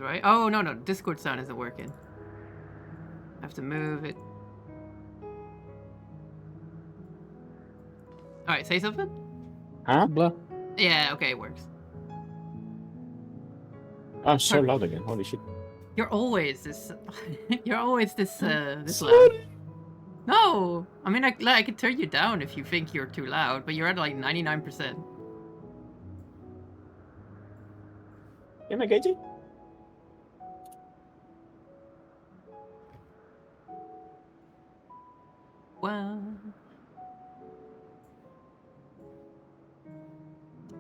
right? Oh, no, Discord sound isn't working. I have to move it. Alright, say something? Huh? Blah. Yeah, okay, it works. I'm so loud again. Holy shit. You're always this... You're always this loud. Sorry. No! I mean, I could turn you down if you think you're too loud, but you're at like 99%. Can I get you? Well...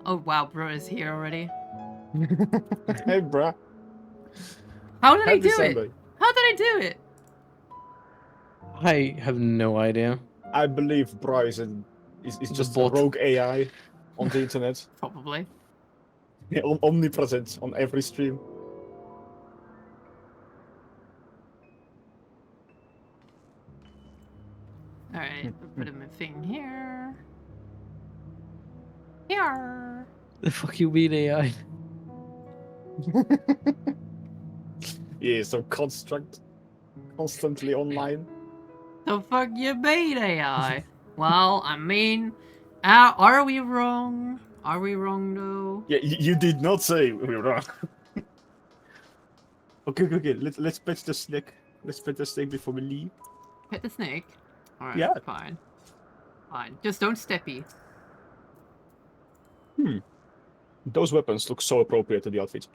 Oh wow, bro is here already. Hey, bruh. How did I Happy do Sunday. it? How did I do it? I have no idea. I believe bruh is The just a bot. rogue AI on the internet. Probably. Omnipresent on every stream. Alright, put him a thing here. Here. The fuck you mean AI? Yeah, some construct constantly online. The fuck you mean, AI? Well, I mean, are we wrong? Are we wrong though? Yeah, you did not say we were wrong. Okay. Let's patch the snake. Let's patch the snake before we leave. Pet the snake. Alright, Yeah. fine. Fine. Just don't steppy. Those weapons look so appropriate to the outfit.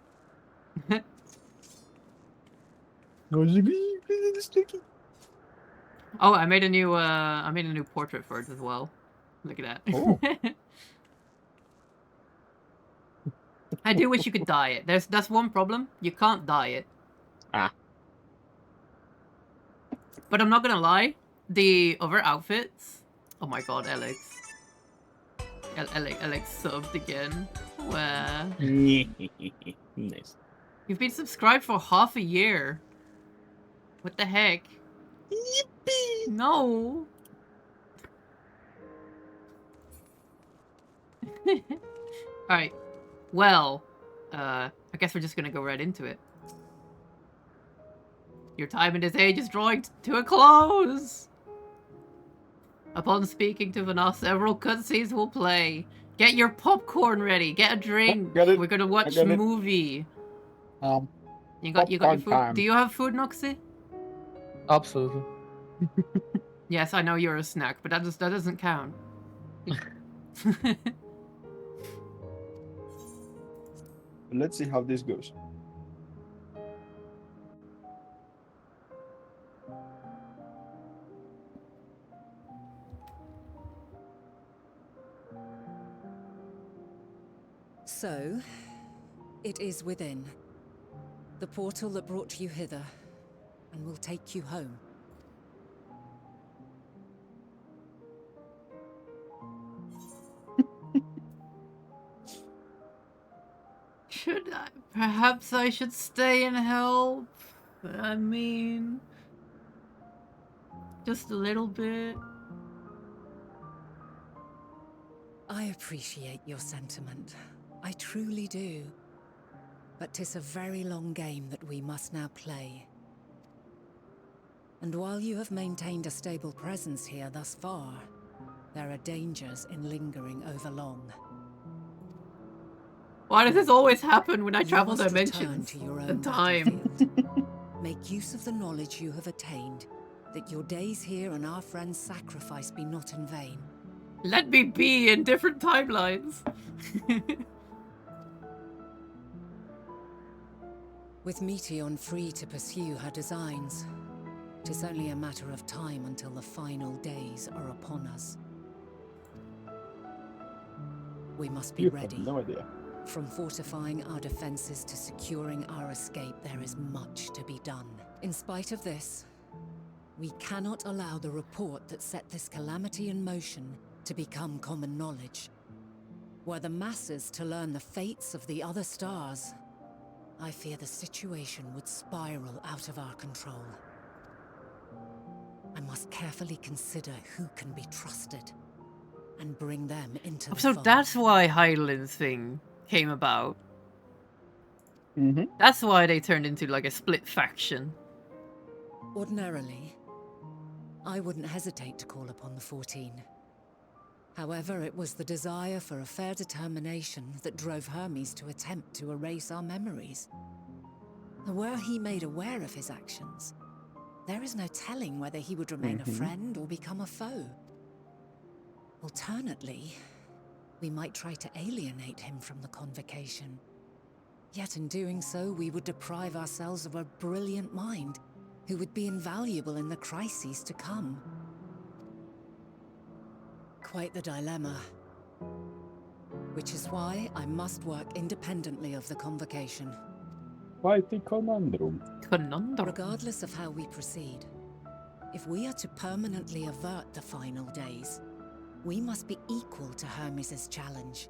Oh, I made a new portrait for it as well. Look at that. Oh. I do wish you could dye it. That's one problem. You can't dye it. Ah. But I'm not gonna lie, the other outfits. Oh my god, Alex. Alex subbed again. Where? Nice. You've been subscribed for half a year. What the heck? Yippee! No. Alright. Well, I guess we're just gonna go right into it. Your time in this age is drawing to a close. Upon speaking to Vanas, several cutscenes will play. Get your popcorn ready. Get a drink. Got it. We're gonna watch a movie. You got your popcorn food? time. Do you have food, Noxy? Absolutely. Yes, I know you're a snack, but that doesn't count. Let's see how this goes. So, it is within. The portal that brought you hither, and will take you home. Should I? Perhaps I should stay and help. I mean, just a little bit. I appreciate your sentiment. I truly do. But 'tis a very long game that we must now play. And while you have maintained a stable presence here thus far, there are dangers in lingering over long. Why does this always happen when I travel You must return dimensions to your own and time? battlefield. Make use of the knowledge you have attained, that your days here and our friends' sacrifice be not in vain. Let me be in different timelines. With Meteon free to pursue her designs, 'tis only a matter of time until the final days are upon us. We must be You ready. have no idea. From fortifying our defenses to securing our escape, there is much to be done. In spite of this, we cannot allow the report that set this calamity in motion to become common knowledge. Were the masses to learn the fates of the other stars, I fear the situation would spiral out of our control. I must carefully consider who can be trusted and bring them into the So fold. that's why Heidelin's thing came about. Mm-hmm. That's why they turned into like a split faction. Ordinarily, I wouldn't hesitate to call upon the 14. However, it was the desire for a fair determination that drove Hermes to attempt to erase our memories. Were he made aware of his actions, there is no telling whether he would remain a friend or become a foe. Alternately, we might try to alienate him from the convocation. Yet in doing so, we would deprive ourselves of a brilliant mind who would be invaluable in the crises to come. Quite the dilemma. Which is why I must work independently of the convocation. Quite the conundrum. Conundrum. Regardless of how we proceed, if we are to permanently avert the final days, we must be equal to Hermes' challenge.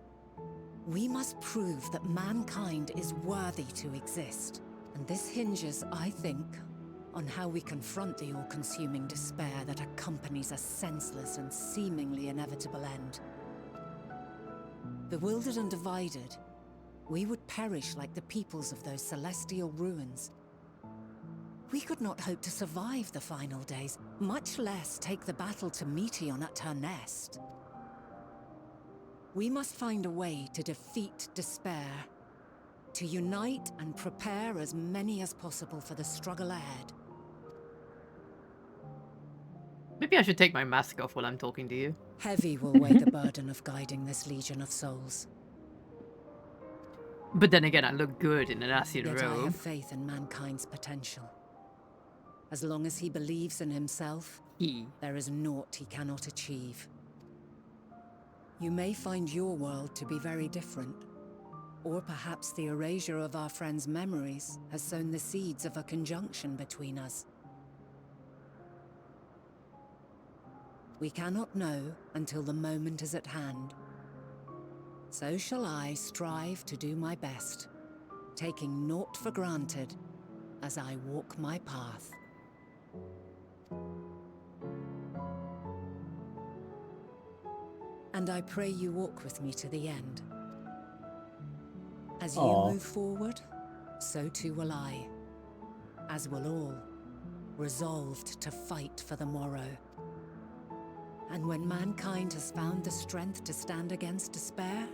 We must prove that mankind is worthy to exist. And this hinges, I think, on how we confront the all-consuming despair that accompanies a senseless and seemingly inevitable end. Bewildered and divided, we would perish like the peoples of those celestial ruins. We could not hope to survive the final days, much less take the battle to Meteon at her nest. We must find a way to defeat despair, to unite and prepare as many as possible for the struggle ahead. Maybe I should take my mask off while I'm talking to you. Heavy will weigh the burden of guiding this legion of souls. But then again, I look good in an acid Yet I have robe. faith in mankind's potential. As long as he believes in himself, there is naught he cannot achieve. You may find your world to be very different. Or perhaps the erasure of our friends' memories has sown the seeds of a conjunction between us. We cannot know until the moment is at hand. So shall I strive to do my best, taking naught for granted as I walk my path. And I pray you walk with me to the end. As you move forward, so too will I, as will all, resolved to fight for the morrow. And when mankind has found the strength to stand against despair,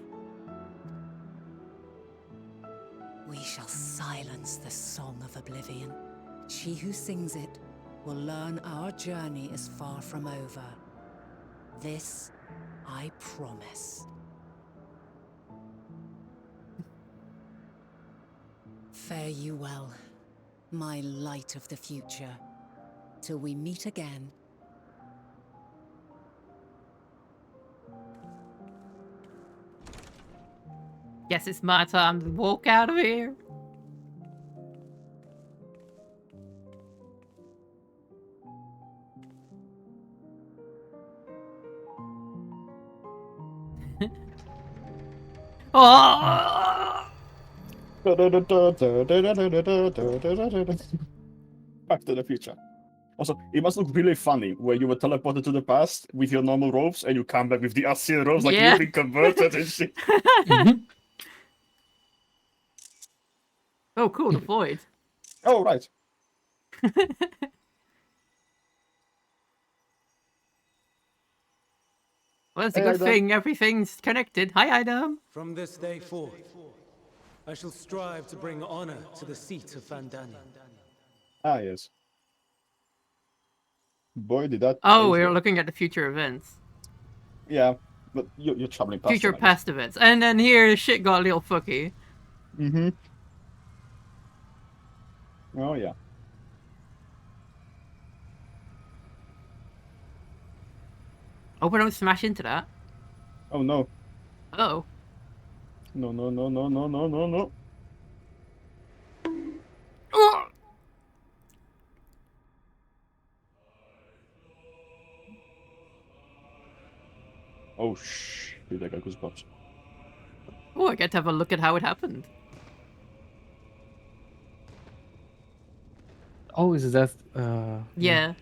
we shall silence the song of oblivion. She who sings it will learn our journey is far from over. This I promise. Fare you well, my light of the future, till we meet again. Guess it's my time to walk out of here. Oh! Back to the future. Also, it must look really funny where you were teleported to the past with your normal robes and you come back with the Asian robes like Yeah. you've been converted and shit. Oh, cool, the void. Oh, right. Well, it's a good Adam. thing everything's connected. Hi, Adam. From this day forth, I shall strive to bring honor to the seat of Vandani. Ah, yes. Boy, did that... Oh, age we're well. looking at the future events. Yeah, but you're traveling past Future them, I guess. past events. And then here, shit got a little fucky. Mm-hmm. Oh, yeah. Hope we don't smash into that. Oh, no. Oh. No, no, no, no, no, no, no, no. Oh! Oh, shh. Dude, I got goosebumps. Oh, I get to have a look at how it happened. Oh, is that? Yeah.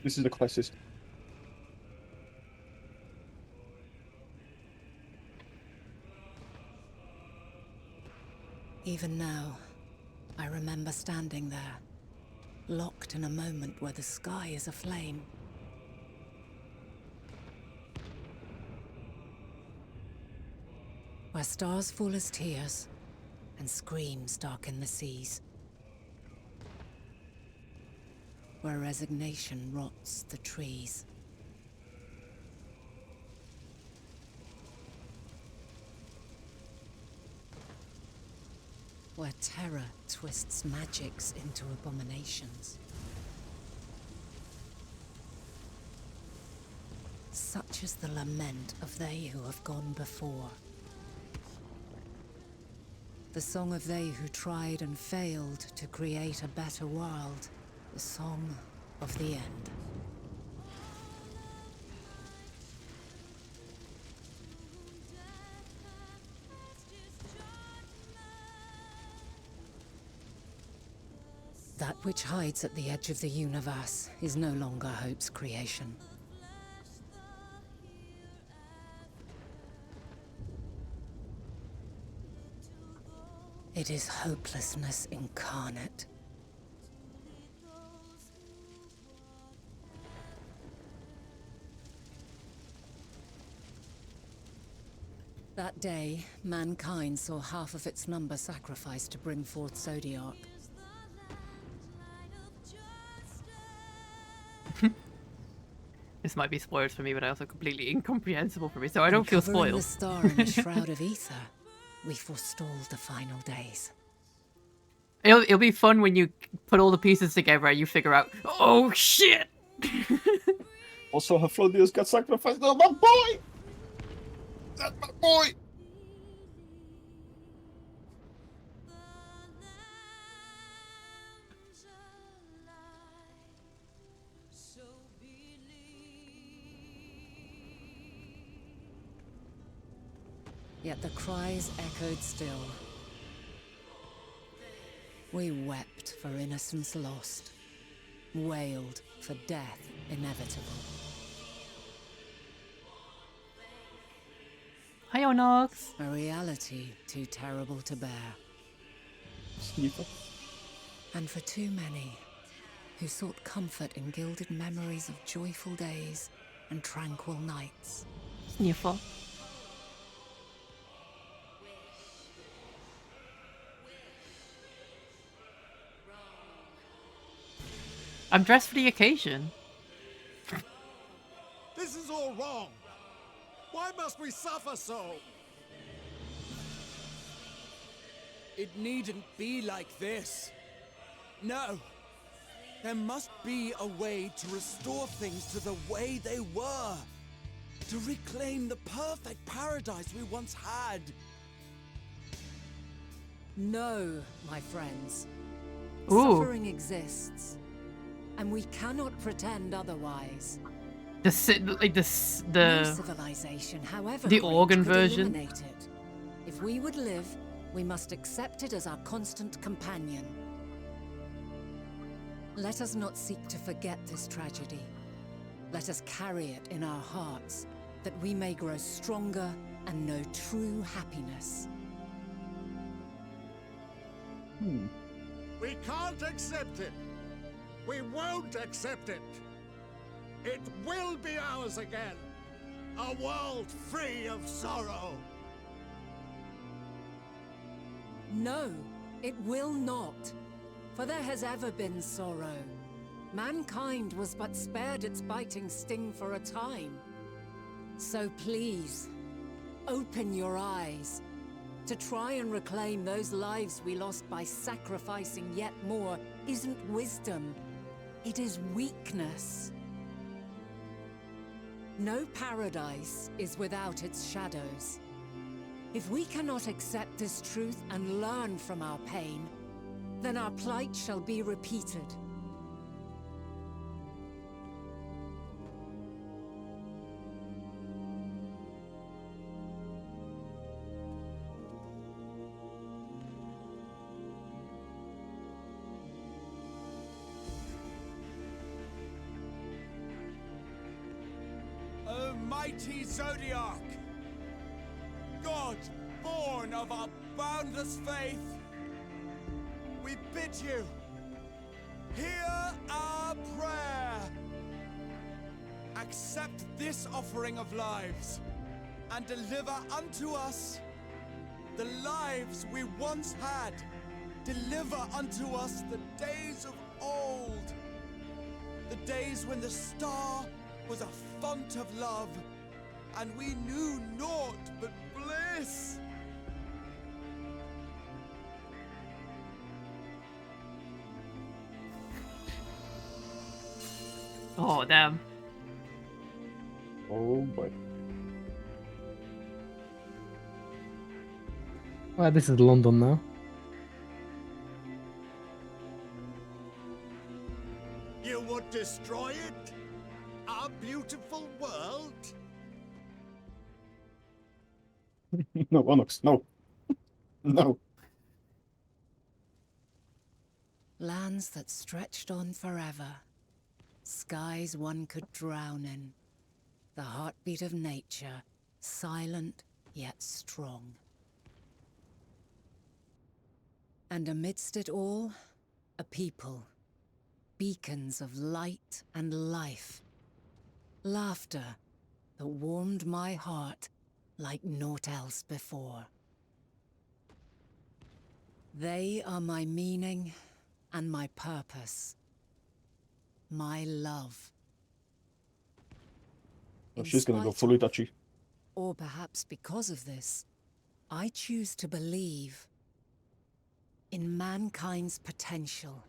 This is the crisis. Even now, I remember standing there, locked in a moment where the sky is aflame. Where stars fall as tears, and screams darken the seas. Where resignation rots the trees. Where terror twists magics into abominations. Such is the lament of they who have gone before. The song of they who tried and failed to create a better world. The song of the end. That which hides at the edge of the universe is no longer hope's creation. It is hopelessness incarnate. That day, mankind saw half of its number sacrificed to bring forth Zodiark. This might be spoilers for me, but also completely incomprehensible for me, so I don't feel Covering the spoiled. star in a shroud of ether, we forestalled the final days. It'll be fun when you put all the pieces together and you figure out, oh shit! Also, Herodias got sacrificed. No, my boy! That's my boy! Yet the cries echoed still. We wept for innocence lost, wailed for death inevitable. Hi, Onox. A reality too terrible to bear. Sniffer. And for too many who sought comfort in gilded memories of joyful days and tranquil nights. Sniffer. I'm dressed for the occasion. This is all wrong. Why must we suffer so? It needn't be like this. No. There must be a way to restore things to the way they were. To reclaim the perfect paradise we once had. No, my friends. Ooh. Suffering exists. And we cannot pretend otherwise. No The civilization, however the great, organ could version. eliminate it. If we would live, we must accept it as our constant companion. Let us not seek to forget this tragedy. Let us carry it in our hearts, that we may grow stronger and know true happiness. We can't accept it. We won't accept it. It will be ours again. A world free of sorrow. No, it will not. For there has ever been sorrow. Mankind was but spared its biting sting for a time. So please, open your eyes. To try and reclaim those lives we lost by sacrificing yet more isn't wisdom. It is weakness. No paradise is without its shadows. If we cannot accept this truth and learn from our pain, then our plight shall be repeated. O mighty Zodiark! God, born of our boundless faith, we bid you, hear our prayer. Accept this offering of lives, and deliver unto us the lives we once had. Deliver unto us the days of old, the days when the star was a font of love, and we knew naught but bliss. Oh, damn. Oh boy. Well, this is London now. You would destroy it? Our beautiful world? No, Onyx, no. No. Lands that stretched on forever. Skies one could drown in. The heartbeat of nature, silent yet strong. And amidst it all, a people. Beacons of light and life. Laughter that warmed my heart like naught else before. They are my meaning and my purpose. My love. Oh, In she's gonna go spite fully of, touchy. or perhaps because of this, I choose to believe in mankind's potential,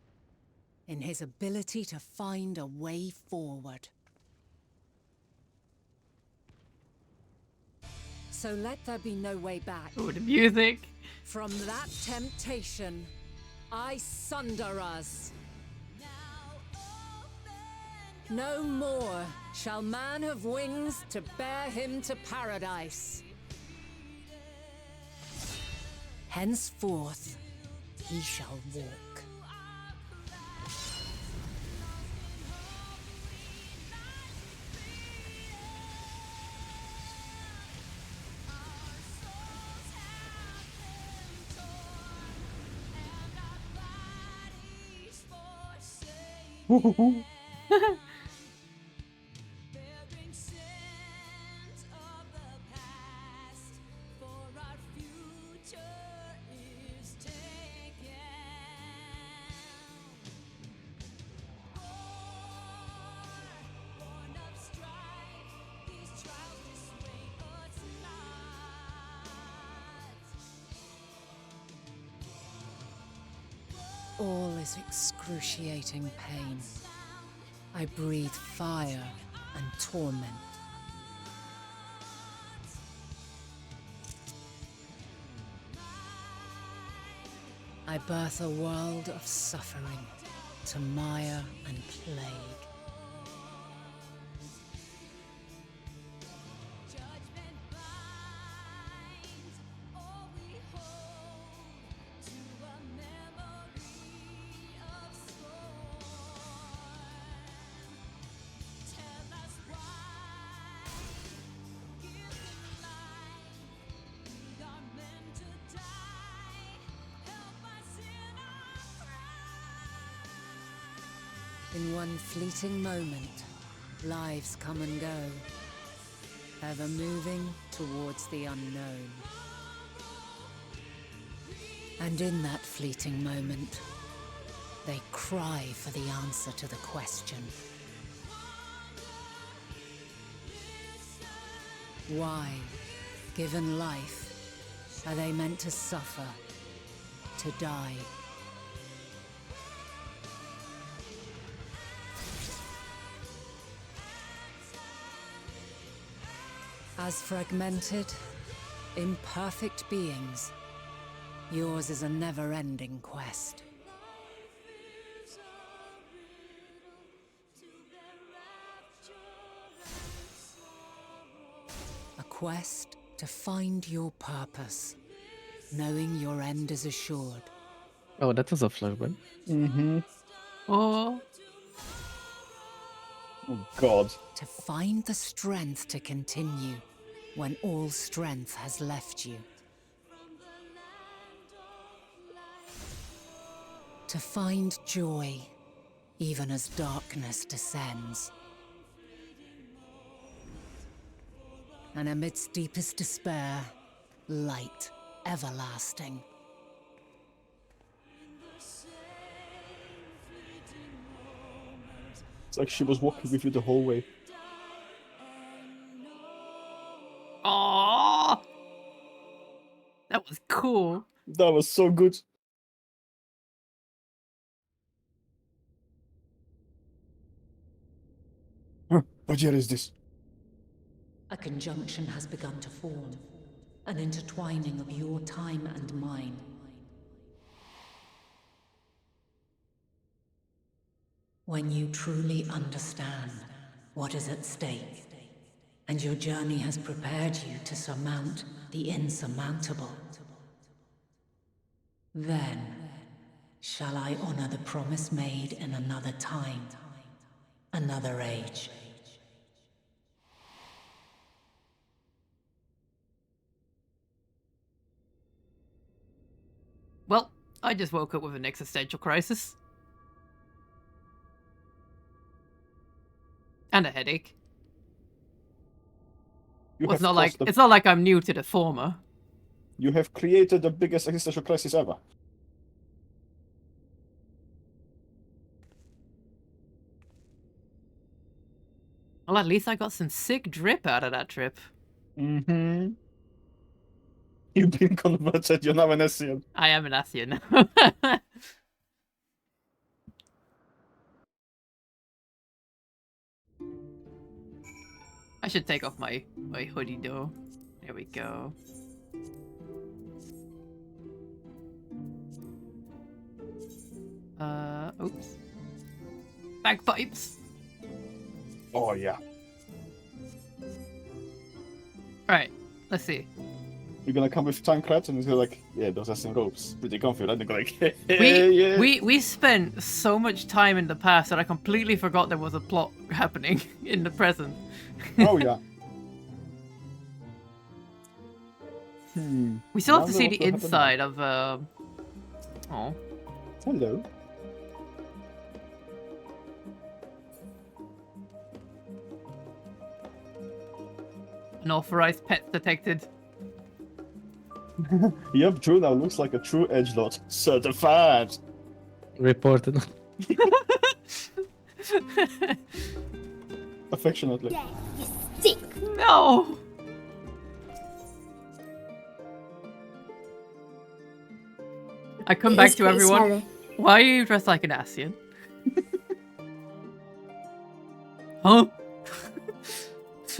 in his ability to find a way forward. So let there be no way back. Oh, the music. From that temptation, I sunder us. No more shall man have wings to bear him to paradise. Henceforth, he shall walk. All is excruciating pain. I breathe fire and torment. I birth a world of suffering to mire and plague. In one fleeting moment, lives come and go, ever moving towards the unknown. And in that fleeting moment, they cry for the answer to the question. Why, given life, are they meant to suffer, to die? As fragmented, imperfect beings, yours is a never-ending quest. A quest to find your purpose, knowing your end is assured. Oh, that was a flashback. Mm-hmm. Oh. Oh god. To find the strength to continue when all strength has left you. To find joy, even as darkness descends. And amidst deepest despair, light everlasting. It's like she was walking with you the whole way. Aww! That was cool. That was so good. What year is this? A conjunction has begun to form, an intertwining of your time and mine. When you truly understand what is at stake, and your journey has prepared you to surmount the insurmountable, then shall I honor the promise made in another time, another age. Well, I just woke up with an existential crisis. And a headache. Well, it's not like I'm new to the former. You have created the biggest existential crisis ever. Well, at least I got some sick drip out of that trip. Mm-hmm. You've been converted, you're now an Essian. I am an Asian. I should take off my hoodie though. There we go. Oops. Bagpipes. Oh yeah. Alright, let's see. You're gonna come with time creds and it's gonna like, yeah, those Essian robes. Pretty comfy, right? They're like, yeah. We spent so much time in the past that I completely forgot there was a plot happening in the present. Oh yeah. We still have to Wonder see what the will happen inside of Oh. Hello. Unauthorized pets detected. Yep, Drew now looks like a true edgelord. Certified. Reported. Affectionately. No! I come back to everyone. Why are you dressed like an Asian? Huh?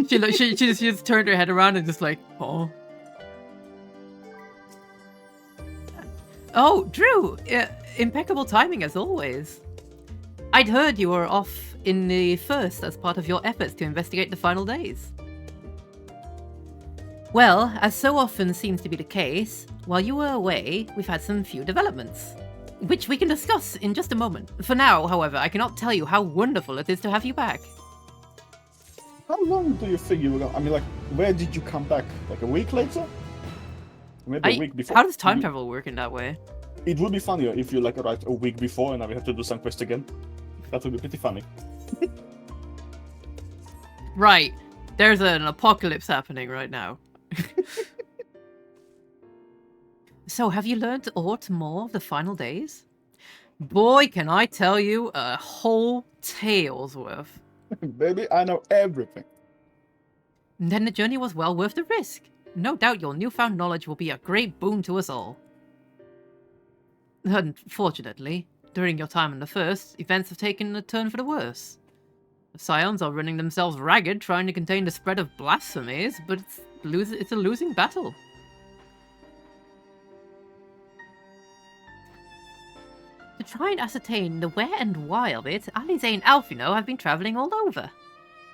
she just turned her head around and just like, oh. Oh, Drew! Impeccable timing as always. I'd heard you were off in the first as part of your efforts to investigate the final days. Well, as so often seems to be the case, while you were away, we've had some few developments, which we can discuss in just a moment. For now, however, I cannot tell you how wonderful it is to have you back. How long do you think you were gonna... I mean, like, where did you come back? Like a week later? Maybe a week before? How does time travel work in that way? It would be funnier if you, like, arrived a week before and now we have to do some quest again. That would be pretty funny. Right. There's an apocalypse happening right now. So, have you learned aught more of the final days? Boy, can I tell you a whole tale's worth. Baby, I know everything. Then the journey was well worth the risk. No doubt your newfound knowledge will be a great boon to us all. Unfortunately, during your time in the First, events have taken a turn for the worse. The Scions are running themselves ragged trying to contain the spread of blasphemies, but it's a losing battle. To try and ascertain the where and why of it, Alize and Alfino have been travelling all over.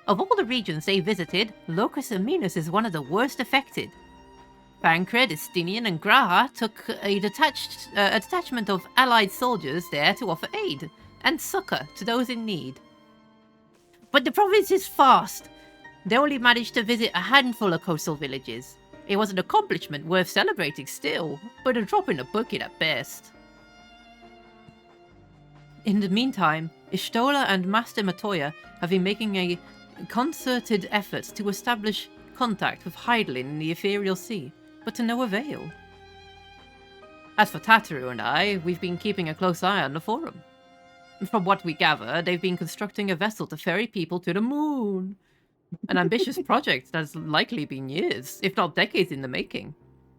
Of all the regions they visited, Locus Aminus is one of the worst affected. Bancred, Estinian, and Graha took a detachment of allied soldiers there to offer aid and succor to those in need. But the province is vast. They only managed to visit a handful of coastal villages. It was an accomplishment worth celebrating still, but a drop in the bucket at best. In the meantime, Ishtola and Master Matoya have been making a concerted effort to establish contact with Hydaelyn in the Ethereal Sea, but to no avail. As for Tataru and I, we've been keeping a close eye on the Forum. From what we gather, they've been constructing a vessel to ferry people to the moon. An ambitious project that's likely been years, if not decades in the making.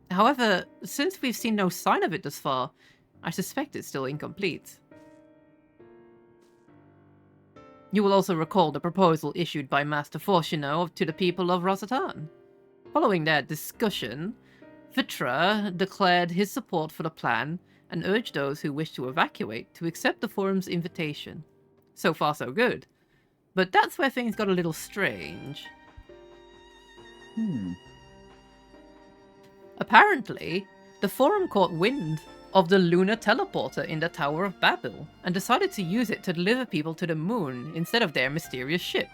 However, since we've seen no sign of it thus far, I suspect it's still incomplete. You will also recall the proposal issued by Master Fortuno to the people of Rosatan. Following that discussion, Vitra declared his support for the plan and urged those who wish to evacuate to accept the Forum's invitation. So far so good. But that's where things got a little strange. Apparently, the Forum caught wind of the lunar teleporter in the Tower of Babel and decided to use it to deliver people to the moon instead of their mysterious ship.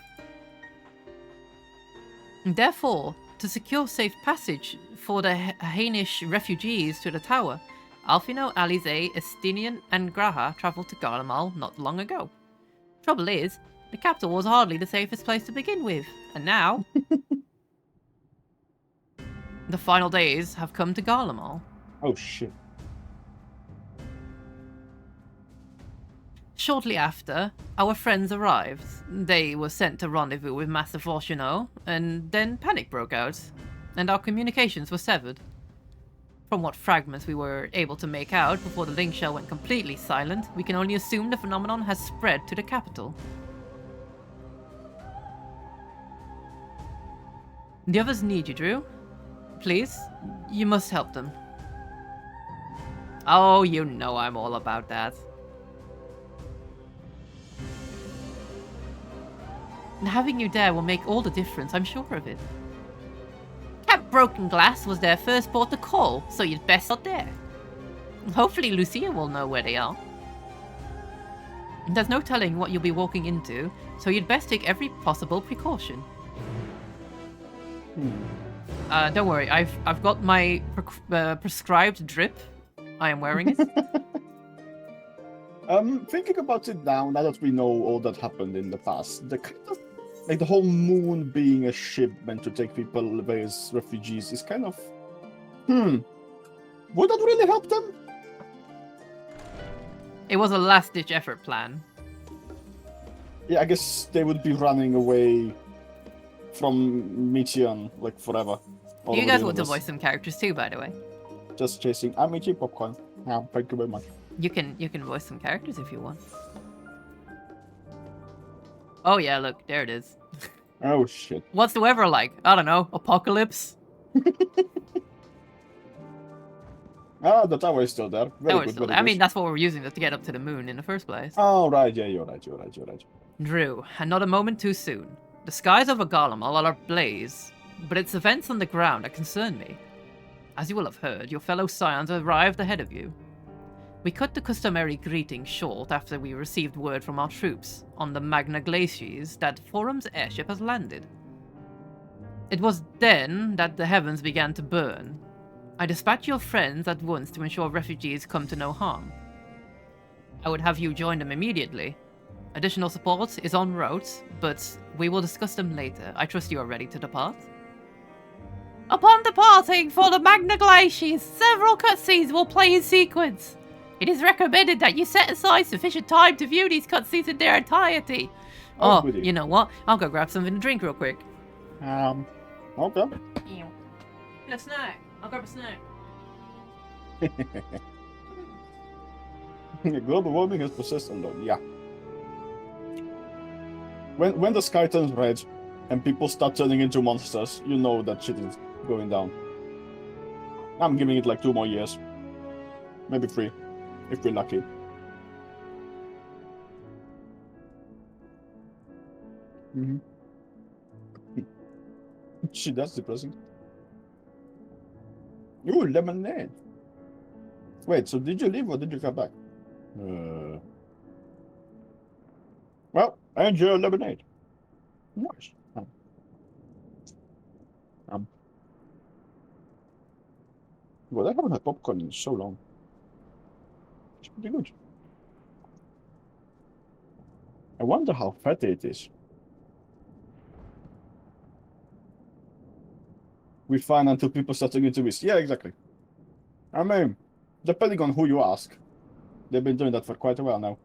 Therefore, to secure safe passage for the Hainish refugees to the tower, Alfino, Alize, Estinian, and Graha travelled to Garlemald not long ago. Trouble is, the capital was hardly the safest place to begin with, and now... the final days have come to Garlemald. Oh shit. Shortly after, our friends arrived. They were sent to rendezvous with Master Fortuno, and then panic broke out, and our communications were severed. From what fragments we were able to make out before the link shell went completely silent, we can only assume the phenomenon has spread to the capital. The others need you, Drew. Please, you must help them. Oh, you know I'm all about that. Having you there will make all the difference, I'm sure of it. Camp Broken Glass was their first port to call, so you'd best start there. Hopefully Lucia will know where they are. There's no telling what you'll be walking into, so you'd best take every possible precaution. Don't worry, I've got my prescribed drip. I am wearing it. Thinking about it now that we know all that happened in the past, the kind of like the whole moon being a ship meant to take people away as refugees is kind of would that really help them? It was a last-ditch effort plan. Yeah, I guess they would be running away from Michian like forever. all You over guys the want to universe. voice some characters too, by the way. Just chasing. I'm eating popcorn. Yeah, thank you very much. You can voice some characters if you want. Oh yeah, look, there it is. Oh shit. What's the weather like? I don't know, apocalypse? Ah, the tower is still there. Very good. Very I mean, good. that's what we're using to get up to the moon in the first place. Oh right, yeah, you're right. You're right. You're right. Drew, and not a moment too soon. The skies over Garlemald are ablaze, but it's events on the ground that concern me. As you will have heard, your fellow scions arrived ahead of you. We cut the customary greeting short after we received word from our troops on the Magna Glacies that Forum's airship has landed. It was then that the heavens began to burn. I dispatched your friends at once to ensure refugees come to no harm. I would have you join them immediately. Additional support is en route, but we will discuss them later. I trust you are ready to depart. Upon departing for the Magna Glacies, several cutscenes will play in sequence. It is recommended that you set aside sufficient time to view these cutscenes in their entirety. Oh, goody. you know what? I'll go grab something to drink real quick. Okay. A snack. I'll grab a snack. Global warming has persisted though. Yeah. When the sky turns red and people start turning into monsters, you know that shit is going down. I'm giving it like 2 more years. Maybe 3. If we're lucky. Mm-hmm. Shit, that's depressing. Ooh, lemonade. Wait, so did you leave or did you come back? Well, I enjoy lemonade. Nice. Well, I haven't had popcorn in so long. It's pretty good. I wonder how fatty it is. We fine until people start to get to this. Yeah, exactly. I mean, depending on who you ask, they've been doing that for quite a while now.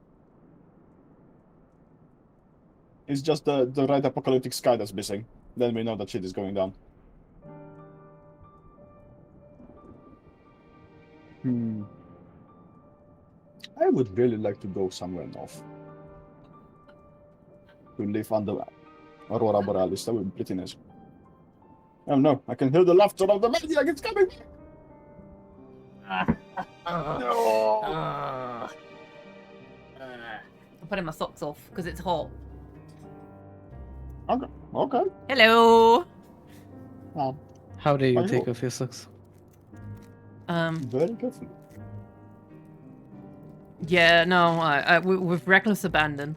It's just the right apocalyptic sky that's missing. Then we know that shit is going down. I would really like to go somewhere north. To live under Aurora Borealis. That would be pretty nice. Oh no, I can hear the laughter of the maniac. It's coming! No! I'm putting my socks off because it's hot. Okay. Okay. Hello. How do you I take know. off your socks? Very carefully. Yeah, no, with reckless abandon.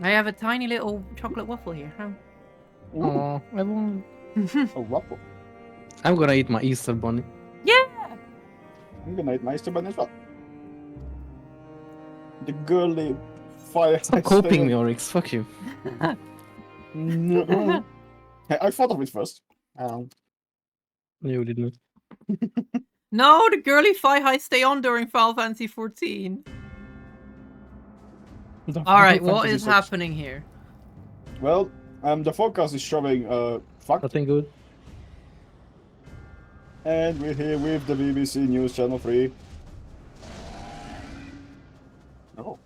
I have a tiny little chocolate waffle here. Huh? Oh, I won't. A waffle. I'm gonna eat my Easter bunny. Yeah. I'm gonna eat my Easter bunny as well. The girly fire. Stop copying me, Oryx. Fuck you. No. Hey, I thought of it first. You didn't. No, the girly fi high stay on during Final Fantasy 14. All right, what Fantasy is 6. happening here? Well, the forecast is showing fuck, Nothing good. and we're here with the BBC News Channel 3. Oh.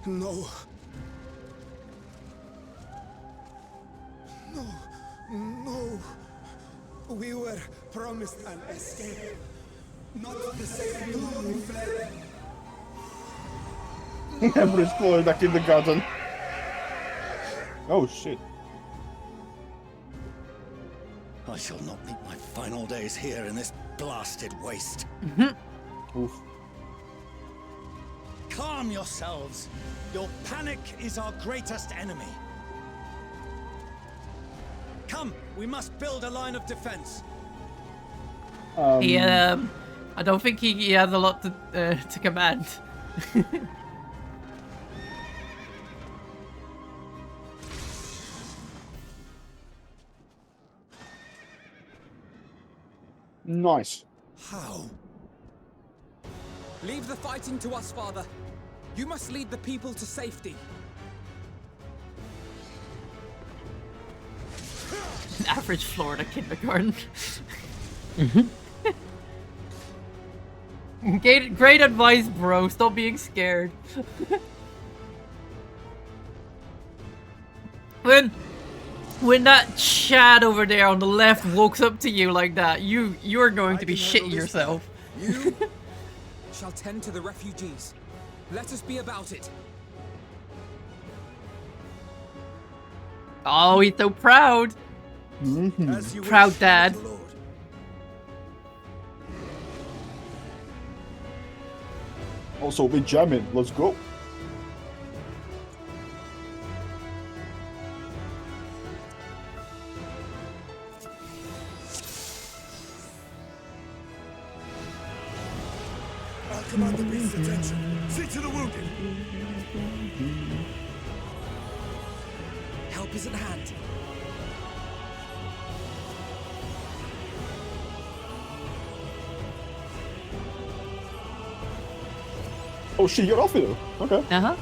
No. No. No. We were promised an escape. Not the same door we fled. Never explored that kindergarten. Oh shit. I shall not meet my final days here in this blasted waste. Oof. Calm yourselves. Your panic is our greatest enemy. Come, we must build a line of defense. He, I don't think he has a lot to command. Nice. How? Leave the fighting to us, Father. You must lead the people to safety. Average Florida kindergarten. Great advice, bro. Stop being scared. When that Chad over there on the left walks up to you like that, you're going to be shitting yourself. You shall tend to the refugees. Let us be about it. Oh, he's so proud. As you Proud wish, dad. little lord. Also, we're jamming. Let's go. I'll command the beast's attention. See to the wounded. Help is at hand. Oh shit, you're off here. Okay. Uh-huh.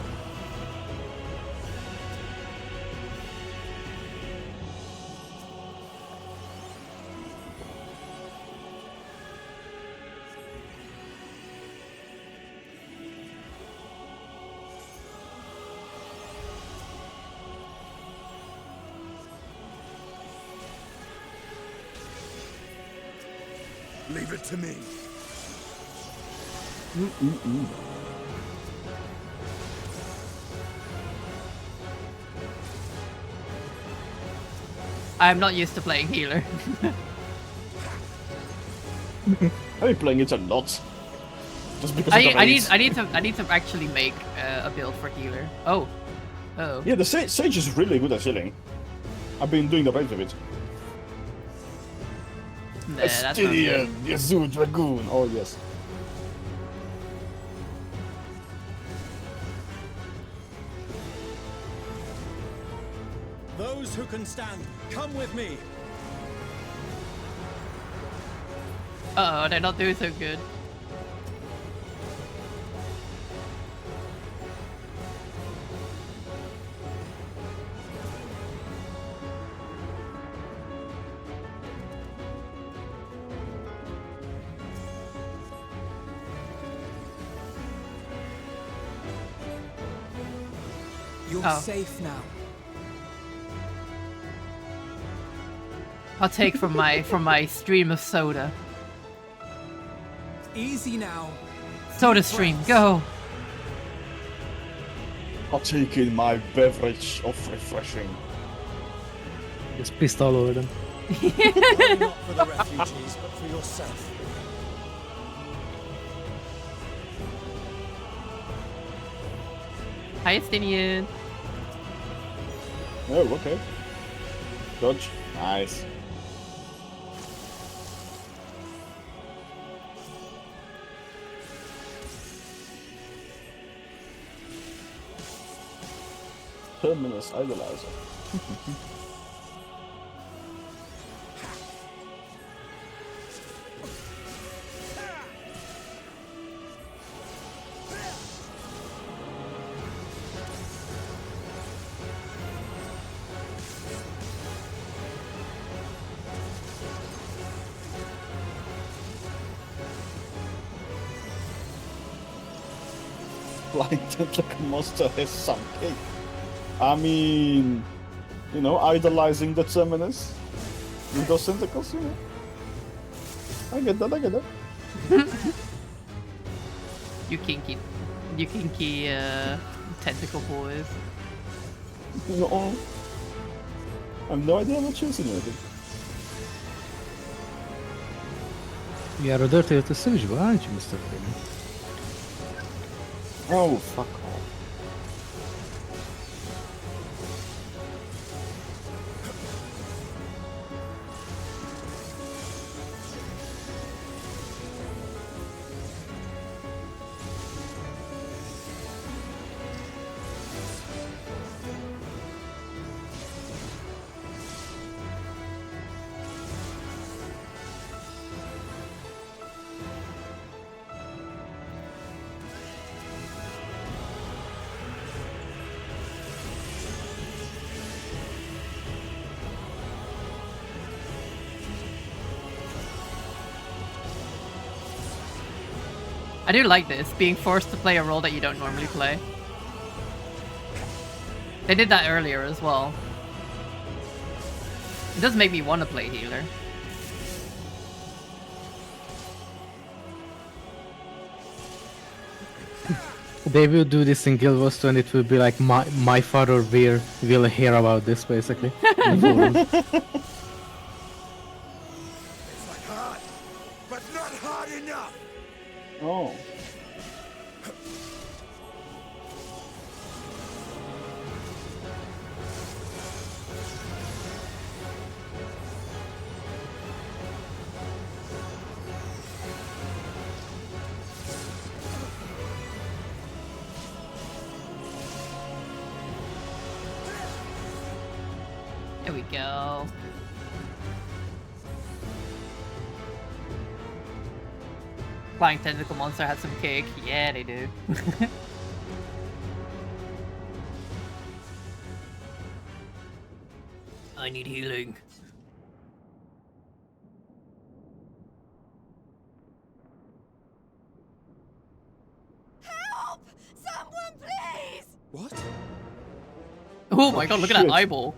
Leave it to me. I'm not used to playing healer. I've been playing it a lot. Just because of the I raids. need to actually make a build for healer. Oh. Oh. Yeah, the Sage is really good at healing. I've been doing the rest of it. Nah, that's not good. Yazoo Dragoon. Oh yes. Those who can stand, come with me. Uh oh, they're not doing so good. You're Oh. safe now. I'll take from my stream of soda. Easy now. Soda stream, go! I'll take in my beverage of refreshing. Just pissed all over them. Worry not for the refugees, but for yourself. Hi, Estinian. Oh, okay. Dodge. Nice. Terminus idolizer. Flying tentacle monster has some cake. I mean, you know, idolizing the terminus with those tentacles, you know. I get that, I get that. You kinky tentacle boys. No. I have no idea what you're insinuating. You are a dirty little savage boy, aren't you, Mr. Freeman? Oh, fuck off. I do like this, being forced to play a role that you don't normally play. They did that earlier as well. It does make me want to play healer. They will do this in Guild Wars 2 and it will be like my father will hear about this basically. It's like hard, but not hard enough. Oh. There we go. Flying tentacle monster had some cake. Yeah, they do. I need healing. Help! Someone, please! What? Oh my god, look at shit. that eyeball.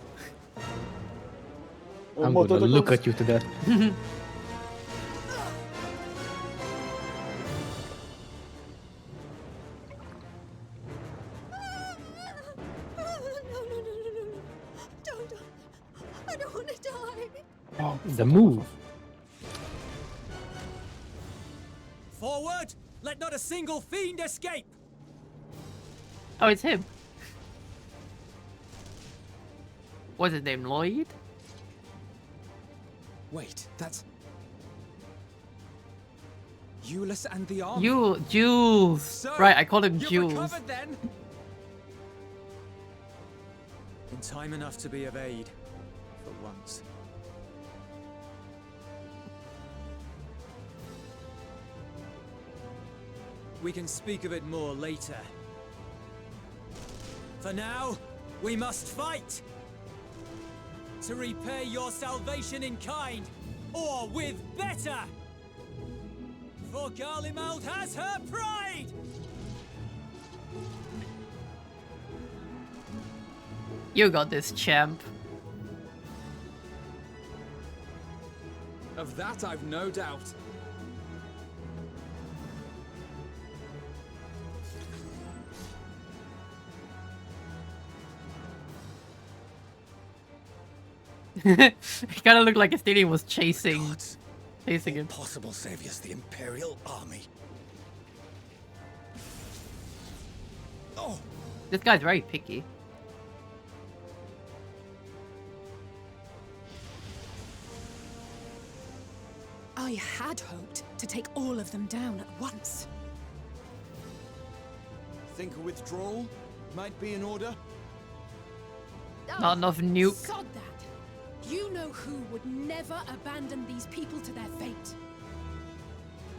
I'm More gonna look tentacles. at you to death. No. Don't. I don't want to die. Oh, The move. Forward! Let not a single fiend escape! Oh, it's him. What's his name? Lloyd? Wait, that's... Euless and the army. You, Jules. So, Right, I called him you've Jules. recovered then? In time enough to be of aid, for once. We can speak of it more later. For now, we must fight! To repay your salvation in kind, or with better! For Garlemald has her pride! You got this, champ. Of that I've no doubt. It kind of looked like Estinian was chasing him. Possible saviors the Imperial army. Oh, This guy's very picky. I had hoped to take all of them down at once. Think a withdrawal might be in order? Not enough nuke. Sod that. You know who would never abandon these people to their fate.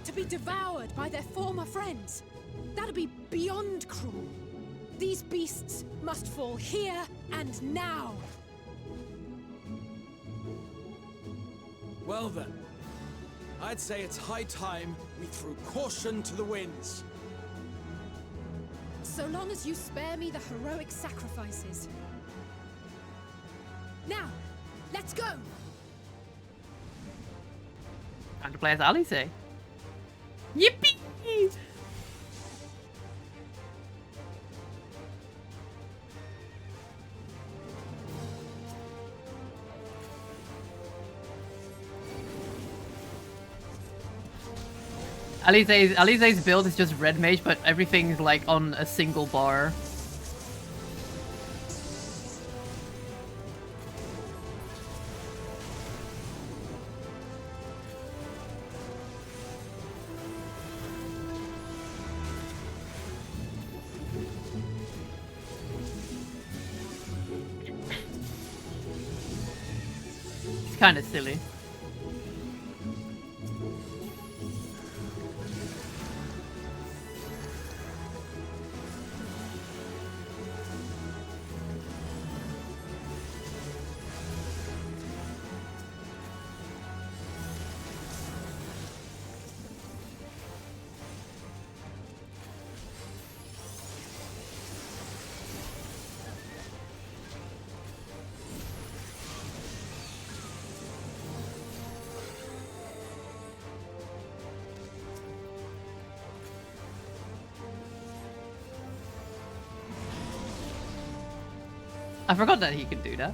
To be devoured by their former friends. That'd be beyond cruel. These beasts must fall here and now. Well then, I'd say it's high time we threw caution to the winds. So long as you spare me the heroic sacrifices. Now, let's go! Time to play as Alice. Yippee! Alize's build is just red mage, but everything's like on a single bar. It's kind of silly. I forgot that he could do that.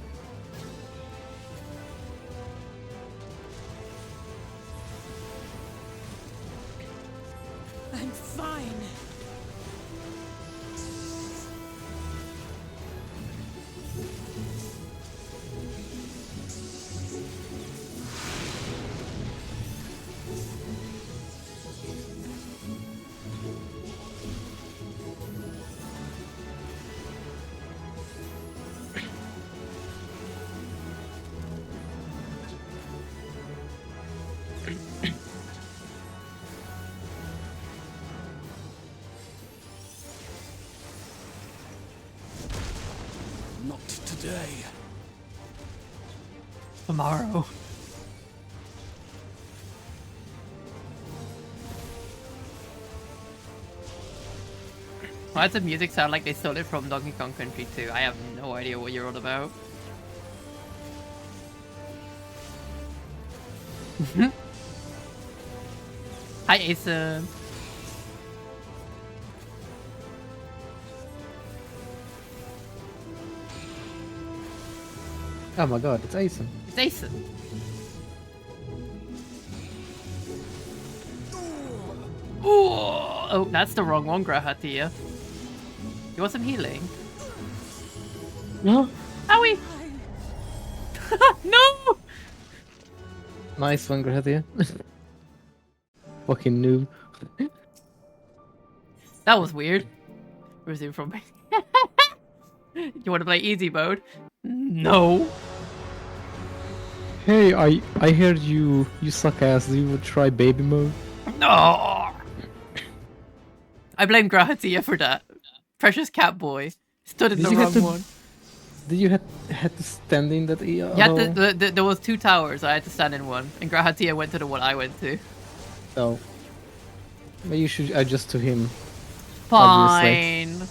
I'm fine. Not today. Tomorrow. Why does the music sound like they stole it from Donkey Kong Country 2? I have no idea what you're on about. Hi, Asen. Oh my god, it's Asen. It's Asen. Oh, that's the wrong one, Grahatia. You want some healing? No? Owie! Nice one, Gratia. Fucking noob. That was weird. Resume from. You want to play easy mode? No. Hey, I heard you suck ass. You would try baby mode? No. I blame Grahatia for that. Precious cat boy stood in Did the you have wrong to- one. Did you had to stand in that You had hole? there was 2 towers. I had to stand in one, and Grahatia went to the one I went to. So maybe you should adjust to him. Obviously. Fine.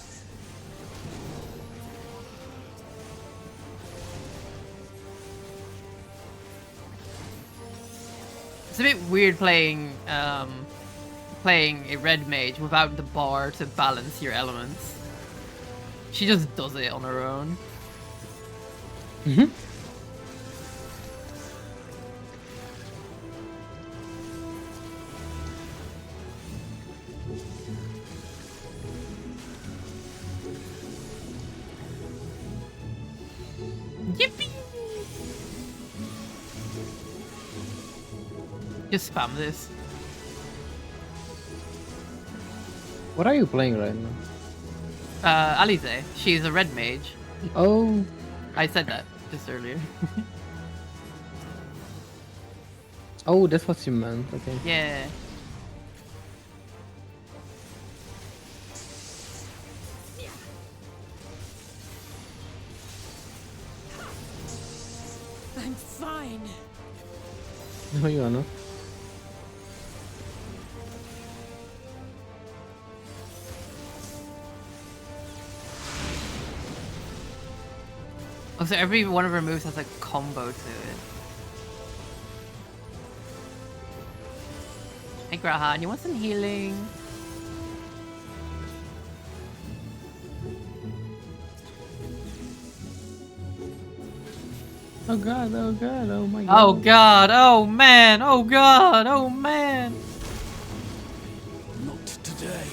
It's a bit weird playing a red mage without the bar to balance your elements. She just does it on her own. Mm-hmm. Yippee! Just spam this. What are you playing right now? Alize, she's a red mage. Oh, I said that just earlier. oh, that's what you meant. Okay. Yeah. I'm fine. No, you are not. Oh, so every one of her moves has a combo to it. Hey Grahan, you want some healing? Oh god, oh god, oh my god. Oh god, oh man, oh god, oh man! Not today.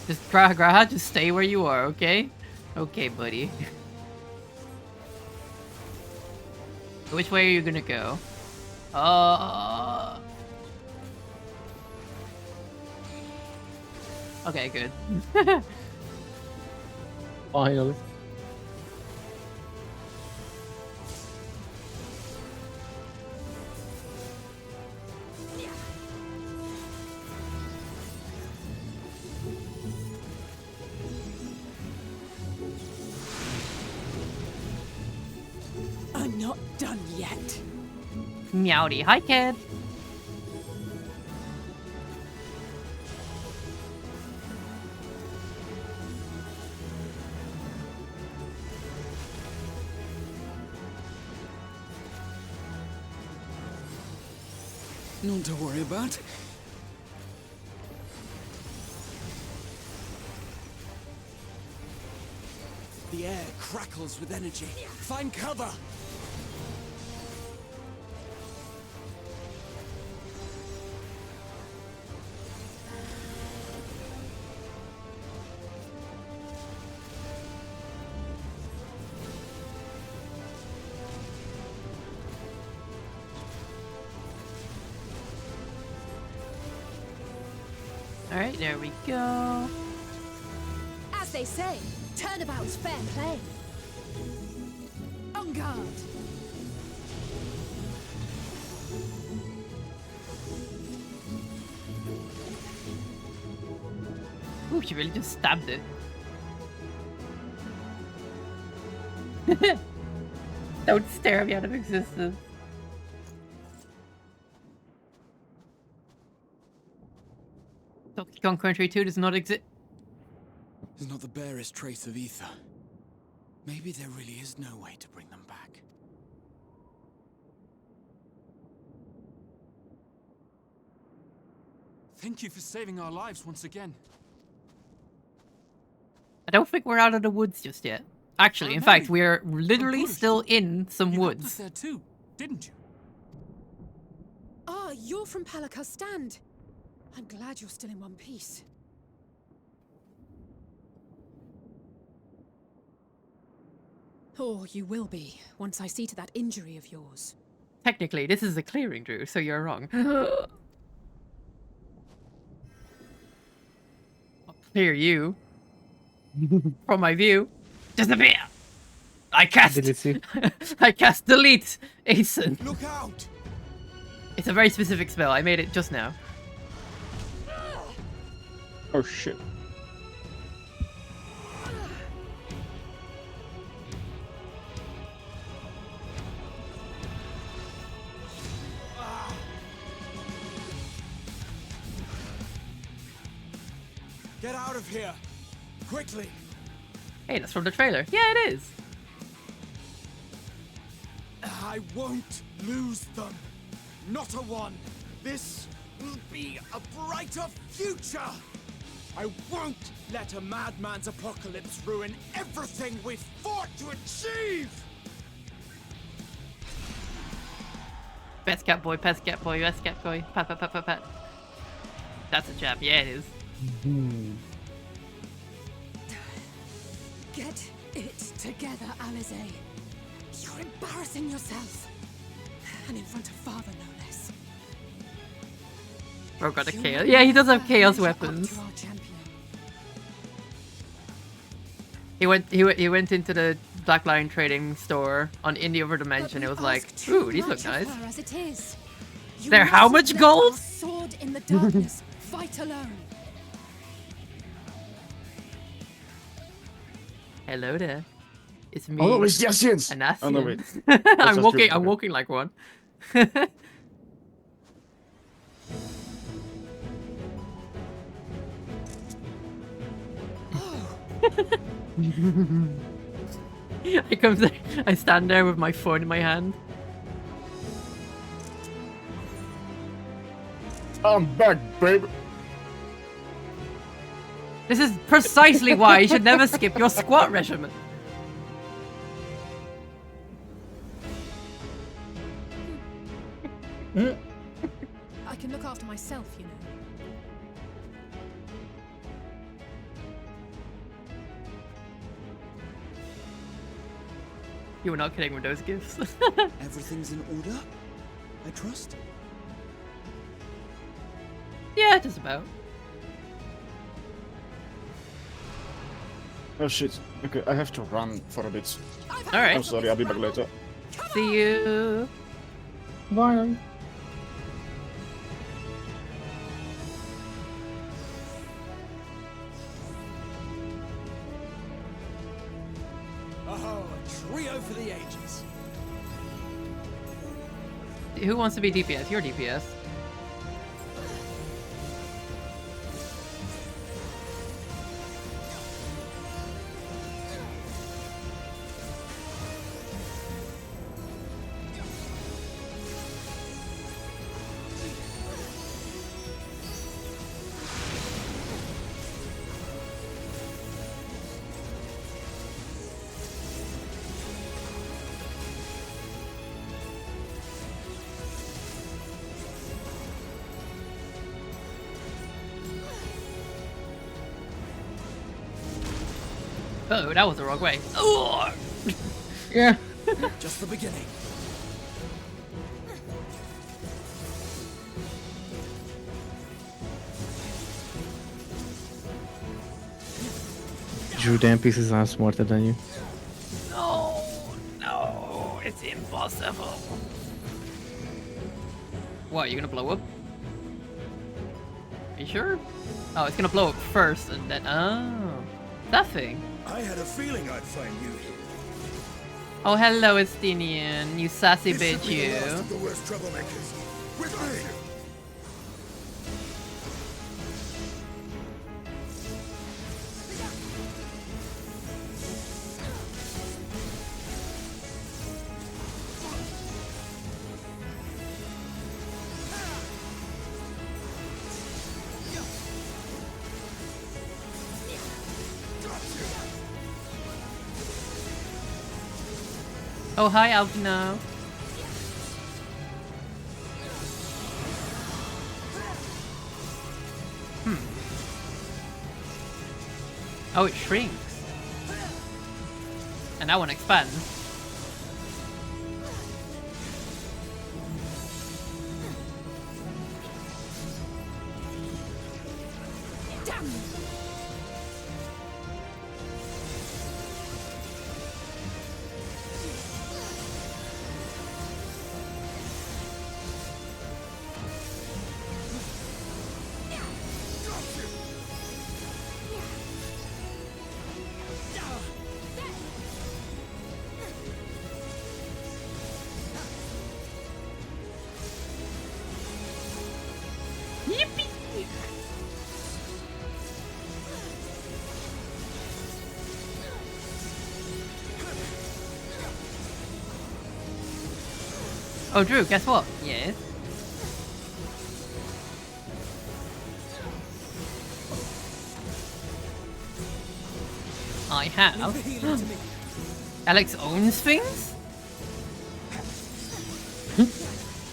Just Graha, just stay where you are, okay? Okay, buddy. Which way are you gonna go? Okay, good. Finally. I'm not done yet. Meowdy, hi kid. None to worry about. The air crackles with energy. Find cover! Alright, there we go. As they say, turnabout's fair play. On guard. Ooh, she really just stabbed it. Don't stare me out of existence. Donkey Kong Country 2 does not exist. There's not the barest trace of ether. Maybe there really is no way to bring them back. Thank you for saving our lives once again. I don't think we're out of the woods just yet. Actually, in fact, we're literally still in some You helped us woods. there too, didn't you? Ah, you're from Pelica's stand. I'm glad you're still in one piece. Or you will be, once I see to that injury of yours. Technically, this is a clearing, Drew, so you're wrong. I'll clear you from my view. Disappear! I cast... Delete you. I cast delete, Aeson. Look out! It's a very specific spell. I made it just now. Oh shit. Get out of here! Quickly! Hey, that's from the trailer. Yeah, it is. I won't lose them. Not a one. This will be a brighter future. I won't let a madman's apocalypse ruin everything we've fought to achieve. Best cat boy, best cat boy, best cat boy. Pat, pat, pat, pat, pat. That's a jab. Yeah, it is. Get it together, Alize. You're embarrassing yourself. And in front of father, no less. Bro got a You chaos. will Yeah, he does have never chaos measure up weapons. to our champion. He went into the Black Lion trading store in the other dimension. It was like, ooh, these look nice. As it is. You They're how mustn't much let gold? our sword in the darkness. Fight alone. Hello there. It's me. Oh no, it's Yassians! Anassian. Oh no, wait. I'm just walking. true. I'm walking like one. I stand there with my phone in my hand. I'm back, baby! This is precisely why you should never skip your squat regimen. I can look after myself, you know. You were not kidding with those gifts. Everything's in order, I trust. Yeah, just about. Oh shit. Okay, I have to run for a bit. All right. I'm sorry, I'll be back later. See you. Bye. Oh, a trio for the ages. Who wants to be DPS? You're DPS. Oh, that was the wrong way. Ugh. Yeah. Just the beginning. Drew damn pieces are smarter than you. No, no, it's impossible. What, you gonna blow up? Are you sure? Oh, it's gonna blow up first and then... Oh, that thing. I had a feeling I'd find you here. Oh, hello, Estinian. You sassy This should bitch, be the you. last of the worst troublemakers. With me! Oh, hi, Alvino. Oh, it shrinks. And that one expands. Oh, Drew, guess what? Yes. I have. Alex owns things?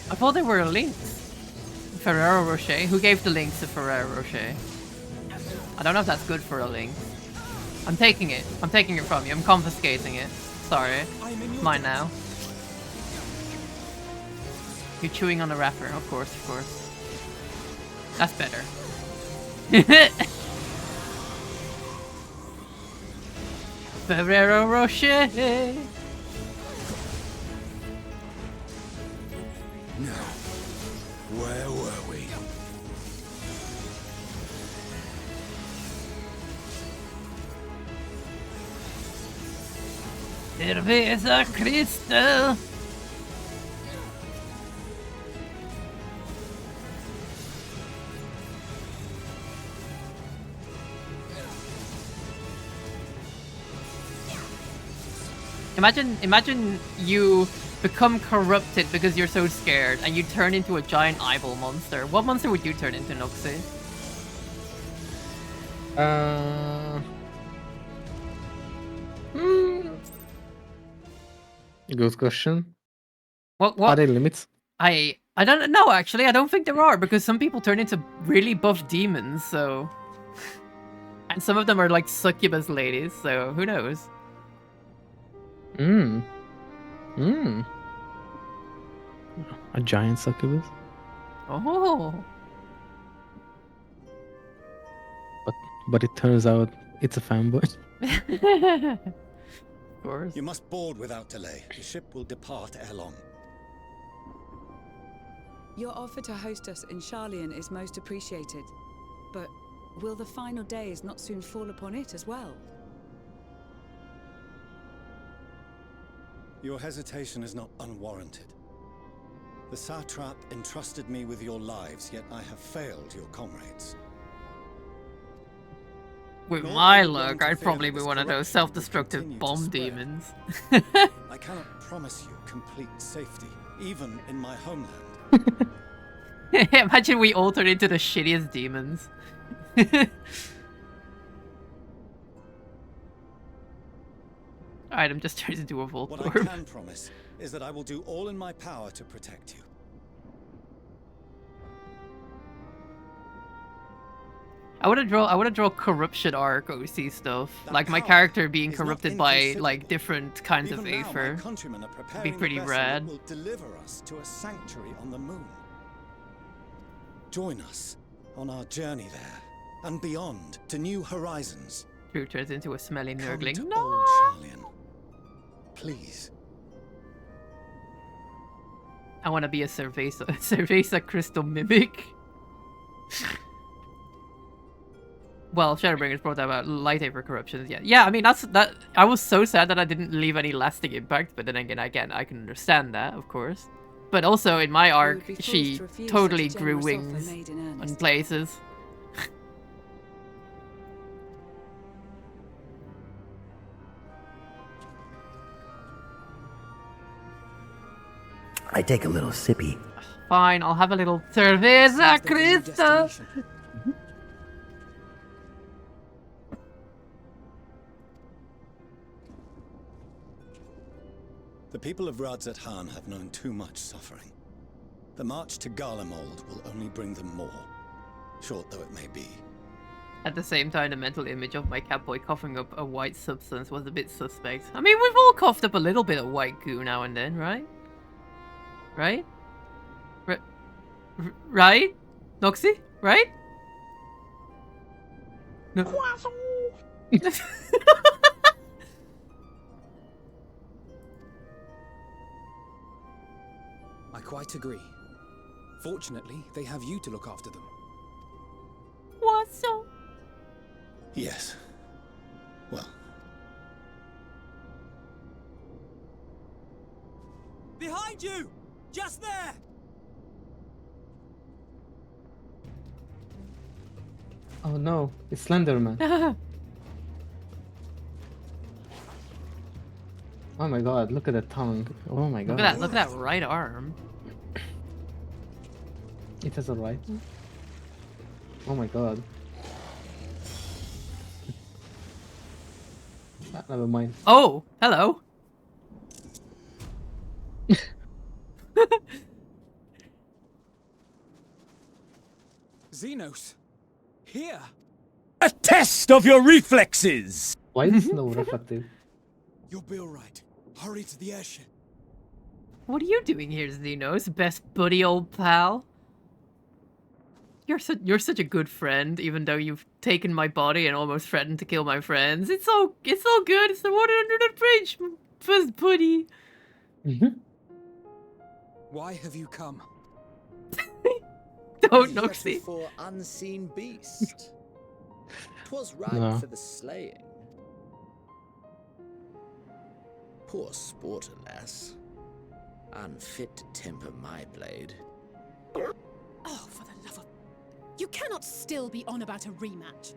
I thought they were links. Ferrero Rocher. Who gave the links to Ferrero Rocher? I don't know if that's good for a link. I'm taking it. I'm taking it from you. I'm confiscating it. Sorry. Mine now. You're chewing on the wrapper. Of course, of course. That's better. Ferrero Rocher. Now, where were we? Cerveza Crystal. Imagine you become corrupted because you're so scared and you turn into a giant eyeball monster. What monster would you turn into, Noxie? Good question. What Are there limits? I don't know actually. I don't think there are because some people turn into really buff demons, so and some of them are like succubus ladies, so who knows? A giant succubus? Oh. But it turns out it's a fanboy. Of course. You must board without delay. The ship will depart ere long. Your offer to host us in Charlian is most appreciated. But will the final days not soon fall upon it as well? Your hesitation is not unwarranted. The satrap entrusted me with your lives, yet I have failed your comrades. With Nor my are you luck, willing to I'd fear probably that be this one of those corruption will self-destructive continue to bomb spread. demons. I cannot promise you complete safety, even in my homeland. Imagine we all turn into the shittiest demons. Alright, I'm just turned into a Volt What I Orb. can promise is that I will do all in my power to protect you. I wanna draw corruption arc OC stuff. That Like my power character being is not corrupted by inconsiderable. like different kinds Even of now, my Aether. countrymen are preparing Be the pretty vessel rad. that will deliver us to a sanctuary on the moon. Join us on our journey there and beyond to new horizons. Drew turns into a smelly Come nurgling. to No! old Charlian. Please. I wanna be a Cerveza Cerveza Crystal Mimic. Well, Shadowbringers brought that about light Aether corruptions. Yeah. I mean that. I was so sad that I didn't leave any lasting impact. But then again, I can understand that, of course. But also in my arc, would be forced she to refuse totally such a grew generous offer wings made in in earnest. places. I take a little sippy. Fine, I'll have a little Cerveza Seems there's a new Crystal. destination. The people of Radzat-Han have known too much suffering. The march to Garlemald will only bring them more, short though it may be. At the same time, the mental image of my catboy coughing up a white substance was a bit suspect. I mean, we've all coughed up a little bit of white goo now and then, right? Right? Right? Noxie? Right? No. I quite agree. Fortunately, they have you to look after them. Poisson. Yes. Well. Behind you! Just there! Oh no, it's Slenderman. Oh my god, look at the tongue. Oh my god. Look at that right arm. It has a right. Oh my god. Never mind. Oh, hello. Xenos! Here! A test of your reflexes! Why is no reflective? You'll be alright. Hurry to the airship. What are you doing here, Xenos? Best buddy, old pal. You're such a good friend, even though you've taken my body and almost threatened to kill my friends. It's all good. It's the water under the bridge, best buddy. Why have you come? Don't Noxie. For unseen beast. 'Twas right No. for the slaying. Poor sport, alas. Unfit to temper my blade. Oh, for the love of... You cannot still be on about a rematch.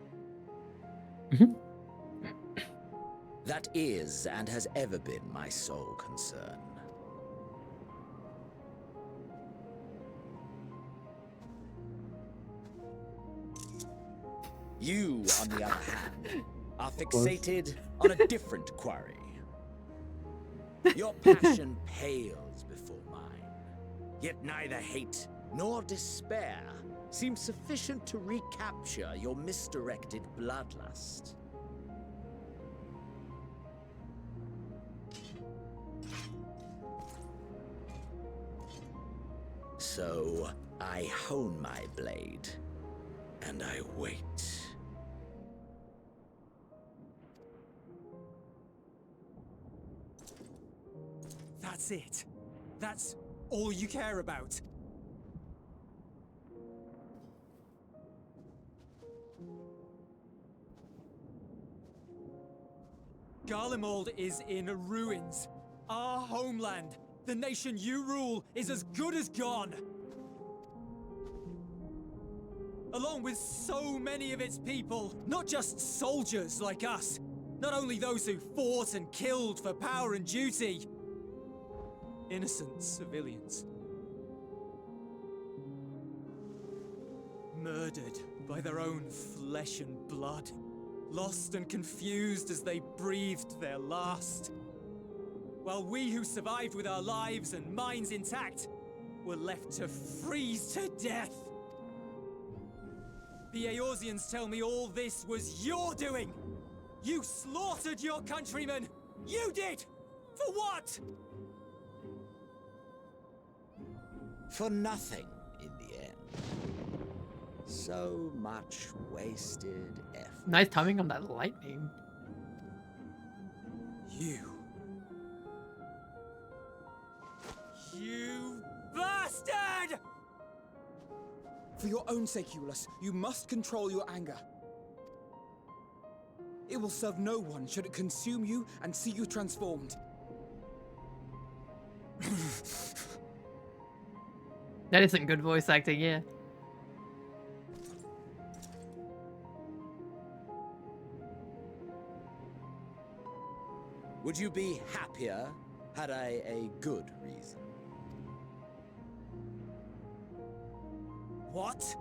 That is and has ever been my sole concern. You, on the other hand, are fixated on a different quarry. Your passion pales before mine, yet neither hate nor despair seems sufficient to recapture your misdirected bloodlust. So, I hone my blade, and I wait. That's it. That's all you care about. Garlemald is in ruins. Our homeland, the nation you rule, is as good as gone. Along with so many of its people, not just soldiers like us, not only those who fought and killed for power and duty, innocent civilians. Murdered by their own flesh and blood. Lost and confused as they breathed their last. While we who survived with our lives and minds intact were left to freeze to death. The Eorzeans tell me all this was your doing! You slaughtered your countrymen! You did! For what? For nothing, in the end. So much wasted effort. Nice timing on that lightning. You bastard! For your own sake, Eulus, you must control your anger. It will serve no one should it consume you and see you transformed. That isn't good voice acting, yeah. Would you be happier had I a good reason? What?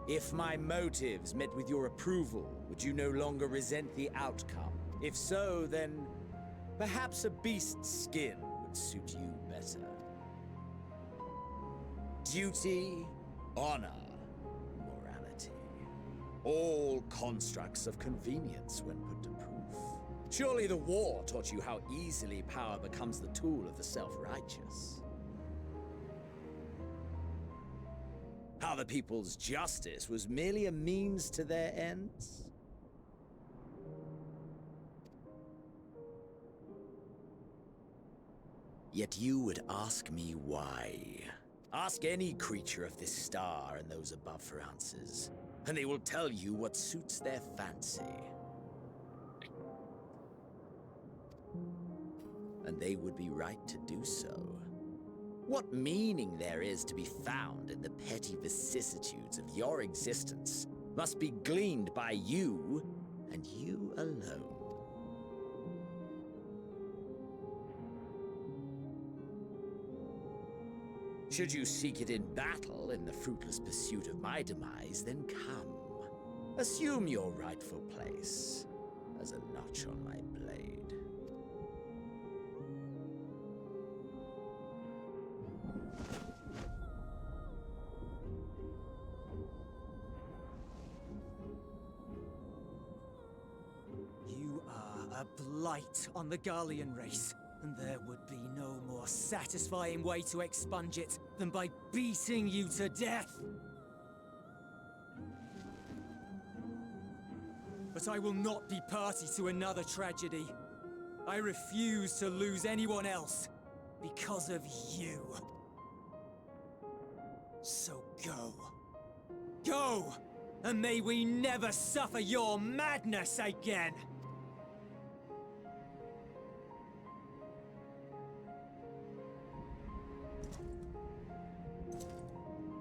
If my motives met with your approval, would you no longer resent the outcome? If so, then Perhaps a beast's skin would suit you better. Duty, honor, morality. All constructs of convenience when put to proof. Surely the war taught you how easily power becomes the tool of the self-righteous. How the people's justice was merely a means to their ends. Yet you would ask me why. Ask any creature of this star and those above for answers, and they will tell you what suits their fancy. And they would be right to do so. What meaning there is to be found in the petty vicissitudes of your existence must be gleaned by you, and you alone. Should you seek it in battle in the fruitless pursuit of my demise, then come. Assume your rightful place as a notch on my blade. You are a blight on the Garlean race. And there would be no more satisfying way to expunge it than by beating you to death. But I will not be party to another tragedy. I refuse to lose anyone else because of you. So go. Go! And may we never suffer your madness again!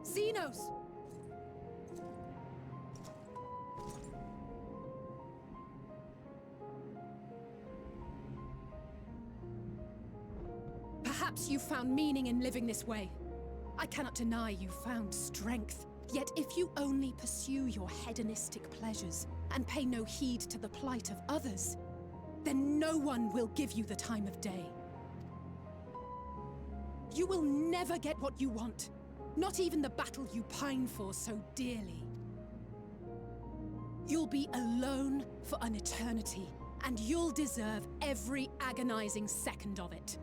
Xenos! Perhaps you found meaning in living this way. I cannot deny you found strength. Yet if you only pursue your hedonistic pleasures and pay no heed to the plight of others, then no one will give you the time of day. You will never get what you want. Not even the battle you pine for so dearly. You'll be alone for an eternity, and you'll deserve every agonizing second of it.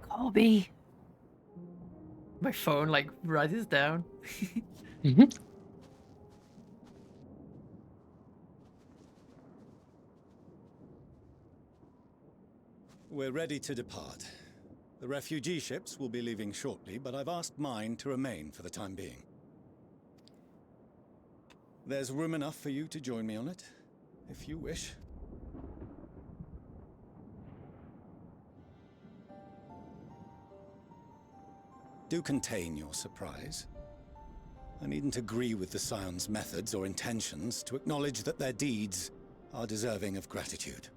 Colby. My phone like rises down. We're ready to depart. The refugee ships will be leaving shortly, but I've asked mine to remain for the time being. There's room enough for you to join me on it, if you wish. Do contain your surprise. I needn't agree with the Scion's methods or intentions to acknowledge that their deeds are deserving of gratitude.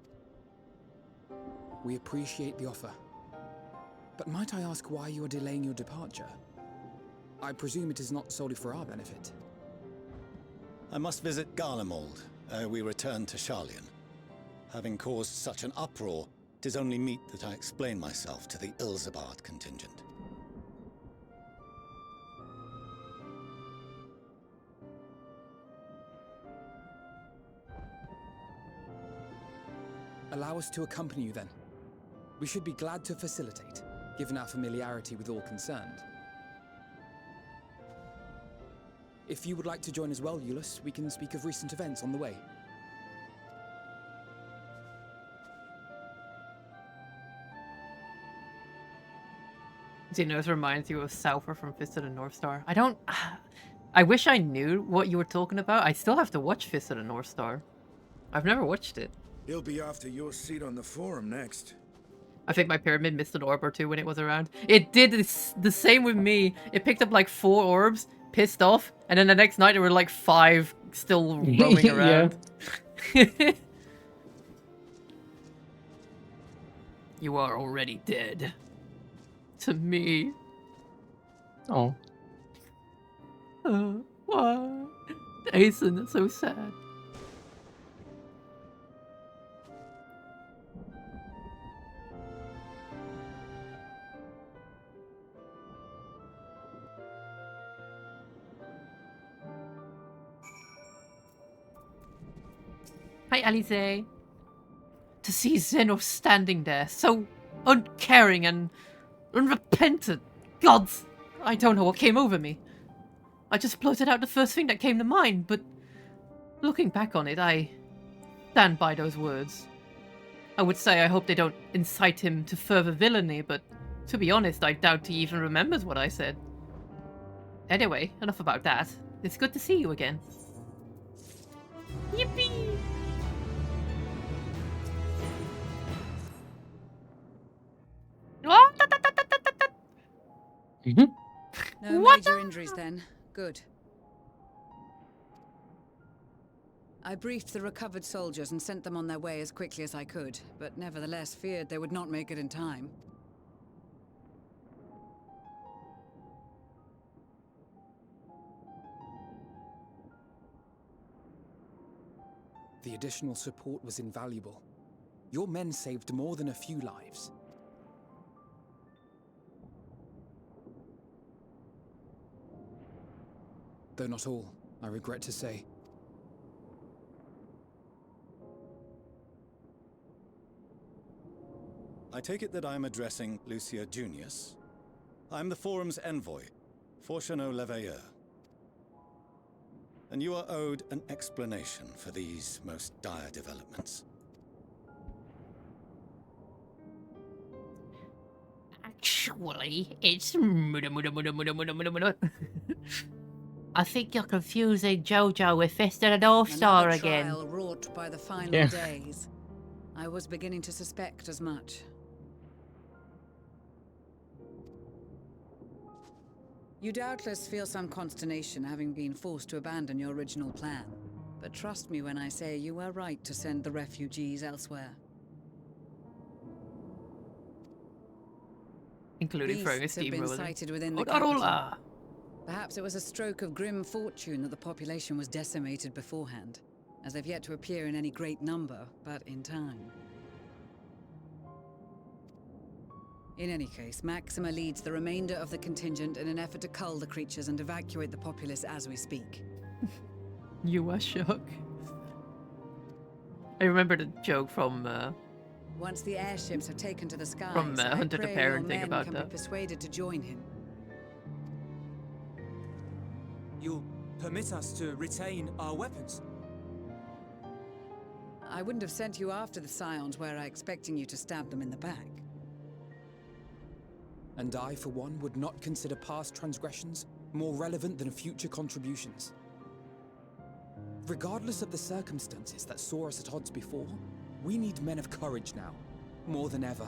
We appreciate the offer. But might I ask why you are delaying your departure? I presume it is not solely for our benefit. I must visit Garlemald ere we return to Sharlayan. Having caused such an uproar, 'tis only meet that I explain myself to the Ilzabard contingent. Allow us to accompany you then. We should be glad to facilitate, given our familiarity with all concerned. If you would like to join as well, Eulus, we can speak of recent events on the way. Xenos reminds you of Souther from Fist of the North Star. I wish I knew what you were talking about. I still have to watch Fist of the North Star. I've never watched it. He'll be after your seat on the forum next. I think my pyramid missed an orb or two when it was around. It did the same with me. It picked up like 4 orbs, pissed off, and then the next night there were like 5 still roaming around. You are already dead. To me. Oh. Why? Aeson, that's so sad. Hi, Alize. To see Xenos standing there, so uncaring and unrepentant. Gods, I don't know what came over me. I just blurted out the first thing that came to mind, but looking back on it, I stand by those words. I would say I hope they don't incite him to further villainy, but to be honest, I doubt he even remembers what I said. Anyway, enough about that. It's good to see you again. Yippee! No major injuries then. Good. I briefed the recovered soldiers and sent them on their way as quickly as I could, but nevertheless feared they would not make it in time. The additional support was invaluable. Your men saved more than a few lives. Though not all, I regret to say. I take it that I'm addressing Lucia Junius. I'm the Forum's envoy, Fortuneau Leveilleur. And you are owed an explanation for these most dire developments. Actually, it's I think you're confusing Jojo with Fist of the North Star again. Trial wrought by the final days. I was beginning to suspect as much. You doubtless feel some consternation having been forced to abandon your original plan. But trust me when I say you were right to send the refugees elsewhere. Including throwing a steamroller. Beasts have been sighted within the capital. Perhaps it was a stroke of grim fortune that the population was decimated beforehand, as they've yet to appear in any great number, but in time. In any case, Maxima leads the remainder of the contingent in an effort to cull the creatures and evacuate the populace as we speak. You are shocked. I remember the joke from once the airships have taken to the skies, from Hunter the Parent thing about can that. Be persuaded to join him. You'll permit us to retain our weapons? I wouldn't have sent you after the Scions were I expecting you to stab them in the back. And I, for one, would not consider past transgressions more relevant than future contributions. Regardless of the circumstances that saw us at odds before, we need men of courage now, more than ever.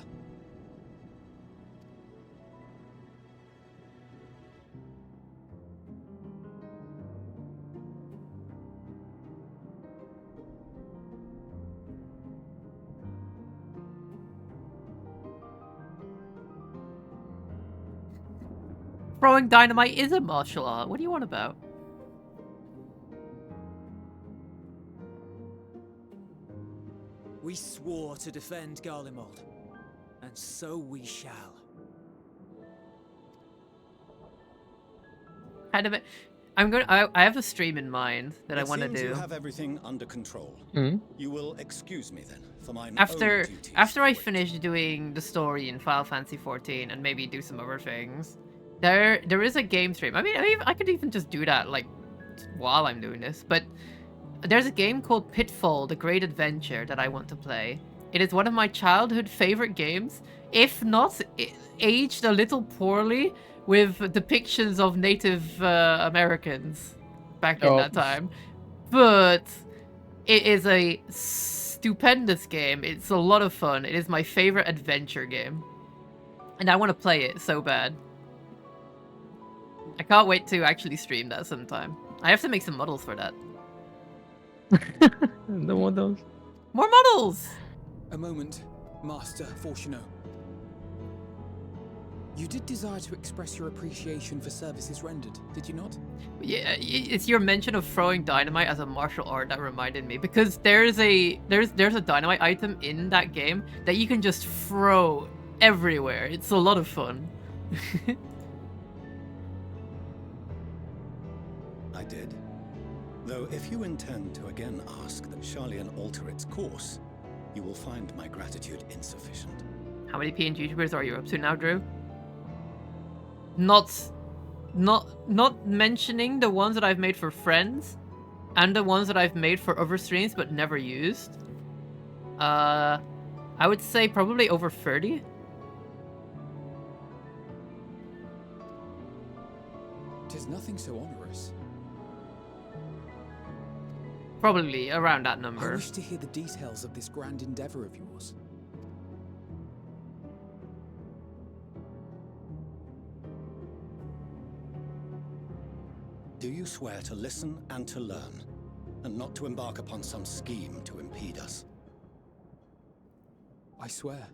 Throwing dynamite is a martial art. What do you want about? We swore to defend Garlemald, and so we shall. I have a stream in mind that I want to do. You have everything under control. You will excuse me then for my after I finish doing the story in Final Fantasy 14 and maybe do some other things. There is a game stream. I mean, I could even just do that like while I'm doing this, but there's a game called Pitfall: The Great Adventure that I want to play. It is one of my childhood favorite games, if not aged a little poorly with depictions of Native Americans back in that time. But it is a stupendous game. It's a lot of fun. It is my favorite adventure game. And I want to play it so bad. I can't wait to actually stream that sometime. I have to make some models for that. The models. More models! A moment, Master Fortuno. You did desire to express your appreciation for services rendered, did you not? Yeah, it's your mention of throwing dynamite as a martial art that reminded me, because there's a dynamite item in that game that you can just throw everywhere. It's a lot of fun. I did. Though if you intend to again ask that Charlian alter its course, you will find my gratitude insufficient. How many PNG YouTubers are you up to now, Drew? Not mentioning the ones that I've made for friends and the ones that I've made for other streams but never used. I would say probably over 30. Tis nothing so onerous. Probably around that I number. wish to hear the details of this grand endeavor of yours. Do you swear to listen and to learn, and not to embark upon some scheme to impede us? I swear.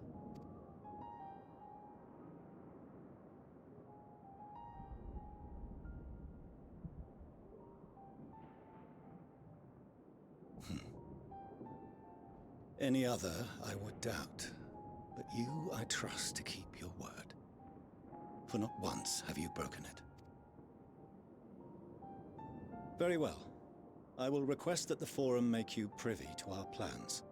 Any other I would doubt, but you I trust to keep your word. For not once have you broken it. Very well. I will request that the Forum make you privy to our plans.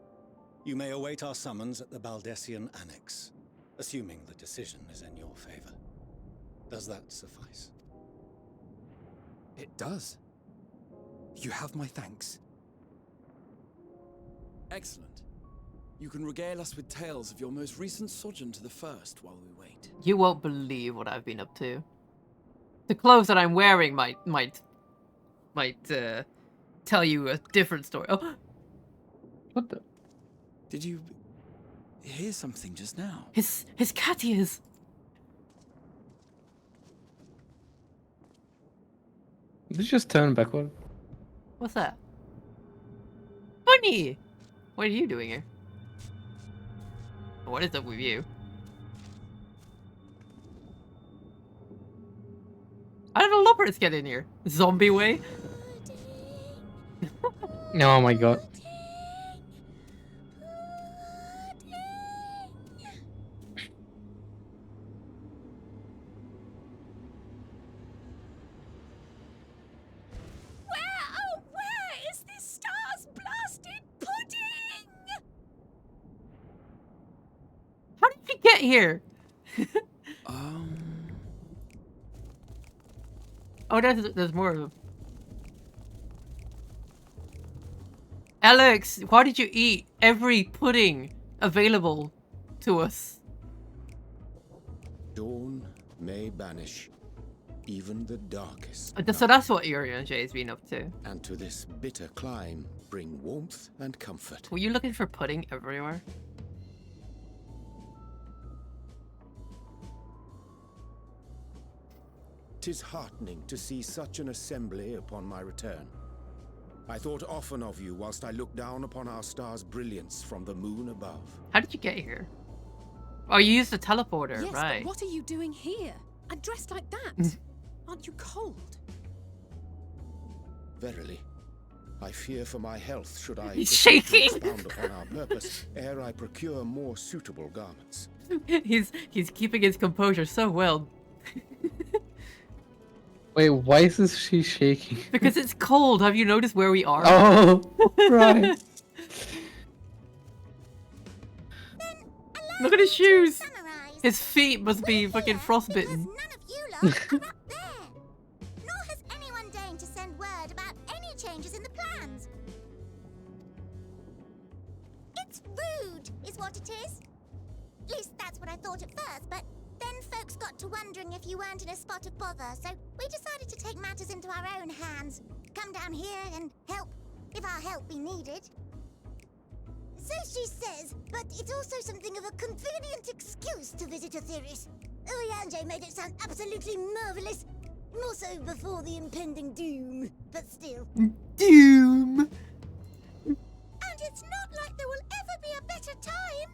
You may await our summons at the Baldessian Annex, assuming the decision is in your favor. Does that suffice? It does. You have my thanks. Excellent. You can regale us with tales of your most recent sojourn to the First while we wait. You won't believe what I've been up to. The clothes that I'm wearing might tell you a different story. Oh, what the? Did you hear something just now? His cat ears. Did you just turn backward? What's that? Bunny! What are you doing here? What is up with you? How did the leopards get in here? Zombie way? Oh my god. Where is this star's blasted pudding? How did you get here? Oh, there's more of them. Alex, why did you eat every pudding available to us? Dawn may banish even the darkest. So that's what Urian J has been up to. And to this bitter clime bring warmth and comfort. Were you looking for pudding everywhere? "'Tis heartening to see such an assembly upon my return. I thought often of you whilst I looked down upon our star's brilliance from the moon above. How did you get here? Oh, you used the teleporter, Yes, right? but what are you doing here? And dressed like that? Aren't you cold? Verily, I fear for my health should I He's proceed to shaking. expound upon our purpose ere I procure more suitable garments. He's keeping his composure so well. Wait, why is she shaking? Because it's cold. Have you noticed where we are? Oh, right. Look at his shoes. His feet must be fucking frostbitten. Nor has anyone deigned to send word about any changes in the plans. It's rude, is what it is. At least that's what I thought at first, but then folks got to wondering if you weren't in a spot of bother, so we decided to take matters into our own hands. Come down here and help, if our help be needed. So she says, but it's also something of a convenient excuse to visit Aetheris. Urianger made it sound absolutely marvelous. More so before the impending doom, but still. Doom! And it's not like there will ever be a better time.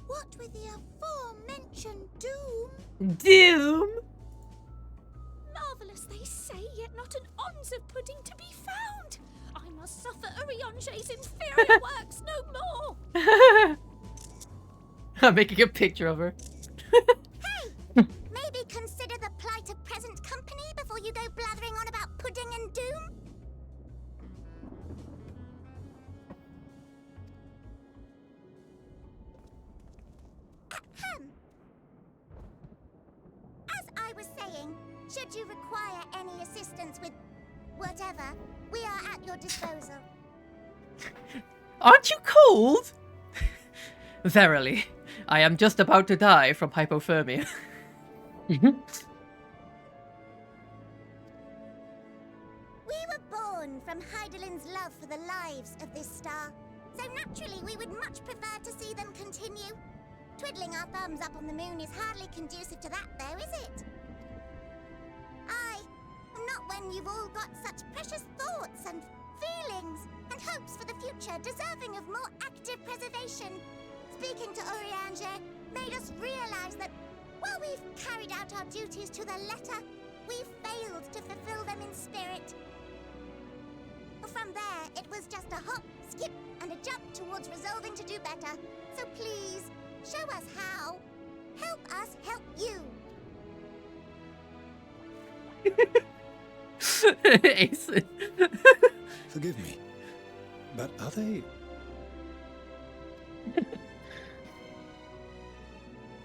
What with the aforementioned doom? Doom! Marvelous, they say, yet not an ounce of pudding to be found. I must suffer Urianger's inferior works no more. I'm making a picture of her. Hey! Maybe consider the plight of present company before you go blathering on about pudding and doom? Ahem. As I was saying, should you require any assistance with whatever, we are at your disposal. Aren't you cold? Verily, I am just about to die from hypothermia. We were born from Heidelin's love for the lives of this star, so naturally we would much prefer to see them continue. Twiddling our thumbs up on the moon is hardly conducive to that, though, is it? Not when you've all got such precious thoughts and feelings and hopes for the future deserving of more active preservation. Speaking to Urianger made us realize that while we've carried out our duties to the letter, we've failed to fulfill them in spirit. From there, it was just a hop, skip, and a jump towards resolving to do better. So please, show us how. Help us help you. Ace. Forgive me, but are they...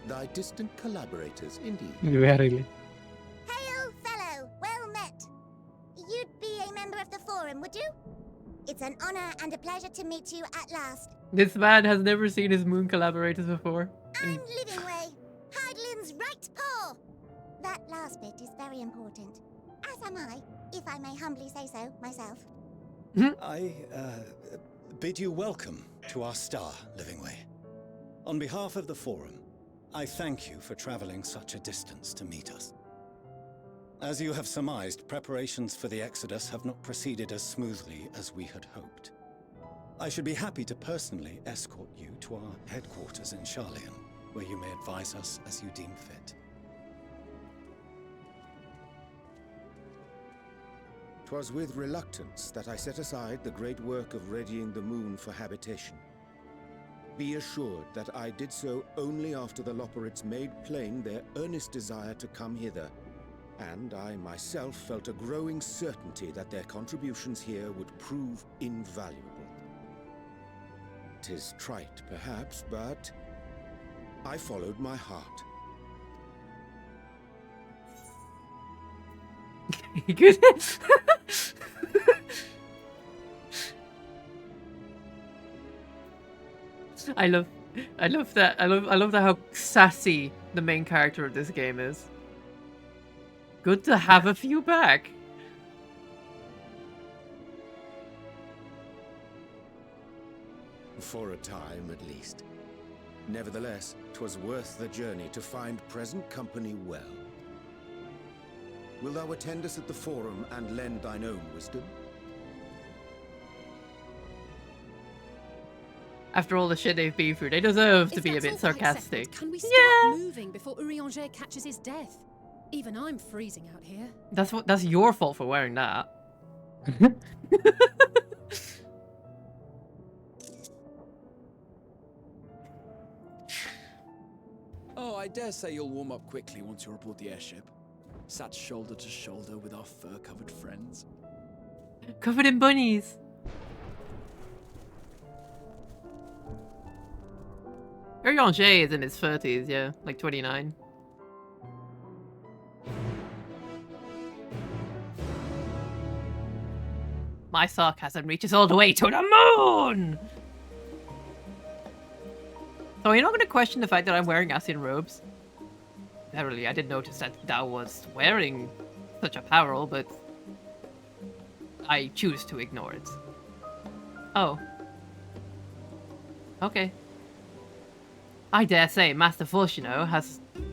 Thy distant collaborators, indeed. Verily. Hail, fellow. Well met. You'd be a member of the Forum, would you? It's an honor and a pleasure to meet you at last. This man has never seen his moon collaborators before. I'm Livingway, Heidelin's right paw. That last bit is very important. As am I, if I may humbly say so myself. I bid you welcome to our star, Livingway. On behalf of the Forum, I thank you for traveling such a distance to meet us. As you have surmised, preparations for the Exodus have not proceeded as smoothly as we had hoped. I should be happy to personally escort you to our headquarters in Sharlayan, where you may advise us as you deem fit. 'Twas with reluctance that I set aside the great work of readying the moon for habitation. Be assured that I did so only after the Loperids made plain their earnest desire to come hither, and I myself felt a growing certainty that their contributions here would prove invaluable. 'Tis trite, perhaps, but I followed my heart. Good. I love that. I love that how sassy the main character of this game is. Good to have a few back. For a time, at least. Nevertheless, 'twas worth the journey to find present company well. Will thou attend us at the Forum and lend thine own wisdom? After all the shit they've been through, they deserve to If be a that's bit all quite sarcastic. settled, can we start moving before Urianger catches his death? Even I'm freezing out here. That's your fault for wearing that. Oh, I dare say you'll warm up quickly once you're aboard the airship. Sat shoulder to shoulder with our fur-covered friends. Covered in bunnies. Urianger is in his 30s, yeah, like 29. My sarcasm reaches all the way to the moon! So you're not going to question the fact that I'm wearing Ascian robes? Verily, I did notice that thou was wearing such apparel, but I choose to ignore it. Oh. Okay. I dare say Master Fortuno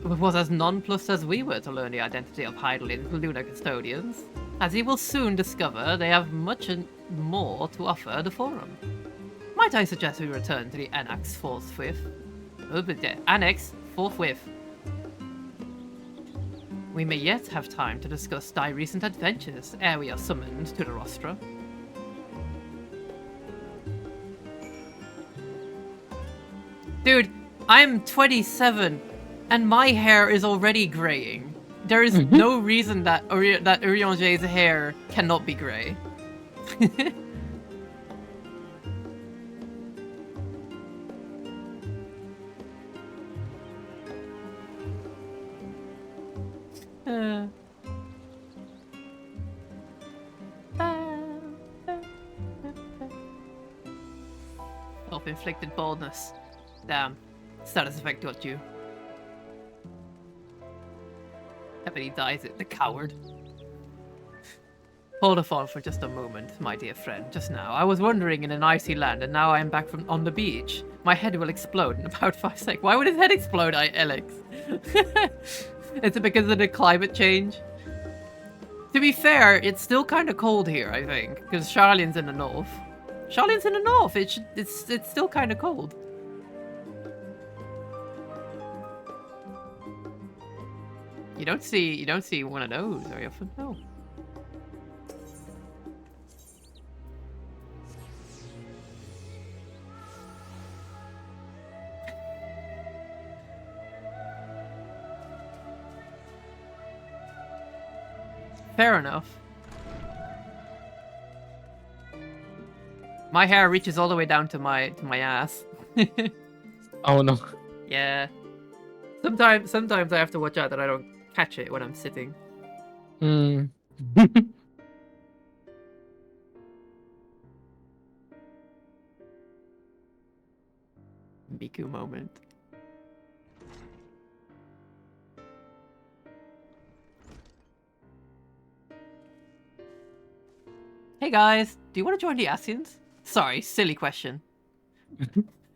was as nonplussed as we were to learn the identity of Heidelin's lunar custodians. As he will soon discover, they have much more to offer the Forum. Might I suggest we return to the Annex forthwith? Annex forthwith. We may yet have time to discuss thy recent adventures ere we are summoned to the rostra. Dude, I'm 27 and my hair is already graying. There is no reason that Urianger's hair cannot be gray. Self-inflicted baldness. Damn. Status effect got you. I bet he dies it, the coward. Hold off on for just a moment, my dear friend. Just now, I was wandering in an icy land, and now I am back on the beach. My head will explode in about 5 seconds. Why would his head explode, Alex? Is it because of the climate change? To be fair, it's still kind of cold here, I think, because Charlene's in the north. Charlene's in the north. It's still kind of cold. You don't see one of those very often. No. Fair enough. My hair reaches all the way down to my ass. Oh no. Yeah. Sometimes I have to watch out that I don't catch it when I'm sitting. Hmm. Miku moment. Hey guys, do you want to join the Asians? Sorry, silly question.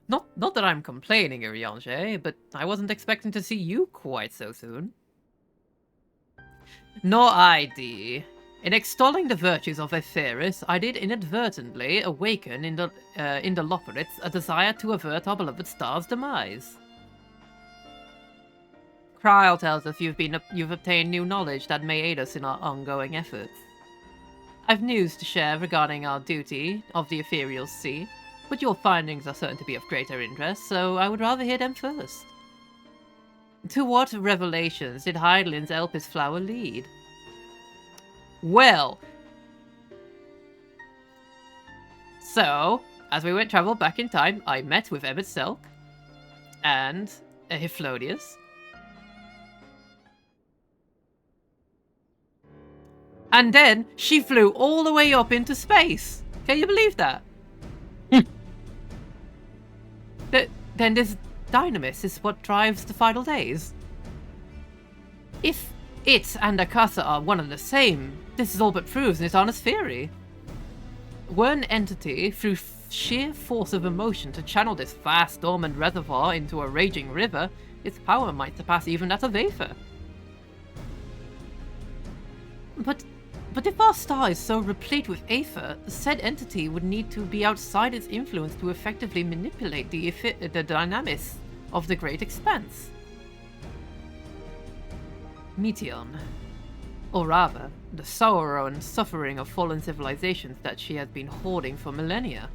Not that I'm complaining, Urianger, but I wasn't expecting to see you quite so soon. Nor I, Dee. In extolling the virtues of Etheris, I did inadvertently awaken in the Loperites a desire to avert our beloved star's demise. Kryl tells us you've obtained new knowledge that may aid us in our ongoing efforts. I've news to share regarding our duty of the Ethereal Sea, but your findings are certain to be of greater interest, so I would rather hear them first. To what revelations did Heidelin's Elpis flower lead? Well, so, as we went travel back in time, I met with Emmett Selk and Hyphlodius. And then she flew all the way up into space. Can you believe that? Then this dynamis is what drives the final days. If it and Akasa are one and the same, this is all but proves Nitana's theory. Were an entity, through sheer force of emotion, to channel this vast dormant reservoir into a raging river, its power might surpass even that of Aether. But if our star is so replete with Aether, the said entity would need to be outside its influence to effectively manipulate the dynamics of the great expanse. Meteon. Or rather, the sorrow and suffering of fallen civilizations that she has been hoarding for millennia.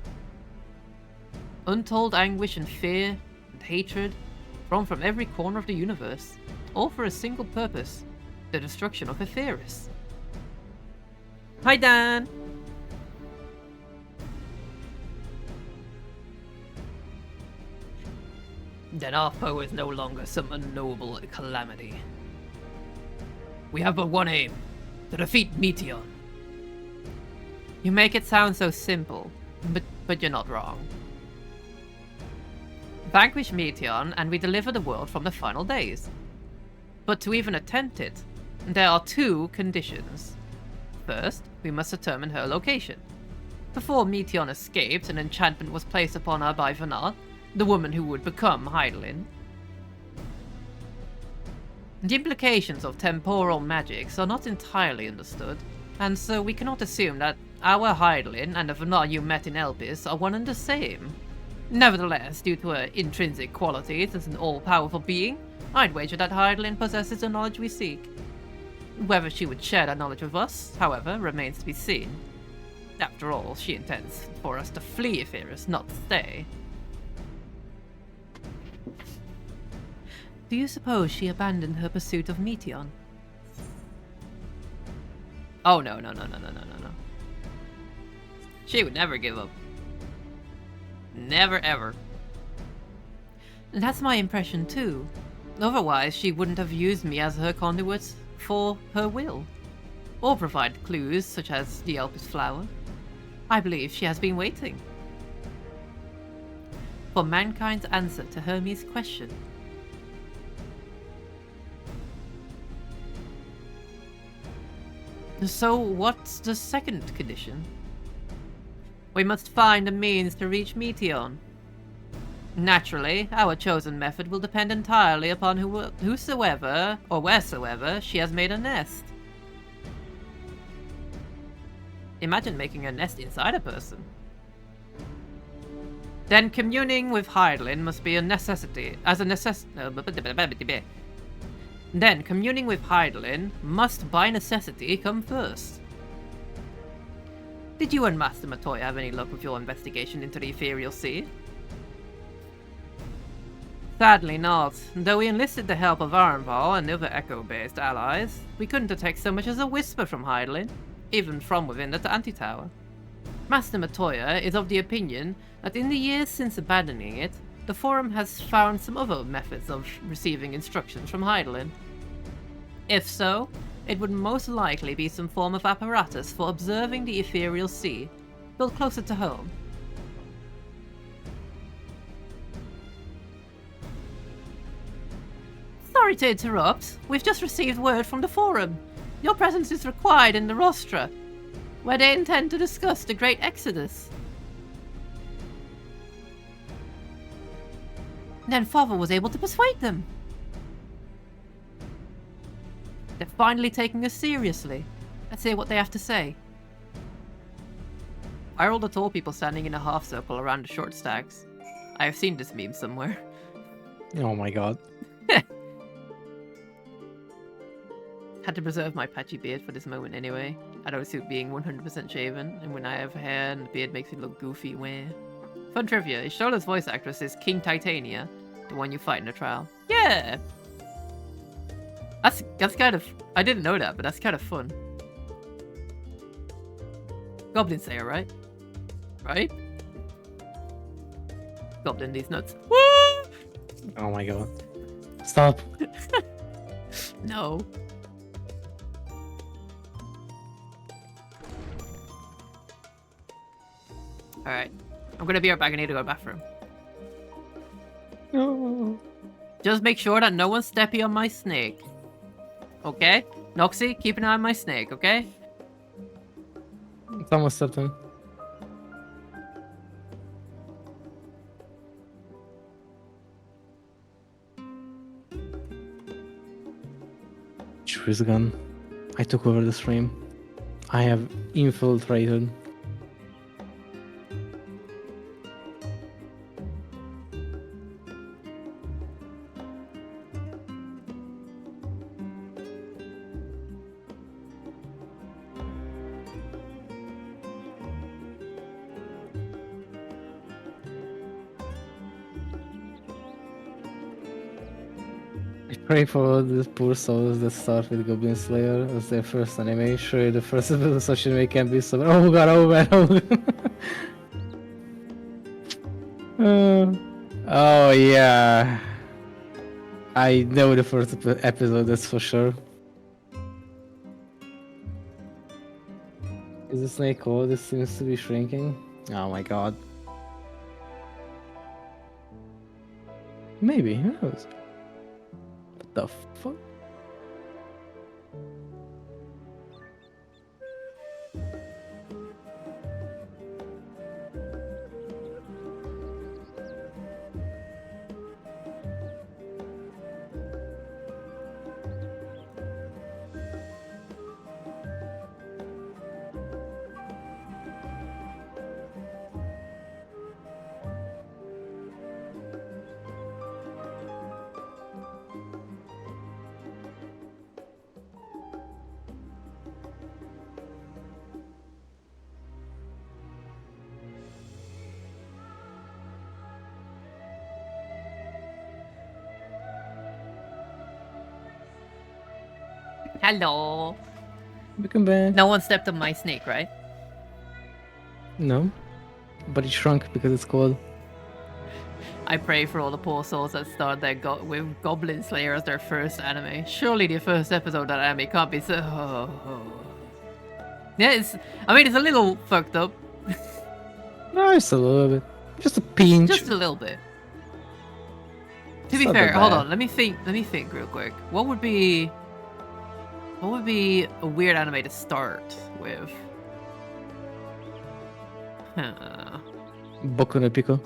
Untold anguish and fear and hatred from every corner of the universe, all for a single purpose, the destruction of Etheris. Hi, Dan! Then our foe is no longer some unknowable calamity. We have but one aim, to defeat Meteon. You make it sound so simple, but you're not wrong. Vanquish Meteon and we deliver the world from the final days. But to even attempt it, there are 2 conditions. First, we must determine her location. Before Meteon escaped, an enchantment was placed upon her by Vanar, the woman who would become Heidelin. The implications of temporal magics are not entirely understood, and so we cannot assume that our Heidelin and the Vanar you met in Elpis are one and the same. Nevertheless, due to her intrinsic qualities as an all-powerful being, I'd wager that Heidelin possesses the knowledge we seek. Whether she would share that knowledge with us, however, remains to be seen. After all, she intends for us to flee Ephirus, not stay. Do you suppose she abandoned her pursuit of Meteon? Oh no. She would never give up. Never ever. And that's my impression too. Otherwise, she wouldn't have used me as her conduit for her will, or provide clues such as the Elpis flower. I believe she has been waiting for mankind's answer to Hermes' question. So what's the second condition? We must find a means to reach Meteon. Naturally, our chosen method will depend entirely upon whosoever or wheresoever she has made a nest. Imagine making a nest inside a person. Then communing with Heidelin must be a necessity. Then communing with Heidelin must by necessity come first. Did you and Master Matoya have any luck with your investigation into the Ethereal Sea? Sadly not. Though we enlisted the help of Arnval and other Echo-based allies, we couldn't detect so much as a whisper from Heidelin, even from within the Antitower. Master Matoya is of the opinion that in the years since abandoning it, the Forum has found some other methods of receiving instructions from Heidelin. If so, it would most likely be some form of apparatus for observing the Ethereal Sea, built closer to home. Sorry to interrupt. We've just received word from the Forum. Your presence is required in the Rostra, where they intend to discuss the Great Exodus. Then Father was able to persuade them. They're finally taking us seriously. Let's hear what they have to say. Why are all the tall people standing in a half circle around the short stacks? I have seen this meme somewhere. Oh my god. Had to preserve my patchy beard for this moment anyway. I don't suit being 100% shaven, and when I have hair and the beard makes me look goofy, where? Fun trivia, Ishola's voice actress is King Titania, the one you fight in the trial. Yeah! That's kind of... I didn't know that, but that's kind of fun. Goblin Slayer, right? Right? Goblin these nuts. Woo! Oh my god. Stop. No. Alright. I'm gonna be right back. I need to go to the bathroom. No. Just make sure that no one's stepping on my snake. Okay? Noxy, keep an eye on my snake, okay? It's almost certain. Choose gun. I took over the stream. I have infiltrated. Pray for the poor souls that start with Goblin Slayer as their first anime. Sure, the first episode of such anime can be so... Oh god, oh man, oh god. Oh yeah. I know the first episode, that's for sure. Is the snake cold? This seems to be shrinking. Oh my god. Maybe, who knows? What the fuck? Hello. Welcome back. No one stepped on my snake, right? No. But it shrunk because it's cold. I pray for all the poor souls that start with Goblin Slayer as their first anime. Surely the first episode of that anime can't be so... Yeah, it's a little fucked up. No, just a little bit. Just a pinch. Just a little bit. To be It's not fair, that hold bad. on, let me think real quick. What would be a weird anime to start with? Boku no Pico.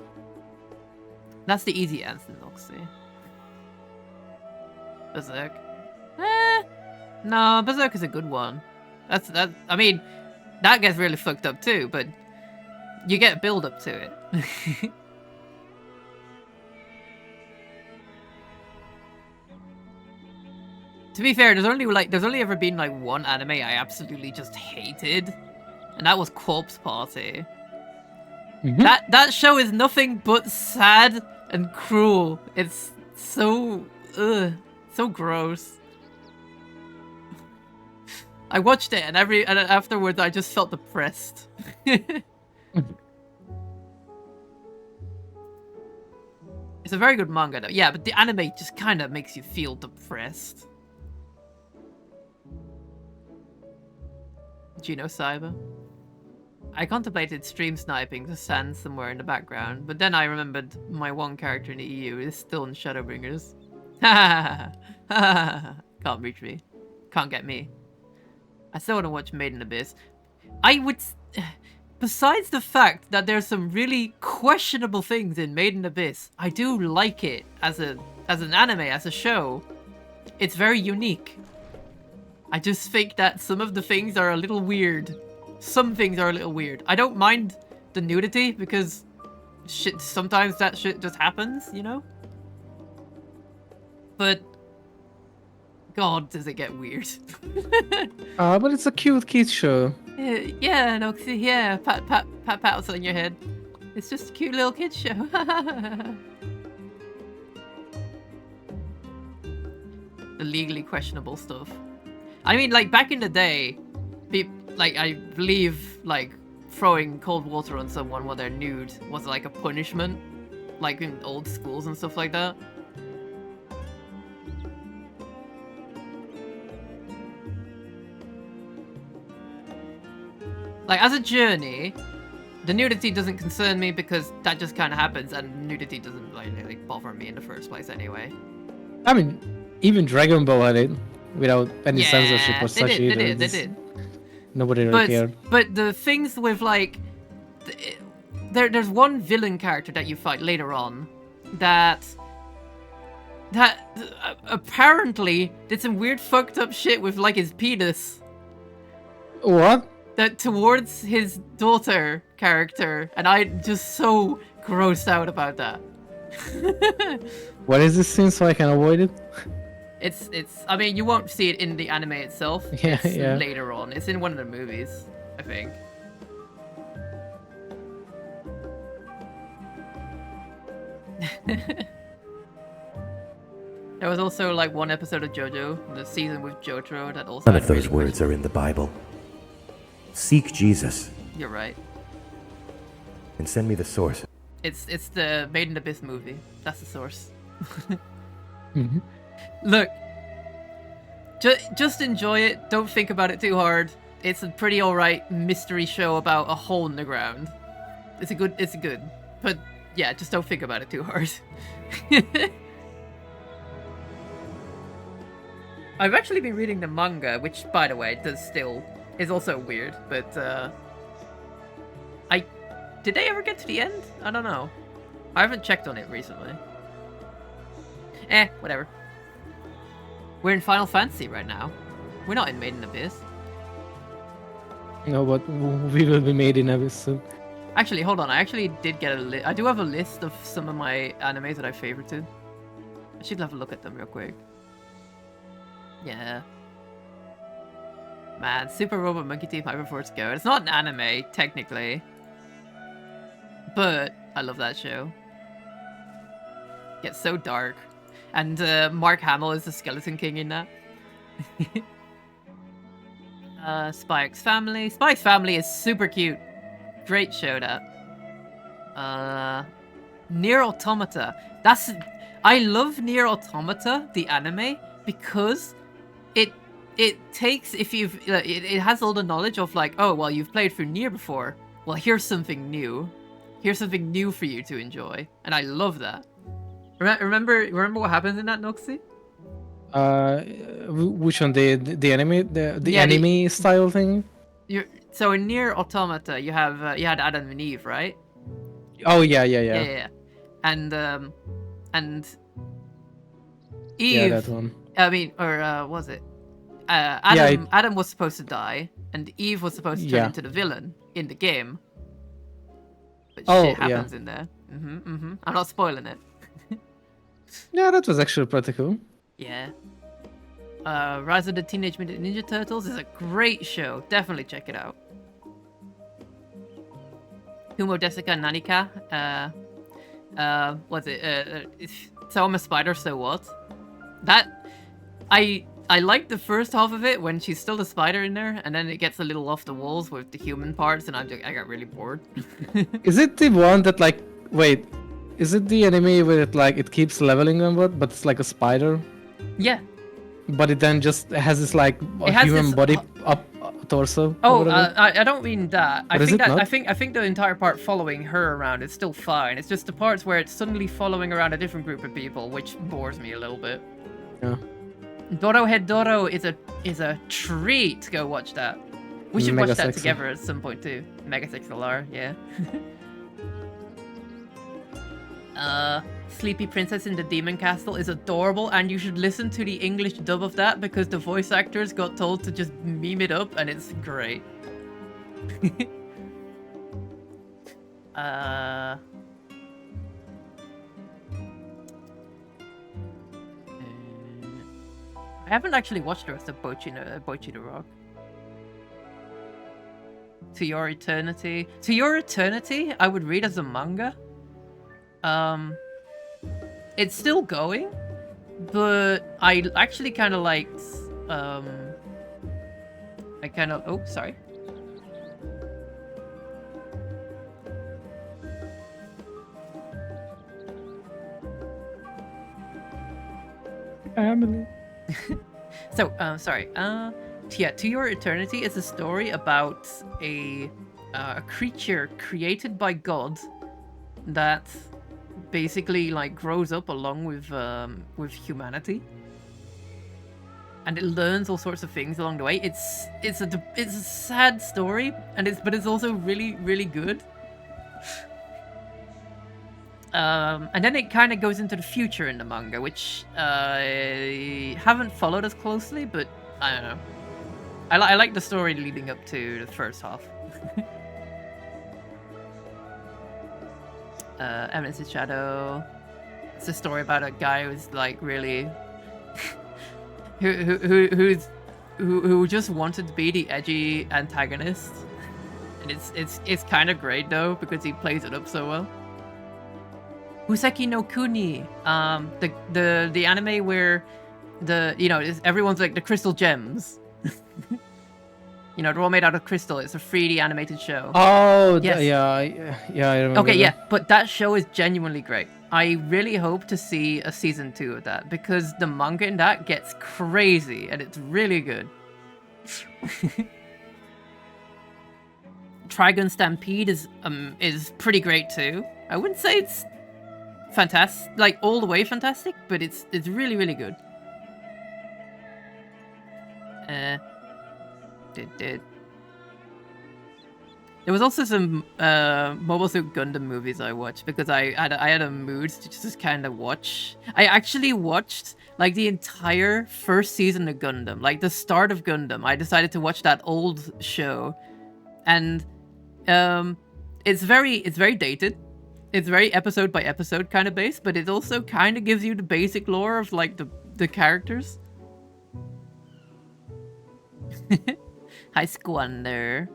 That's the easy answer, Noxie. Berserk. No, Berserk is a good one. That gets really fucked up too, but you get build up to it. To be fair, there's only ever been like one anime I absolutely just hated, and that was Corpse Party. That show is nothing but sad and cruel. It's so gross. I watched it and afterwards I just felt depressed. It's a very good manga though. Yeah, but the anime just kind of makes you feel depressed. Do you know Cyber? I contemplated stream sniping to stand somewhere in the background, but then I remembered my one character in the EU is still in Shadowbringers. Can't reach me. Can't get me. I still want to watch Made in Abyss. I would... Besides the fact that there's some really questionable things in Made in Abyss, I do like it as an anime, as a show. It's very unique. I just think that some of the things are a little weird. Some things are a little weird. I don't mind the nudity because sometimes that shit just happens, you know? But God, does it get weird. But it's a cute kids show. Yeah, Noxie, yeah. Pat pats on your head. It's just a cute little kids show. The legally questionable stuff. I mean, like, back in the day, like, I believe, like, throwing cold water on someone while they're nude was, like, a punishment. Like, in old schools and stuff like that. Like, as a journey, the nudity doesn't concern me because that just kind of happens, and nudity doesn't, like, bother me in the first place anyway. I mean, even Dragon Ball had it without any censorship or such either. They did. Nobody really cared. But the things with, like... There's one villain character that you fight later on that apparently did some weird fucked up shit with, like, his penis. What? That towards his daughter character, and I'm just so grossed out about that. What is this scene so I can avoid it? It's I mean, you won't see it in the anime itself. Yeah, it's yeah. later on. It's in one of the movies, I think. There was also like one episode of JoJo, the season with Jotaro, that also None had of those really words are in the Bible. Seek Jesus You're right. and send me the source. It's the Made in Abyss movie. That's the source. Mm-hmm. Look, just enjoy it. Don't think about it too hard. It's a pretty alright mystery show about a hole in the ground. It's good. But yeah, just don't think about it too hard. I've actually been reading the manga, which, by the way, is also weird, but did they ever get to the end? I don't know. I haven't checked on it recently. Whatever. We're in Final Fantasy right now. We're not in Made in Abyss. No, but we will be Made in Abyss soon. Actually, hold on. I actually did get I do have a list of some of my animes that I favorited. I should have a look at them real quick. Yeah. Man, Super Robot Monkey Team Hyperforce Go. It's not an anime, technically. But I love that show. Gets so dark. And Mark Hamill is the Skeleton King in that. Spike's Family. Spike's Family is super cute. Great show, that. Nier Automata. I love Nier Automata, the anime, because it takes, if you've, it has all the knowledge of like, oh, well, you've played through Nier before. Well, here's something new. Here's something new for you to enjoy. And I love that. Remember what happens in that, Noxie? Which one? The anime, the anime style thing? So in Nier Automata, you have you had Adam and Eve, right? Oh yeah. And Eve. Yeah, that one. I mean, or was it? Adam was supposed to die, and Eve was supposed to turn into the villain in the game. But shit happens in there. I'm not spoiling it. Yeah, that was actually pretty cool. Yeah. Rise of the Teenage Mutant Ninja Turtles is a great show. Definitely check it out. Kumo Desica Nanika. Was it? So I'm a Spider, so what? That I like the first half of it when she's still a spider in there, and then it gets a little off the walls with the human parts, and I got really bored. Is it the one that like? Wait, is it the anime where it keeps leveling and what? But it's like a spider. Yeah. But it then just has this like human body up torso. Oh, I don't mean that. I think the entire part following her around is still fine. It's just the parts where it's suddenly following around a different group of people, which bores me a little bit. Yeah. Doro Hedoro is a treat. Go watch that. We should watch that sexy. together at some point too. Mega Sexular, yeah. Sleepy Princess in the Demon Castle is adorable, and you should listen to the English dub of that because the voice actors got told to just meme it up, and it's great. I haven't actually watched the rest of Boichi no Rock. To Your Eternity. To Your Eternity, I would read as a manga. It's still going, but I actually kind of liked, oh, sorry. Family. So, sorry. Yeah, To Your Eternity is a story about a creature created by God that basically like grows up along with humanity, and it learns all sorts of things along the way. It's a sad story, and it's also really, really good. And then it kind of goes into the future in the manga, which I haven't followed as closely, but I don't know. I like the story leading up to the first half. Eminence's Shadow. It's a story about a guy who's like really who just wanted to be the edgy antagonist, and it's kind of great though because he plays it up so well. Useki no Kuni, the anime where everyone's like the crystal gems. They're all made out of crystal. It's a 3D animated show. Oh, yes. Yeah, I remember. Okay, yeah, but that show is genuinely great. I really hope to see a season 2 of that because the manga in that gets crazy and it's really good. Trigun Stampede is pretty great too. I wouldn't say it's fantastic, like all the way fantastic, but it's really, really good. There was also some Mobile Suit Gundam movies I watched because I had a mood to just kind of watch. I actually watched like the entire first season of Gundam, like the start of Gundam. I decided to watch that old show, and it's very dated. It's very episode by episode kind of based, but it also kind of gives you the basic lore of like the characters. Hi, Squander.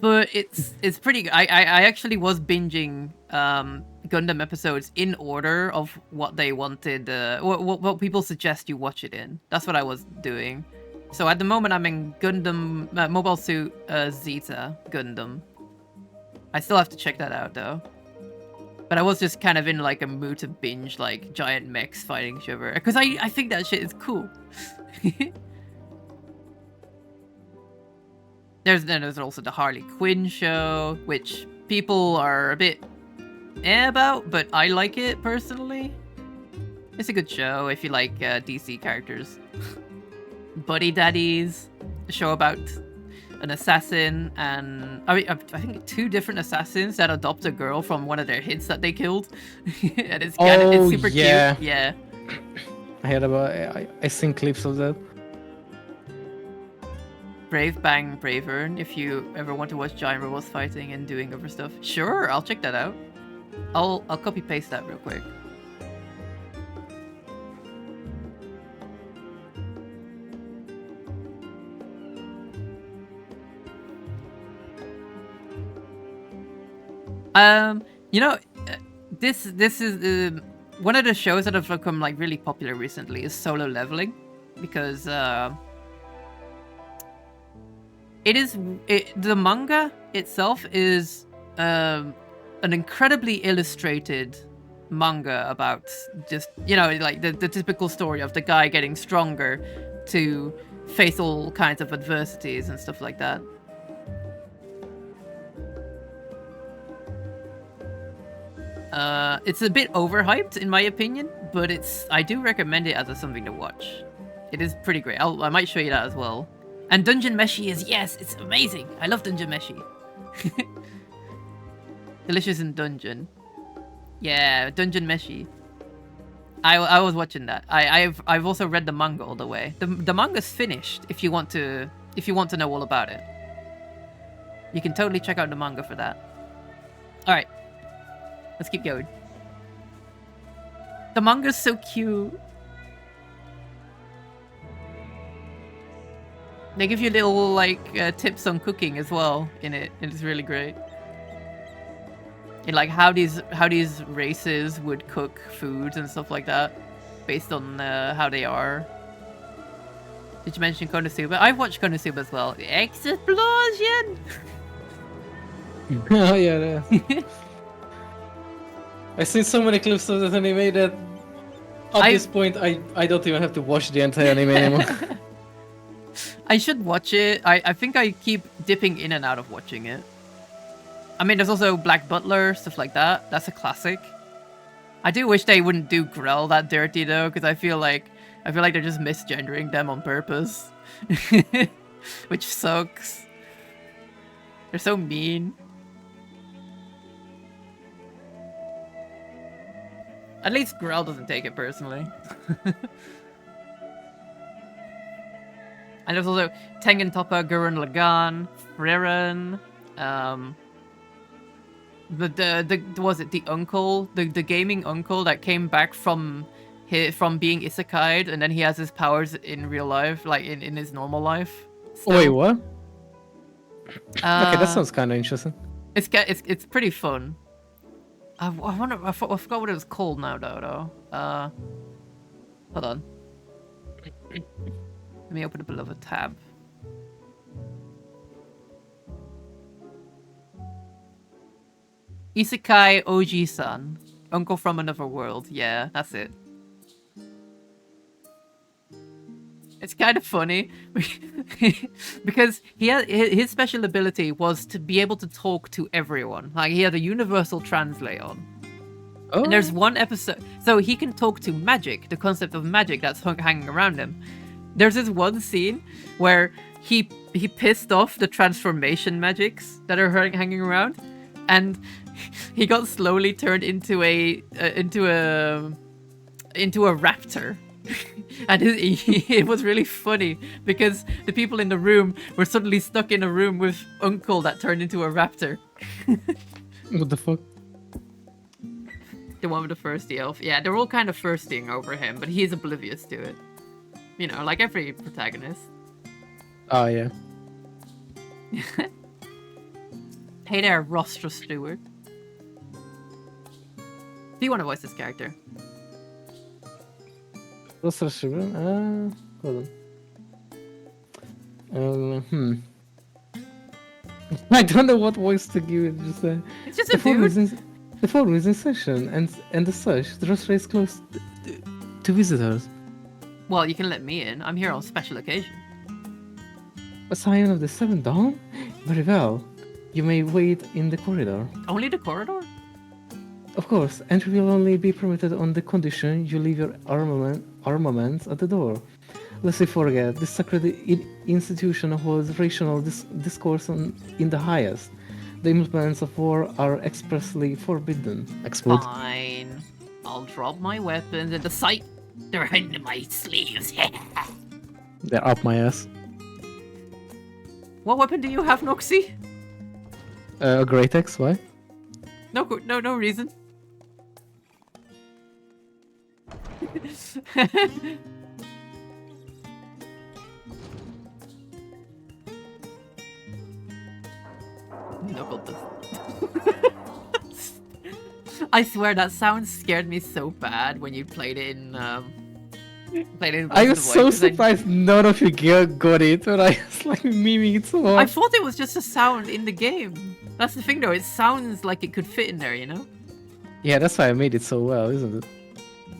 But it's pretty good. I actually was binging Gundam episodes in order of what they wanted, what people suggest you watch it in. That's what I was doing. So at the moment I'm in Gundam, Mobile Suit Zeta Gundam. I still have to check that out though. But I was just kind of in like a mood to binge like giant mechs fighting each other. Because I think that shit is cool. There's also the Harley Quinn show, which people are a bit about, but I like it personally. It's a good show if you like DC characters. Buddy Daddies, a show about an assassin and I think 2 different assassins that adopt a girl from one of their hits that they killed. And it's it's super cute. Yeah. I heard about I seen clips of that. Brave Bang Bravern, if you ever want to watch giant robots fighting and doing other stuff. Sure, I'll check that out. I'll copy paste that real quick. You know, this is one of the shows that have become like really popular recently is Solo Leveling, because the manga itself is an incredibly illustrated manga about just, you know, like the typical story of the guy getting stronger to face all kinds of adversities and stuff like that. It's a bit overhyped in my opinion, but I do recommend it as something to watch. It is pretty great. I might show you that as well. And Dungeon Meshi it's amazing. I love Dungeon Meshi. Delicious in Dungeon. Yeah, Dungeon Meshi. I was watching that. I've also read the manga all the way. The manga's finished if you want to know all about it. You can totally check out the manga for that. Alright. Let's keep going. The manga's so cute. They give you little like tips on cooking as well in it. It's really great. And like how these races would cook foods and stuff like that, based on how they are. Did you mention Konosuba? I've watched Konosuba as well. Explosion! Oh yeah. I've seen so many clips of that anime that at this point I don't even have to watch the entire anime anymore. I should watch it. I think I keep dipping in and out of watching it. I mean, there's also Black Butler, stuff like that. That's a classic. I do wish they wouldn't do Grell that dirty though, because I feel like they're just misgendering them on purpose. Which sucks. They're so mean. At least Grell doesn't take it personally. And there's also Tengen Toppa, Gurren Lagann, Frieren, the uncle, the gaming uncle that came back from being isekai'd, and then he has his powers in real life, like in his normal life. Still. Wait, what? Okay, that sounds kind of interesting. It's pretty fun. I forgot what it was called now, though. Hold on. Let me open up another tab. Isekai Oji-san. Uncle from Another World. Yeah, that's it. It's kind of funny because his special ability was to be able to talk to everyone. Like he had a universal translate on. Oh. And there's one episode, so he can talk to magic, the concept of magic that's hanging around him. There's this one scene where he pissed off the transformation magics that are hanging around, and he got slowly turned into a raptor. And it was really funny because the people in the room were suddenly stuck in a room with Uncle that turned into a raptor. What the fuck? The one with the thirsty elf. Yeah, they're all kind of thirsting over him, but he's oblivious to it. You know, like every protagonist. Oh, yeah. Hey there, Rostra Stewart. Do you want to voice this character? Hold on. I don't know what voice to give it. Just it's just the a dude. The forum is in session, and as such, the roster is closed to visitors. Well, you can let me in. I'm here on special occasion. A Scion of the Seventh Dawn? Very well. You may wait in the corridor. Only the corridor? Of course, entry will only be permitted on the condition you leave your armaments at the door. Lest you forget, this sacred institution holds rational discourse in the highest. The implements of war are expressly forbidden. Explode. Fine. I'll drop my weapons at the sight. They're in my sleeves. They're up my ass. What weapon do you have, Noxie? A Great Axe, why? No reason. Knuckle this. I swear that sound scared me so bad when you played it in I was so surprised none of you got it, but I was like miming it so hard. I thought it was just a sound in the game. That's the thing though, it sounds like it could fit in there, you know? Yeah, that's why I made it so well, isn't it?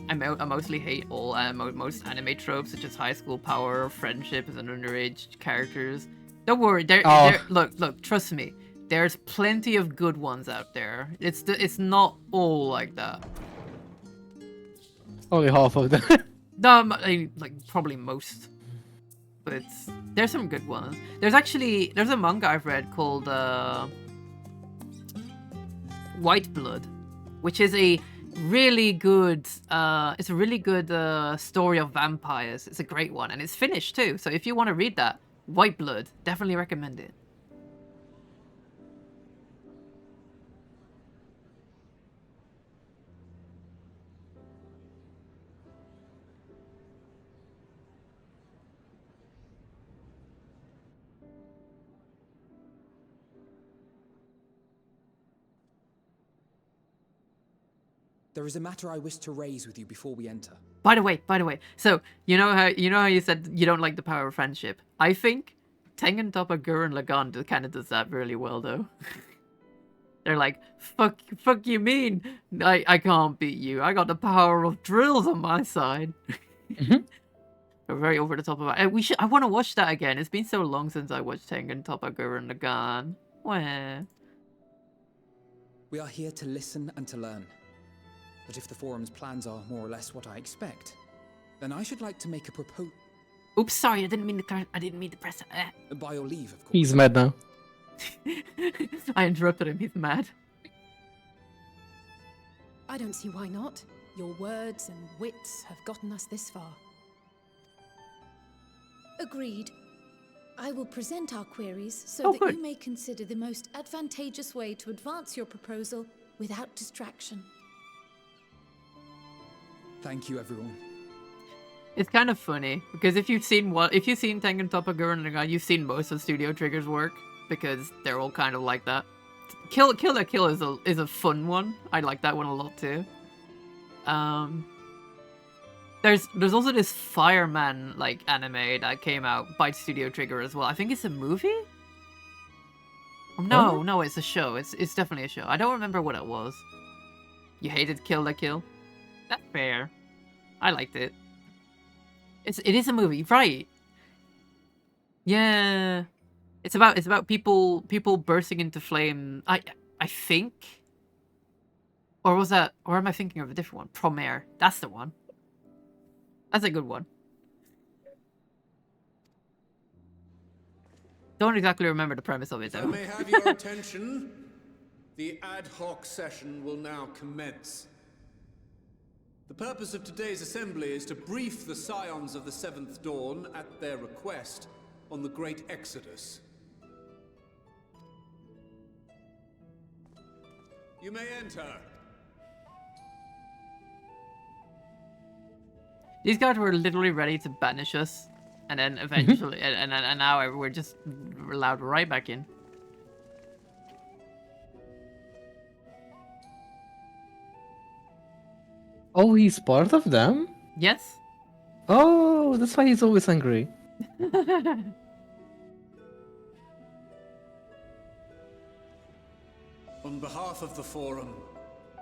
I mostly hate all most anime tropes such as high school power, friendship as an underage characters. Don't worry, look, trust me. There's plenty of good ones out there. It's not all like that. Only half of them. No, like probably most. But there's some good ones. There's a manga I've read called White Blood, which is a really good story of vampires. It's a great one and it's finished too. So if you want to read that, White Blood, definitely recommend it. There is a matter I wish to raise with you before we enter. By the way, so you know how you said you don't like the power of friendship? I think Tengen Toppa, Gurren Lagann kind of does that really well though. They're like, fuck you mean? I can't beat you. I got the power of drills on my side. They're very over the top of it. I want to watch that again. It's been so long since I watched Tengen Toppa, Gurren Lagann. Where? We are here to listen and to learn. But if the forum's plans are more or less what I expect, then I should like to make a proposal. Oops, sorry, I didn't mean to press it. By your leave, of course. He's mad now. I interrupted him, he's mad. I don't see why not. Your words and wits have gotten us this far. Agreed. I will present our queries so that you may consider the most advantageous way to advance your proposal without distraction. Thank you, everyone. It's kind of funny because if you've seen Tengen Toppa, Gurren Lagann, you've seen most of Studio Trigger's work because they're all kind of like that. Kill La Kill is a fun one. I like that one a lot too. There's also this Fireman like anime that came out by Studio Trigger as well. I think it's a movie. Oh, no, it's a show. It's definitely a show. I don't remember what it was. You hated Kill La Kill? That's fair. I liked it. It is a movie, right? Yeah. It's about people bursting into flame. I think. Or was that? Or am I thinking of a different one? Promare. That's the one. That's a good one. Don't exactly remember the premise of it though. If I may have your attention, the ad hoc session will now commence. The purpose of today's assembly is to brief the Scions of the Seventh Dawn, at their request, on the Great Exodus. You may enter. These guys were literally ready to banish us, and then eventually, and now we're just allowed right back in. Oh, he's part of them? Yes. Oh, that's why he's always angry. On behalf of the Forum,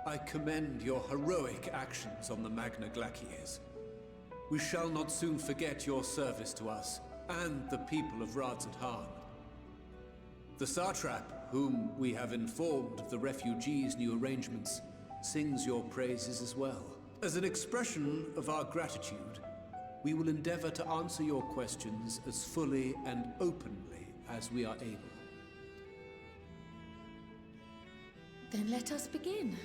I commend your heroic actions on the Magna Glaciers. We shall not soon forget your service to us and the people of Radzat-Han. The Satrap, whom we have informed of the refugees' new arrangements, sings your praises as well. As an expression of our gratitude, we will endeavor to answer your questions as fully and openly as we are able. Then let us begin.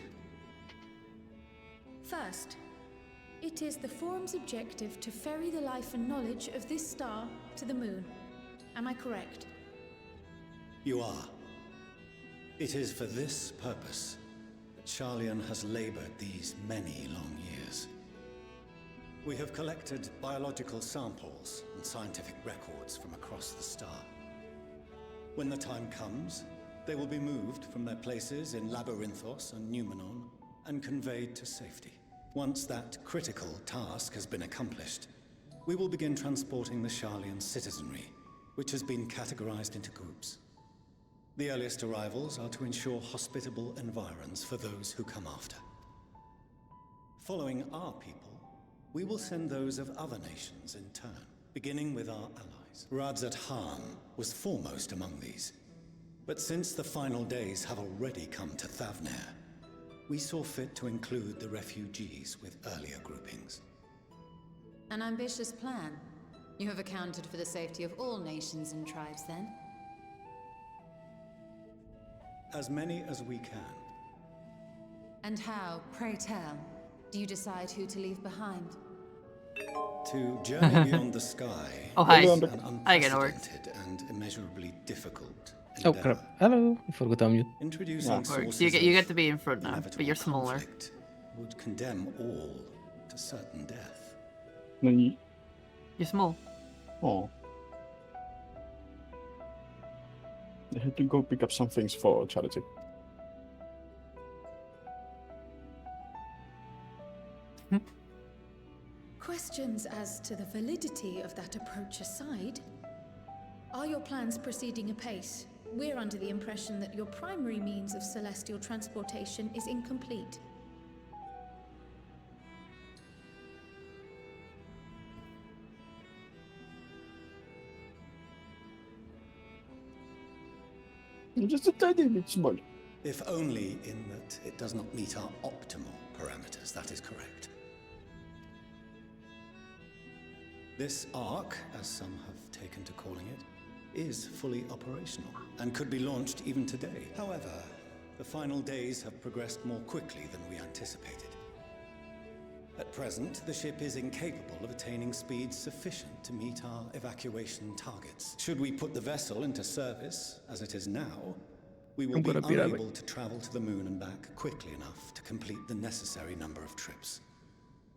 First, it is the Forum's objective to ferry the life and knowledge of this star to the moon. Am I correct? You are. It is for this purpose that Sharlayan has labored these many long years. We have collected biological samples and scientific records from across the star. When the time comes, they will be moved from their places in Labyrinthos and Numenon and conveyed to safety. Once that critical task has been accomplished, we will begin transporting the Sharlayan citizenry, which has been categorized into groups. The earliest arrivals are to ensure hospitable environs for those who come after. Following our people, we will send those of other nations in turn, beginning with our allies. Radzat-Han was foremost among these. But since the final days have already come to Thavnair, we saw fit to include the refugees with earlier groupings. An ambitious plan. You have accounted for the safety of all nations and tribes, then? As many as we can. And how, pray tell, do you decide who to leave behind? To journey beyond the sky Oh, hi. is an I get over it. unprecedented and immeasurably difficult Oh endeavor. crap. Hello. I forgot to unmute. Introducing Or sources you of get to be in front now, inevitable but you're smaller. conflict would condemn all to certain death. You're You're small. Oh. I had to go pick up some things for charity. Questions as to the validity of that approach aside, are your plans proceeding apace? We're under the impression that your primary means of celestial transportation is incomplete. Just a tiny bit small. If only in that it does not meet our optimal parameters, that is correct. This arc, as some have taken to calling it, is fully operational and could be launched even today. However, the final days have progressed more quickly than we anticipated. At present, the ship is incapable of attaining speeds sufficient to meet our evacuation targets. Should we put the vessel into service, as it is now, we will be unable to travel to the moon and back quickly enough to complete the necessary number of trips.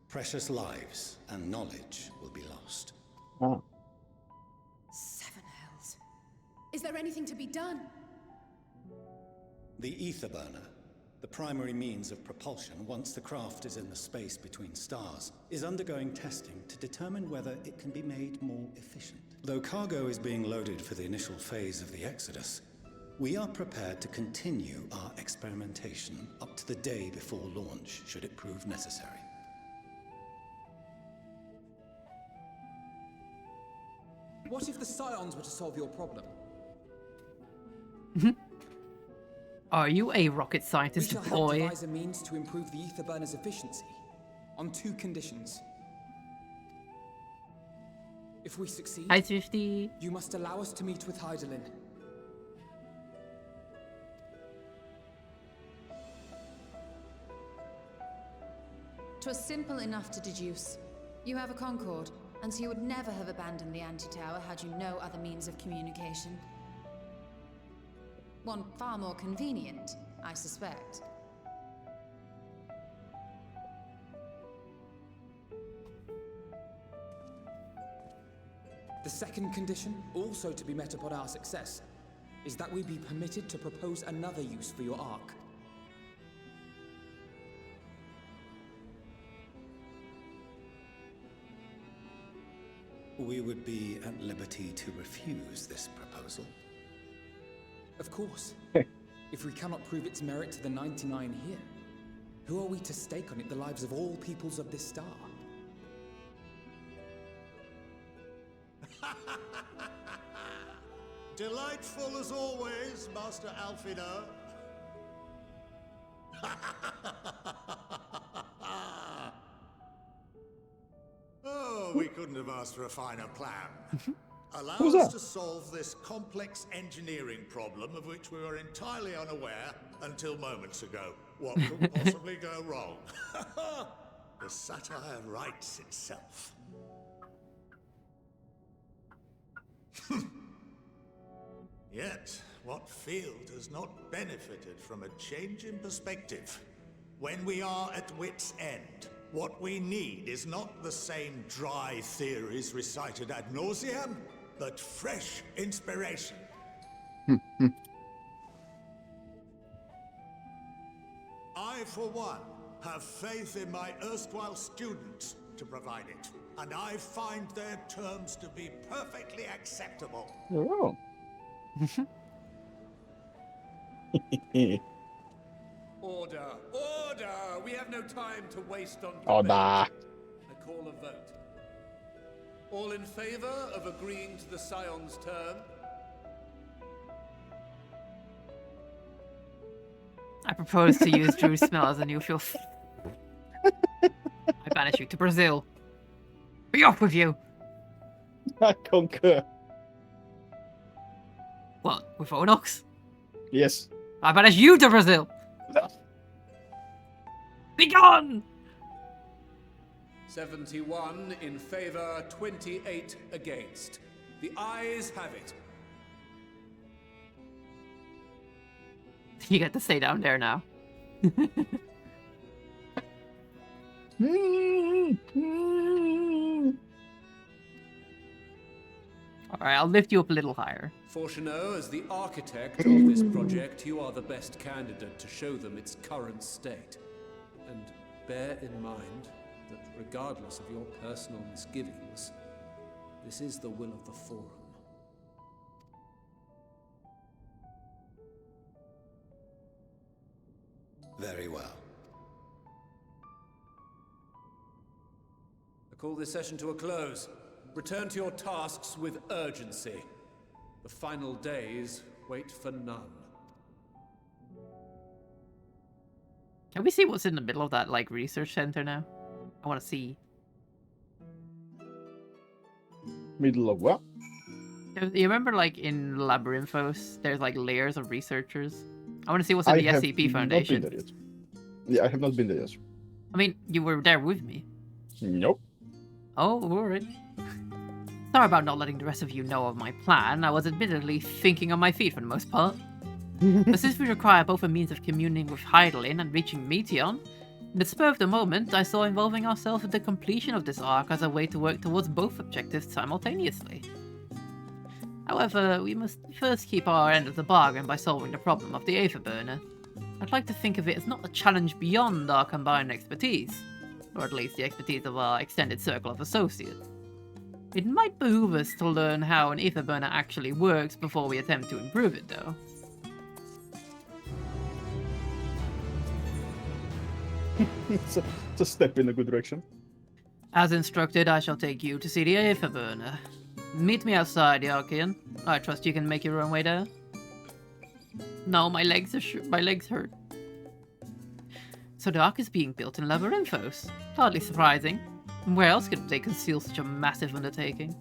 Precious lives and knowledge will be lost. Ah. Seven hells. Is there anything to be done? The ether burner, the primary means of propulsion once the craft is in the space between stars, is undergoing testing to determine whether it can be made more efficient. Though cargo is being loaded for the initial phase of the Exodus, we are prepared to continue our experimentation up to the day before launch, should it prove necessary. What if the Scions were to solve your problem? Are you a rocket We scientist, shall help boy? devise a means to improve the ether burner's efficiency, on 2 conditions. If we succeed, Hi, 50. you must allow us to meet with Hydaelyn. "'Twas simple enough to deduce. You have a Concord, and so you would never have abandoned the anti-tower had you no other means of communication. One far more convenient, I suspect. The second condition, also to be met upon our success, is that we be permitted to propose another use for your Ark. We would be at liberty to refuse this proposal. Of course. If we cannot prove its merit to the 99 here, who are we to stake on it the lives of all peoples of this star? Delightful as always, Master Alfino. Oh, we couldn't have asked for a finer plan. Allow Who's us that? to solve this complex engineering problem of which we were entirely unaware until moments ago. What could possibly go wrong? The satire writes itself. Yet, what field has not benefited from a change in perspective? When we are at wit's end, what we need is not the same dry theories recited ad nauseam, but fresh inspiration. I, for one, have faith in my erstwhile students to provide it, and I find their terms to be perfectly acceptable. Oh. Order! Order! We have no time to waste on Order. debate. I call a vote. All in favor of agreeing to the Scion's term? I propose to use Drew's smell as a new fuel. I banish you to Brazil. Be off with you! I concur. What, with Onox? Yes. I banish you to Brazil! Be gone! 71 in favor, 28 against. The ayes have it. You get to stay down there now. Alright, I'll lift you up a little higher. Fortuneau, as the architect of this project, you are the best candidate to show them its current state. And bear in mind that regardless of your personal misgivings, this is the will of the Forum. Very well. I call this session to a close. Return to your tasks with urgency. The final days wait for none. Can we see what's in the middle of that, like, research center now? I want to see. Middle of what? You remember, like, in Labyrinthos, there's, like, layers of researchers? I want to see what's in the SCP Foundation. Not been there yet. Yeah, I have not been there yet. I mean, you were there with me. Nope. Oh, alright. Sorry about not letting the rest of you know of my plan. I was admittedly thinking on my feet for the most part. But since we require both a means of communing with Heidelin and reaching Meteon, in the spur of the moment, I saw involving ourselves with the completion of this arc as a way to work towards both objectives simultaneously. However, we must first keep our end of the bargain by solving the problem of the Aetherburner. I'd like to think of it as not a challenge beyond our combined expertise, or at least the expertise of our extended circle of associates. It might behoove us to learn how an Aetherburner actually works before we attempt to improve it, though. It's a step in a good direction. As instructed, I shall take you to see the Aetherburner. Meet me outside, Yarkian. I trust you can make your own way there. No, my legs hurt. So the Ark is being built in Labyrinthos. Hardly surprising. Where else could they conceal such a massive undertaking?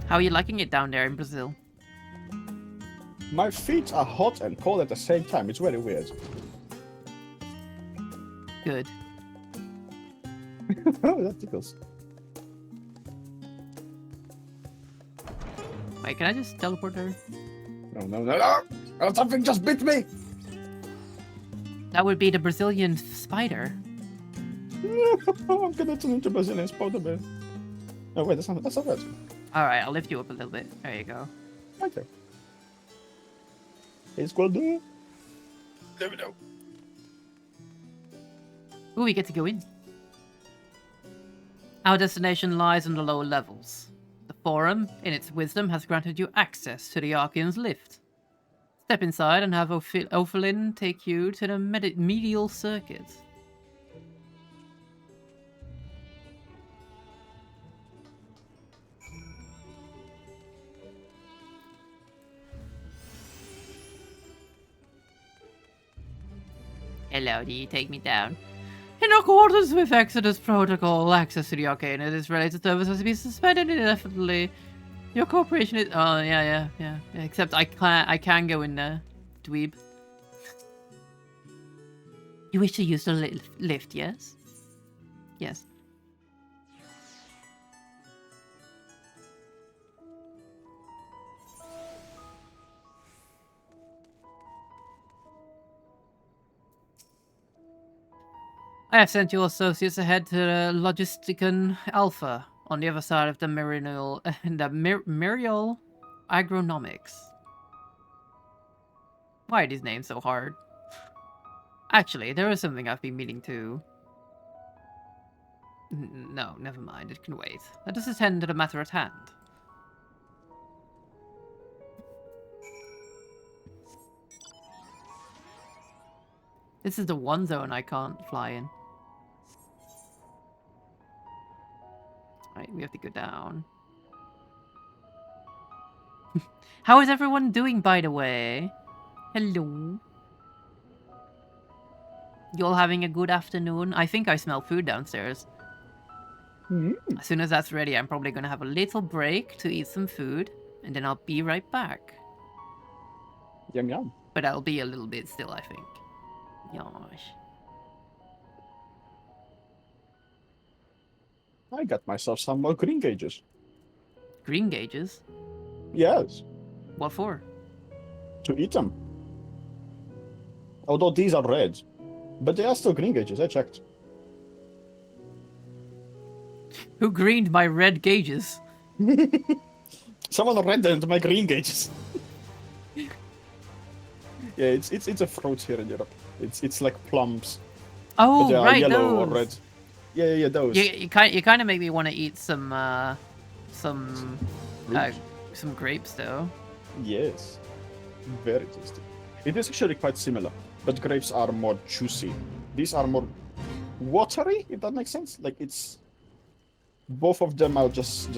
How are you liking it down there in Brazil? My feet are hot and cold at the same time. It's very weird. Good. Oh, that tickles. Wait, can I just teleport there? No. Oh, something just bit me! That would be the Brazilian spider. I'm gonna turn into Brazilian spider man. Oh wait, that's not right. Alright, I'll lift you up a little bit. There you go. Okay. It's called There we go. Ooh, we get to go in. Our destination lies in the lower levels. The Forum, in its wisdom, has granted you access to the Archean's lift. Step inside and have Ophelin take you to the medial circuit. Hello, do you take me down? In accordance with Exodus Protocol, access to the Arcane and its related services to be suspended indefinitely. Your corporation is... Oh, yeah. Except I can go in there, dweeb. You wish to use the lift, yes? Yes. I have sent your associates ahead to the Logisticon Alpha on the other side of the Mirial Agronomics. Why are these names so hard? Actually, there is something I've been meaning to... No, never mind, it can wait. Let us attend to the matter at hand. This is the one zone I can't fly in. Right, we have to go down. How is everyone doing, by the way? Hello. You all having a good afternoon? I think I smell food downstairs. As soon as that's ready, I'm probably going to have a little break to eat some food, and then I'll be right back. Yum yum. But I'll be a little bit still, I think. Gosh. I got myself some more green gauges. Green gauges? Yes. What for? To eat them. Although these are red. But they are still green gauges, I checked. Who greened my red gauges? Someone reddened my green gauges. Yeah, it's a fruit here in Europe. It's like plums. Oh, but they are right, yellow or those. red. Yeah, those. You kind of make me want to eat some grapes though. Yes, very tasty. It is actually quite similar, but grapes are more juicy. These are more watery, if that makes sense. Like it's both of them are just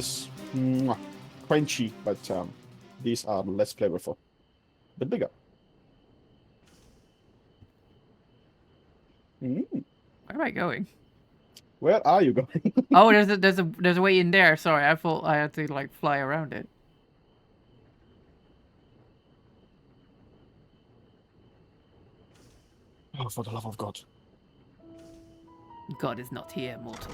crunchy, but these are less flavorful, but bigger. Where am I going? Where are you going? Oh, there's a way in there. Sorry, I thought I had to like fly around it. Oh, for the love of God. God is not here, mortal.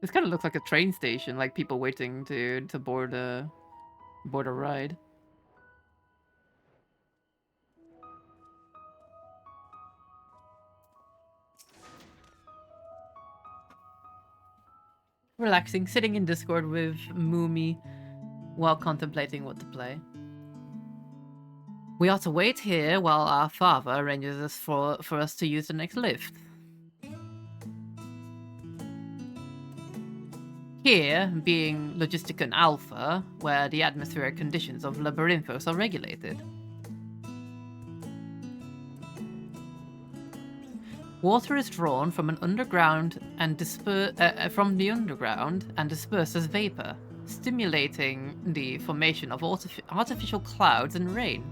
This kind of looks like a train station, like people waiting to board a ride. Relaxing, sitting in Discord with Moomy while contemplating what to play. We are to wait here while our father arranges us for us to use the next lift. Here, being Logisticon Alpha, where the atmospheric conditions of Labyrinthos are regulated. Water is drawn from an underground and dispersed as vapor, stimulating the formation of artificial clouds and rain.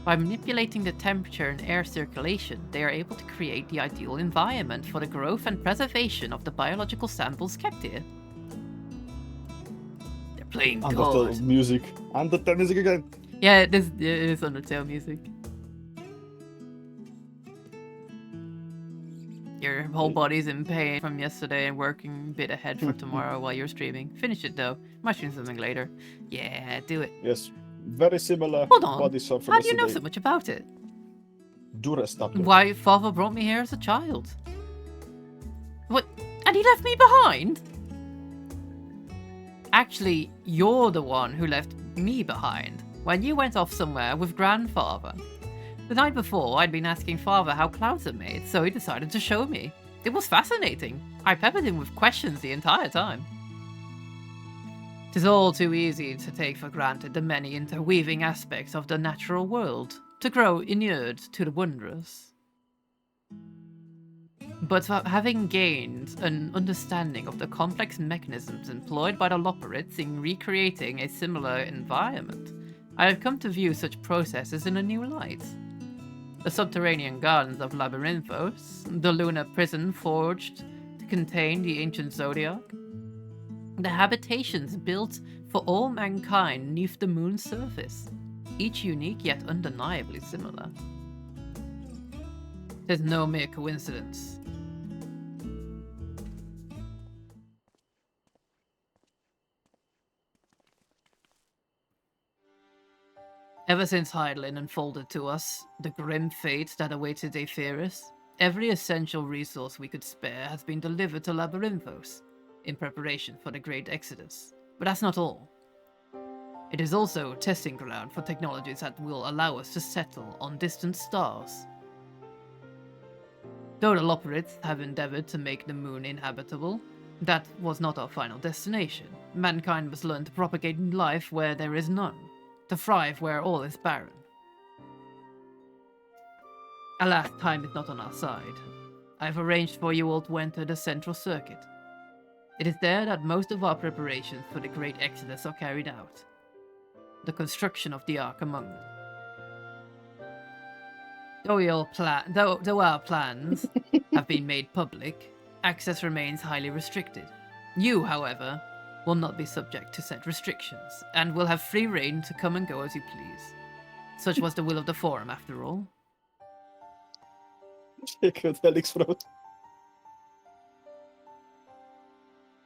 By manipulating the temperature and air circulation, they are able to create the ideal environment for the growth and preservation of the biological samples kept here. They're playing God. Undertale music. Undertale music again. Yeah, it is Undertale music. Your whole body's in pain from yesterday and working a bit ahead for tomorrow while you're streaming. Finish it though. Might stream something later. Yeah, do it. Yes, very similar. Hold on. Body suffering How do you know yesterday. so much about it? Do rest up. Why father brought me here as a child? What? And he left me behind? Actually, you're the one who left me behind when you went off somewhere with grandfather. The night before, I'd been asking Father how clouds are made, so he decided to show me. It was fascinating. I peppered him with questions the entire time. It is all too easy to take for granted the many interweaving aspects of the natural world, to grow inured to the wondrous. But having gained an understanding of the complex mechanisms employed by the Loporrits in recreating a similar environment, I have come to view such processes in a new light. The subterranean gardens of Labyrinthos, the lunar prison forged to contain the ancient Zodiac, the habitations built for all mankind neath the moon's surface, each unique yet undeniably similar. There's no mere coincidence. Ever since Hydaelyn unfolded to us the grim fate that awaited Aetheris, every essential resource we could spare has been delivered to Labyrinthos in preparation for the Great Exodus. But that's not all. It is also a testing ground for technologies that will allow us to settle on distant stars. Though the Loporrits have endeavored to make the moon inhabitable, that was not our final destination. Mankind must learn to propagate life where there is none, to thrive where all is barren. Alas, time is not on our side. I have arranged for you all to enter the Central Circuit. It is there that most of our preparations for the Great Exodus are carried out. The construction of the Ark among them. Though our plans have been made public, access remains highly restricted. You, however, will not be subject to said restrictions, and will have free reign to come and go as you please. Such was the will of the Forum, after all.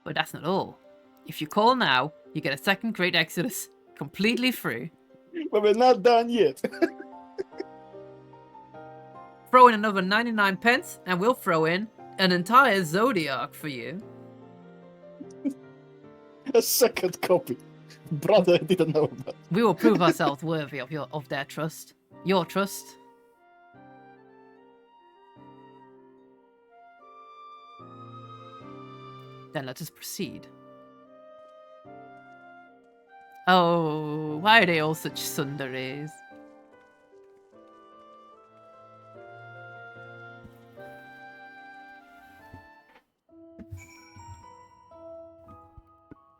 But that's not all. If you call now, you get a second Great Exodus, completely free. But we're not done yet. Throw in another 99 pence, and we'll throw in an entire Zodiac for you. A second copy. Brother, I didn't know about. We will prove ourselves worthy of their trust. Your trust. Then let us proceed. Oh, why are they all such sundares?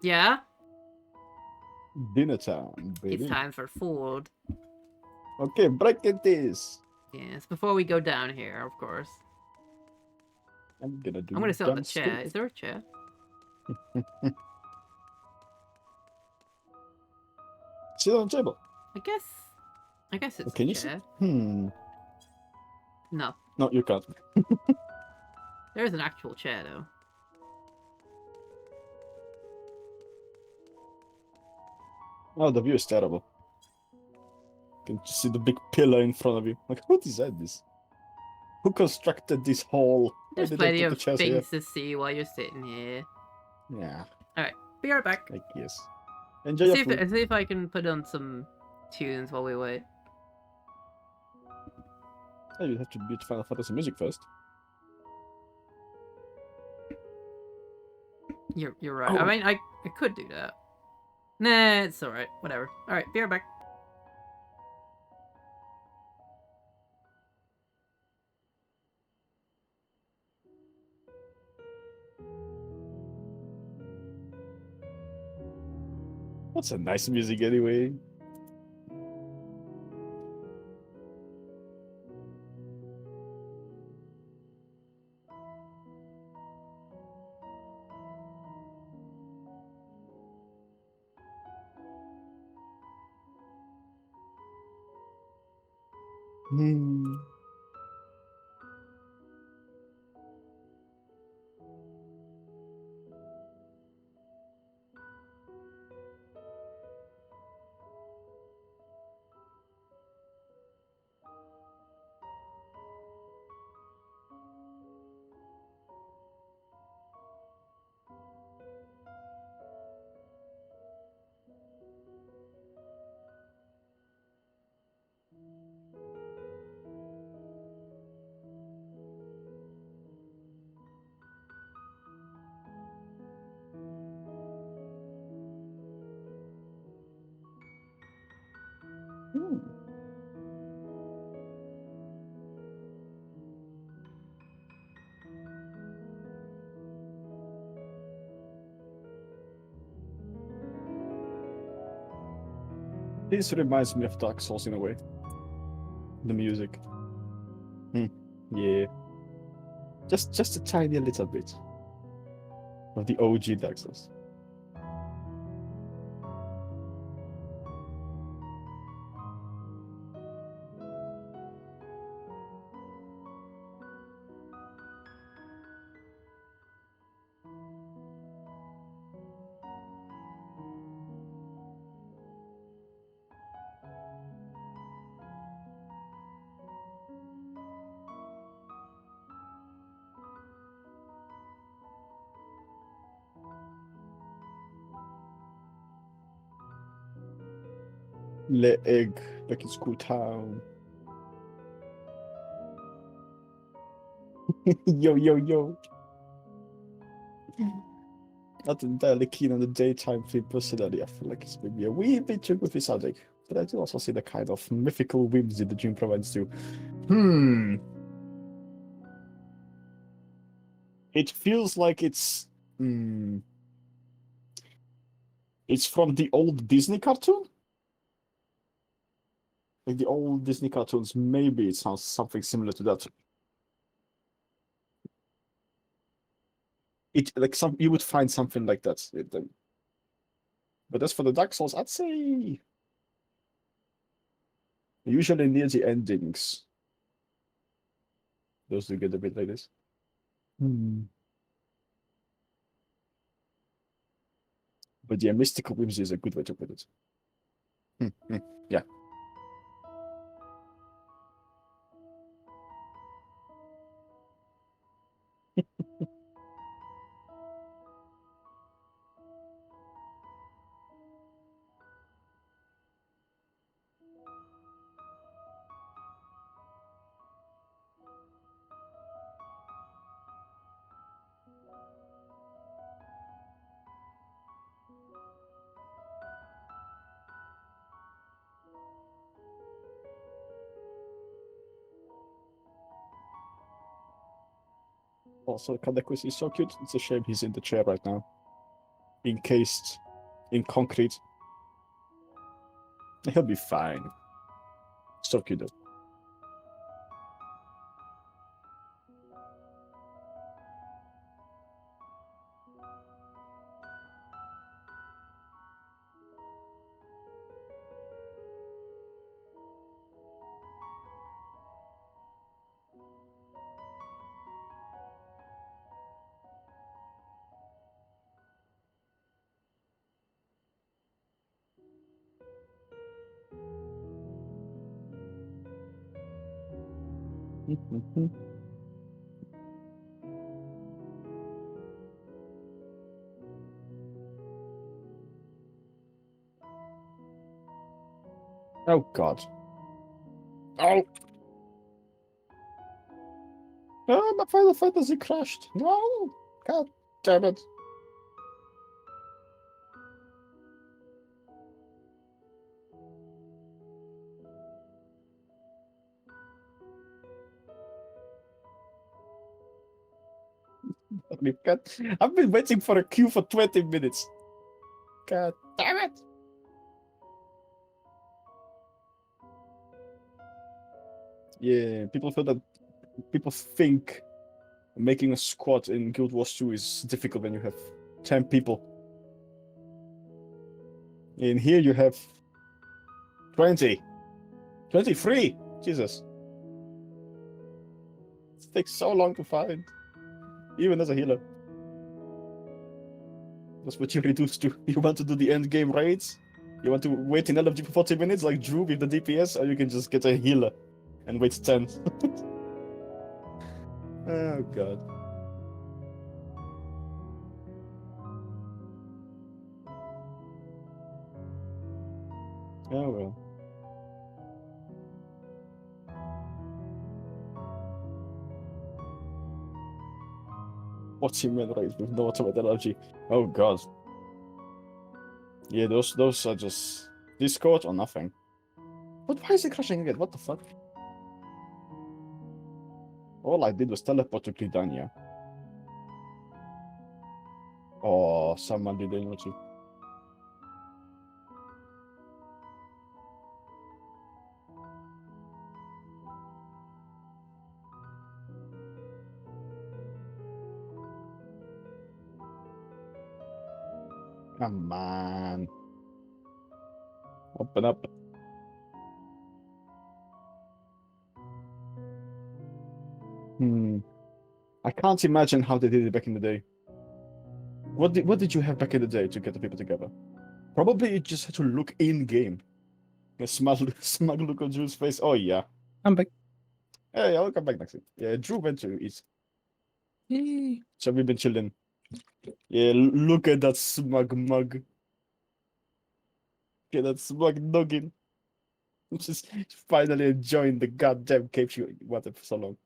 Yeah? Dinner time, baby. It's time for food. Okay, break it is. Yes, before we go down here, of course. I'm gonna sit on the chair. Is there a chair? Sit on the table. I guess it's Can a you chair. No. No, you can't. There is an actual chair, though. Oh, the view is terrible. You can just see the big pillar in front of you. Like, what is that? Who constructed this hall? There's plenty of things to see while you're sitting here. Yeah. Alright, be right back. I guess. Enjoy your food. See if I can put on some tunes while we wait. Oh, you have to beat Final Fantasy music first. You're right. Oh. I mean, I could do that. Nah, it's alright. Whatever. Alright, be right back. That's a nice music anyway. This reminds me of Dark Souls in a way. The music. Yeah. Just a tiny little bit of the OG Dark Souls. Le egg, like in School Town. Yo. Not entirely keen on the daytime theme personally. I feel like it's maybe a wee bit too goofy subject. But I do also see the kind of mythical whimsy the dream provides too. It feels like it's from the old Disney cartoon? Like the old Disney cartoons, maybe it sounds something similar to that. You would find something like that. But as for the Dark Souls, I'd say usually near the endings, those do get a bit like this. But yeah, mystical whimsy is a good way to put it. Yeah. Also, Kadekus is so cute. It's a shame he's in the chair right now. Encased in concrete. He'll be fine. So cute though. Oh god. Oh! Oh, my Final Fantasy crashed. No! God damn it. I've been waiting for a queue for 20 minutes. God damn it. Yeah, people think making a squad in Guild Wars 2 is difficult when you have 10 people. In here you have 20. 23! Jesus. It takes so long to find. Even as a healer. That's what you're reduced to. You want to do the end game raids? You want to wait in LFG for 40 minutes like Drew with the DPS? Or you can just get a healer and wait 10. Oh god. Oh well. Watching men raids with no automated LFG. Oh god. Yeah, those are just Discord or nothing. But why is it crashing again? What the fuck? All I did was teleport to Gridania. Oh, someone did energy. Come on. Open up. I can't imagine how they did it back in the day. What did you have back in the day to get the people together? Probably you just had to look in game. A smug look on Drew's face. Oh yeah. I'm back. Hey, I'll come back next week. Yeah, Drew went to eat. Yay. So we've been chilling. Yeah, look at that smug mug. Get that smug noggin. Just finally enjoying the goddamn cake she wanted for so long.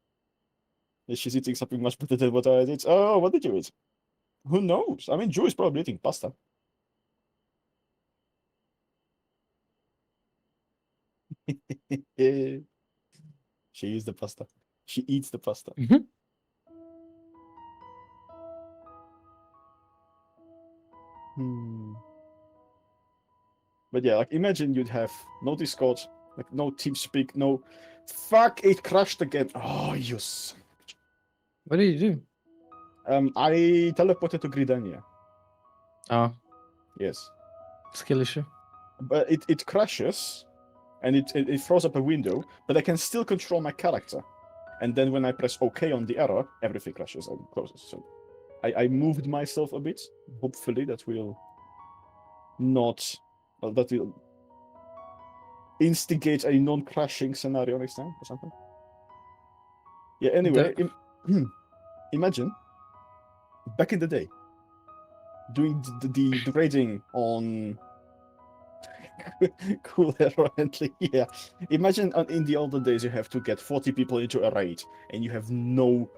Yeah, she's eating something much better than what I did. Oh, what did you eat? Who knows? I mean, Drew is probably eating pasta. She eats the pasta. She eats the pasta. But yeah, like imagine you'd have no Discord, like no TeamSpeak, no. Fuck! It crashed again. Oh, you. What did you do? I teleported to Gridania. Oh. Yes. Skill issue. But it crashes, and it throws up a window, but I can still control my character. And then when I press OK on the arrow, everything crashes and closes. So I moved myself a bit. Hopefully that will not... that will instigate a non-crashing scenario next time or something. Yeah, anyway, imagine back in the day doing the raiding on Cool Hero and yeah. Imagine in the older days you have to get 40 people into a raid and you have no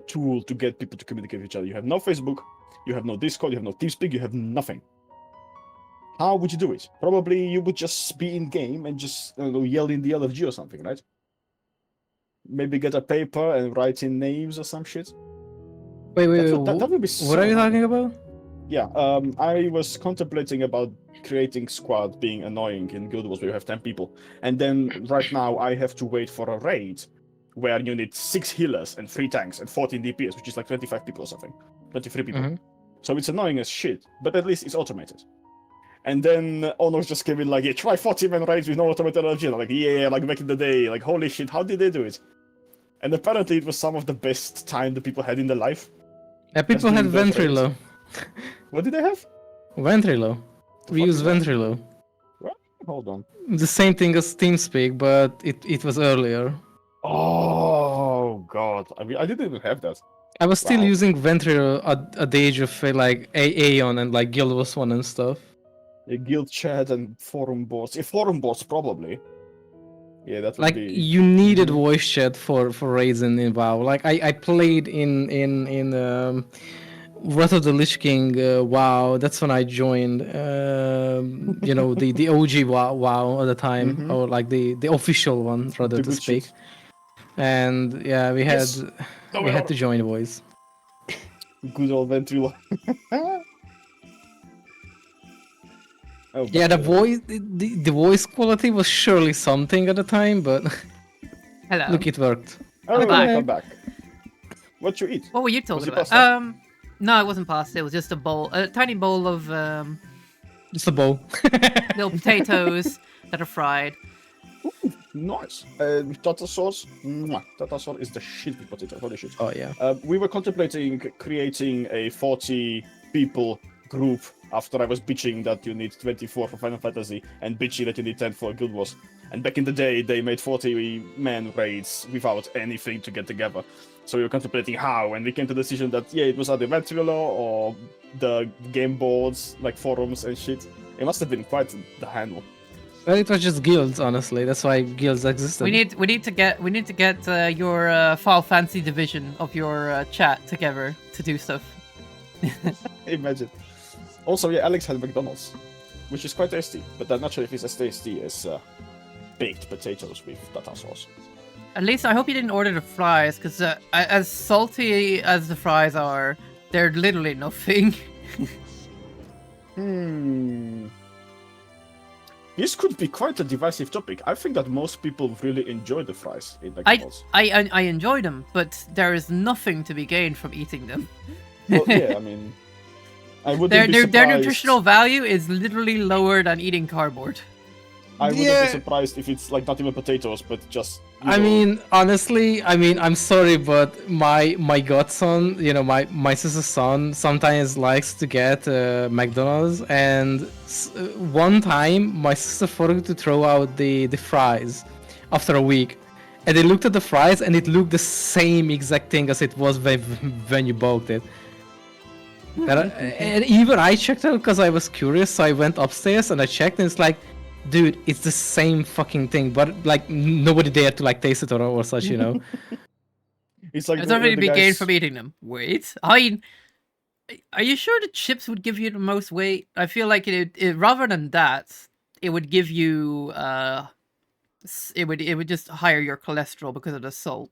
tool to get people to communicate with each other. You have no Facebook, you have no Discord, you have no TeamSpeak, you have nothing. How would you do it? Probably you would just be in game and just yell in the LFG or something, right? Maybe get a paper and write in names or some shit. Wait, that would be so what are you talking about? Yeah, I was contemplating about creating squad being annoying in Guild Wars where you have 10 people. And then right now I have to wait for a raid where you need 6 healers and 3 tanks and 14 DPS, which is like 25 people or something. 23 people. So it's annoying as shit, but at least it's automated. And then Honors just came in like, yeah, try 40-man raids with no automated energy. Like, yeah, like back in the day. Like, holy shit, how did they do it? And apparently it was some of the best time that people had in their life. Yeah, people had Ventrilo. What did they have? Ventrilo. We use Ventrilo. What? Hold on. The same thing as TeamSpeak, but it was earlier. Oh, God. I mean, I didn't even have that. I was still using Ventrilo at the age of like Aeon and like Guild Wars 1 and stuff. Yeah, guild chat and forum boards. Yeah, forum boards probably. Yeah, that would like be... you needed voice chat for raids in WoW. Like I played in Wrath of the Lich King WoW. That's when I joined. You know the OG WoW at the time, or like the official one rather to speak. Shit. And yeah, we had had to join voice. Good old Ventrilo. Oh, yeah, the voice quality was surely something at the time, but hello, look, it worked. Oh, come back. What you eat? What were you talking about? No, it wasn't pasta. It was just a bowl, a tiny bowl of just a bowl, little potatoes that are fried. Ooh, nice. Tartar sauce. Tartar sauce is the shit with potato. Holy shit. Oh yeah. We were contemplating creating a 40 people group after I was bitching that you need 24 for Final Fantasy and bitching that you need 10 for Guild Wars. And back in the day, they made 40-man raids without anything to get together. So we were contemplating how, and we came to the decision that, yeah, it was either Ventrilo or the game boards, like forums and shit. It must have been quite the handle. Well, it was just guilds, honestly. That's why guilds existed. We need to get your Final Fantasy division of your chat together to do stuff. Imagine. Also, yeah, Alex had McDonald's, which is quite tasty, but I'm not sure if it's as tasty as baked potatoes with tartar sauce. At least I hope you didn't order the fries, because as salty as the fries are, they're literally nothing. This could be quite a divisive topic. I think that most people really enjoy the fries in McDonald's. I enjoy them, but there is nothing to be gained from eating them. Well, yeah, I mean... I wouldn't be Their surprised. nutritional value is literally lower than eating cardboard. I wouldn't be surprised if it's like not even potatoes, but just. I mean, honestly, I'm sorry, but my godson, my sister's son, sometimes likes to get McDonald's, and one time my sister forgot to throw out the fries after a week, and they looked at the fries, and it looked the same exact thing as it was when you bought it. And even I checked out because I was curious, so I went upstairs and I checked, and it's like, dude, it's the same fucking thing, but like nobody dared to like taste it or such, It's like There's already been gained from eating them. Wait, I mean, are you sure the chips would give you the most weight? I feel like it rather than that, it would give you it would just higher your cholesterol because of the salt.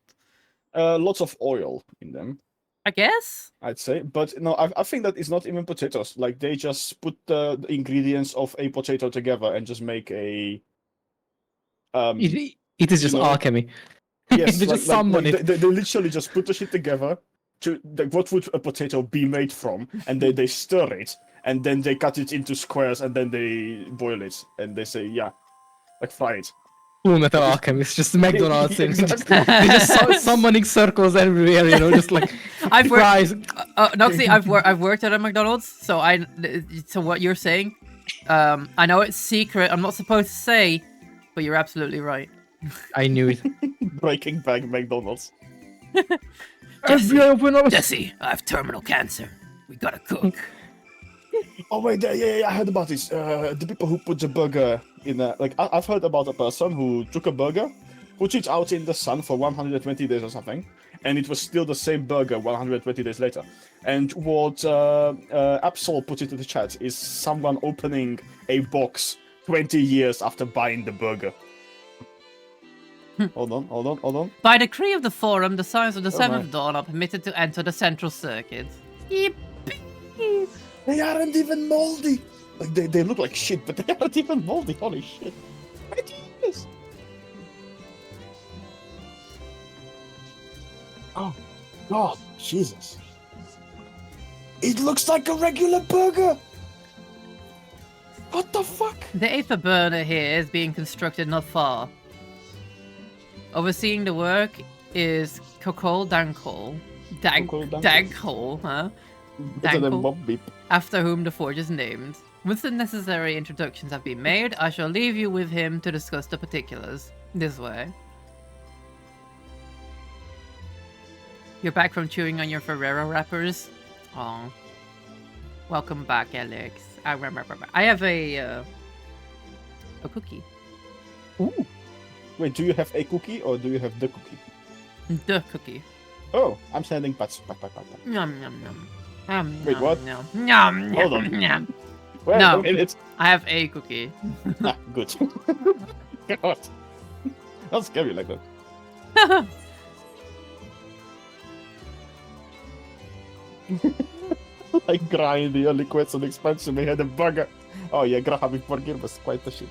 Lots of oil in them, I guess. I'd say, but no, I think that it's not even potatoes. Like they just put the ingredients of a potato together and just make a. It is just alchemy. Yes, They just summon it. they literally just put the shit together. To like, what would a potato be made from? And they stir it, and then they cut it into squares, and then they boil it, and they say, yeah, like fry it. Full Metal Alchemist, just McDonald's thing. Exactly. They just summoning circles everywhere, just like I've worked. fries. No, see, I've worked at a McDonald's, so so what you're saying, I know it's secret. I'm not supposed to say, but you're absolutely right. I knew it. Breaking Bad McDonald's. Jesse, I have terminal cancer. We gotta cook. Oh wait, yeah, I heard about this. The people who put the burger in I've heard about a person who took a burger, put it out in the sun for 120 days or something, and it was still the same burger 120 days later. And what Absol put into the chat is someone opening a box 20 years after buying the burger. Hold on. By decree of the Forum, the Scions of the Seventh my. Dawn are permitted to enter the Central Circuit. Yippee! They aren't even moldy. Like they look like shit, but they aren't even moldy. Holy shit! Ideas. Oh God, Jesus! It looks like a regular burger. What the fuck? The Aether burner here is being constructed not far. Overseeing the work is Kokol Dankol. Dankol, huh? Better than Bob Beep. After whom the forge is named. Once the necessary introductions have been made, I shall leave you with him to discuss the particulars. This way. You're back from chewing on your Ferrero wrappers? Oh. Welcome back, Alex. I remember. I have a cookie. Ooh. Wait, do you have a cookie or do you have the cookie? The cookie. Oh, I'm sending pats. Yum, yum, yum. Wait, what? Yum, Hold on. Yum. Wait no, a minute. I have a cookie. Good. God. Don't scare me like that. Like grind, the only question expansion we had a burger. Oh yeah, Graham burger was quite the shit.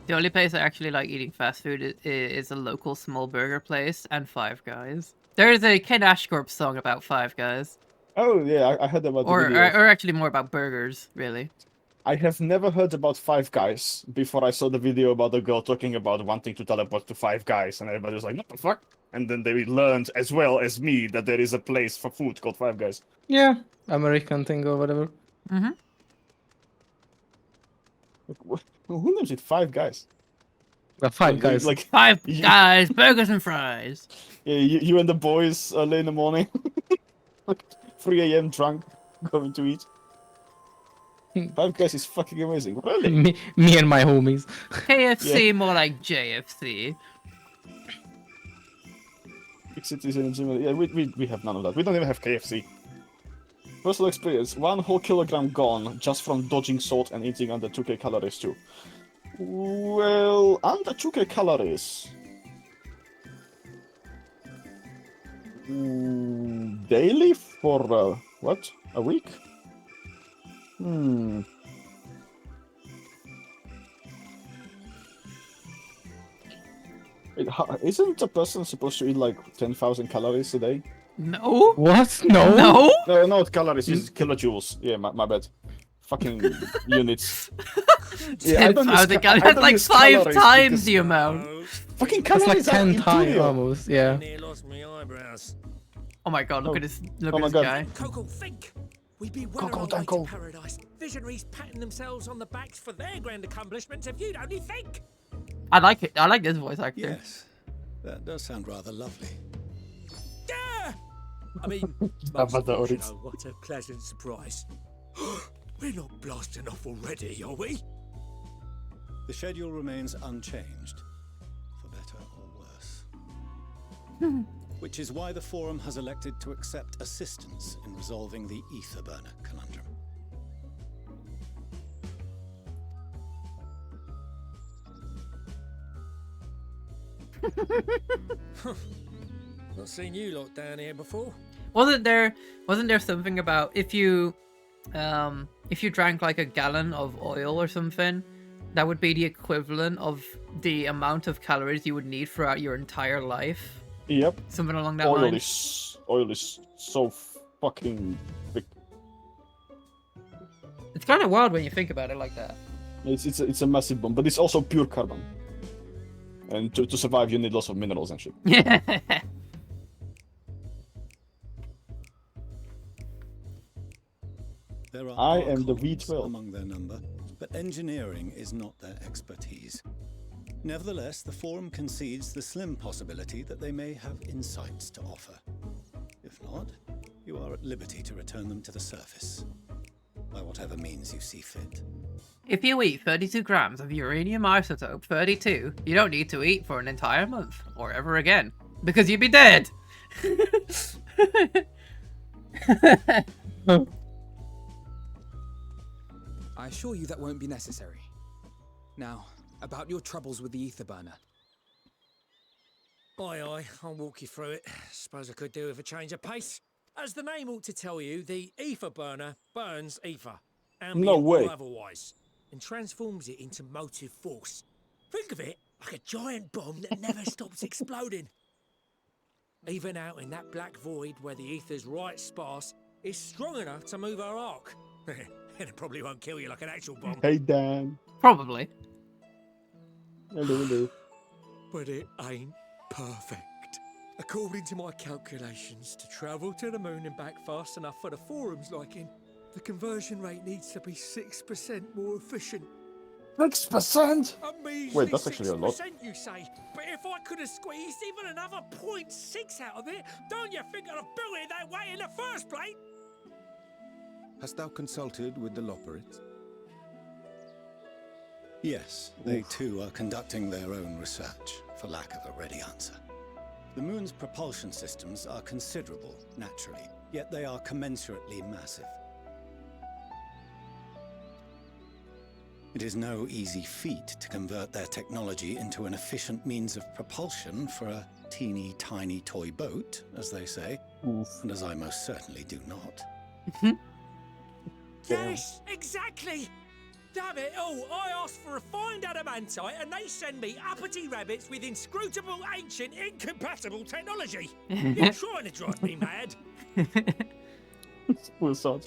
The only place I actually like eating fast food is a local small burger place and Five Guys. There is a Ken Ashcorp song about Five Guys. Oh yeah, I heard about the video. Or actually more about burgers, really. I have never heard about Five Guys before I saw the video about the girl talking about wanting to teleport to Five Guys, and everybody was like, what the fuck? And then they learned, as well as me, that there is a place for food called Five Guys. Yeah, American thing or whatever. Mm-hmm. Who names it Five Guys? Five Guys. Like Five Guys, burgers and fries. Yeah, you and the boys early in the morning, like 3 a.m. drunk, going to eat. Five Guys is fucking amazing. Really? Me and my homies. KFC, more like JFC. Big cities and yeah, we have none of that. We don't even have KFC. Personal experience: 1 whole kilogram gone just from dodging salt and eating under 2k calories too. Well, under 2k calories. Daily for what? A week? Wait, isn't a person supposed to eat like 10,000 calories a day? No. What? No. No. No, not calories. It's kilojoules. Yeah, my bad. Fucking units. Yeah, I don't use That's like 5 times the amount. Fucking That's calories like 10 are times intuitive. almost. Yeah. Oh my god! Look at this! Look Oh at my this God. guy. Coco, think! We'd be well Coco, on our way Coco. to paradise. Visionaries patting themselves on the backs for their grand accomplishments if you'd only think! I like it. I like this voice actor. Yes, that does sound rather lovely. Yeah! I mean, About most the of you audits. know, what a pleasant surprise. We're not blasting off already, are we? The schedule remains unchanged, for better or worse. Which is why the Forum has elected to accept assistance in resolving the ether burner conundrum. Not seen you lot down here before. Wasn't there something about if you drank like a gallon of oil or something, that would be the equivalent of the amount of calories you would need throughout your entire life? Yep. Something along that Oil line. is so fucking big. It's kind of wild when you think about it like that. It's a massive bomb, but it's also pure carbon. And to survive, you need lots of minerals and shit. Yeah. There are I am the archons V12. among their number, but engineering is not their expertise. Nevertheless, the Forum concedes the slim possibility that they may have insights to offer. If not, you are at liberty to return them to the surface, by whatever means you see fit. If you eat 32 grams of uranium isotope 32, you don't need to eat for an entire month or ever again, because you'd be dead. I assure you that won't be necessary. Now, about your troubles with the ether burner. Aye, I'll walk you through it. Suppose I could do with a change of pace. As the name ought to tell you, the ether burner burns ether, ambient No way. or otherwise, and transforms it into motive force. Think of it like a giant bomb that never stops exploding. Even out in that black void where the ether's right sparse, it's strong enough to move our arc. And it probably won't kill you like an actual bomb. Hey, Dan. Probably. Hello. But it ain't perfect. According to my calculations, to travel to the moon and back fast enough for the Forum's liking, the conversion rate needs to be 6% more efficient. 6%? A measly Wait, that's actually a lot. 6%, you say? But if I could have squeezed even another 0.6 out of it, don't you think I'd have built it that way in the first place? Hast thou consulted with the Loperids? Yes, they too are conducting their own research, for lack of a ready answer. The moon's propulsion systems are considerable, naturally, yet they are commensurately massive. It is no easy feat to convert their technology into an efficient means of propulsion for a teeny tiny toy boat, as they say, and as I most certainly do not. Yes, exactly! Damn it all, I asked for refined adamantite and they send me uppity rabbits with inscrutable, ancient, incompatible technology! You're trying to drive me mad! Do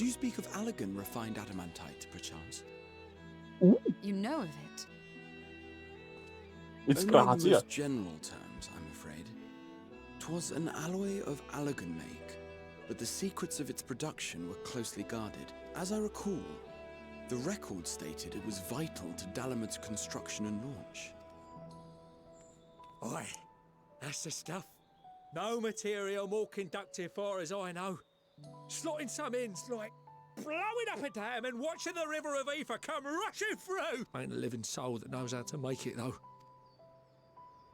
you speak of Allegan refined adamantite, perchance? You know of it? It's Only in the Krahatia. most general terms, I'm afraid. 'Twas an alloy of Allegan make, but the secrets of its production were closely guarded. As I recall, the record stated it was vital to Dalamud's construction and launch. Aye, that's the stuff. No material more conductive far as I know. Slotting some ends like blowing up a dam and watching the river of ether come rushing through. Ain't a living soul that knows how to make it though.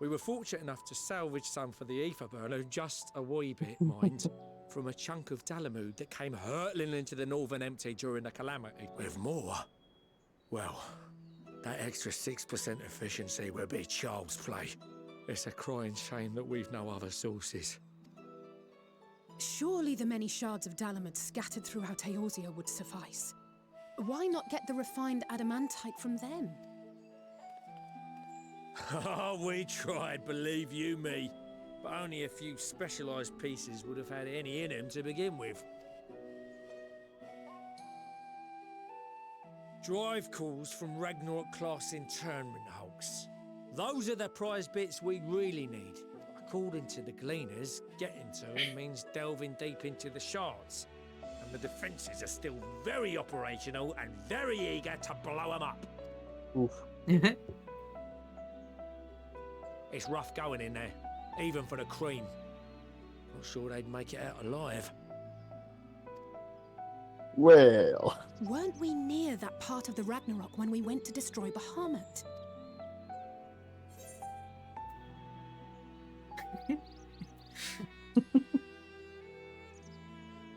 We were fortunate enough to salvage some for the ether burner, just a wee bit, mind, from a chunk of Dalamud that came hurtling into the northern empty during the calamity. With more, well, that extra 6% efficiency would be child's play. It's a crying shame that we've no other sources. Surely the many shards of Dalamud scattered throughout Eorzea would suffice. Why not get the refined adamantite from them? Oh, we tried, believe you me. but only a few specialised pieces would have had any in them to begin with. Drive calls from Ragnarok-class internment hulks. Those are the prize bits we really need. According to the Gleaners, getting to them means delving deep into the shards. And the defences are still very operational and very eager to blow them up. Oof. It's rough going in there, even for the cream. Not sure they'd make it out alive. Well... Weren't we near that part of the Ragnarok when we went to destroy Bahamut?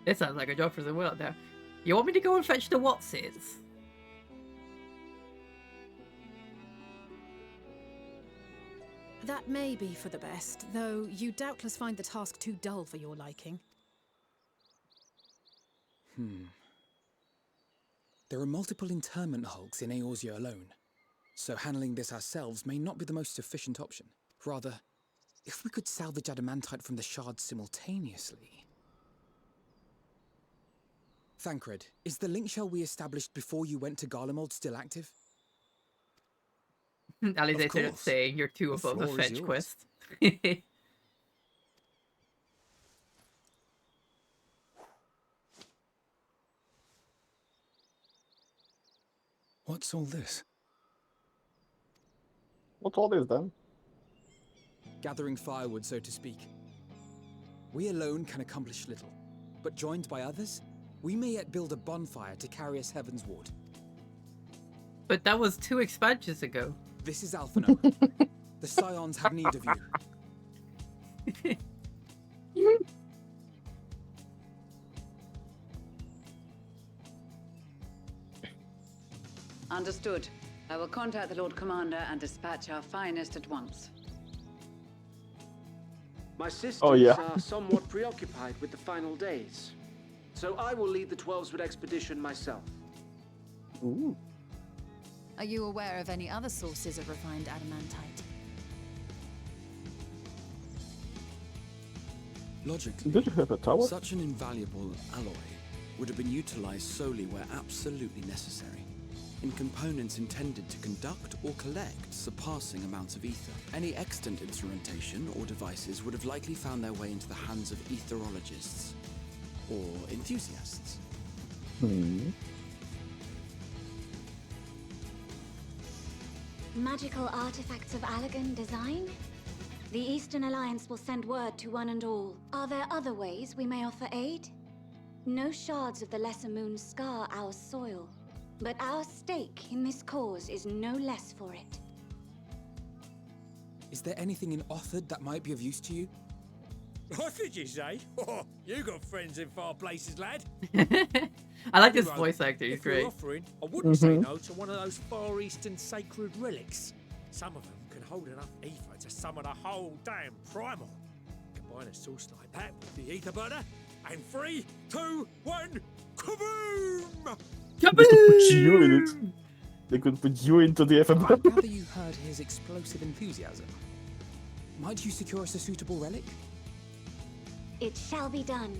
This sounds like a job for the world now. You want me to go and fetch the Wattses? That may be for the best, though you doubtless find the task too dull for your liking. There are multiple internment hulks in Eorzea alone, so handling this ourselves may not be the most efficient option. Rather, if we could salvage adamantite from the shards simultaneously... Thancred, is the link shell we established before you went to Garlemald still active? Alizator saying you're too above the fetch quest. What's all this? What's all this then? Gathering firewood, so to speak. We alone can accomplish little, but joined by others, we may yet build a bonfire to carry us heavensward. But that was 2 expansions ago. This is Alphino. The Scions have need of you. Understood. I will contact the Lord Commander and dispatch our finest at once. My sisters are somewhat preoccupied with the final days, so I will lead the 12-Sword expedition myself. Ooh. Are you aware of any other sources of refined adamantite? Logically, Did you have a tower? such an invaluable alloy would have been utilized solely where absolutely necessary, in components intended to conduct or collect surpassing amounts of ether. Any extant instrumentation or devices would have likely found their way into the hands of etherologists or enthusiasts. Magical artifacts of Allagan design? The Eastern Alliance will send word to one and all. Are there other ways we may offer aid? No shards of the Lesser Moon scar our soil, but our stake in this cause is no less for it. Is there anything in Othard that might be of use to you? What did you say? Oh, you got friends in far places, lad. I like this voice actor, he's if you're great. offering, I wouldn't say no to one of those Far Eastern sacred relics. Some of them can hold enough ether to summon a whole damn primal. Combine a source like that with the ether burner, and 3, 2, 1, kaboom! They could put you in it. They could put you into the I FM. gather you heard his explosive enthusiasm. Might you secure us a suitable relic? It shall be done.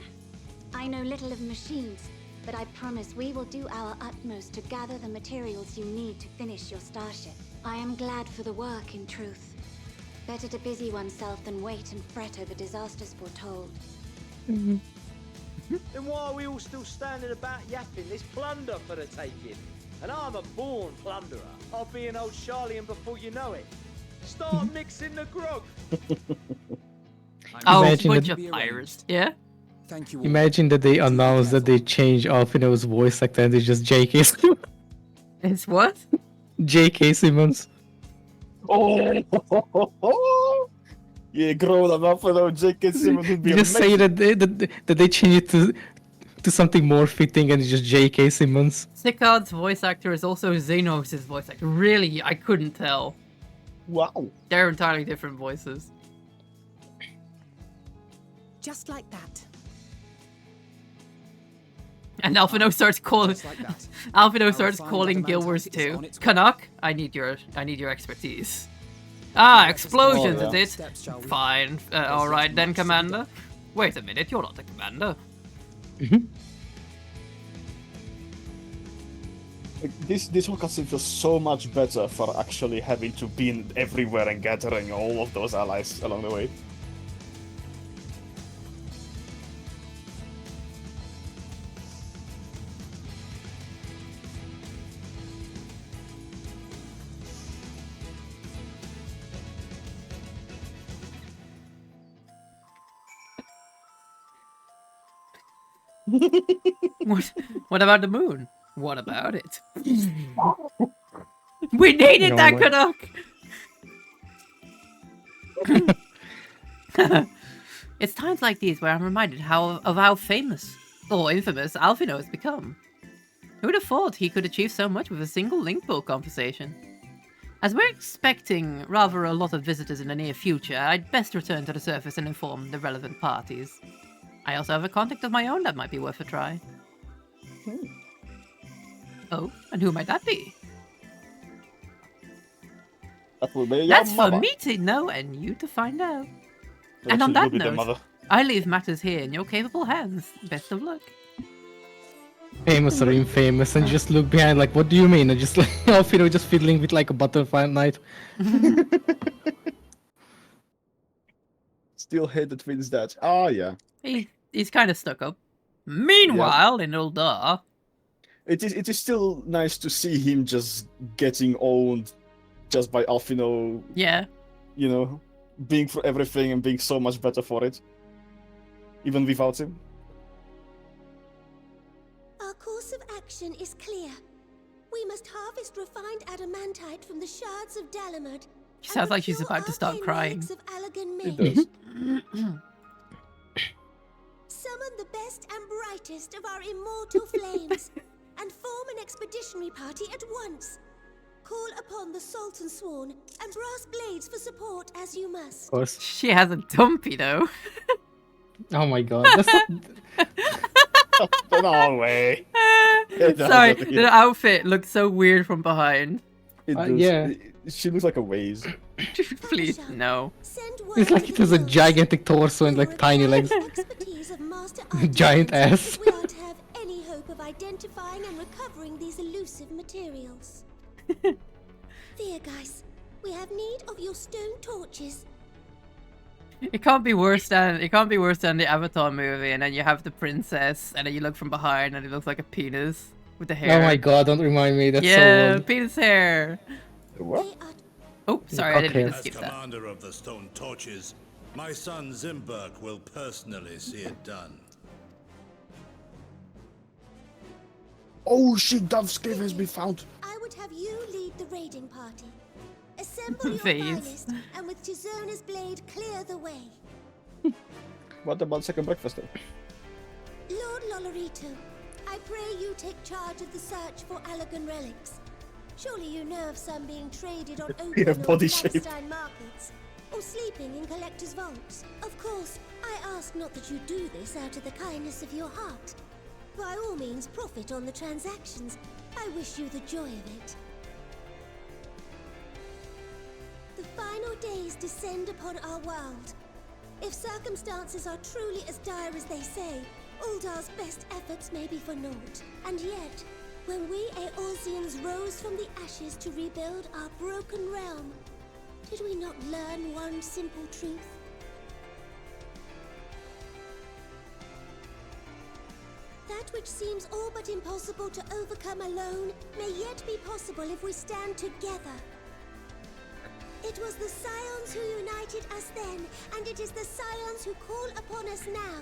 I know little of machines, but I promise we will do our utmost to gather the materials you need to finish your starship. I am glad for the work, in truth. Better to busy oneself than wait and fret over disasters foretold. Then why are we all still standing about yapping? There's plunder for the taking. And I'm a born plunderer. I'll be an old Charlian before you know it. Start mixing the grog. Oh, Imagine bunch that- of pirates. Yeah? Thank you all. Imagine that they announced that they changed Alphino's voice actor and it's just J.K. Simmons. It's what? J.K. Simmons. Oh! Yeah, grown up for now, J.K. Simmons would be Just say amazing. that they change it to something more fitting and it's just J.K. Simmons. Sickard's voice actor is also Xenos' voice actor. Really, I couldn't tell. Wow. They're entirely different voices. Just like that. And Alphino starts calling. Alphino starts calling Gilwers too. Canuck, I need your expertise. Ah, explosions, Oh, yeah. is it? Fine. Alright then, Commander. Wait a minute, you're not the Commander. Like, this whole cutscene feels so much better for actually having to be everywhere and gathering all of those allies along the way. What about the moon? What about it? We needed that, Canuck! It's times like these where I'm reminded of how famous, or infamous, Alphino has become. Who'd have thought he could achieve so much with a single link book conversation? As we're expecting rather a lot of visitors in the near future, I'd best return to the surface and inform the relevant parties. I also have a contact of my own that might be worth a try. Oh, and who might that be? That will be your That's mother. for me to know and you to find out. That And on actually will that be the note, mother. I leave matters here in your capable hands. Best of luck. Famous or infamous, and just look behind like, what do you mean? And just like, Alfino just fiddling with like a butterfly knife. Still hate the twins' dad. Ah, yeah. He's kind of stuck up. Meanwhile, in Uldar... It is still nice to see him just getting owned just by Alphino. Yeah. You know, being for everything and being so much better for it. Even without him. Our course of action is clear. We must harvest refined adamantite from the shards of Dalamud. She sounds like she's about to start crying. It does. Summon the best and brightest of our immortal flames, and form an expeditionary party at once. Call upon the Sultan Sworn and Brass Blades for support as you must. Of course. She has a dumpy though. Oh my god, that's not... No way. Sorry, the outfit looks so weird from behind. It does. Yeah. She looks like a vase. Please, no. It's like it has a gigantic torso and like tiny legs. Giant ass. We are to have any hope of identifying and recovering these elusive materials. Dear guys, we have need of your stone torches. It can't be worse than the Avatar movie, and then you have the princess, and then you look from behind, and it looks like a penis with the hair. Oh my god, don't remind me. That's so yeah, old. penis hair. What? Oh, sorry, I didn't mean to As skip that. commander of the stone torches, my son Zimberk will personally see it done. Oh shit, Dove's cave has been found. I would have you lead the raiding party. Assemble your Phase. finest, and with Chizona's blade clear the way. What about second breakfast then? Lord Lolorito, I pray you take charge of the search for Allagan relics. Surely you know of some being traded on open Yeah, or body shape. clandestine markets, or sleeping in collectors' vaults. Of course, I ask not that you do this out of the kindness of your heart. By all means, profit on the transactions. I wish you the joy of it. The final days descend upon our world. If circumstances are truly as dire as they say, Uldar's best efforts may be for naught. And yet, when we Eorzeans rose from the ashes to rebuild our broken realm, did we not learn one simple truth? That which seems all but impossible to overcome alone may yet be possible if we stand together. It was the Scions who united us then, and it is the Scions who call upon us now.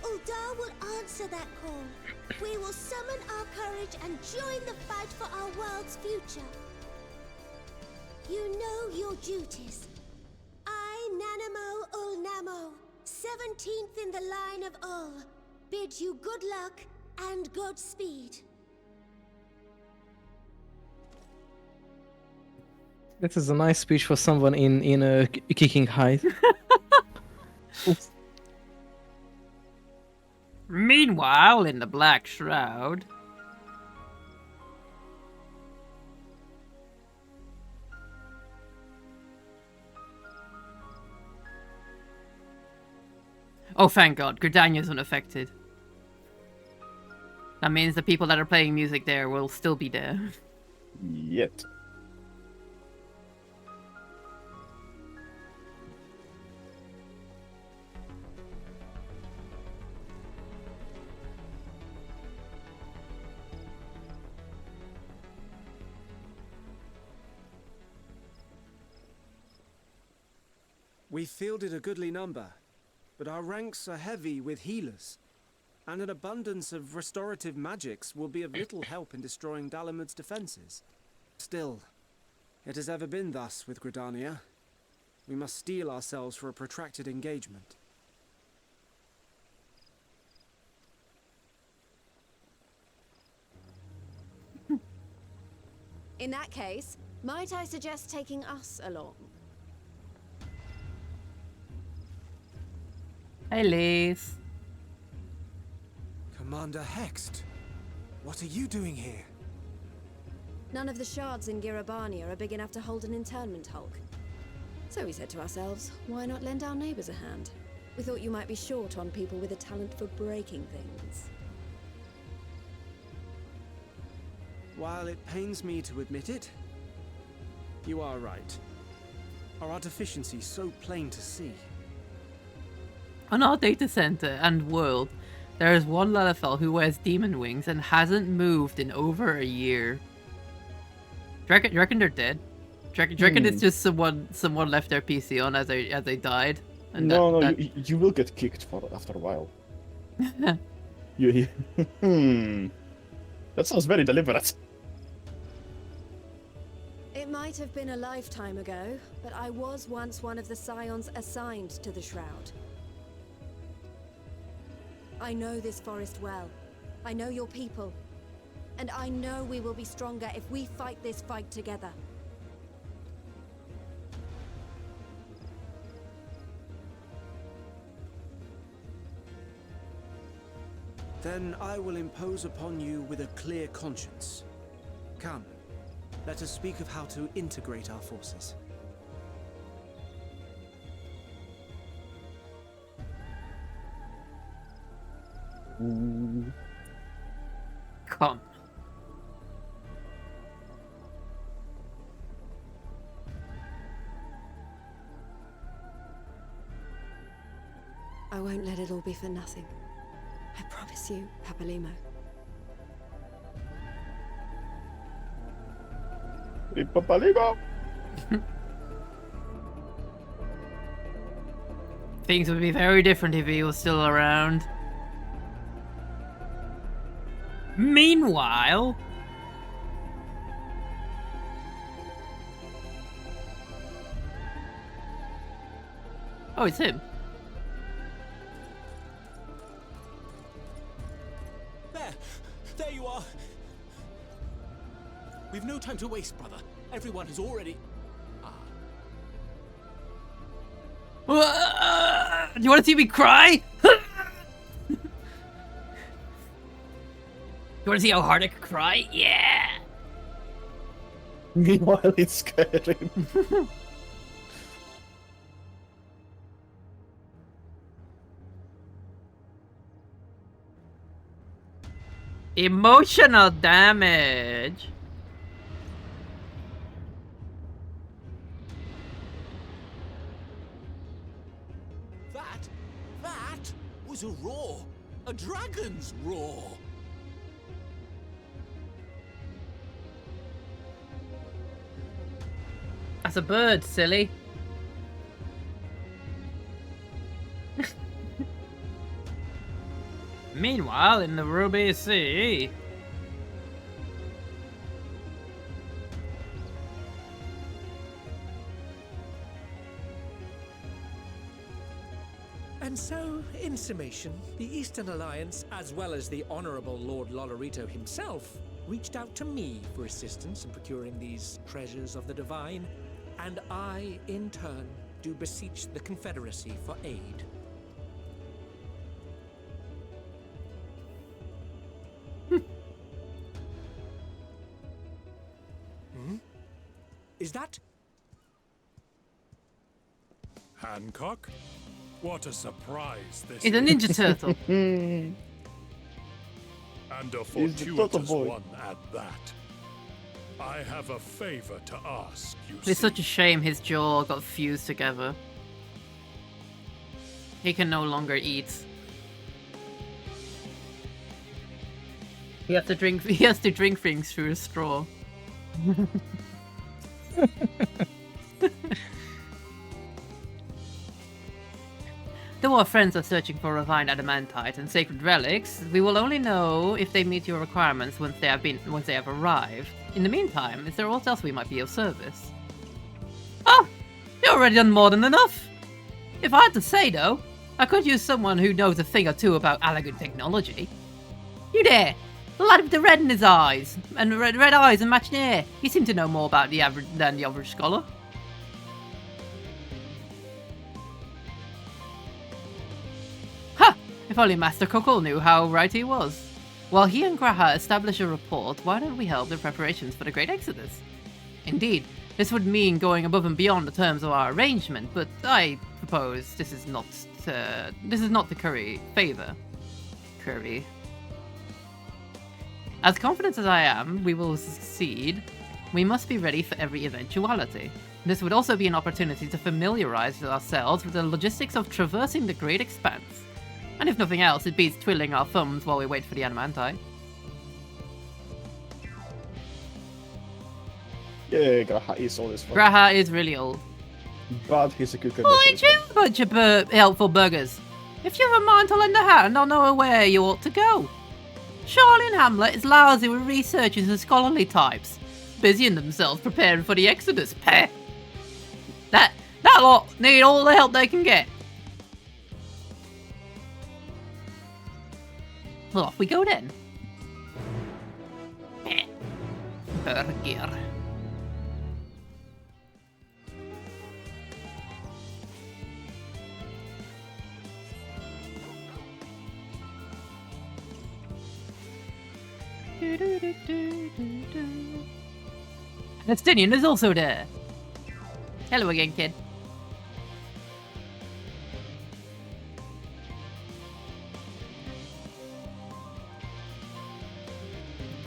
Uldar will answer that call. We will summon our courage and join the fight for our world's future. You know your duties. I, Nanamo Ulnamo, 17th in the line of Ul, bid you good luck and Godspeed. This is a nice speech for someone in a kicking height. Meanwhile, in the Black Shroud... Oh, thank God. Gridania's unaffected. That means the people that are playing music there will still be there. Yet. We fielded a goodly number, but our ranks are heavy with healers, and an abundance of restorative magics will be of little help in destroying Dalamud's defenses. Still, it has ever been thus with Gridania. We must steel ourselves for a protracted engagement. In that case, might I suggest taking us along? Hey, Leith. Commander Hext, what are you doing here? None of the shards in Girabania are big enough to hold an internment hulk. So we said to ourselves, why not lend our neighbors a hand? We thought you might be short on people with a talent for breaking things. While it pains me to admit it, you are right. Are our deficiencies so plain to see? On our data center and world, there is one Lalafell who wears demon wings and hasn't moved in over a year. Do you reckon they're dead? Do you reckon it's just someone left their PC on as they died? And No, you will get kicked after a while. That sounds very deliberate. It might have been a lifetime ago, but I was once one of the scions assigned to the Shroud. I know this forest well. I know your people. And I know we will be stronger if we fight this fight together. Then I will impose upon you with a clear conscience. Come, let us speak of how to integrate our forces. Come. I won't let it all be for nothing. I promise you, Papalimo. Papalimo! Things would be very different if he was still around. Meanwhile... Oh, it's him. There you are. We've no time to waste, brother. Everyone has already... Do you want to see me cry? You want to see how hard I can cry? Yeah! Meanwhile, it's Skyrim. Emotional damage. That was a roar. A dragon's roar. That's a bird, silly. Meanwhile, in the Ruby Sea... And so, in summation, the Eastern Alliance, as well as the Honourable Lord Lolorito himself, reached out to me for assistance in procuring these treasures of the divine, and I, in turn, do beseech the Confederacy for aid. Is that... Hancock? What a surprise this He's a is. Ninja Turtle. And a He's the turtle fortuitous boy. one at that. I have a favor to ask, you It's see. such a shame his jaw got fused together. He can no longer eat. He has to drink. He has to drink things through a straw. Though our friends are searching for refined adamantite and sacred relics, we will only know if they meet your requirements once they have arrived. In the meantime, is there what else we might be of service? Oh, you've already done more than enough. If I had to say though, I could use someone who knows a thing or two about Alagoon technology. You there, the lad with the red in his eyes and red eyes and matching hair. You seem to know more about the average than the average scholar. If only Master Kokol knew how right he was. While he and Graha establish a report, why don't we help the preparations for the Great Exodus? Indeed, this would mean going above and beyond the terms of our arrangement, but I propose this is not the Curry favor. Curry. As confident as I am we will succeed, we must be ready for every eventuality. This would also be an opportunity to familiarize ourselves with the logistics of traversing the Great Expanse. And if nothing else, it beats twiddling our thumbs while we wait for the adamantite. Yeah, Graha is always fun. Graha is really old. But he's a good guy. Oh, ain't you a bunch of helpful buggers? If you've a mind to lend a hand, I'll know where you ought to go. Charlie and Hamlet is lousy with researchers and scholarly types, busying themselves preparing for the Exodus. Peh. That lot need all the help they can get. Well, off we go then. Burger. Estinian is also there. Hello again, kid.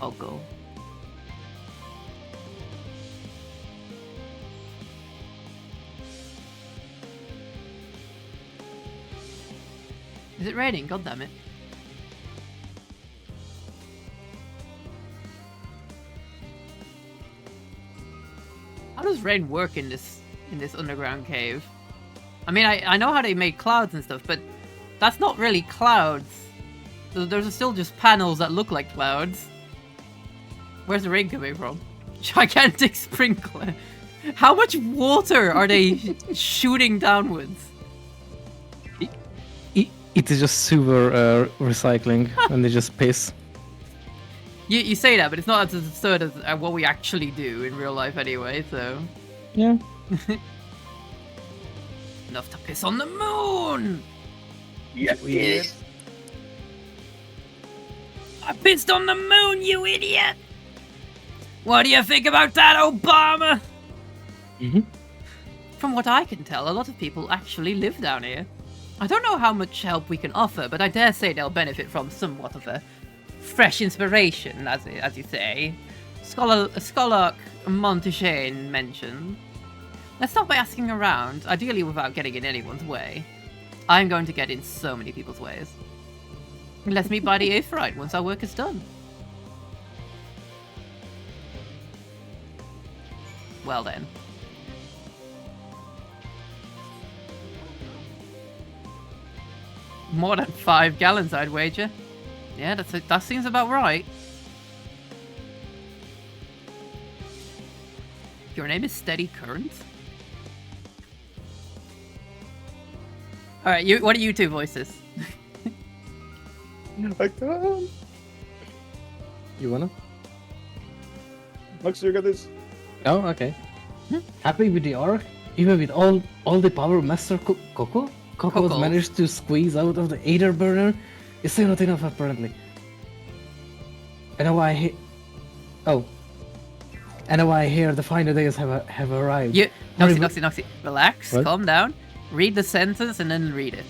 I'll go. Is it raining? God damn it. How does rain work in this underground cave? I mean, I know how they make clouds and stuff, but that's not really clouds. There's still just panels that look like clouds. Where's the rain coming from? Gigantic sprinkler. How much water are they shooting downwards? It is just sewer recycling, and they just piss. You say that, but it's not as absurd as what we actually do in real life anyway, so... Yeah. Enough to piss on the moon! Yes. I pissed on the moon, you idiot! What do you think about that, Obama? From what I can tell, a lot of people actually live down here. I don't know how much help we can offer, but I dare say they'll benefit from somewhat of a fresh inspiration, as you say. Scholar Montaigne mentioned. Let's start by asking around, ideally without getting in anyone's way. I'm going to get in so many people's ways. Let's meet by the Aetheryte once our work is done. Well then. More than 5 gallons, I'd wager. Yeah, that seems about right. Your name is Steady Current? Alright, what are you two voices? I can't. You wanna? Max, you got this? Oh, okay. Happy with the arc? Even with all the power Master Coco? Coco's managed to squeeze out of the Aether burner? It's still not enough, apparently. And now I hear the final days have arrived. Noxy, relax, What? calm down. read the sentence and then read it.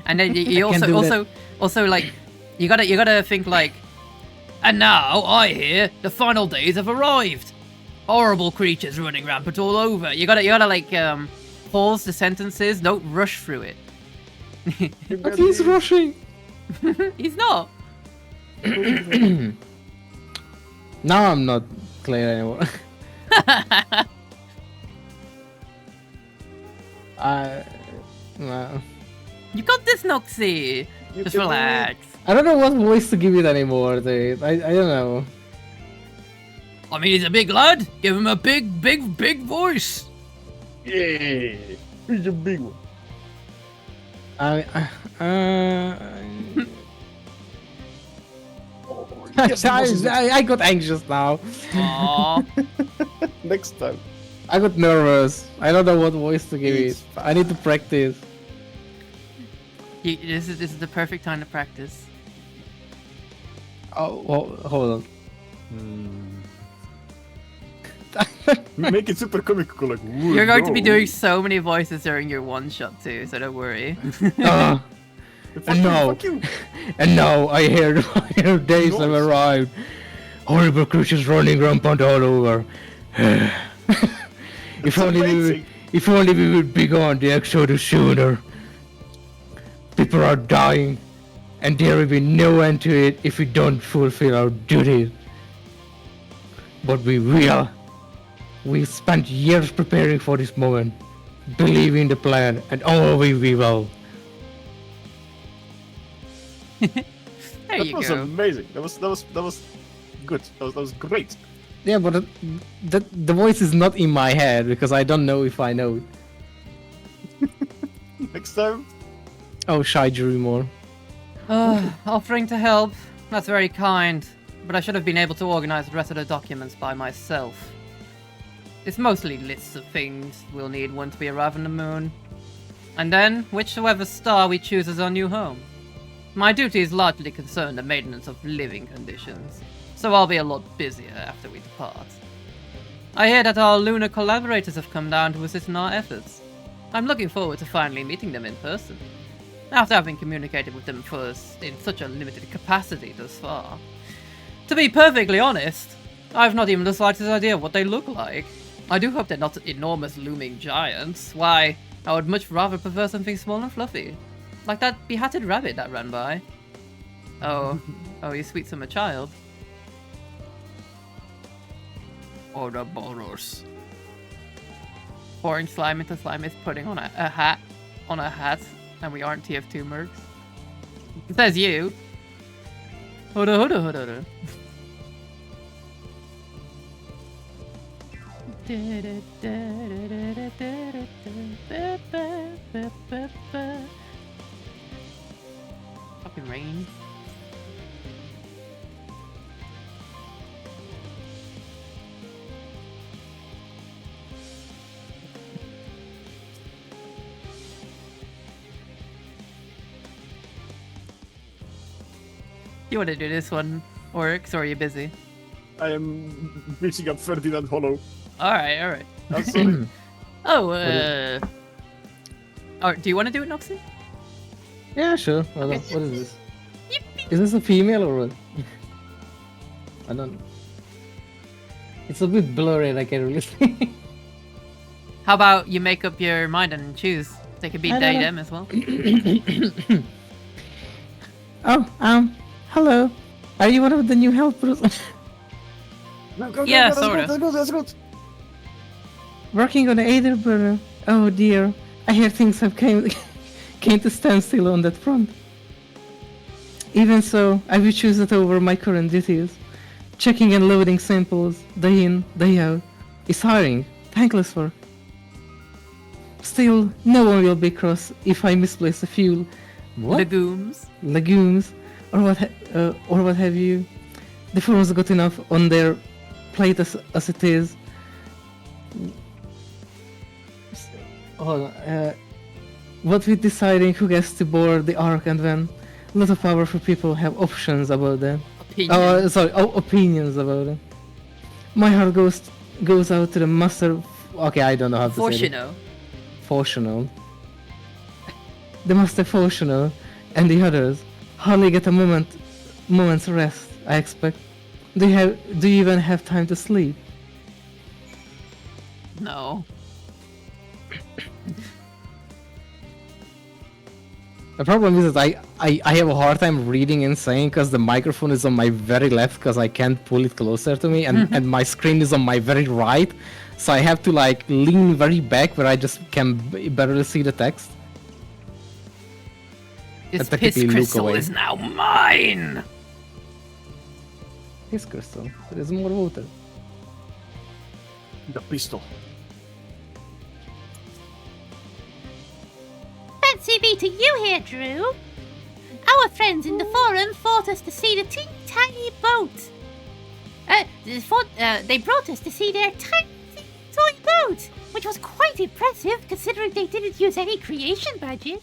And then you I can do also like you gotta think like, and now I hear the final days have arrived. Horrible creatures running rampant all over. You gotta like pause the sentences. Don't rush through it. But he's rushing. He's not. Now I'm not clear anymore. No. You got this, Noxie. Just relax. I don't know what voice to give it anymore, dude. I don't know. I mean, he's a big lad. Give him a big voice. Yeah, he's a big one. I got anxious now. Aww. Next time. I got nervous. I don't know what voice to give it. I need to practice. This is the perfect time to practice. Oh, hold on. Make it super comical, like. You're going to be doing so many voices during your one shot too, so don't worry. And now, and now I hear the days have arrived. Horrible creatures running rampant all over. If only we would be gone the exodus sooner. People are dying, and there will be no end to it if we don't fulfill our duties. But we will. We spent years preparing for this moment, believing the plan, and always we will. There you was go. Amazing. That was good. That was great. Yeah, but the voice is not in my head because I don't know if I know it. Next time. Oh, shy Drew more. Offering to help. That's very kind, but I should have been able to organize the rest of the documents by myself. It's mostly lists of things we'll need once we arrive on the moon. And then, whichever star we choose as our new home. My duty is largely concerned the maintenance of living conditions, so I'll be a lot busier after we depart. I hear that our lunar collaborators have come down to assist in our efforts. I'm looking forward to finally meeting them in person, after having communicated with them first in such a limited capacity thus far. To be perfectly honest, I've not even the slightest idea of what they look like. I do hope they're not enormous looming giants. Why, I would much rather prefer something small and fluffy. Like that behatted rabbit that ran by. Oh, you sweet summer child. Ouroboros. Pouring slime into slime is putting on a hat, and we aren't TF2 mercs. It says you. Huda. Fucking rain. You want to do this one, Oryx, or are you busy? I am reaching up Ferdinand Hollow. Alright. I'm sorry. Oh, do you want to do it, Noxie? Yeah, sure. Okay. What is this? Is this a female or what? I don't know. It's a bit blurry and I can't really see. How about you make up your mind and choose? They could be I they, don't them as well. Oh, hello. Are you one of the new helpers? Yeah, sort of. That's good. Working on the Aether burner. Oh dear. I hear things have came to stand still on that front. Even so, I will choose it over my current duties. Checking and loading samples, day in, day out, is hiring. Thankless work. Still, no one will be cross if I misplace a few legumes, or what have you. The firm's got enough on their plate as it is. Hold on. What with deciding who gets to board the Ark and when, a lot of powerful people have options about that. Opinions about it. My heart goes out to the master. Okay, I don't know how to say it. Fortunal. The most devotional, and the others hardly get a moment's rest, I expect. Do you even have time to sleep? No. The problem is that I have a hard time reading and saying because the microphone is on my very left because I can't pull it closer to me, and my screen is on my very right, so I have to like lean very back where I just can barely see the text. This piss crystal is now mine! Piss crystal? There's more water. The pistol. Fancy meeting you here, Drew. Our friends in the forum fought us to see the teeny tiny boat. They brought us to see their tiny toy boat, which was quite impressive considering they didn't use any creation magic.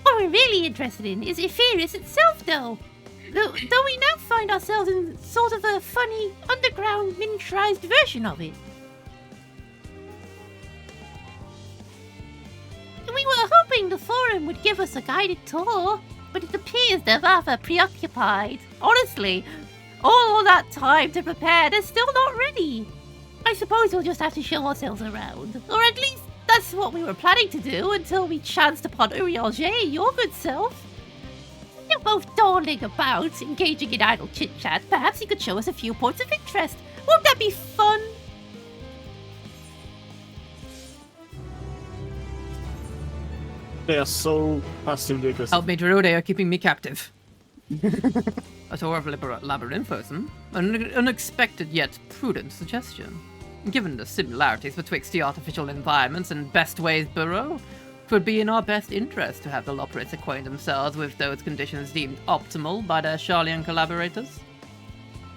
What we're really interested in is Ephirius itself, though we now find ourselves in sort of a funny, underground, miniaturized version of it. We were hoping the forum would give us a guided tour, but it appears they're rather preoccupied. Honestly, all that time to prepare, they're still not ready. I suppose we'll just have to show ourselves around, or at least that's what we were planning to do until we chanced upon Urianger, your good self. You're both dawdling about, engaging in idle chit-chat. Perhaps you could show us a few points of interest. Won't that be fun? They are so passively aggressive. Help me, Drew, they are keeping me captive. A tour of Labyrinthos, an unexpected yet prudent suggestion. Given the similarities betwixt the artificial environments and Bestway's burrow, it would be in our best interest to have the Loporrits acquaint themselves with those conditions deemed optimal by their Charlian collaborators.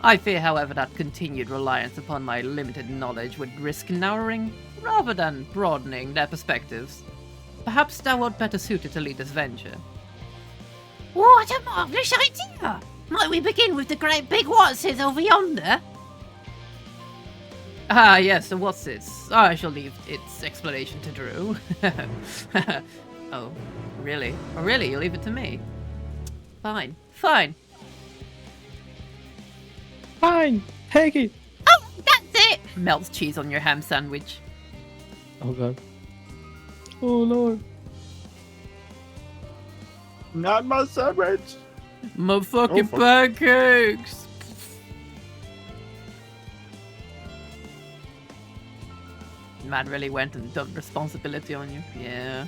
I fear, however, that continued reliance upon my limited knowledge would risk narrowing, rather than broadening, their perspectives. Perhaps thou art better suited to lead this venture. What a marvellous idea! Might we begin with the great big what's-its over yonder? Ah, yes, the what's-its. I shall leave its explanation to Drew. Oh, really? Oh, really? You'll leave it to me? Fine. Fine. Fine! Take it! Oh, that's it! Melts cheese on your ham sandwich. Oh god. Oh lord. Not my sandwich! My fucking pancakes! Man really went and dumped responsibility on you. Yeah.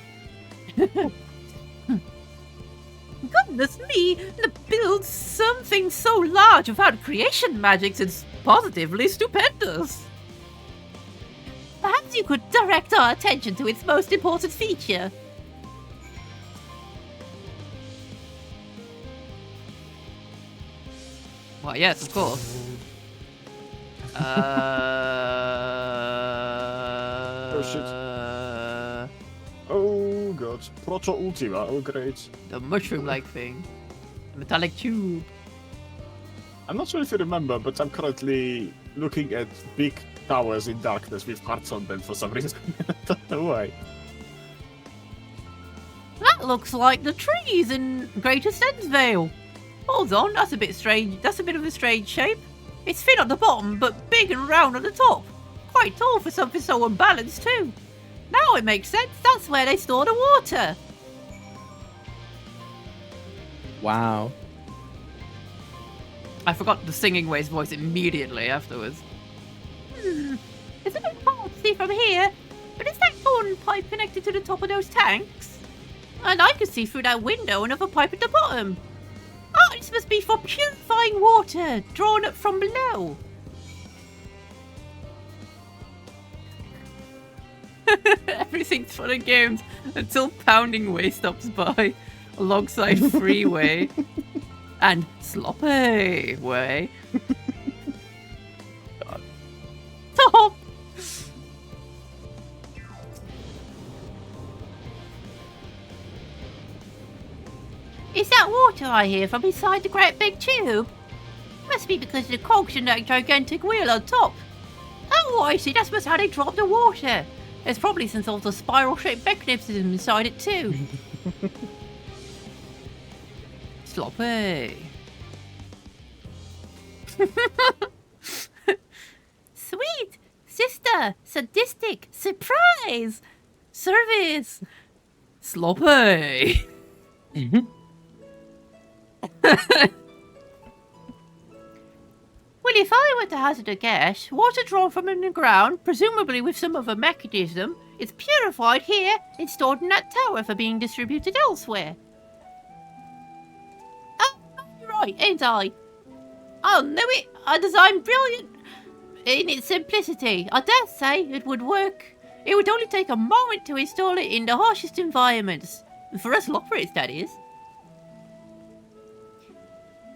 Goodness me! To build something so large without creation magics is positively stupendous. Perhaps you could direct our attention to its most important feature. Why, yes, of course. Oh shit. Oh god. Proto Ultima, oh great. The mushroom-like thing. The metallic tube. I'm not sure if you remember, but I'm currently looking at big towers in darkness with hearts on them for some reason. I don't know why. That looks like the trees in Greater Sensvale. Hold on, that's a bit strange. That's a bit of a strange shape. It's thin at the bottom, but big and round at the top. Quite tall for something so unbalanced too. Now it makes sense. That's where they store the water. Wow. I forgot the singing way's voice immediately afterwards. It's a bit hard to see from here, but is that thorn pipe connected to the top of those tanks? And I can see through that window another pipe at the bottom. Oh, this must be for purifying water, drawn up from below. Everything's fun and games until Pounding Way stops by alongside Freeway and Sloppy Way. Stop! Is that water I hear from inside the great big tube? Must be because of the cogs in that gigantic wheel on top. Oh, I see, that's how they drop the water. It's probably since all the spiral-shaped mechanism inside it too. Sloppy. Sweet! Sister! Sadistic! Surprise! Service! Sloppy. Well, if I were to hazard a guess, water drawn from underground, presumably with some other mechanism, is purified here and stored in that tower for being distributed elsewhere. Oh, you're right, ain't I? I knew it! I designed brilliant in its simplicity. I dare say it would work. It would only take a moment to install it in the harshest environments. For us loppers, that is.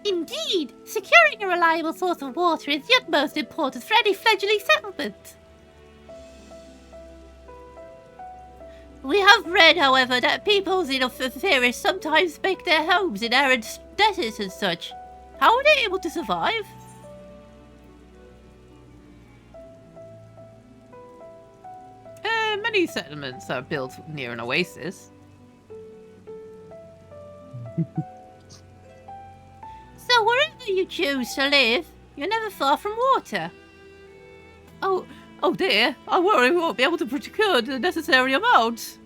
Indeed, securing a reliable source of water is the utmost importance for any fledgling settlement. We have read, however, that peoples in Ferris sometimes make their homes in arid deserts and such. How are they able to survive? Many settlements are built near an oasis. So wherever you choose to live, you're never far from water. Oh dear, I worry we won't be able to procure the necessary amount.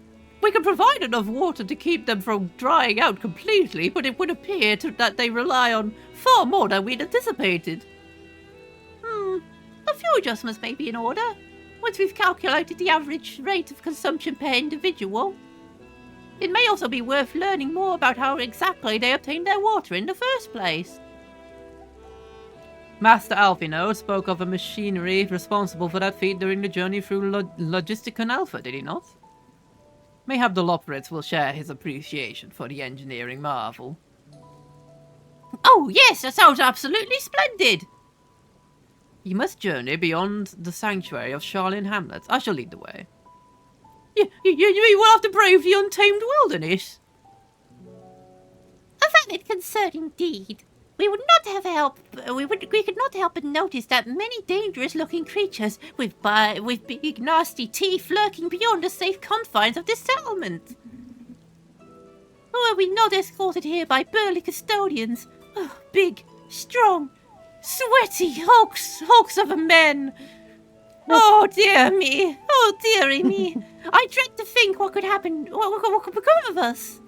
We can provide enough water to keep them from drying out completely, but it would appear that they rely on far more than we'd anticipated. A few adjustments may be in order, once we've calculated the average rate of consumption per individual. It may also be worth learning more about how exactly they obtained their water in the first place. Master Alphino spoke of a machinery responsible for that feat during the journey through Logisticon Alpha, did he not? Mayhap the Loporits will share his appreciation for the engineering marvel. Oh yes, that sounds absolutely splendid! You must journey beyond the sanctuary of Charlene Hamlet. I shall lead the way. You will have to brave the untamed wilderness. A valid concern indeed. We could not help but notice that many dangerous-looking creatures with big, nasty teeth lurking beyond the safe confines of this settlement. Were we not escorted here by burly custodians? Oh, big, strong, sweaty hulks of men. Oh dear me! Oh dearie me! I dread to think what could happen. What could become of us?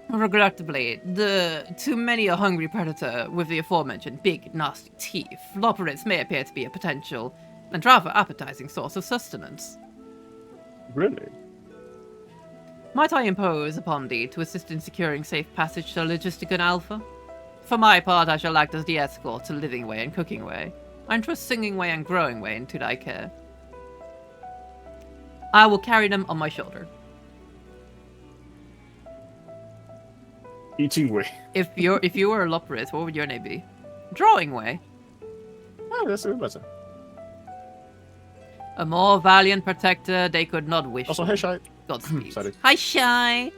Regrettably, to many a hungry predator with the aforementioned big, nasty teeth, Loporits may appear to be a potential and rather appetizing source of sustenance. Really? Might I impose upon thee to assist in securing safe passage to Logisticon Alpha? For my part, I shall act as the escort to Living Way and Cooking Way. I entrust Singing Way and Growing Way into thy care. I will carry them on my shoulder. Eating Way. If you were a Loporit, what would your name be? Drawing Way. Oh, that's even better. A more valiant protector they could not wish. Also, hey, Shy. Godspeed. Sorry. Hi, Shy.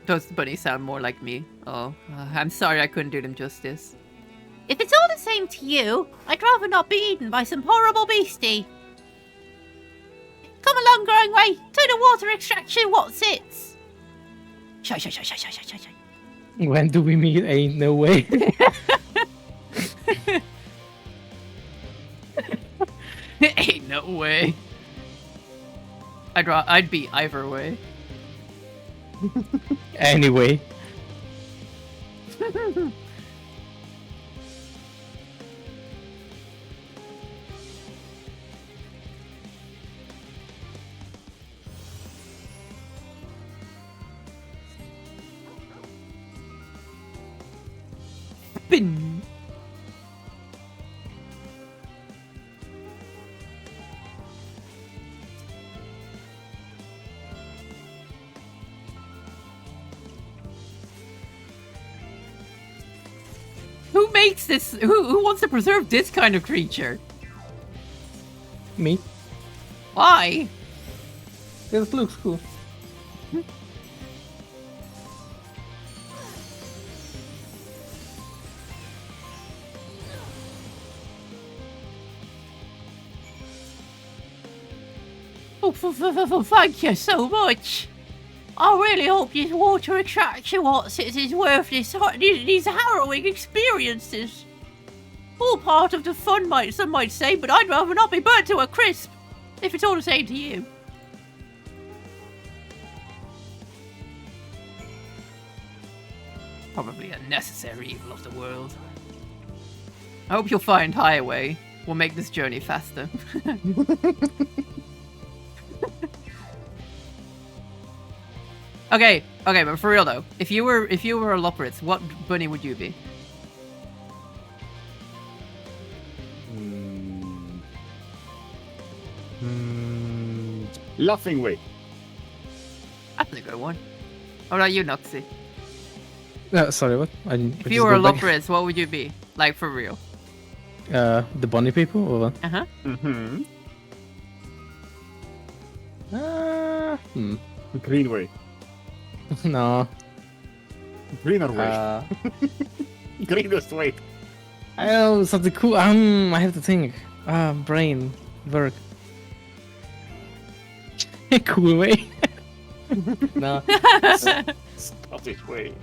Those bunnies sound more like me. Oh, I'm sorry I couldn't do them justice. If it's all the same to you, I'd rather not be eaten by some horrible beastie. Come along, Growing Way, to the water extraction what's its. Shy. When do we meet? Ain't no way. Ain't no way. I'd be either way. Anyway. Spin. Who makes this? Who wants to preserve this kind of creature? Me. Why? This looks cool. Oh, thank you so much. I really hope this water extraction Watsits is worth these harrowing experiences. All part of the fun, some might say, but I'd rather not be burnt to a crisp, if it's all the same to you. Probably a necessary evil of the world. I hope you'll find Highway will make this journey faster. Okay, but for real though, if you were a Loporitz, what bunny would you be? Laughing Way. That's a good one. What about you, Noxie? Sorry, what? If you were a Loporitz, what would you be? Like, for real? The bunny people, or what? Uh-huh. Greenway. No. Greener way. Greenest way. Oh, something cool. I have to think. Brain. Work. Cool way. No. Scottish way.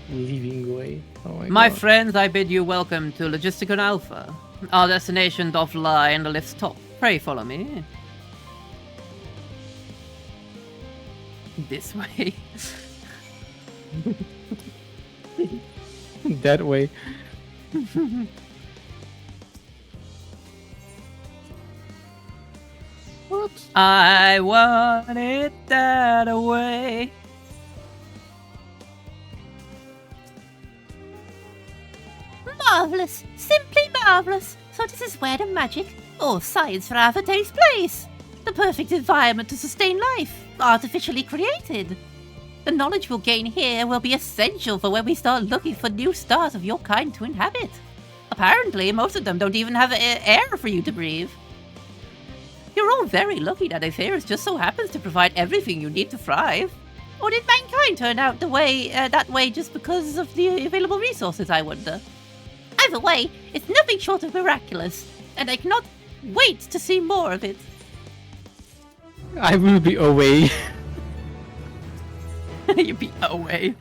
Living way. Oh my God. friends, I bid you welcome to Logisticon Alpha. Our destination doth lie in the lift's top. Pray follow me. This way. That way. What? I want it that way. Marvelous! Simply marvelous! So this is where the magic, or science rather, takes place. The perfect environment to sustain life, artificially created. The knowledge we'll gain here will be essential for when we start looking for new stars of your kind to inhabit. Apparently, most of them don't even have air for you to breathe. You're all very lucky that Aetherus just so happens to provide everything you need to thrive. Or did mankind turn out that way just because of the available resources, I wonder? Either way, it's nothing short of miraculous, and I cannot wait to see more of it. I will be away. You'll be away.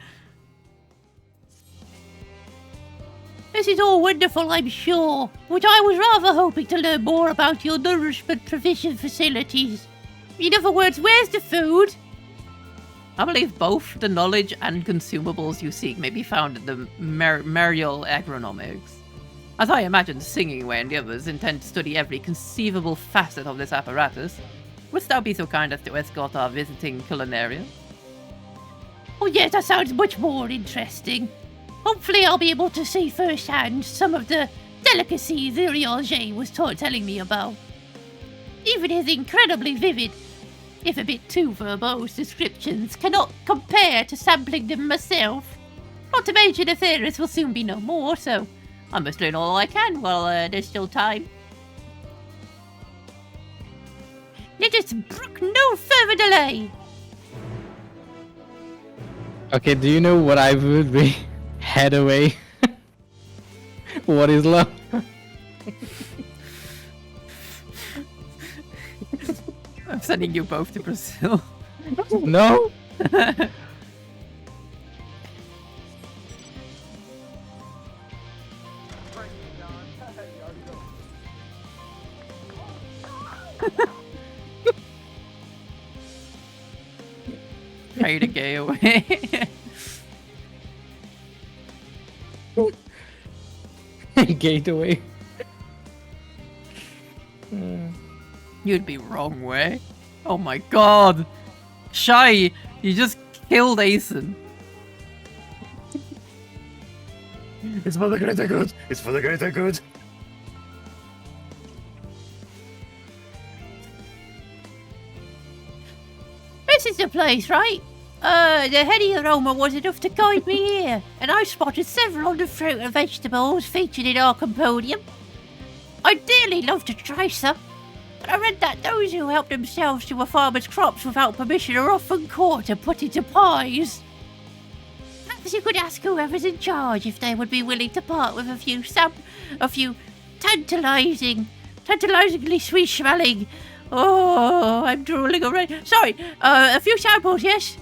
This is all wonderful, I'm sure, but I was rather hoping to learn more about your nourishment provision facilities. In other words, where's the food? I believe both the knowledge and consumables you seek may be found in the Marial Agronomics. As I imagine Singingway and the others intend to study every conceivable facet of this apparatus, wouldst thou be so kind as to escort our visiting culinarian? Oh yes, that sounds much more interesting. Hopefully I'll be able to see firsthand some of the delicacies Urianger was telling me about. Even his incredibly vivid, if a bit too verbose descriptions cannot compare to sampling them myself. Not to mention Aetherus will soon be no more, so I must learn all I can while there's still time. Let us brook no further delay. Okay, do you know what I would be? Head away. What is love? I'm sending you both to Brazil. No. Pray to gay away. Gateway. You'd be wrong way. Oh my god. Shy, you just killed Aeson. It's for the greater good. It's for the greater good. This is the place, right? The heady aroma was enough to guide me here, and I spotted several of the fruit and vegetables featured in our compodium. I'd dearly love to try some, but I read that those who help themselves to a farmer's crops without permission are often caught and put into pies. Perhaps you could ask whoever's in charge if they would be willing to part with a few tantalizing tantalizingly sweet smelling. Oh, I'm drooling already. Sorry, a few samples, yes?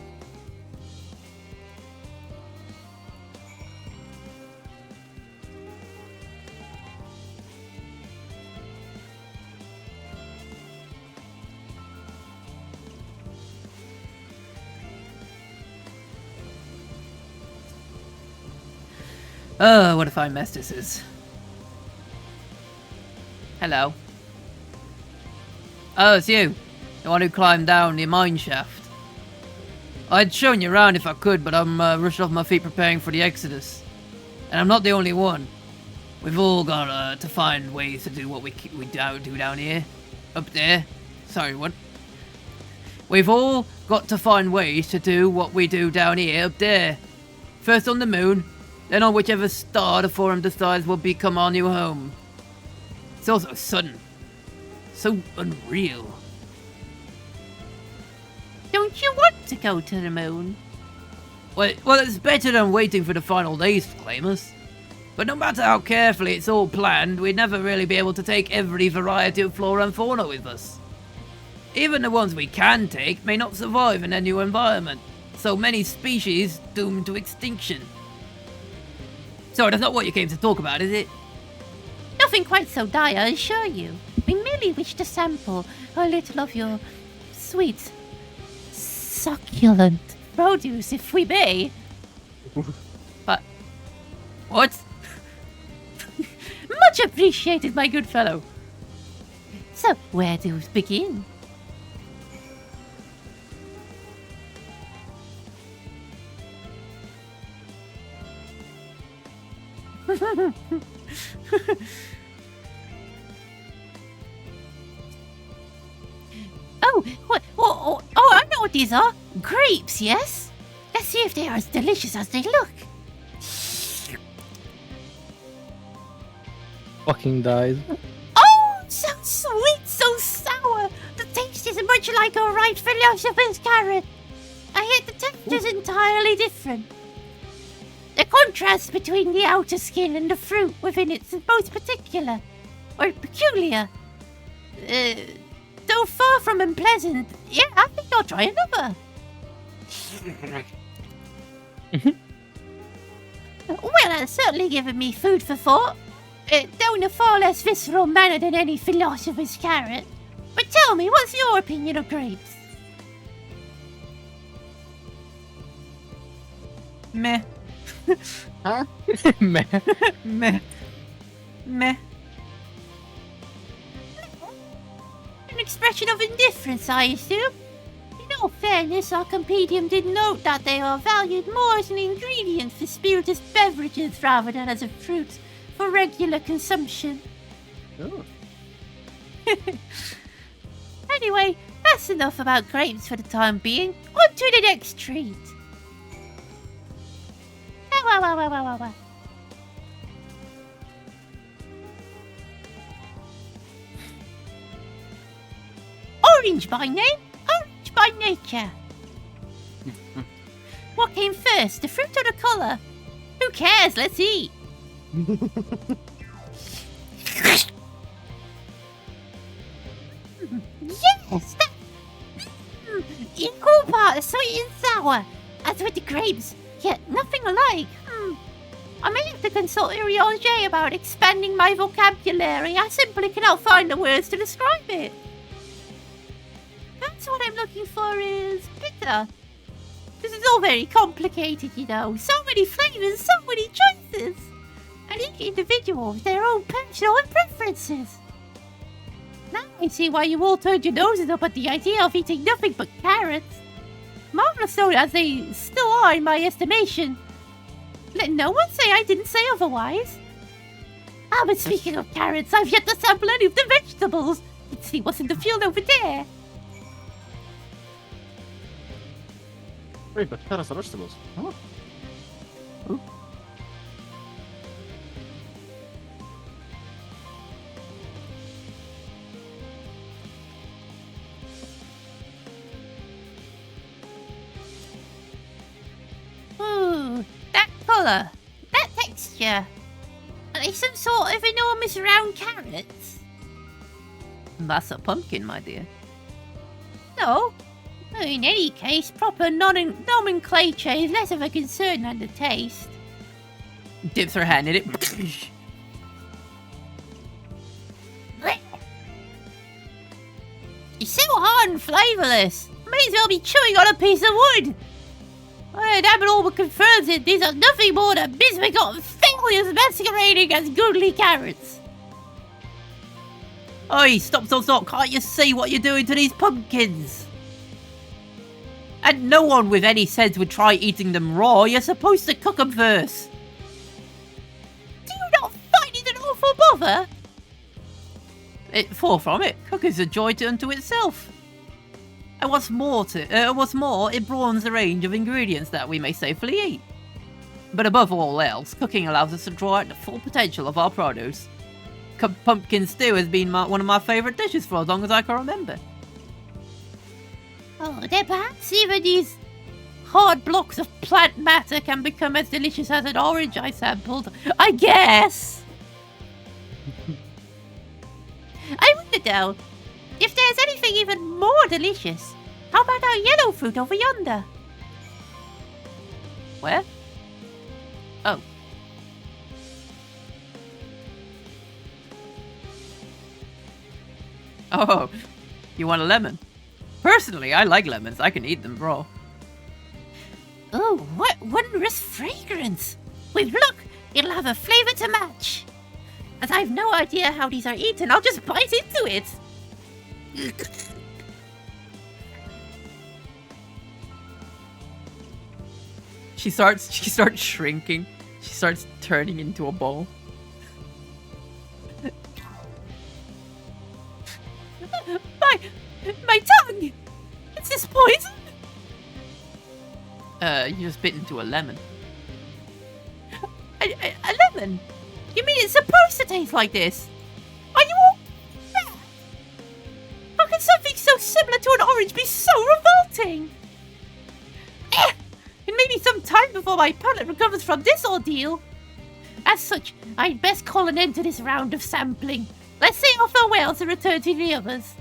Oh, what a fine mess this is. Hello. Oh, it's you. The one who climbed down the mine shaft. I'd shown you around if I could, but I'm rushed off my feet preparing for the exodus. And I'm not the only one. We've all got to find ways to do what we do down here. Up there. Sorry, what? We've all got to find ways to do what we do down here up there. First on the moon, then on whichever star the Forum decides will become our new home. It's all so sudden. So unreal. Don't you want to go to the moon? Well, it's better than waiting for the final days to claim us. But no matter how carefully it's all planned, we'd never really be able to take every variety of flora and fauna with us. Even the ones we can take may not survive in their new environment. So many species doomed to extinction. Sorry, that's not what you came to talk about, is it? Nothing quite so dire, I assure you. We merely wish to sample a little of your sweet, succulent produce, if we may. But what? Much appreciated, my good fellow. So, where do we begin? Oh, I know what these are. Grapes, yes? Let's see if they are as delicious as they look. Fucking died. Oh, so sweet, so sour. The taste is much like a ripe philosopher's carrot. Yet the texture's entirely different. The contrast between the outer skin and the fruit within it is both particular, or peculiar. Though far from unpleasant, yeah, I think I'll try another. Well, that's certainly given me food for thought. Though in a far less visceral manner than any philosopher's carrot. But tell me, what's your opinion of grapes? Meh. Huh? Meh. Meh. Meh. An expression of indifference, I assume. In all fairness, our compendium did note that they are valued more as an ingredient for spirituous beverages rather than as a fruit for regular consumption. Oh. Anyway, that's enough about grapes for the time being. On to the next treat. Orange by name, orange by nature. What came first, the fruit or the colour? Who cares? Let's eat. Yes, that equal part sweet and sour, as with the grapes, yet nothing alike. I may have to consult Urianger about expanding my vocabulary. I simply cannot find the words to describe it. Perhaps what I'm looking for is bitter. This is all very complicated, you know. So many flavours, so many choices. And each individual with their own personal preferences. Now I see why you all turned your noses up at the idea of eating nothing but carrots. Marvellous though as they still are in my estimation. Let no one say I didn't say otherwise. Ah, but speaking of carrots, I've yet to sample any of the vegetables. Let's see what's in the field over there. Wait, but carrots are vegetables. Huh? Oh. Ooh, that colour, that texture. Are they some sort of enormous round carrots? That's a pumpkin, my dear. No. In any case, proper nomenclature is less of a concern than the taste. Dips her hand in it. It's so hard and flavourless. May as well be chewing on a piece of wood. Abnormal confirms it. These are nothing more than misbegotten failures masquerading as goodly carrots. Oi, stop. Can't you see what you're doing to these pumpkins? And no one with any sense would try eating them raw. You're supposed to cook them first. Do you not find it an awful bother? Far from it. Cooking's a joy unto itself. And what's more, it broadens the range of ingredients that we may safely eat. But above all else, cooking allows us to draw out the full potential of our produce. Pumpkin stew has been one of my favourite dishes for as long as I can remember. Oh, then perhaps even these hard blocks of plant matter can become as delicious as an orange I sampled. I guess. I wonder though, if there's anything even more delicious. How about our yellow fruit over yonder? Where? Oh. Oh, you want a lemon? Personally, I like lemons. I can eat them raw. Oh, what wondrous fragrance! With luck, it'll have a flavour to match. As I've no idea how these are eaten, I'll just bite into it. She starts shrinking. She starts turning into a ball. My tongue! It's this poison! You just bit into a lemon. A lemon? You mean it's supposed to taste like this? Are you all... How can something so similar to an orange be so revolting? It may be some time before my palate recovers from this ordeal. As such, I'd best call an end to this round of sampling. Let's say our farewells and return to the others.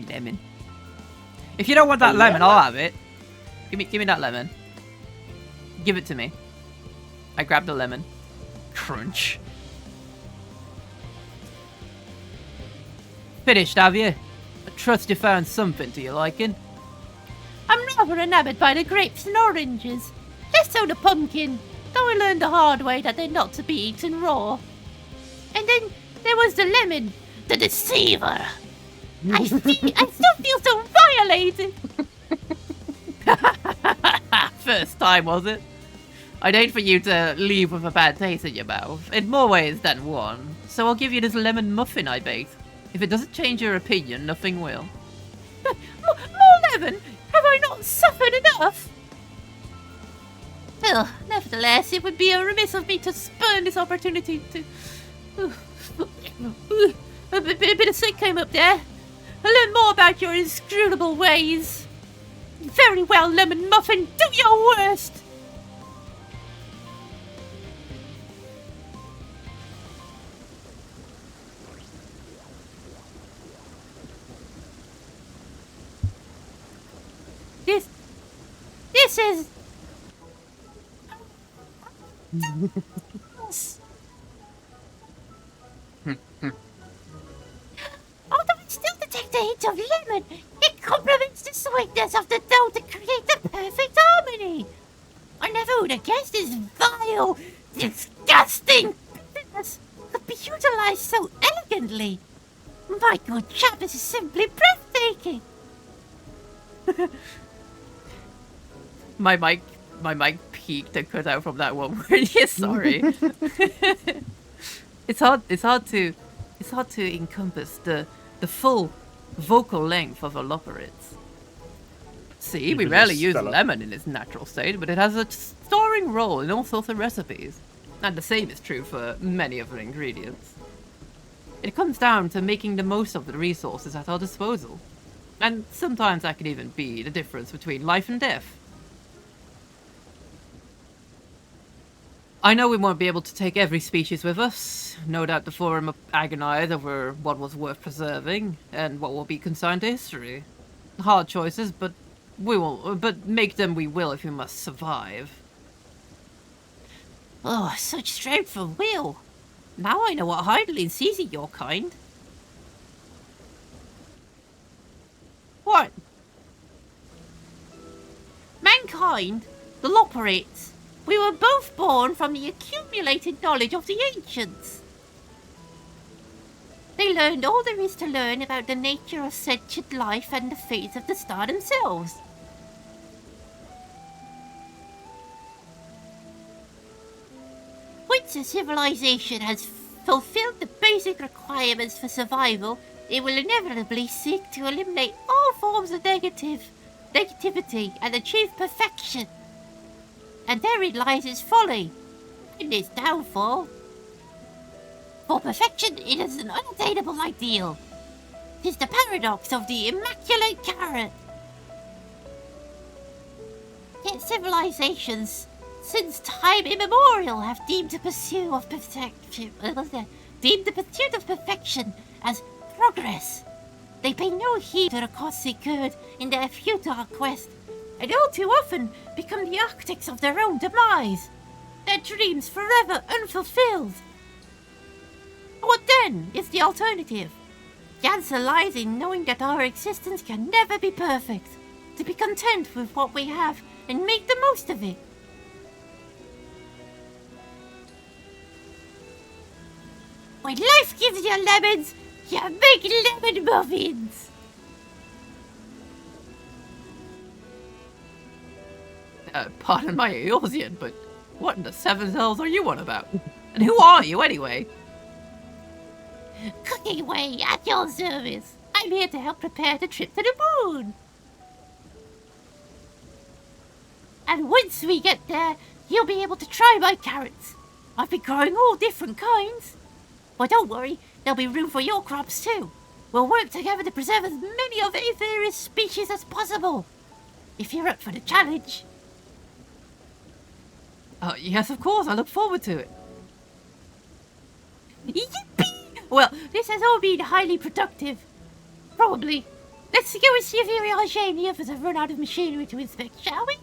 Lemon. If you don't want that lemon, I'll have it. Give me that lemon. Give it to me. I grabbed the lemon. Crunch. Finished, have you? I trust you found something to your liking. I'm rather enamored by the grapes and oranges. Less so the pumpkin, though I learned the hard way that they're not to be eaten raw. And then there was the lemon, the deceiver. I still feel so violated. First time, was it? I'd hate for you to leave with a bad taste in your mouth, in more ways than one. So I'll give you this lemon muffin I baked. If it doesn't change your opinion, nothing will. More lemon? Have I not suffered enough? Well, nevertheless, it would be a remiss of me to spurn this opportunity to... A bit of sick came up there. I'll learn more about your inscrutable ways. Very well, lemon muffin, do your worst! This is... Although I still detect a hint of lemon, it complements the sweetness of the dough to create the perfect harmony. I never would have guessed this vile, disgusting bitterness could be utilized so elegantly. My good chap, this is simply breathtaking. My mic peaked and cut out from that one word. Yeah, sorry. It's hard to encompass the full vocal length of a loporritz. See, we rarely use lemon in its natural state, but it has a starring role in all sorts of recipes. And the same is true for many of the ingredients. It comes down to making the most of the resources at our disposal. And sometimes that can even be the difference between life and death. I know we won't be able to take every species with us. No doubt the Forum agonize over what was worth preserving and what will be consigned to history. Hard choices, but make them we will if we must survive. Oh, such strength of will. Now I know what Heidelin sees in your kind. What? Mankind, the Loperates, we were both born from the accumulated knowledge of the ancients. They learned all there is to learn about the nature of sentient life and the fates of the star themselves. Once a civilization has fulfilled the basic requirements for survival, it will inevitably seek to eliminate all forms of negativity and achieve perfection. And therein lies its folly and its downfall. For perfection, it is an unattainable ideal. 'Tis the paradox of the immaculate carrot. Yet civilizations, since time immemorial, have deemed the pursuit of perfection as progress. They pay no heed to the costs incurred in their futile quest, and all too often become the architects of their own demise, their dreams forever unfulfilled. What then is the alternative? The answer lies in knowing that our existence can never be perfect, to be content with what we have and make the most of it. When life gives you lemons, you make lemon muffins. Pardon my Eorzean, but what in the seven hells are you on about? And who are you, anyway? Cooking away at your service. I'm here to help prepare the trip to the moon. And once we get there, you'll be able to try my carrots. I've been growing all different kinds. But don't worry, there'll be room for your crops too. We'll work together to preserve as many of Aetherius species as possible. If you're up for the challenge. Yes, of course, I look forward to it. Yippee! Well, this has all been highly productive. Probably. Let's go and see if Uriah and the others have run out of machinery to inspect, shall we?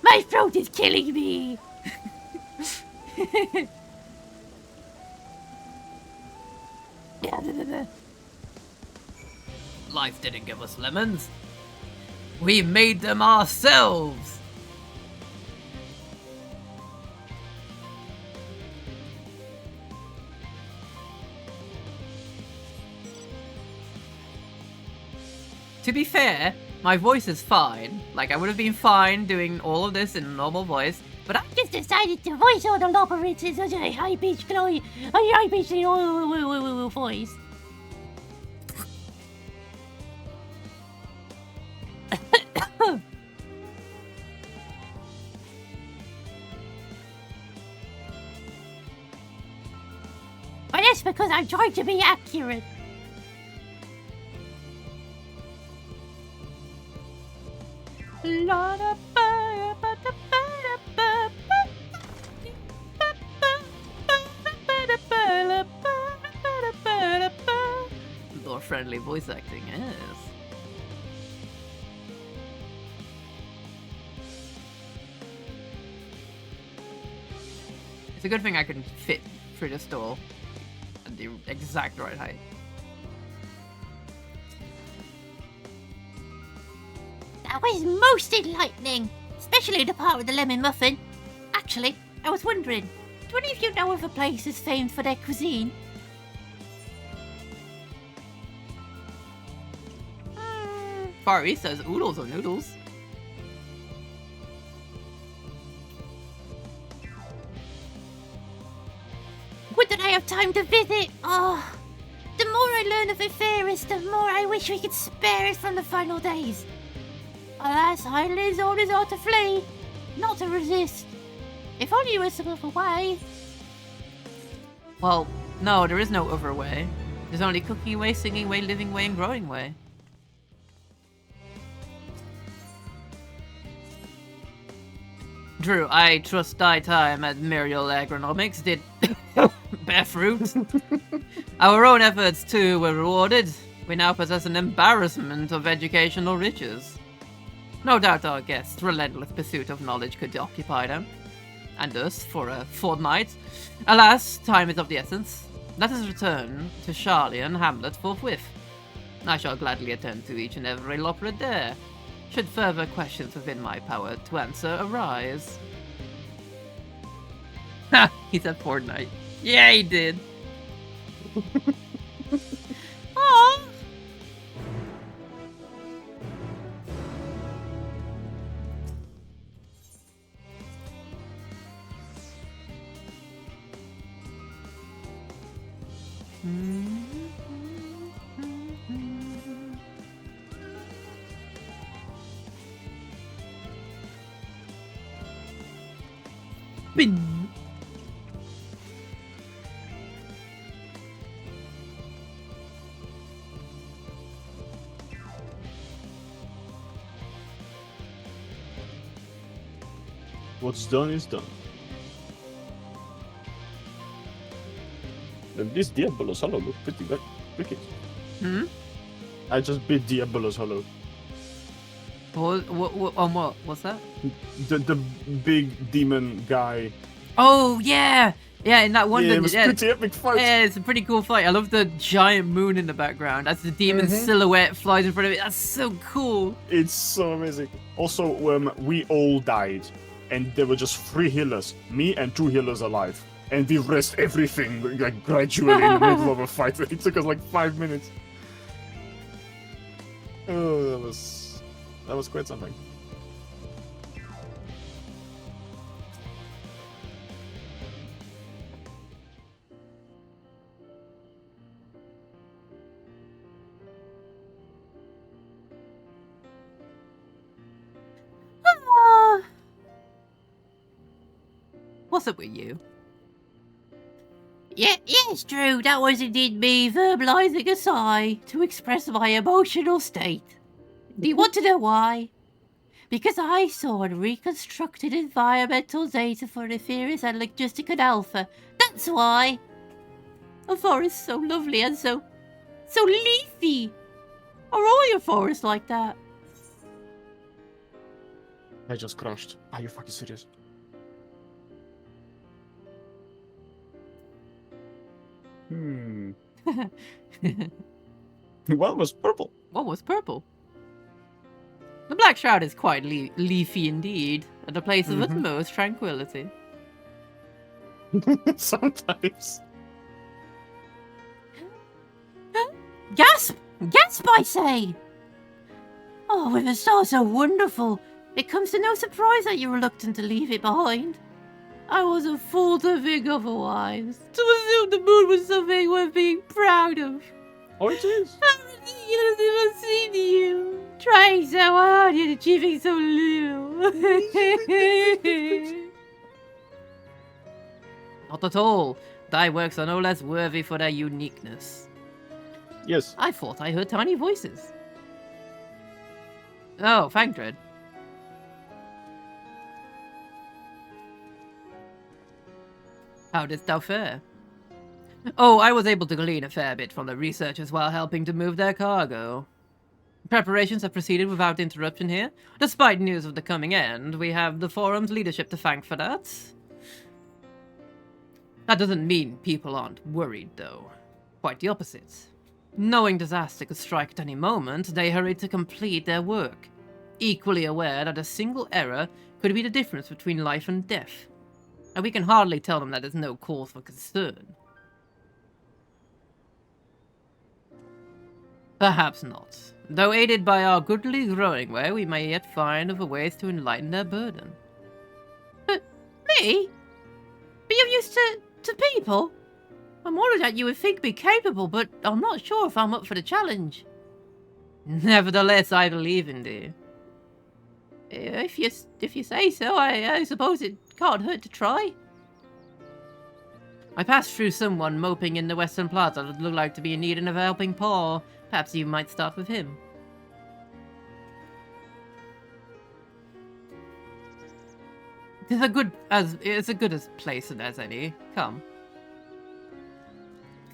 My throat is killing me! Life didn't give us lemons. We made them ourselves. To be fair, my voice is fine. Like, I would have been fine doing all of this in a normal voice, but I just decided to voice all the Loperates in such a high-pitched voice. But that's because I'm trying to be accurate. More friendly voice acting, yes. It's a good thing I can fit through this door at the exact right height. That was most enlightening, especially the part with the lemon muffin. Actually, I was wondering, do any of you know of a place that's famed for their cuisine? Far East says oodles or noodles. Would that I have time to visit? Oh, the more I learn of Aetherius, the more I wish we could spare it from the final days. Alas, Heidelin's orders are to flee, not to resist. If only there was some other way. Well, no, there is no other way. There's only cooking way, singing way, living way, and growing way. Drew, I trust thy time at Muriel Agronomics did bear fruit. Our own efforts, too, were rewarded. We now possess an embarrassment of educational riches. No doubt our guest's relentless pursuit of knowledge could occupy them, and us, for a fortnight. Alas, time is of the essence. Let us return to Charlian Hamlet forthwith. I shall gladly attend to each and every loppered there, should further questions within my power to answer arise. Ha! He said fortnight. Yeah, he did. Aww. Bin. What's done is done. And this Diabolo's Hollow looked pretty good. Wicked. Hmm? I just beat Diabolo's Hollow. What? What's that? The big demon guy. Oh, yeah! Yeah, in that one... Yeah, it was pretty epic fight. Yeah, it's a pretty cool fight. I love the giant moon in the background as the demon silhouette flies in front of it. That's so cool. It's so amazing. Also, we all died, and there were just 3 healers, me and 2 healers alive. And we rest everything like gradually in the middle of a fight. It took us like 5 minutes. Oh, that was quite something. What's up with you? Yes, Drew, that was indeed me verbalizing a sigh to express my emotional state. Do you want to know why? Because I saw and reconstructed environmental data for Nefarious and Logistic and Alpha. That's why. A forest so lovely and so leafy. Are all your forests like that? I just crashed. Are you fucking serious? One was purple. What was purple? The Black Shroud is quite leafy indeed, at a place of utmost tranquility. Sometimes. Gasp! Gasp, I say! Oh, with a star so wonderful, it comes to no surprise that you're reluctant to leave it behind. I was a fool to think otherwise. To assume the moon was something worth being proud of. Oh, it is. How ridiculous it must seem to you. Trying so hard yet achieving so little. Not at all. Thy works are no less worthy for their uniqueness. Yes. I thought I heard tiny voices. Oh, Fangdread. How didst thou fare? Oh, I was able to glean a fair bit from the researchers while helping to move their cargo. Preparations have proceeded without interruption here. Despite news of the coming end, we have the forum's leadership to thank for that. That doesn't mean people aren't worried, though. Quite the opposite. Knowing disaster could strike at any moment, they hurried to complete their work, equally aware that a single error could be the difference between life and death. And we can hardly tell them that there's no cause for concern. Perhaps not. Though aided by our goodly growing way, we may yet find other ways to enlighten their burden. But me? Be of use to people? I'm worried that you would think me capable, but I'm not sure if I'm up for the challenge. Nevertheless, I believe in thee. If you say so, I suppose it can't hurt to try. I passed through someone moping in the Western Plaza that looked like to be in need of a helping paw. Perhaps you might start with him. It's a good as place as any. Come.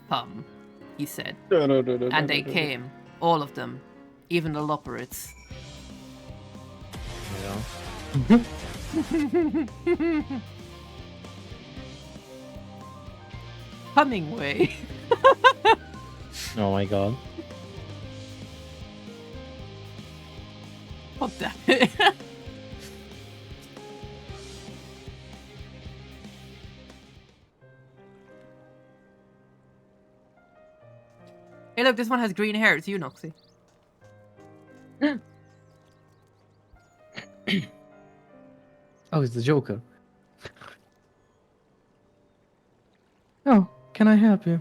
Come, he said. And they came. All of them. Even the Loperids. Yeah. Hummingway. Oh my god. Oh, damn it. Hey, look, this one has green hair. It's you, Noxie. Oh, it's the Joker. Oh, can I help you?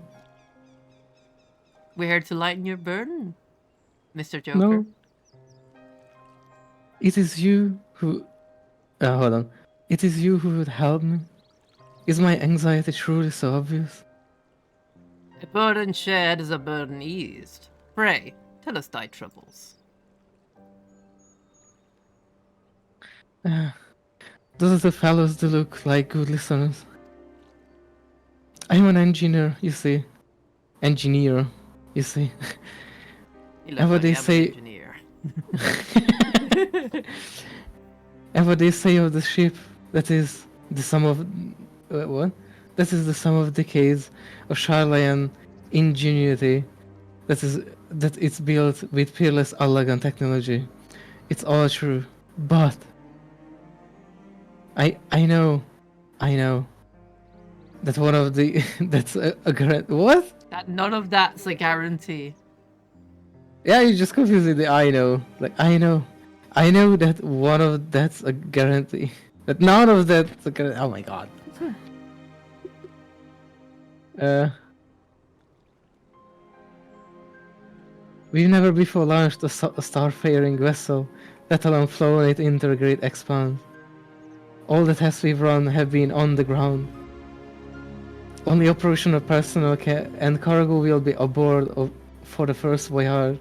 We're here to lighten your burden, Mr. Joker. No. It is you who... hold on. It is you who would help me? Is my anxiety truly so obvious? A burden shared is a burden eased. Pray, tell us thy troubles. Those the fellows do look like good listeners. I'm an engineer, you see. Engineer, you see. And what they say... And what they say of the ship, that is the sum of... what? That is the sum of decades of Charlayan ingenuity. That it's built with peerless Allagan technology. It's all true. But... I know. That one of the... that's a what? That none of that's a guarantee. Yeah, you just confused the I know. Like, I know that one of that's a guarantee. But none of that's a guarantee. Oh my god. We've never before launched a starfaring vessel, let alone flown it into the great expanse. All the tests we've run have been on the ground. Only operational personnel and cargo will be aboard for the first voyage.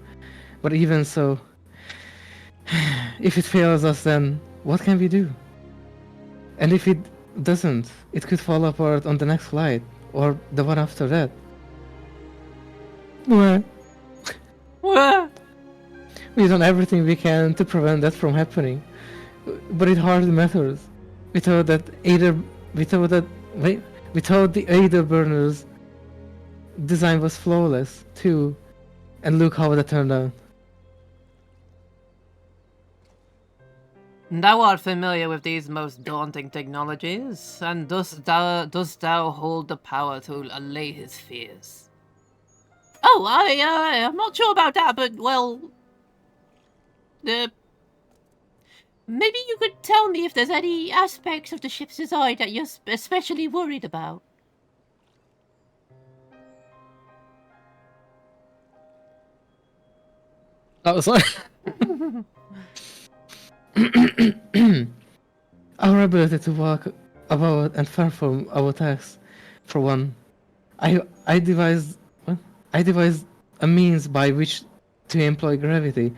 But even so, if it fails us, then what can we do? And if it doesn't, it could fall apart on the next flight, or the one after that. What? We've done everything we can to prevent that from happening, but it hardly matters. Without the Aether burner's design was flawless too, and look how that turned out. Thou art familiar with these most daunting technologies, and dost thou hold the power to allay his fears? Oh, I'm not sure about that, but, well... maybe you could tell me if there's any aspects of the ship's design that you're especially worried about. Oh, sorry. Our ability to walk about and perform our tasks, for one. I devised a means by which to employ gravity.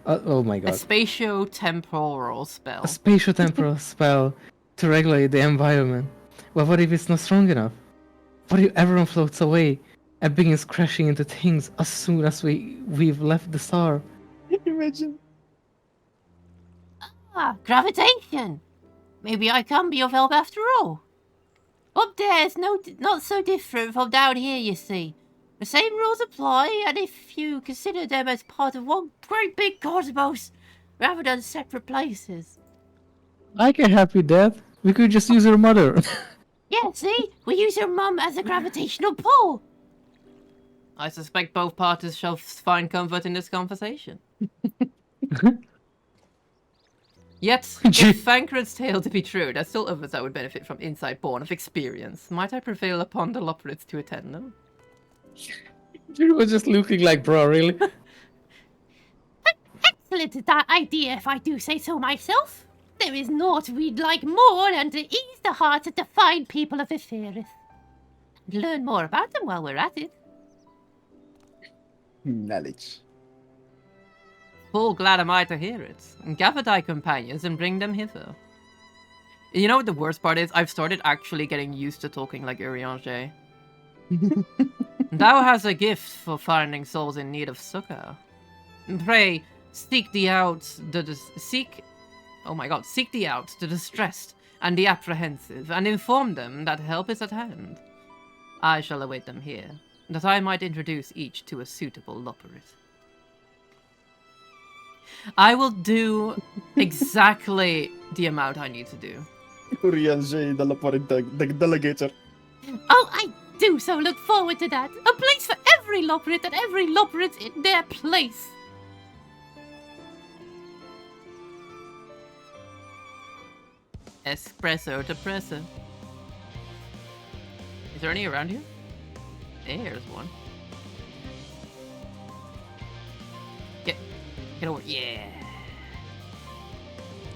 Oh my god. A spatio-temporal spell. A spatio-temporal spell to regulate the environment. Well, what if it's not strong enough? What if everyone floats away and begins crashing into things as soon as we've left the star? Imagine. Ah, gravitation! Maybe I can be of help after all. Up there is not so different from down here, you see. The same rules apply, and if you consider them as part of one great big cosmos, rather than separate places. I can help with that. We could just use your mother. Yeah, see? We use your mum as a gravitational pull. I suspect both parties shall find comfort in this conversation. Yet, if Thancred's tale to be true, there's still others that would benefit from insight born of experience. Might I prevail upon the Loperids to attend them? You were just looking like, bro, really? Excellent idea, if I do say so myself. There is naught we'd like more than to ease the hearts of the fine people of Epheris. And learn more about them while we're at it. Knowledge. Full glad am I to hear it, and gather thy companions and bring them hither. You know what the worst part is? I've started actually getting used to talking like Urianger. Thou hast a gift for finding souls in need of succor. Pray, seek thee out seek thee out the distressed and the apprehensive, and inform them that help is at hand. I shall await them here, that I might introduce each to a suitable loperit. I will do exactly the amount I need to do. Urianger, the loperit delegator. Oh, I do so look forward to that. A place for every loperit and every loperit in their place. Espresso to presso. Is there any around here? There's one. Get over. Yeah.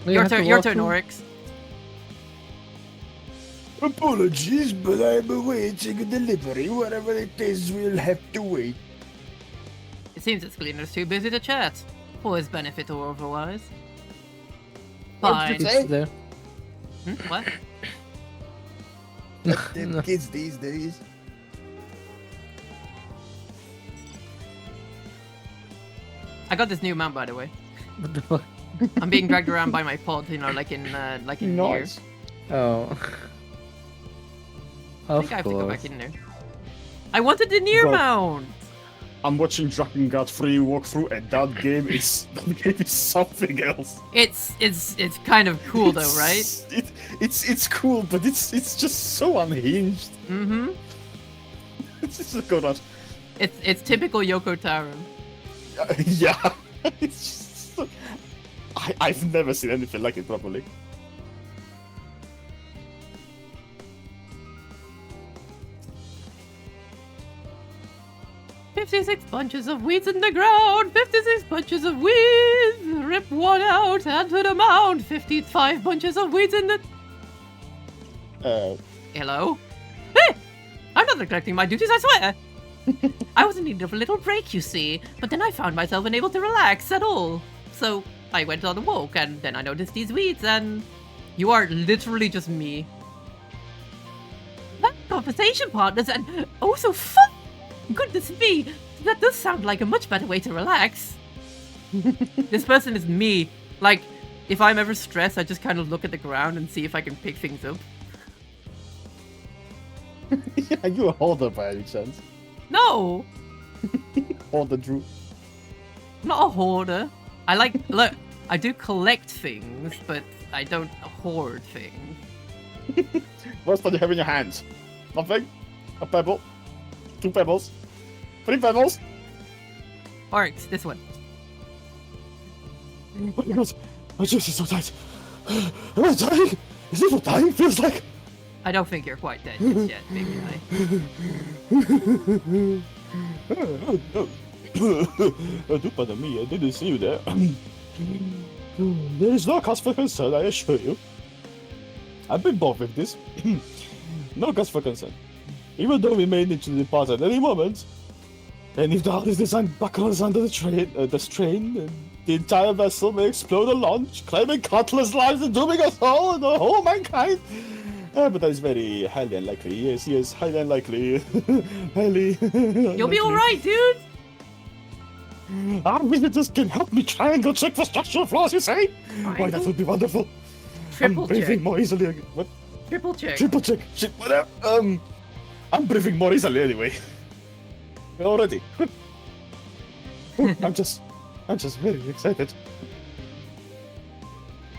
Your turn, Oryx. Apologies, but I'm awaiting a delivery. Whatever it is, we'll have to wait. It seems this cleaner's too busy to chat, for his benefit or otherwise. Fine. It's there. What? Them kids these days. I got this new mount, by the way. What the fuck? I'm being dragged around by my pod, you know, like in Nice. Nier. Oh. I think I have to go back in there. I wanted the Nier mount! I'm watching Drakengard 3 walk through, and that game is something else. It's kind of cool though, right? It's cool, but it's just so unhinged. Mm-hmm. It's just go nuts. It's typical Yoko Taro. Yeah. It's just, I've never seen anything like it properly. "56 bunches of weeds in the ground, 56 bunches of weeds, rip one out and to the mound, 55 bunches of weeds in the..." Hello? Hey! I'm not neglecting my duties, I swear! I was in need of a little break, you see, but then I found myself unable to relax at all. So I went on a walk, and then I noticed these weeds, and you are literally just me. That conversation partners and so fun! Goodness me, that does sound like a much better way to relax. This person is me. Like, if I'm ever stressed, I just kind of look at the ground and see if I can pick things up. Yeah, you're a hoarder by any chance. No! Hoarder Drew. I'm not a hoarder. Look, I do collect things, but I don't hoard things. What's that you have in your hands? Nothing? A pebble? 2 pebbles? 3 pebbles? Oryx, this one. Oh my god, my juice is so tight. Am I dying? Is it what dying feels like? I don't think you're quite dead just yet, baby guy. Do pardon me, I didn't see you there. There is no cause for concern, I assure you. I've been bored with this. No cause for concern. Even though we may need to depart at any moment, and if the hardest design buckles under the strain, the entire vessel may explode at launch, claiming countless lives and dooming us all and the whole mankind. But that is very highly unlikely. Yes, highly unlikely. Highly. You'll be alright, dude! Our visitors can help me triangle check for structural flaws, you say? Why, that would be wonderful. Triple I'm breathing check. more easily again. What? Triple check. Triple check. Shit, whatever. I'm breathing more easily anyway. Already. I'm just very excited.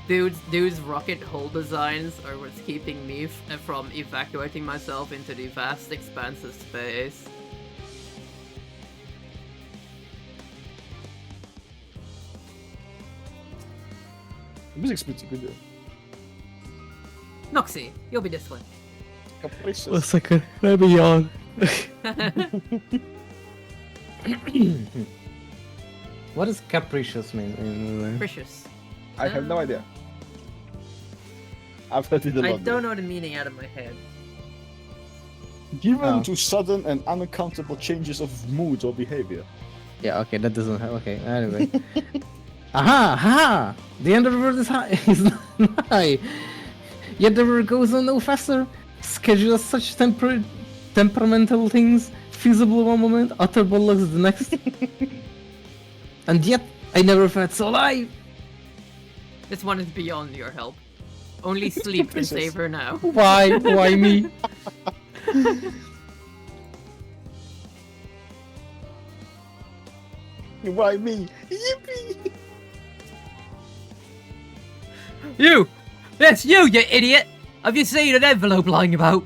Dude's rocket hull designs are what's keeping me from evacuating myself into the vast expanse of space. The music's pretty good though. Noxie, you'll be this one. Capricious. 1 second, let me yawn. What does capricious mean? Capricious. I have no idea. I've heard it a lot. I don't know the meaning out of my head. Given to sudden and unaccountable changes of mood or behavior. Yeah, okay, that doesn't have. Okay, anyway. Aha! Ha! The end of the world is high. Is high. Yet the work goes on no faster. Schedules such temperamental things, feasible one moment, utter bollocks the next. And yet, I never felt so alive. This one is beyond your help. Only sleep can save her now. Why? Why me? Why me? Yippee! You! Yes, you idiot! Have you seen an envelope lying about?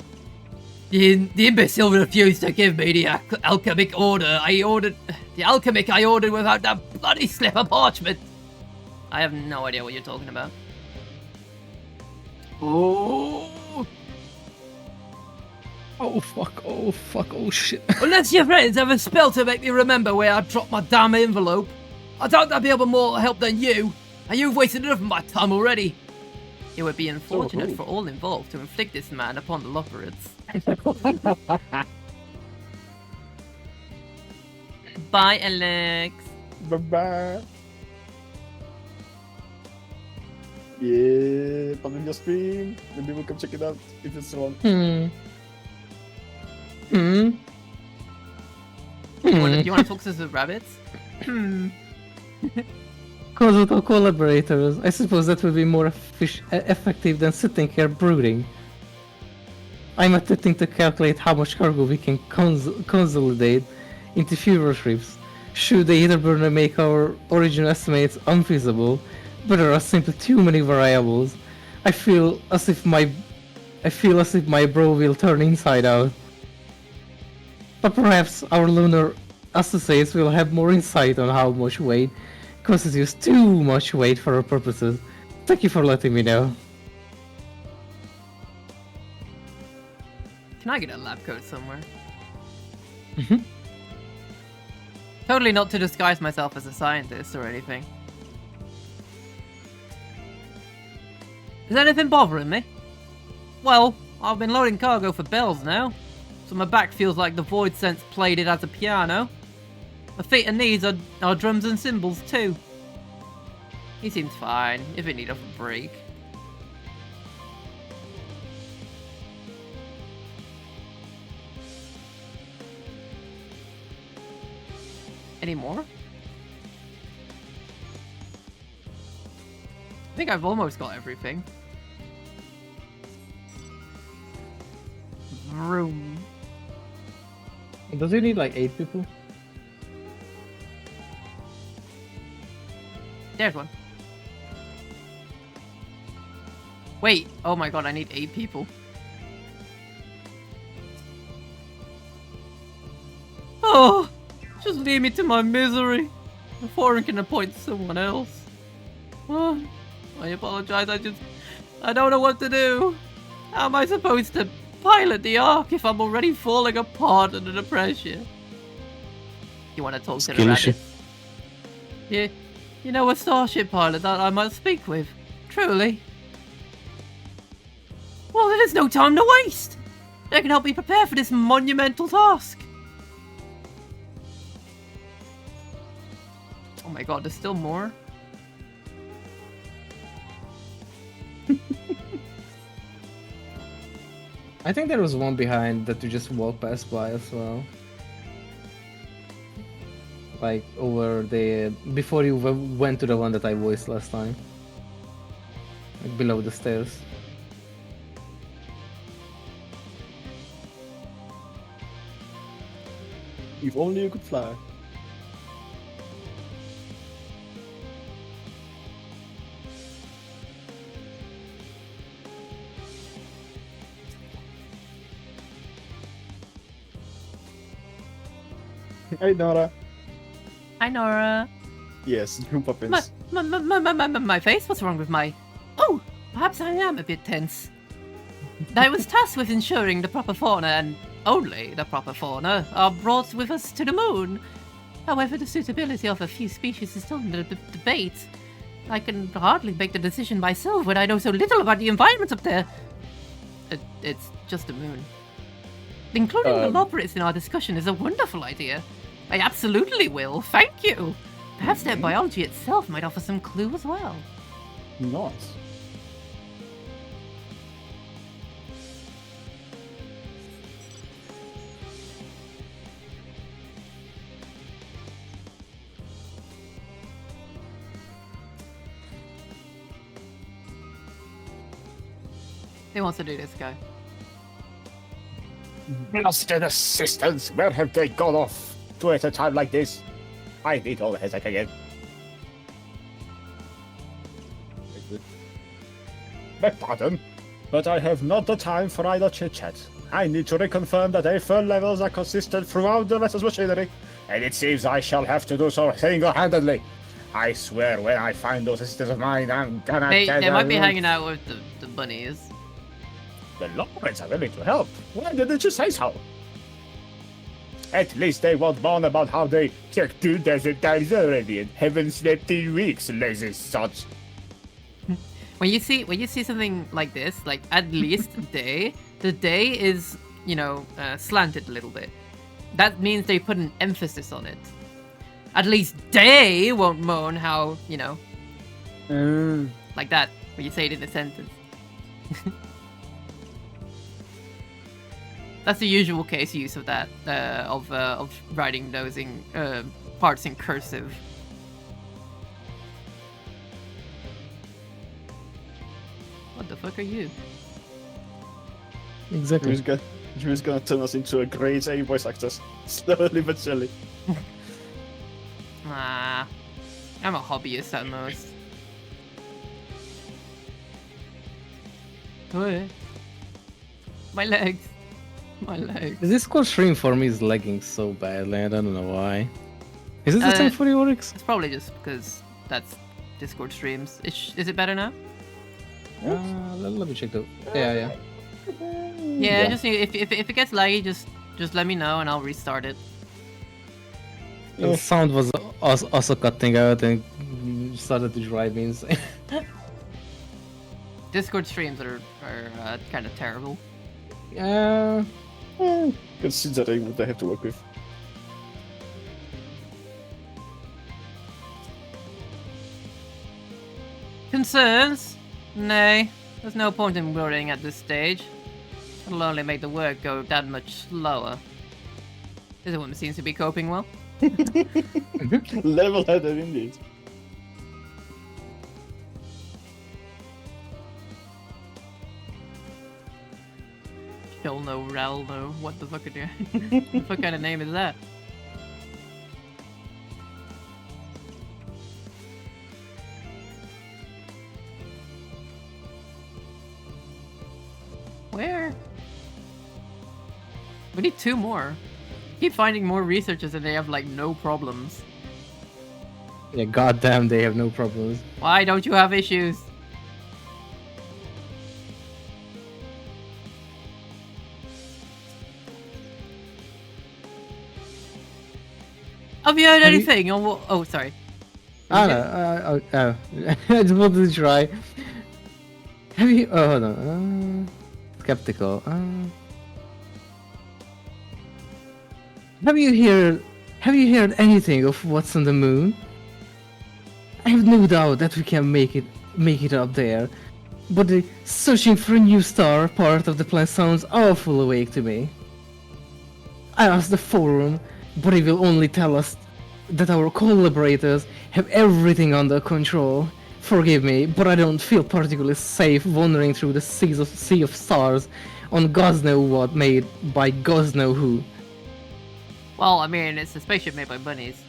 The imbecile refused to give me the alchemic order. I ordered without that bloody slip of parchment. I have no idea what you're talking about. Oh. Oh fuck, oh shit. Unless your friends have a spell to make me remember where I dropped my damn envelope. I doubt they'll be able more help than you. And you've wasted enough of my time already. It would be unfortunate for all involved to inflict this man upon the Loperids. Bye, Alex. Bye-bye. Yeah, public your stream. Maybe we'll come check it out if it's on. You want to talk to the rabbits? Because with our collaborators, I suppose that would be more effective than sitting here brooding. I'm attempting to calculate how much cargo we can consolidate into fewer trips. Should they either burn and make our original estimates unfeasible, but there are simply too many variables. I feel as if my bro will turn inside out. But perhaps our lunar associates will have more insight on how much weight constitutes too much weight for our purposes. Thank you for letting me know. Can I get a lab coat somewhere? Totally not to disguise myself as a scientist or anything. Is anything bothering me? Well, I've been loading cargo for bells now, so my back feels like the void sense played it as a piano. My feet and knees are drums and cymbals too. He seems fine, if in need of a break. Any more? I think I've almost got everything. Vroom. Does it need like 8 people? There's one. Wait, oh my god, I need 8 people. Oh, just leave me to my misery. The foreign can appoint someone else. Oh, I apologize, I don't know what to do. How am I supposed to pilot the Ark if I'm already falling apart under the pressure? You want to talk to the rabbit? Yeah, you know a starship pilot that I might speak with? Truly? Well, there is no time to waste. They can help me prepare for this monumental task. Oh my god, there's still more? I think there was one behind that you just walk past by as well. Like over the... before you went to the one that I voiced last time. Like below the stairs. If only you could fly. Hey, Nora. Hi, Nora. Yes, group up ins. My face? What's wrong with my... Oh, perhaps I am a bit tense. I was tasked with ensuring the proper fauna, and only the proper fauna, are brought with us to the moon. However, the suitability of a few species is still under debate. I can hardly make the decision myself when I know so little about the environment up there. It's just the moon. Including the Loperids in our discussion is a wonderful idea. I absolutely will, thank you. Perhaps their biology itself might offer some clue as well. Nice. Who wants to do this guy? Blasted assistants, where have they gone off to at a time like this? I need all the headache again. Beg pardon, but I have not the time for idle chit-chat. I need to reconfirm that AFL levels are consistent throughout the vessel's machinery, and it seems I shall have to do so single-handedly. I swear when I find those assistants of mine, I'm gonna... They might be hanging out with the bunnies. The Lawrence are willing to help. Why didn't you say so? At least they won't moan about how they checked 2 dozen times already and haven't slept in weeks, lazy sods. When you see something like this, like at least the day is, you know, slanted a little bit. That means they put an emphasis on it. At least they won't moan how, you know, like that, when you say it in a sentence. That's the usual case use of that, of writing those in parts in cursive. What the fuck are you? Exactly. Drew's gonna turn us into a grade A voice actors, slowly but surely. Ah, I'm a hobbyist at most. What? My legs. My legs. This Discord stream for me is lagging so badly, I don't know why. Is it the same for you, Oryx? It's probably just because that's Discord streams. Is it better now? Let me check though. Yeah. Yeah, just if it gets laggy, just let me know and I'll restart it. The sound was also cutting out and started to drive me insane. Discord streams are kind of terrible. Yeah. Considering what they have to work with. Concerns? Nay, there's no point in worrying at this stage. It'll only make the work go that much slower. This woman seems to be coping well. Level-headed indeed. Chilno Ralno, what the fuck are you? What the fuck kind of name is that? Where? We need 2 more. Keep finding more researchers and they have like no problems. Yeah, goddamn, they have no problems. Why don't you have issues? Have you heard anything? Oh, sorry. No. I just wanted to try. Have you? Oh, hold on. Skeptical. Have you heard anything of what's on the moon? I have no doubt that we can make it up there, but the searching for a new star part of the plan sounds awful awake to me. I asked the forum, but it will only tell us that our collaborators have everything under control. Forgive me, but I don't feel particularly safe wandering through the sea of stars on God's know what made by God's know who. Well, I mean, it's a spaceship made by bunnies,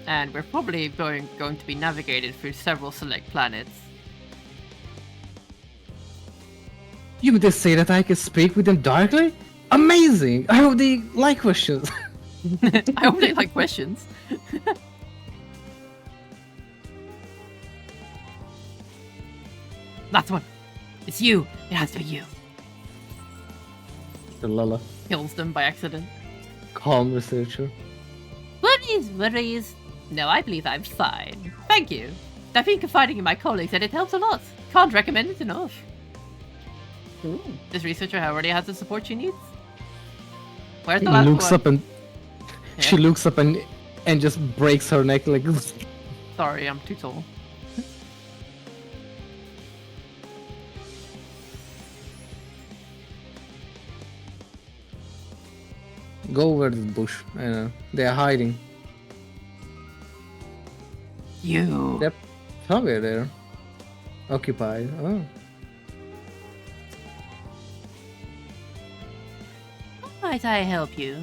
and we're probably going to be navigated through several select planets. You mean to say that I can speak with them directly? Amazing! I hope they like questions. I hope they like questions. That's one. It's you. It has to be you. The Lala. Kills them by accident. Calm researcher. Worries. No, I believe I'm fine. Thank you. I've been confiding in my colleagues and it helps a lot. Can't recommend it enough. Ooh. This researcher already has the support she needs. Where's the last looks one? Up and yeah. She looks up and just breaks her neck like. Sorry, I'm too tall. Go over the bush. I know. They are hiding. You. Yep. Somewhere there. Occupied. Oh. Might I help you?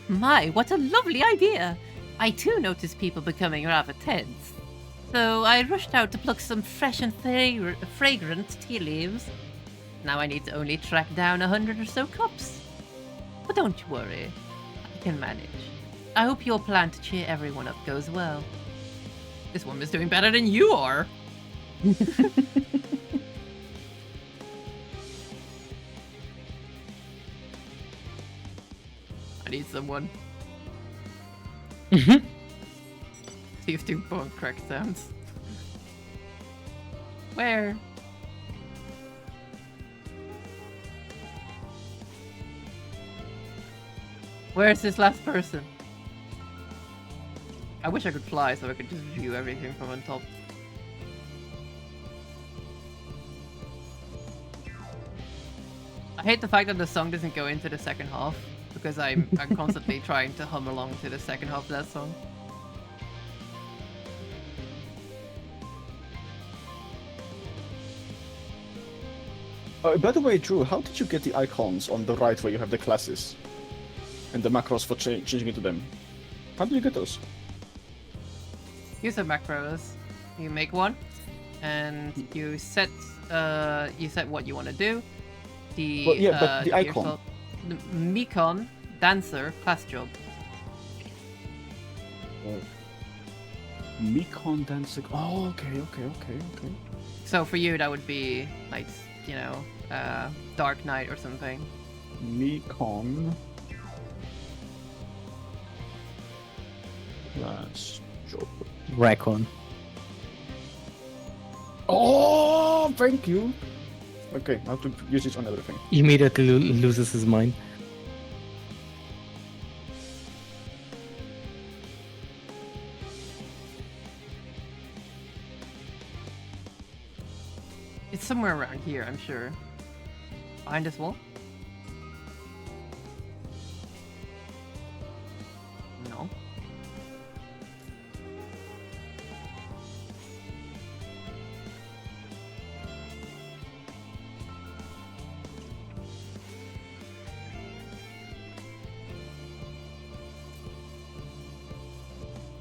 My, what a lovely idea! I too noticed people becoming rather tense. So I rushed out to pluck some fresh and fragrant tea leaves. Now I need to only track down 100 or so cups. But don't you worry, I can manage. I hope your plan to cheer everyone up goes well. This woman's doing better than you are! I need someone. These two bone crack sounds. Where? Where's this last person? I wish I could fly so I could just view everything from on top. I hate the fact that the song doesn't go into the second half, because I'm constantly trying to hum along to the second half of that song. By the way, Drew, how did you get the icons on the right where you have the classes? And the macros for changing into them? How did you get those? Use the macros. You make one, and you set what you want to do. The but the icon. The Mekon Dancer class job. Mekon Dancer. Oh, okay. So for you, that would be like, you know, Dark Knight or something. Mekon. Class job. Recon. Oh, thank you. Okay, I have to use this on everything. Immediately loses his mind. It's somewhere around here, I'm sure. Behind this wall? No.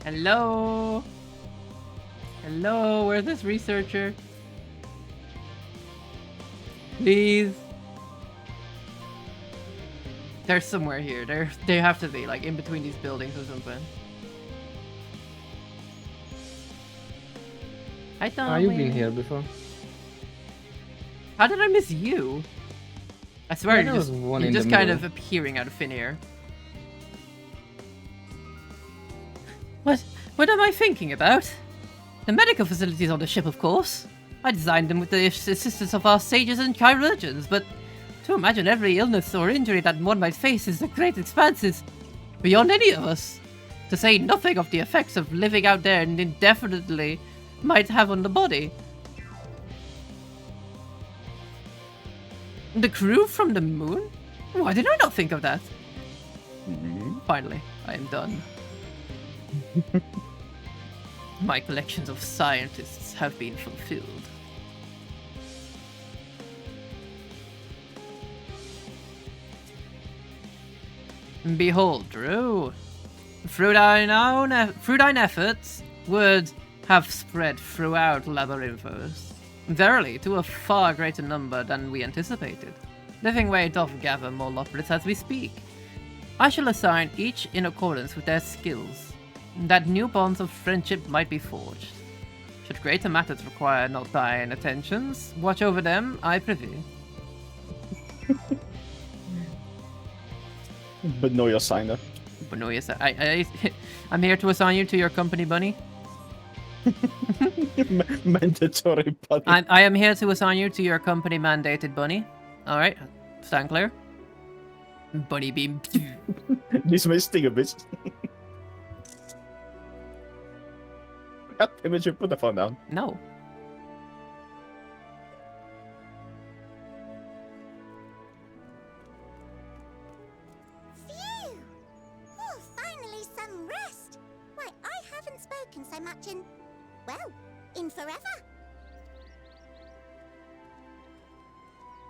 Hello? Hello, where's this researcher? Please? They're somewhere here. They have to be, like, in between these buildings or something. Hi, Tommy. You've been here before. How did I miss you? I swear Yeah, you're just kind of appearing out of thin air. What am I thinking about? The medical facilities on the ship, of course. I designed them with the assistance of our sages and chirurgeons, but to imagine every illness or injury that one might face is a great expanse beyond any of us. To say nothing of the effects of living out there and indefinitely might have on the body. The crew from the moon? Why did I not think of that? Finally, I am done. My collections of scientists have been fulfilled. Behold, Drew. Through thine efforts, word have spread throughout Labyrinthos. Verily, to a far greater number than we anticipated. Living way doth gather more loplets as we speak. I shall assign each in accordance with their skills, that new bonds of friendship might be forged. Should greater matters require not thine attentions, watch over them, I prithee. But no, your signer. But no, yes, I'm here to assign you to your company, bunny. Mandatory bunny. I am here to assign you to your company mandated bunny. Alright, stand clear. Bunny beam. This may sting a bit. God damn it, you put the phone down. No. Phew! Oh, finally some rest. Why, I haven't spoken so much in, well, in forever.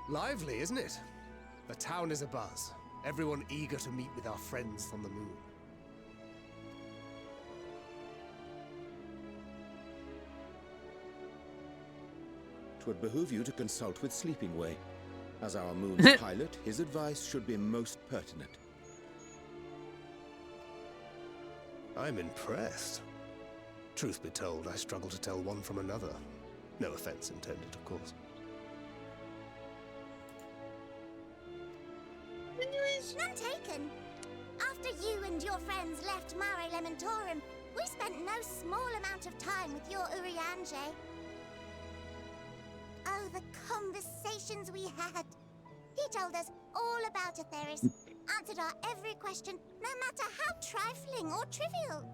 Lively, isn't it? The town is abuzz. Everyone eager to meet with our friends from the moon. Twould behoove you to consult with Sleeping Way. As our moon's pilot, his advice should be most pertinent. I'm impressed. Truth be told, I struggle to tell one from another. No offense intended, of course. None taken. After you and your friends left Mare Elementorum, we spent no small amount of time with your Urianger. Oh, the conversations we had. He told us all about Atheris, answered our every question, no matter how trifling or trivial.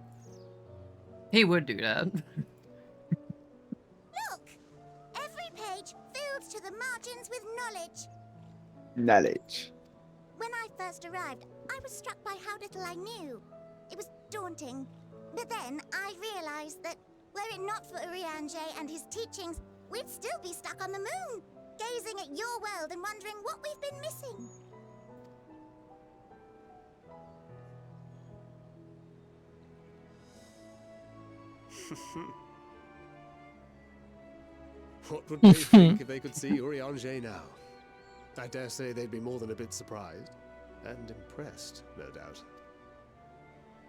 He would do that. Look! Every page filled to the margins with knowledge. Knowledge. When I first arrived, I was struck by how little I knew. It was daunting. But then I realized that were it not for Urianger and his teachings, we'd still be stuck on the moon, gazing at your world and wondering what we've been missing. What would they think if they could see Urianger now? I dare say they'd be more than a bit surprised. And impressed, no doubt.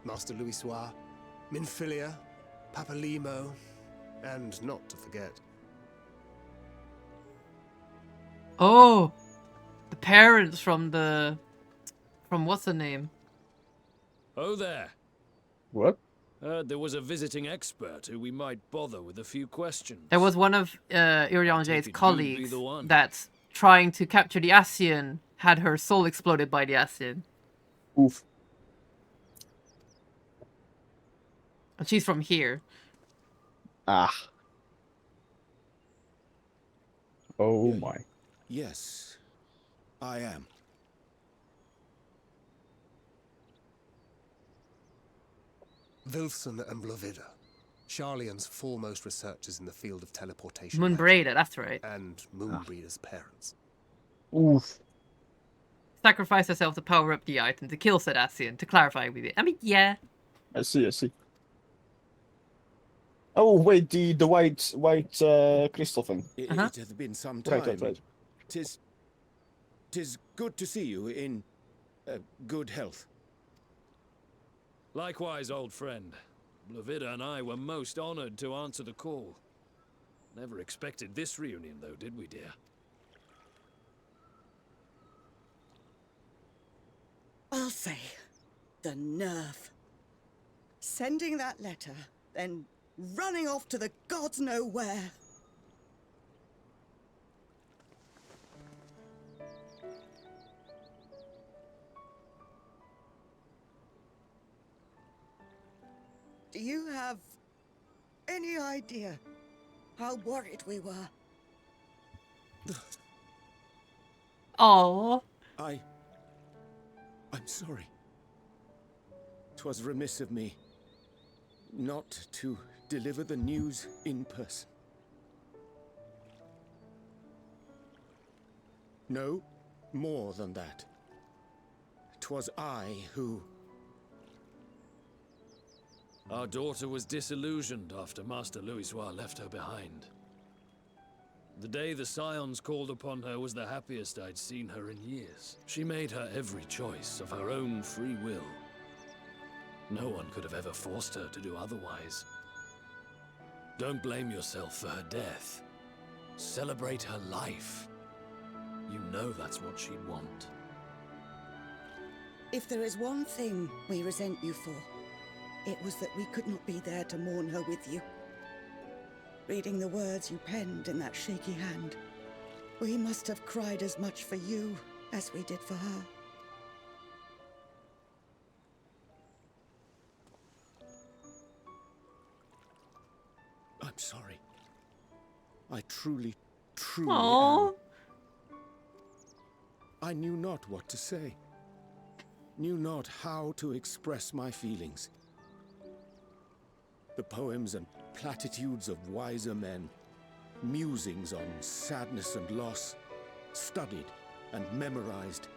Master Louisoix, Minfilia, Papalimo, and not to forget. Oh, the parents from what's the name? Oh there. What? Heard there was a visiting expert who we might bother with a few questions. There was one of Urianger's you'd be colleagues the one. that's trying to capture the Ascian, had her soul exploded by the Ascian. Oof. And she's from here. Ah. Oh my. Yes, I am. Wilson and Blovida, Charlian's foremost researchers in the field of teleportation. Moonbraider, that's right. And Moonbreeder's parents. Oof. Sacrifice herself to power up the item to kill said Ascian, to clarify with it. I mean, yeah. I see. Oh wait, the white crystal thing. It hath been some time. Right. Tis good to see you in good health. Likewise, old friend. Blovida and I were most honored to answer the call. Never expected this reunion, though, did we, dear? I'll say, the nerve. Sending that letter, then running off to the gods know where. Do you have any idea how worried we were? Oh. I'm sorry. 'Twas remiss of me not to deliver the news in person. No, more than that. 'Twas I who... Our daughter was disillusioned after Master Louisoix left her behind. The day the Scions called upon her was the happiest I'd seen her in years. She made her every choice of her own free will. No one could have ever forced her to do otherwise. Don't blame yourself for her death. Celebrate her life. You know that's what she'd want. If there is one thing we resent you for, it was that we could not be there to mourn her with you. Reading the words you penned in that shaky hand, we must have cried as much for you as we did for her. I'm sorry. I truly Aww. am. I knew not what to say. Knew not how to express my feelings. The poems and platitudes of wiser men, musings on sadness and loss, studied and memorized,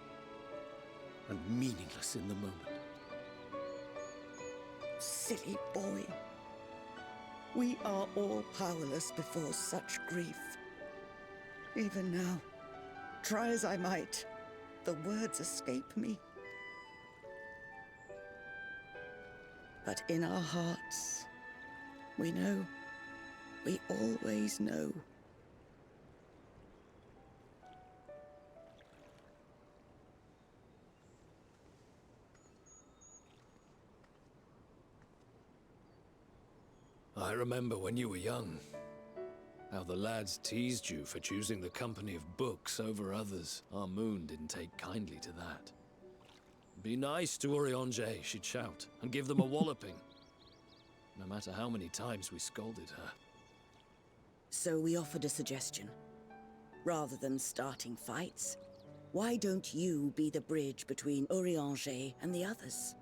and meaningless in the moment. Silly boy. We are all powerless before such grief. Even now, try as I might, the words escape me. But in our hearts, we know. We always know. I remember when you were young, how the lads teased you for choosing the company of books over others. Our moon didn't take kindly to that. Be nice to Urianger, she'd shout, and give them a walloping. No matter how many times we scolded her. So we offered a suggestion. Rather than starting fights, why don't you be the bridge between Urianger and the others?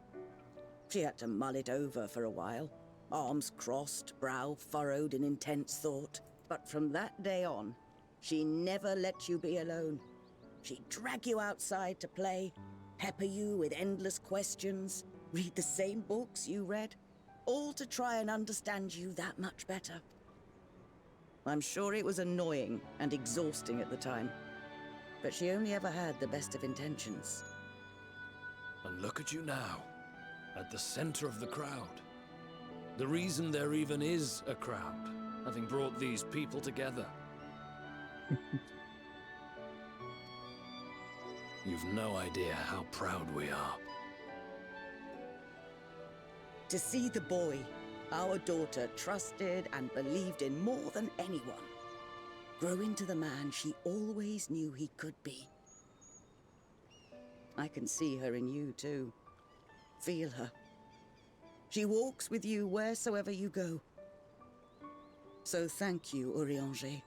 She had to mull it over for a while. Arms crossed, brow furrowed in intense thought. But from that day on, she never let you be alone. She'd drag you outside to play, pepper you with endless questions, read the same books you read, all to try and understand you that much better. I'm sure it was annoying and exhausting at the time, but she only ever had the best of intentions. And look at you now, at the center of the crowd. The reason there even is a crowd, having brought these people together. You've no idea how proud we are. To see the boy, our daughter, trusted and believed in more than anyone, grow into the man she always knew he could be. I can see her in you too. Feel her. She walks with you wheresoever you go. So thank you, Urianger,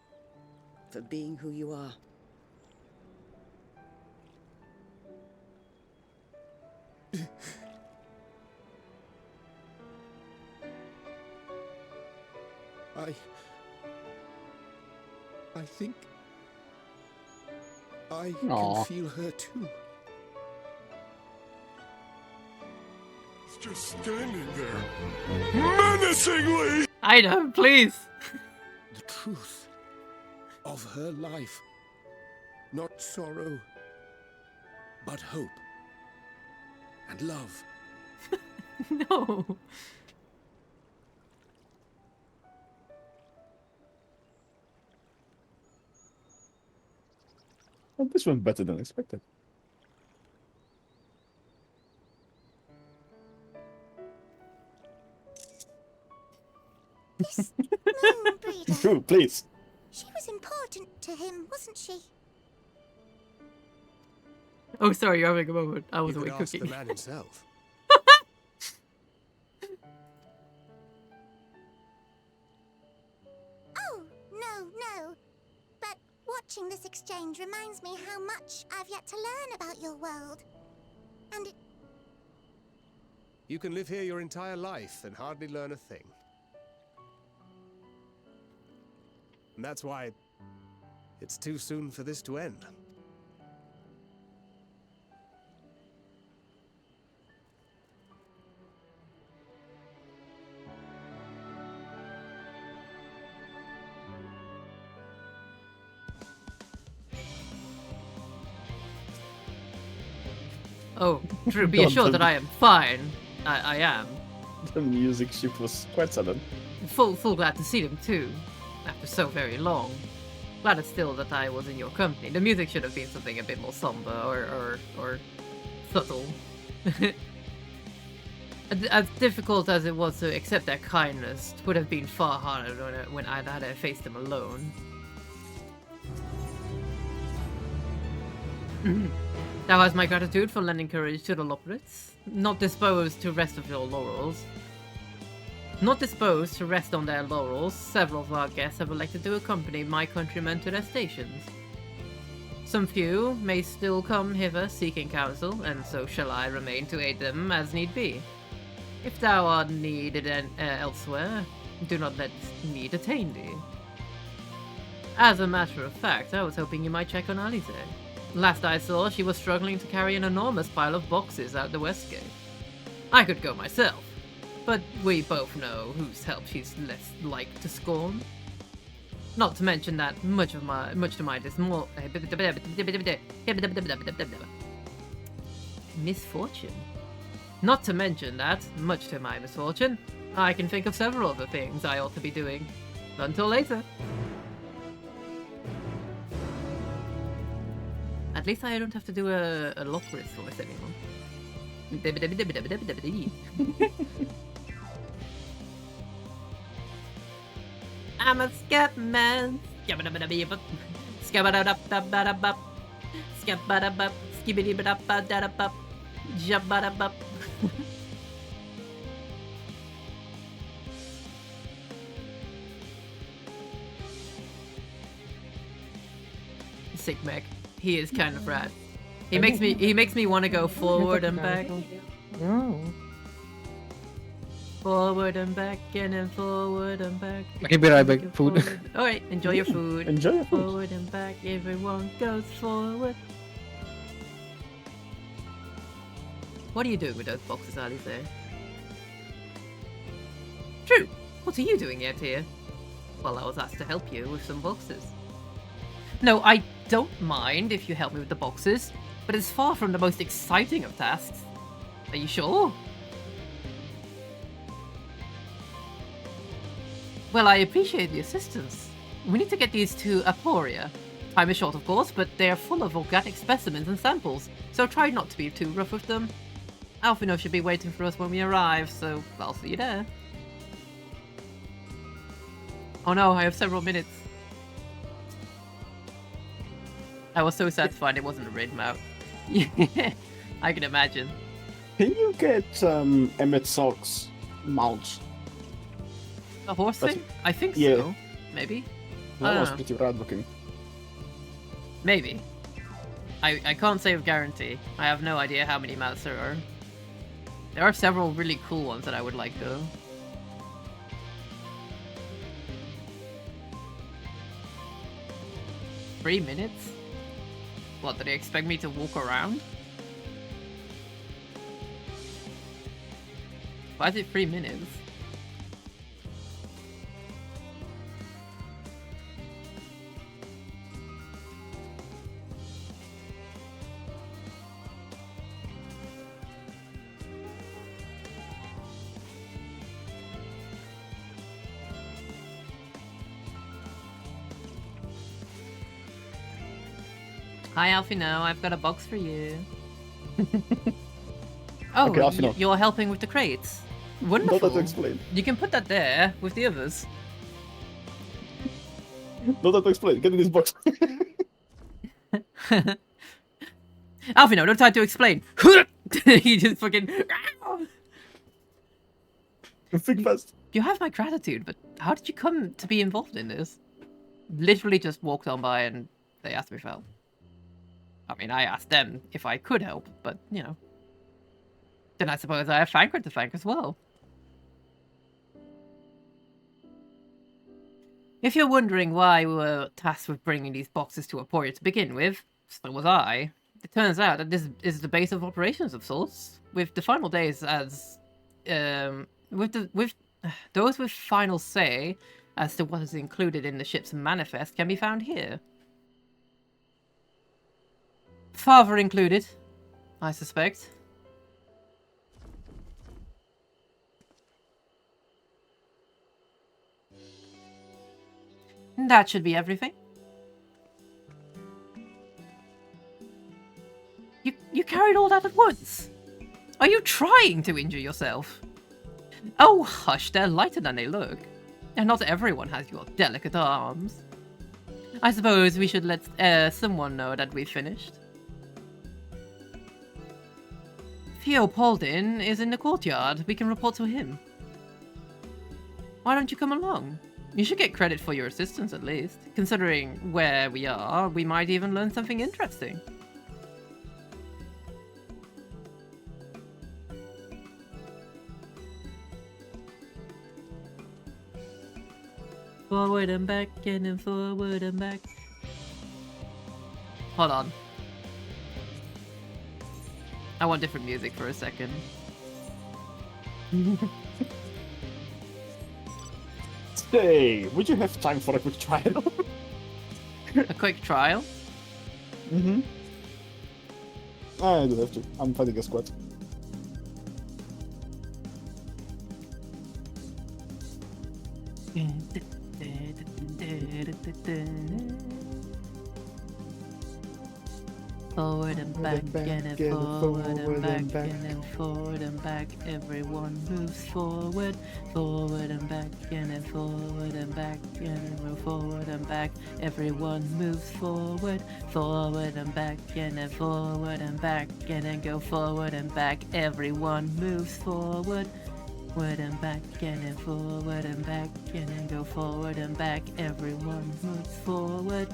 for being who you are. I think I Aw. can feel her too. It's just standing there, menacingly! I know, please. The truth of her life. Not sorrow, but hope and love. No. Well, this went better than expected. This moon breeder, True, please. she was important to him, wasn't she? Oh, sorry, you're having a moment. I was You away could ask cooking. the man himself. Oh, no. But watching this exchange reminds me how much I've yet to learn about your world. And it... You can live here your entire life and hardly learn a thing. And that's why it's too soon for this to end. Oh, true. Be God, assured the- that I am fine. I am. The music shift was quite sudden. Full glad to see them too. After so very long. Glad still that I was in your company. The music should have been something a bit more somber or subtle. As difficult as it was to accept their kindness, it would have been far harder when I'd had to face them alone. Thou hast my gratitude for lending courage to the Loporits. Not disposed to rest of your laurels. Not disposed to rest on their laurels, several of our guests have elected to accompany my countrymen to their stations. Some few may still come hither seeking counsel, and so shall I remain to aid them as need be. If thou art needed elsewhere, do not let me detain thee. As a matter of fact, I was hoping you might check on Alize. Last I saw, she was struggling to carry an enormous pile of boxes out the west gate. I could go myself, but we both know whose help she's less like to scorn. Not to mention that much to my misfortune. Not to mention that, much to my misfortune, I can think of several other things I ought to be doing. Until later. At least I don't have to do a Lockridge voice anymore. I'm a scatman. Skabadabadabadabab. Skabadabab. Skibidibadabadabab. Jabadabab. Sick Meg. He is kind of rad. He makes me want to go forward and back. No. Forward and back and then forward and back. Okay, be right back. Food. Alright, enjoy your food. Enjoy your food. Forward and back, everyone goes forward. What are you doing with those boxes, Alice? True. What are you doing out here? Well, I was asked to help you with some boxes. No, I don't mind if you help me with the boxes, but it's far from the most exciting of tasks. Are you sure? Well, I appreciate the assistance. We need to get these to Aporia. Time is short, of course, but they are full of organic specimens and samples, so try not to be too rough with them. Alfino should be waiting for us when we arrive, so I'll see you there. Oh no, I have several minutes. I was so sad to find it wasn't a raid mount. I can imagine. Can you get Emmett Sock's mount? A horse thing? I think yeah. so. Maybe? That was pretty rad looking. Maybe. I can't say with guarantee. I have no idea how many mounts there are. There are several really cool ones that I would like though. Three minutes? What, do they expect me to walk around? Why is it 3 minutes? Hi, Alfino. I've got a box for you. Oh, okay, you're helping with the crates. Wonderful. Not that to explain. You can put that there with the others. Not that to explain. Get in this box. Alfino, no time to explain. He just fucking... Think fast. You have my gratitude, but how did you come to be involved in this? Literally just walked on by and they asked me for help. I mean, I asked them if I could help, but, you know. Then I suppose I have Fankred to thank as well. If you're wondering why we were tasked with bringing these boxes to Aporia to begin with, so was I. It turns out that this is the base of operations of sorts, with the final days as... with those with final say as to what is included in the ship's manifest can be found here. Father included, I suspect. That should be everything. You carried all that at once? Are you trying to injure yourself? Oh, hush, they're lighter than they look. And not everyone has your delicate arms. I suppose we should let someone know that we've finished. Theo Pauldin is in the courtyard. We can report to him. Why don't you come along? You should get credit for your assistance at least. Considering where we are, we might even learn something interesting. Forward and back, and then forward and back. Hold on. I want different music for a second. Hey, would you have time for a quick trial? A quick trial? Mm-hmm. I do have to. I'm fighting a squad. Forward and back, and then forward and back, and then forward and back. Everyone moves forward, forward and back, and then forward and back, and then move forward and back. Everyone moves forward, forward and back, and then forward and back, and then go forward and back. Everyone moves forward. Forward and back, and then forward and back, and then go forward and back. Everyone moves forward.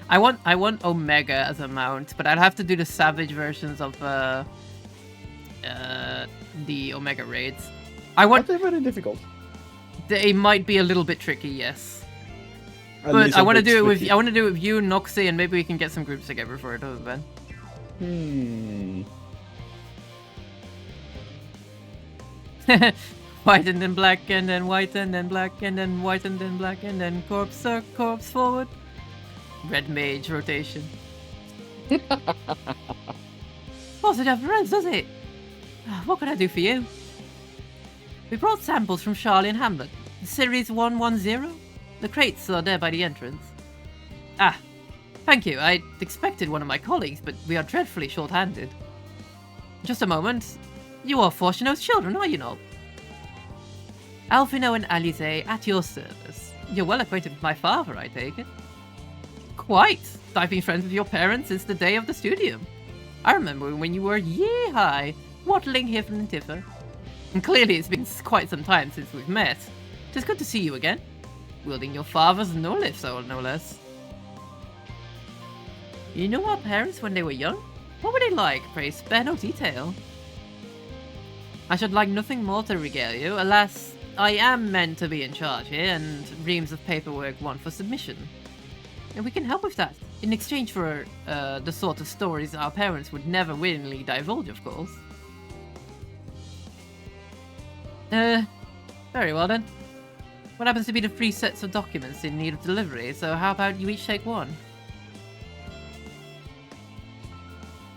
I want Omega as a mount, but I'd have to do the savage versions of the Omega raids. They're very difficult. They might be a little bit tricky, yes. At But least I a want to bit do it with tricky. I want to do it with you, Noxie, and maybe we can get some groups together for it, Ben. White and then black and then white and then black and then white and then black and then corpse forward. Red mage rotation. Doesn't have friends, does it? What can I do for you? We brought samples from Charlie and Hamlet. Series 110? The crates are there by the entrance. Ah, thank you. I expected one of my colleagues, but we are dreadfully short-handed. Just a moment. You are Fortuno's children, are you not? Alfino and Alize, at your service. You're well acquainted with my father, I take it. Quite. I've been friends with your parents since the day of the studium. I remember when you were yay-high, waddling hither and thither. And clearly it's been quite some time since we've met. It's good to see you again. Wielding your father's no-lift sword, no less. You knew our parents when they were young? What were they like? Pray spare no detail. I should like nothing more to regale you. Alas, I am meant to be in charge here, and reams of paperwork want for submission. And we can help with that, in exchange for the sort of stories our parents would never willingly divulge, of course. Very well then. What happens to be the 3 sets of documents in need of delivery, so how about you each take one?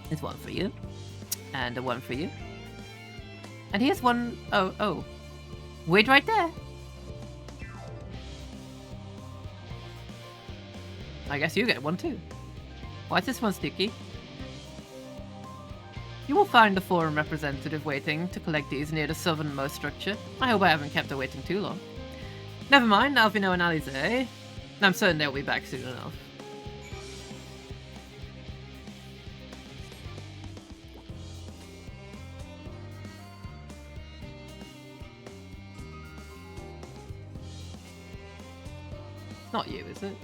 There's one for you. And a one for you. And here's one... Oh. Wait right there. I guess you get one too. Why is this one sticky? You will find the forum representative waiting to collect these near the southernmost structure. I hope I haven't kept her waiting too long. Never mind, Alfino and Alize. I'm certain they'll be back soon enough. Not you, is it?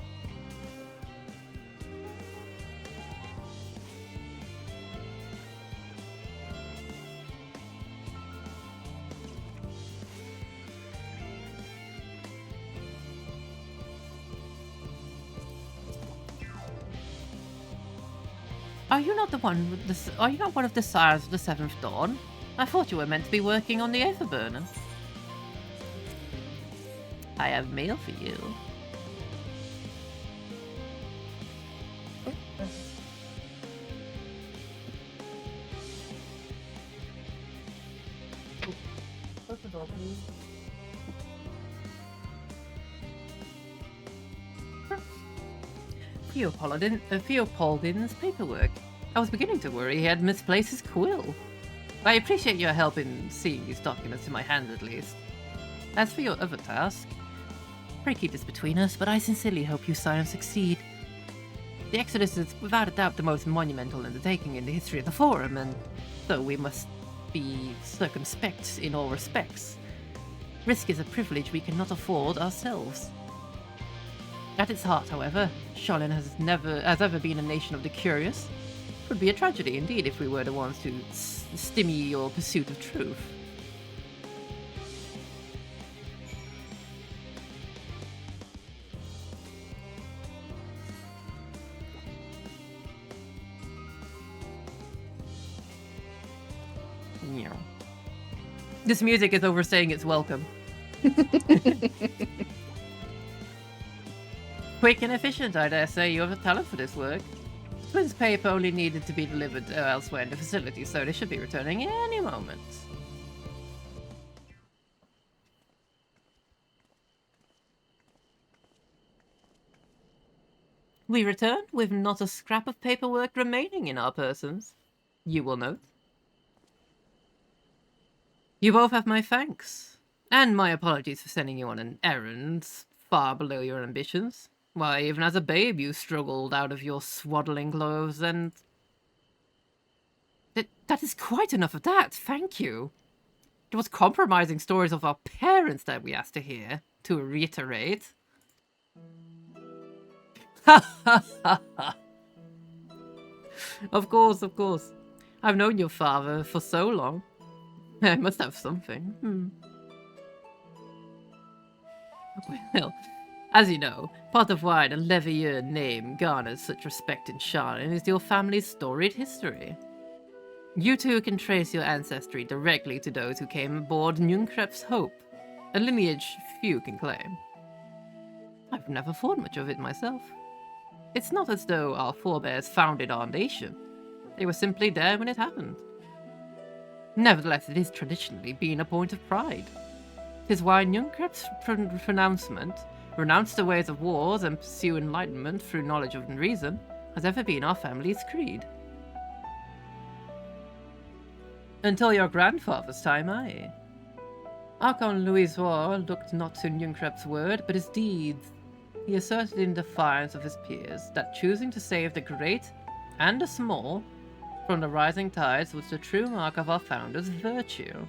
Are you not the one with the? Are you not one of the sires of the Seventh Dawn? I thought you were meant to be working on the Aetherburner. I have mail for you. Theopoldin's paperwork. I was beginning to worry he had misplaced his quill. I appreciate your help in seeing these documents in my hands at least. As for your other task, pray keep this between us, but I sincerely hope you scions succeed. The Exodus is without a doubt the most monumental undertaking in the history of the Forum, and though we must be circumspect in all respects. Risk is a privilege we cannot afford ourselves. At its heart, however, Sholin has ever been a nation of the curious. It would be a tragedy indeed if we were the ones to stymie your pursuit of truth. Yeah. This music is overstaying its welcome. Quick and efficient, I dare say. You have a talent for this work. Twins paper only needed to be delivered elsewhere in the facility, so they should be returning any moment. We return with not a scrap of paperwork remaining in our persons, you will note. You both have my thanks, and my apologies for sending you on an errand far below your ambitions. Why, even as a babe you struggled out of your swaddling clothes, and... That is quite enough of that, thank you. It was compromising stories of our parents that we asked to hear, to reiterate. Ha ha ha ha! Of course, of course. I've known your father for so long. I must have something. Well, as you know, part of why the Levier name garners such respect in Charlon is your family's storied history. You too can trace your ancestry directly to those who came aboard Njunkrep's Hope, a lineage few can claim. I've never thought much of it myself. It's not as though our forebears founded our nation. They were simply there when it happened. Nevertheless, it has traditionally been a point of pride. 'Tis why Njunkrep's pronouncement, renounce the ways of wars and pursue enlightenment through knowledge and reason, has ever been our family's creed. Until your grandfather's time, aye. Archon Louisoir looked not to Njunkrep's word, but his deeds. He asserted in defiance of his peers that choosing to save the great and the small from the rising tides was the true mark of our founder's virtue.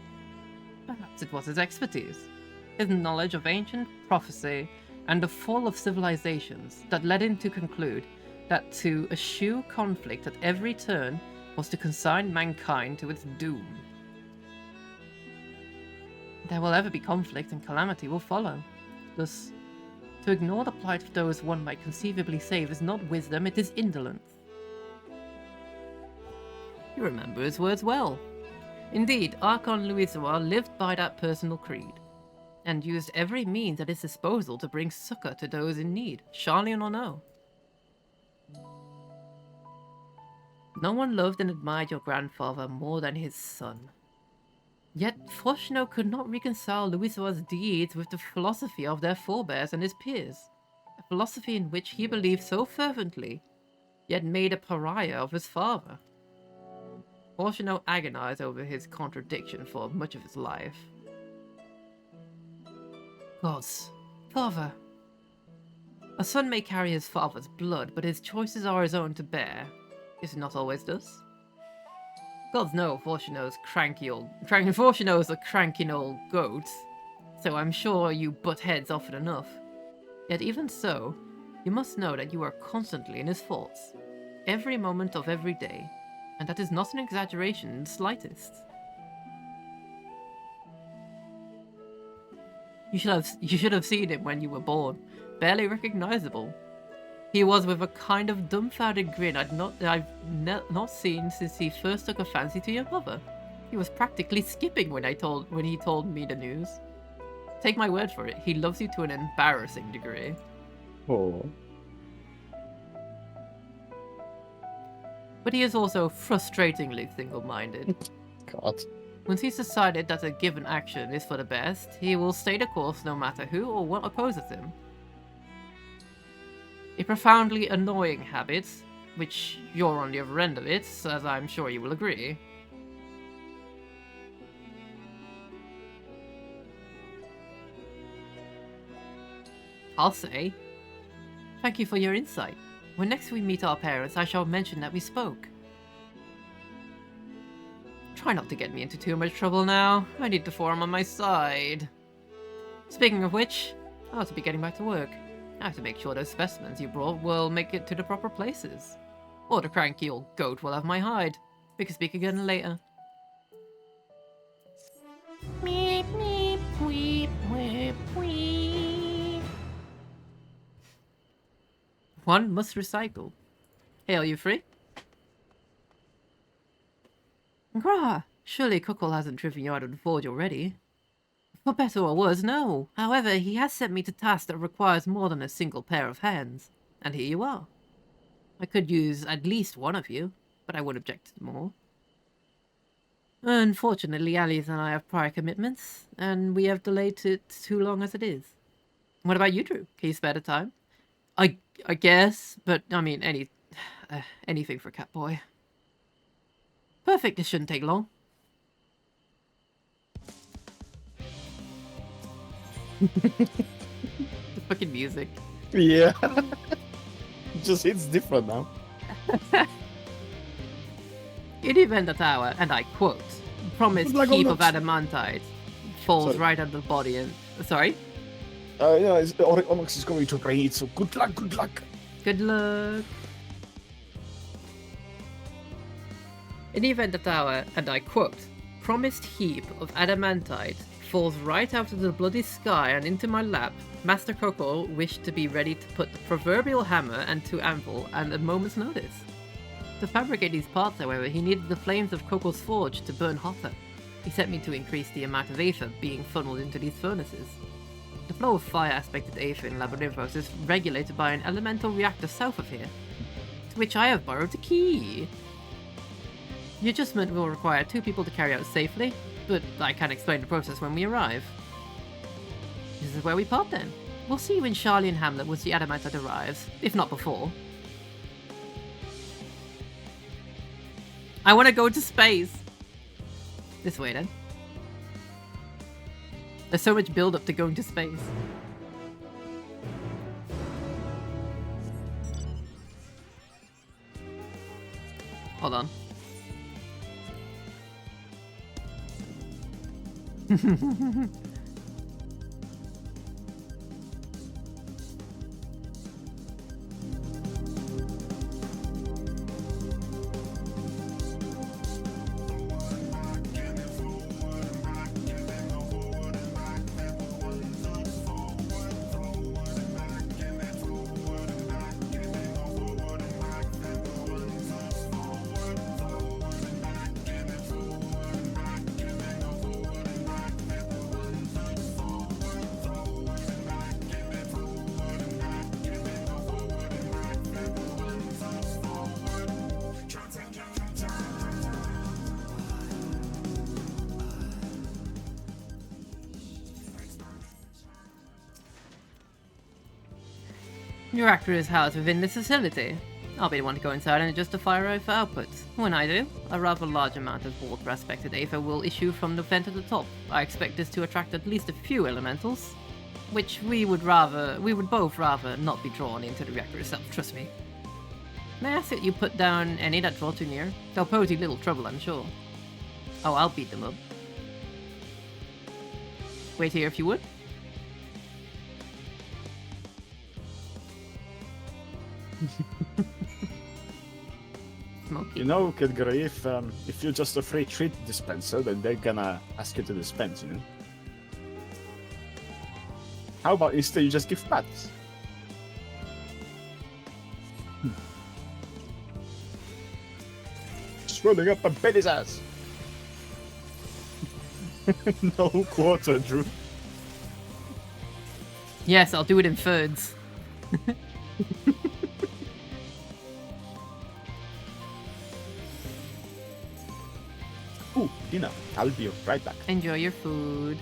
Perhaps it was his expertise, his knowledge of ancient prophecy and the fall of civilizations that led him to conclude that to eschew conflict at every turn was to consign mankind to its doom. There will ever be conflict and calamity will follow. Thus, to ignore the plight of those one might conceivably save is not wisdom, it is indolence. You remember his words well. Indeed, Archon Louisoir lived by that personal creed, and used every means at his disposal to bring succor to those in need, Charlian or no. No one loved and admired your grandfather more than his son. Yet Froshno could not reconcile Louisoir's deeds with the philosophy of their forebears and his peers, a philosophy in which he believed so fervently, yet made a pariah of his father. Froshno agonized over his contradiction for much of his life. Gods, father. A son may carry his father's blood, but his choices are his own to bear. Is it not always thus? Gods know Froshno's Froshno's a cranky old goat, so I'm sure you butt heads often enough. Yet even so, you must know that you are constantly in his thoughts, every moment of every day, and that is not an exaggeration in the slightest. You should have seen him when you were born, barely recognizable. He was with a kind of dumbfounded grin I've not seen since he first took a fancy to your mother. He was practically skipping when he told me the news. Take my word for it, he loves you to an embarrassing degree. Oh. But he is also frustratingly single-minded. God. Once he's decided that a given action is for the best, he will stay the course no matter who or what opposes him. A profoundly annoying habit, which you're on the other end of it, as I'm sure you will agree. I'll say. Thank you for your insight. When next we meet our parents, I shall mention that we spoke. Try not to get me into too much trouble now. I need the forum on my side. Speaking of which, I ought to be getting back to work. I have to make sure those specimens you brought will make it to the proper places. Or the cranky old goat will have my hide. We can speak again later. Meep, meep, weep, weep, weep. One must recycle. Hey, are you free? Grah, surely Cuckle hasn't driven you out of the forge already. For better or worse, no. However, he has sent me to tasks that requires more than a single pair of hands. And here you are. I could use at least one of you, but I would object to more. Unfortunately, Alice and I have prior commitments, and we have delayed it too long as it is. What about you, Drew? Can you spare the time? I guess, but I mean, anything for Catboy. Perfect, this shouldn't take long. The fucking music. Yeah. Just it's different now. In the event that our, and I quote, promised Like heap all of that- adamantite falls Sorry. right under the body and... Sorry? Yeah, Onyx is going to raid, so good luck, good luck. Good luck. In the event that our, and I quote, promised heap of adamantite falls right out of the bloody sky and into my lap, Master Coco wished to be ready to put the proverbial hammer and to anvil at a moment's notice. To fabricate these parts, however, he needed the flames of Coco's forge to burn hotter. He sent me to increase the amount of aether being funneled into these furnaces. The flow of fire-aspected aether in Labyrinthos is regulated by an elemental reactor south of here, to which I have borrowed the key. The adjustment will require 2 people to carry out safely, but I can explain the process when we arrive. This is where we part then. We'll see you in Charlie and Hamlet once the adamantite arrives, if not before. I want to go to space! This way then. There's so much build-up to going to space. Hold on. Your reactor is housed within this facility. I'll be the one to go inside and adjust the fire rate for output. When I do, a rather large amount of water-aspected aether will issue from the vent at the top. I expect this to attract at least a few elementals, which we would both rather not be drawn into the reactor itself, trust me. May I ask that you put down any that draw too near? They'll pose you little trouble, I'm sure. Oh, I'll beat them up. Wait here if you would. Smoky. You know, Kid Gray, if you're just a free treat dispenser, then they're gonna ask you to dispense, you know? How about instead you just give pats? Swelling up a Betty's ass! No quarter, Drew. Yes, I'll do it in thirds. Ooh, dinner. I'll be right back. Enjoy your food.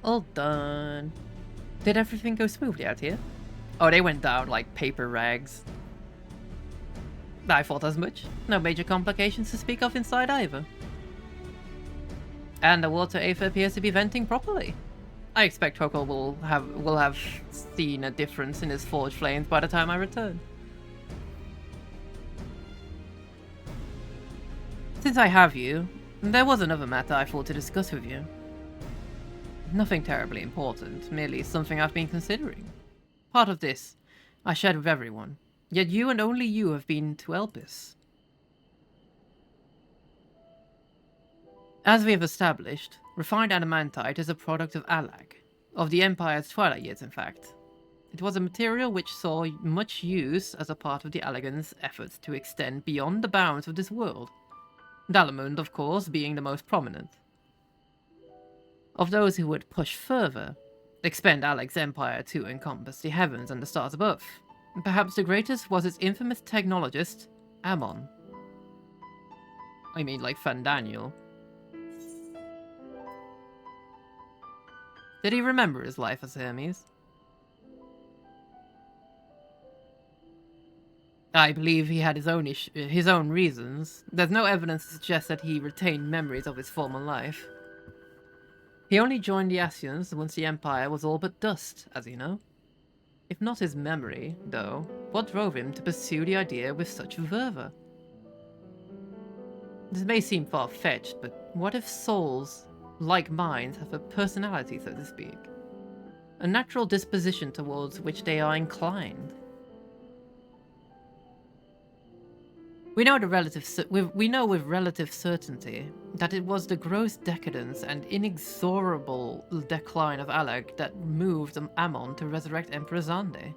All done. Did everything go smoothly out here? Oh, they went down like paper rags. I thought as much. No major complications to speak of inside either. And the water aether appears to be venting properly. I expect Hoko will have seen a difference in his forge flames by the time I return. Since I have you, there was another matter I thought to discuss with you. Nothing terribly important, merely something I've been considering. Part of this, I shared with everyone, yet you and only you have been to Elpis. As we have established, refined adamantite is a product of Alag, of the Empire's twilight years in fact. It was a material which saw much use as a part of the Allagans' efforts to extend beyond the bounds of this world. Dalamund, of course, being the most prominent. Of those who would push further, expand Alag's empire to encompass the heavens and the stars above, perhaps the greatest was its infamous technologist, Ammon. I mean, like Fandaniel. Did he remember his life as Hermes? I believe he had his own reasons. There's no evidence to suggest that he retained memories of his former life. He only joined the Asians once the Empire was all but dust, as you know. If not his memory, though, what drove him to pursue the idea with such fervor? This may seem far-fetched, but what if souls, like minds, have a personality, so to speak? A natural disposition towards which they are inclined? We know with relative certainty that it was the gross decadence and inexorable decline of Alag that moved Ammon to resurrect Emperor Zande.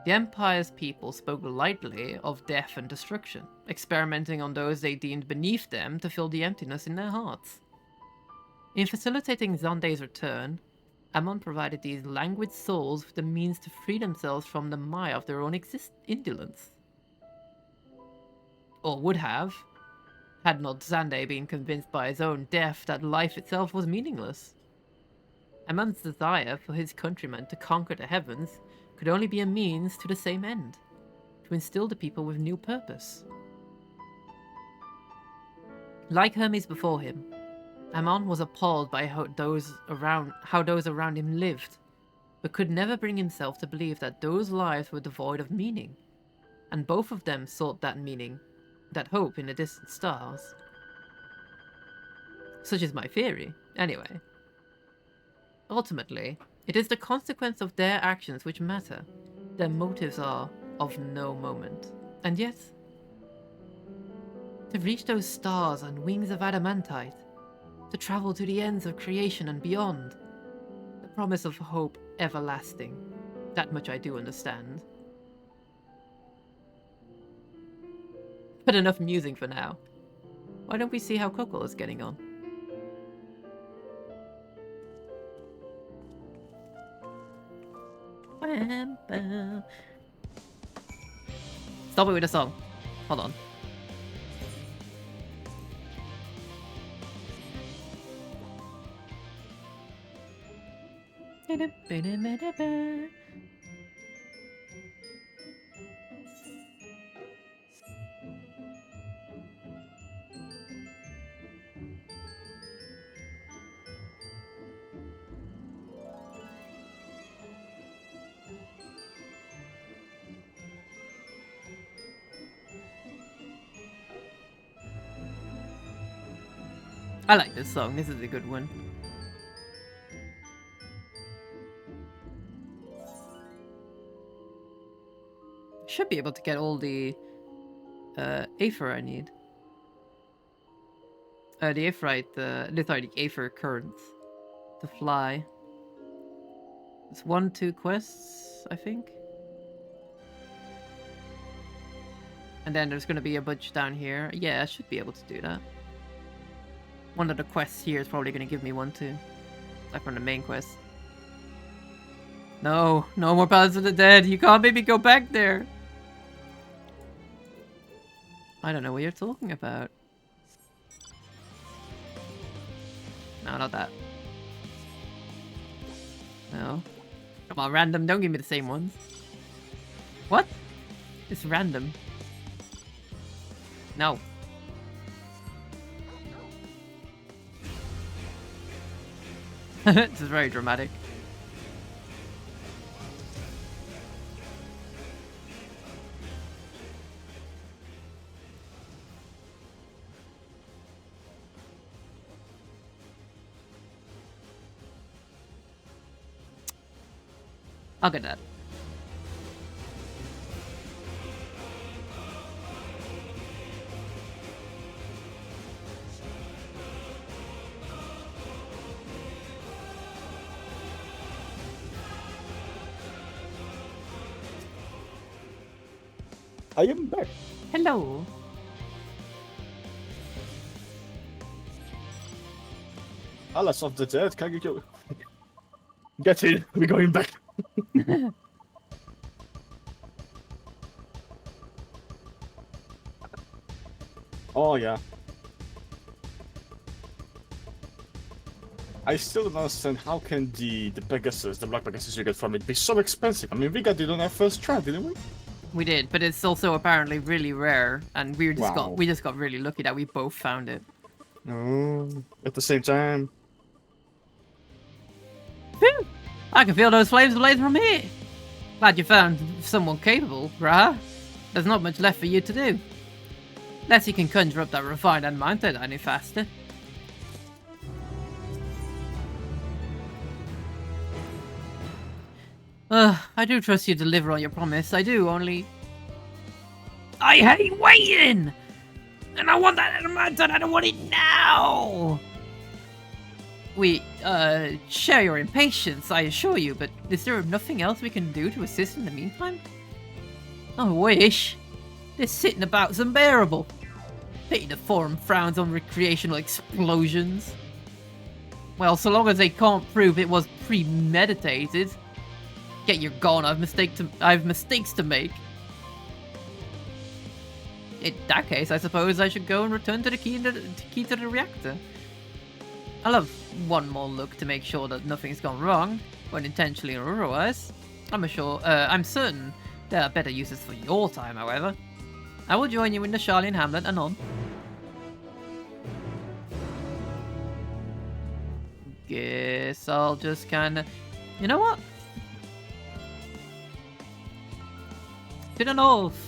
The Empire's people spoke lightly of death and destruction, experimenting on those they deemed beneath them to fill the emptiness in their hearts. In facilitating Zande's return, Ammon provided these languid souls with the means to free themselves from the mire of their own indolence. Or would have, had not Zande been convinced by his own death that life itself was meaningless. Ammon's desire for his countrymen to conquer the heavens could only be a means to the same end, to instill the people with new purpose. Like Hermes before him, Ammon was appalled by how those around him lived, but could never bring himself to believe that those lives were devoid of meaning, and both of them sought that meaning, that hope in the distant stars. Such is my theory, anyway. Ultimately, it is the consequence of their actions which matter. Their motives are of no moment. And yet, to reach those stars on wings of adamantite, to travel to the ends of creation and beyond, the promise of hope everlasting, that much I do understand. But enough musing for now. Why don't we see how Coco is getting on? Stop it with the song. Hold on. I like this song. This is a good one. Should be able to get all the aether I need. The aetherite, the aether currents to fly. It's 1-2 quests, I think. And then there's gonna be a bunch down here. Yeah, I should be able to do that. One of the quests here is probably gonna give me one too. Like from the main quest. No, no more Palace of the Dead. You can't make me go back there. I don't know what you're talking about. No, not that. No. Come on, random, don't give me the same ones. What? It's random. No. This is very dramatic. I'll get that. I am back. Hello. Alice of the dead, can you go? Get in, we're going back. Oh yeah. I still don't understand how can the Pegasus, the Black Pegasus you get from it, be so expensive. I mean, we got it on our first try, didn't we? We did, but it's also apparently really rare, and we just Wow. got really lucky that we both found it. No, at the same time. Phew! I can feel those flames blazing from here. Glad you found someone capable, Grah. There's not much left for you to do. Unless you can conjure up that refined and mounted any faster. I do trust you to deliver on your promise. I do, only... I hate waiting! And I want that mounted, and I want it now! We, share your impatience, I assure you, but is there nothing else we can do to assist in the meantime? I wish. This sitting about's unbearable. Pity the forum frowns on recreational explosions. Well, so long as they can't prove it was premeditated. Get your gone, I've mistakes to make. In that case, I suppose I should go and return to the key to the reactor. I'll have one more look to make sure that nothing's gone wrong, unintentionally or otherwise. I'm certain there are better uses for your time, however. I will join you in the Charlian Hamlet anon. Guess I'll just kinda... You know what? To the north!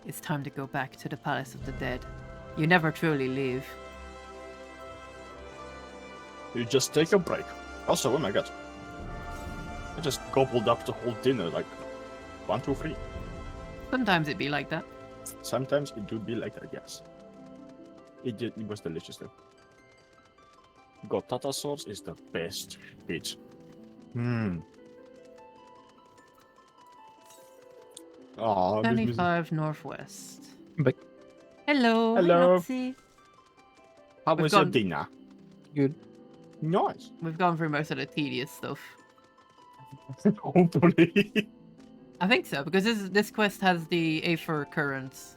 It's time to go back to the Palace of the Dead. You never truly leave. You just take a break. Also, oh my god. I just gobbled up the whole dinner, like 1, 2, 3. Sometimes it be like that. Sometimes it do be like that, yes. It was delicious though. Gotata sauce is the best bitch. Oh, 75 Northwest. But Hello. Hello. Nazi. How We've was your gone- dinner? Good. Nice. We've gone through most of the tedious stuff. Hopefully. I think so, because this quest has the Aether Currents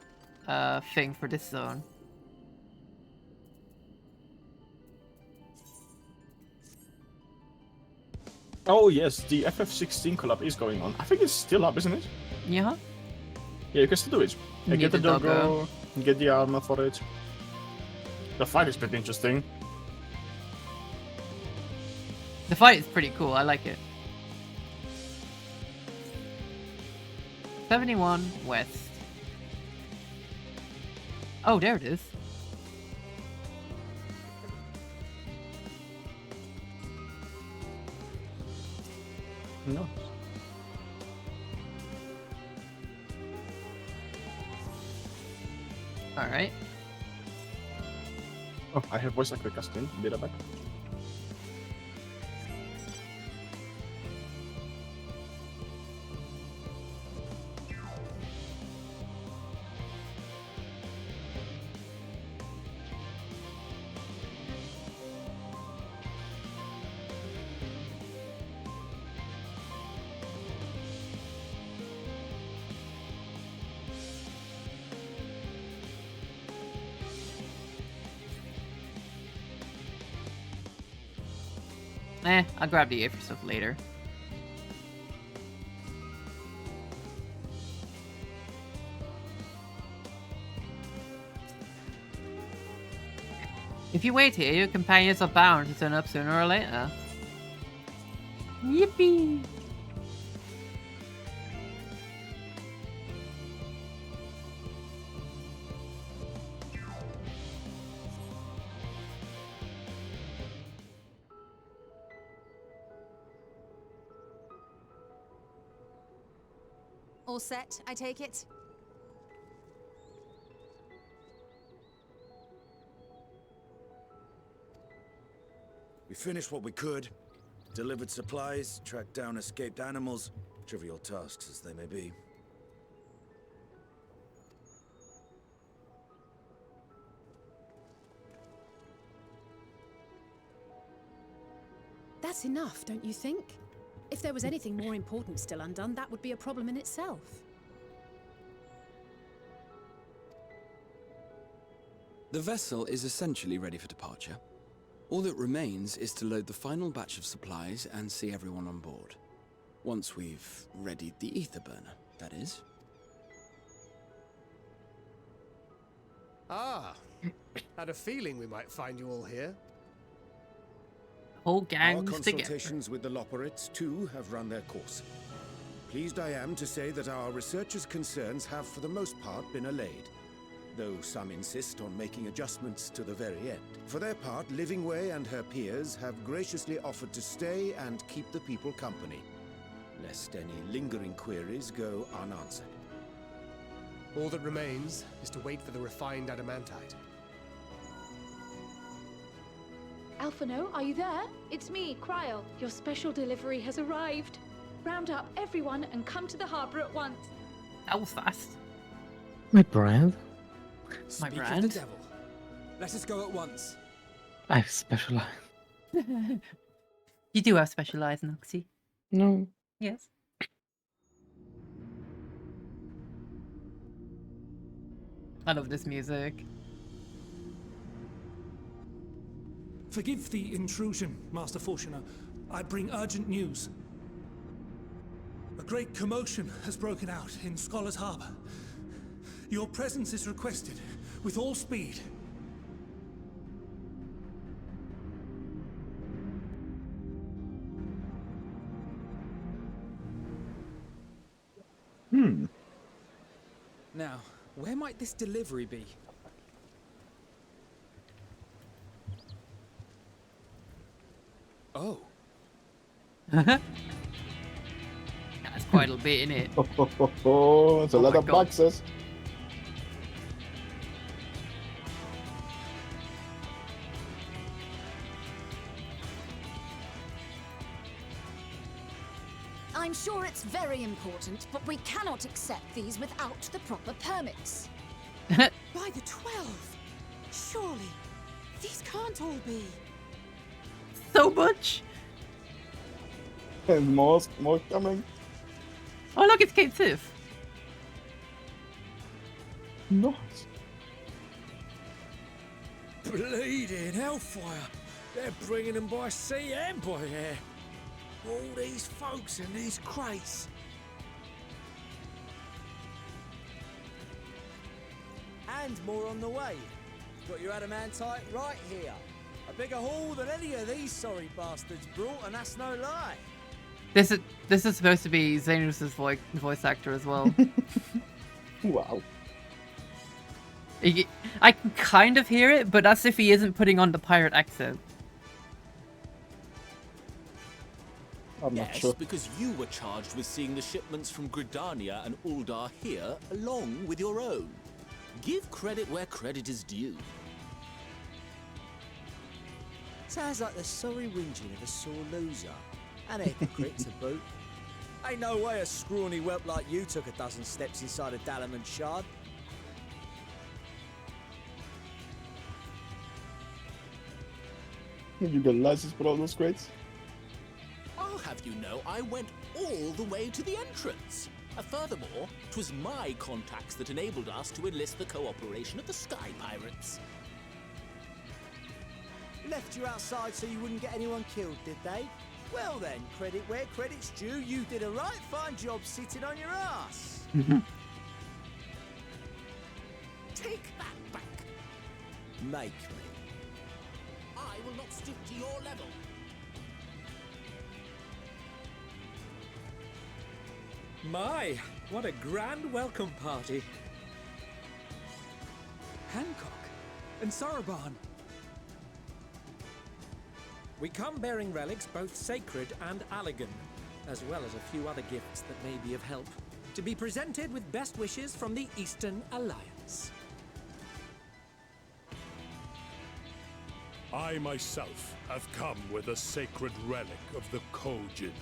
thing for this zone. Oh yes, the ff14 collab is going on. I think it's still up, isn't it? Yeah. Yeah, you can still do it. Need Get the the doggo. doggo, get the armor for it. The fight is pretty interesting. The fight is pretty cool, I like it. 71 West. Oh, there it is. No. Alright. Oh, I have voice actor casting. Be right back. I'll grab the Aether stuff later. If you wait here, your companions are bound to turn up sooner or later. Yippee! All set, I take it? We finished what we could, delivered supplies, tracked down escaped animals, trivial tasks as they may be. That's enough, don't you think? If there was anything more important still undone, that would be a problem in itself. The vessel is essentially ready for departure. All that remains is to load the final batch of supplies and see everyone on board. Once we've readied the ether burner, that is. Ah, had a feeling we might find you all here. Whole Our gangs consultations together. with the Loperites, too, have run their course. Pleased I am to say that our researchers' concerns have, for the most part, been allayed, though some insist on making adjustments to the very end. For their part, Livingway and her peers have graciously offered to stay and keep the people company, lest any lingering queries go unanswered. All that remains is to wait for the refined adamantite. Alphino, are you there? It's me, Cryo. Your special delivery has arrived. Round up everyone and come to the harbor at once. That was fast. My brand? My Speak brand? of the devil. Let us go at once. I've specialized. You do have specialized, Noxie. No. Yes. I love this music. Forgive the intrusion, Master Fortuner. I bring urgent news. A great commotion has broken out in Scholar's Harbor. Your presence is requested with all speed. Now, where might this delivery be? Oh. That's quite a bit, innit? It's a lot of boxes. I'm sure it's very important, but we cannot accept these without the proper permits. By the 12! Surely, these can't all be. So much. And more coming. Oh look, it's Cape Sith. No. Bleeding hellfire! They're bringing them by sea and by air. All these folks in these crates. And more on the way. Got your adamantite right here. A bigger haul than any of these sorry bastards brought, and that's no lie. This is supposed to be Xenos' voice actor as well. Wow. I can kind of hear it, but that's if he isn't putting on the pirate accent. I'm not sure. Because you were charged with seeing the shipments from Gridania and Uldar here, along with your own. Give credit where credit is due. Sounds like the sorry whinging of a sore loser. And a hypocrite to boot. Ain't no way a scrawny whelp like you took a dozen steps inside a Dalamant shard. You got license for all those crates? I'll have you know I went all the way to the entrance. Furthermore, 'twas my contacts that enabled us to enlist the cooperation of the Sky Pirates. left you outside so you wouldn't get anyone killed, did they? Well then, credit where credit's due, you did a right fine job sitting on your ass. Take that back. Make me. I will not stoop to your level. My, what a grand welcome party. Hancock and Soroban. We come bearing relics both sacred and Allegan, as well as a few other gifts that may be of help, to be presented with best wishes from the Eastern Alliance. I myself have come with a sacred relic of the Kojin.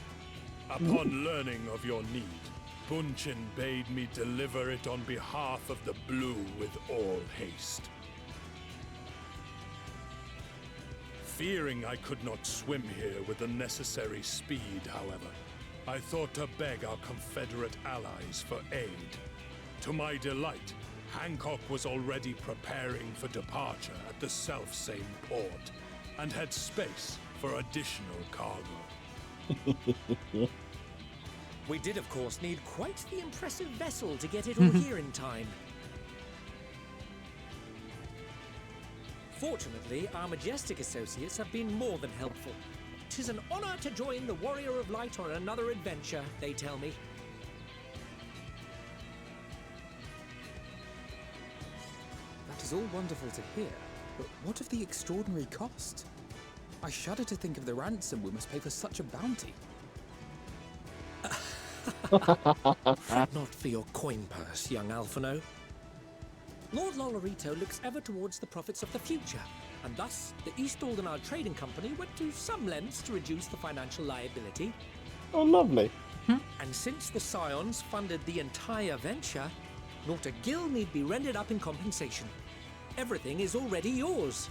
Upon learning of your need, Bunchin bade me deliver it on behalf of the Blue with all haste. Fearing I could not swim here with the necessary speed, however, I thought to beg our Confederate allies for aid. To my delight, Hancock was already preparing for departure at the self-same port, and had space for additional cargo. We did, of course, need quite the impressive vessel to get it all here in time. Fortunately, our majestic associates have been more than helpful. 'Tis an honor to join the Warrior of Light on another adventure, they tell me. That is all wonderful to hear, but what of the extraordinary cost? I shudder to think of the ransom we must pay for such a bounty. Fret not for your coin purse, young Alphino. Lord Lolorito looks ever towards the profits of the future, and thus the East Aldenard Trading Company went to some lengths to reduce the financial liability. Oh, lovely. And since the Scions funded the entire venture, not a gill need be rendered up in compensation. Everything is already yours.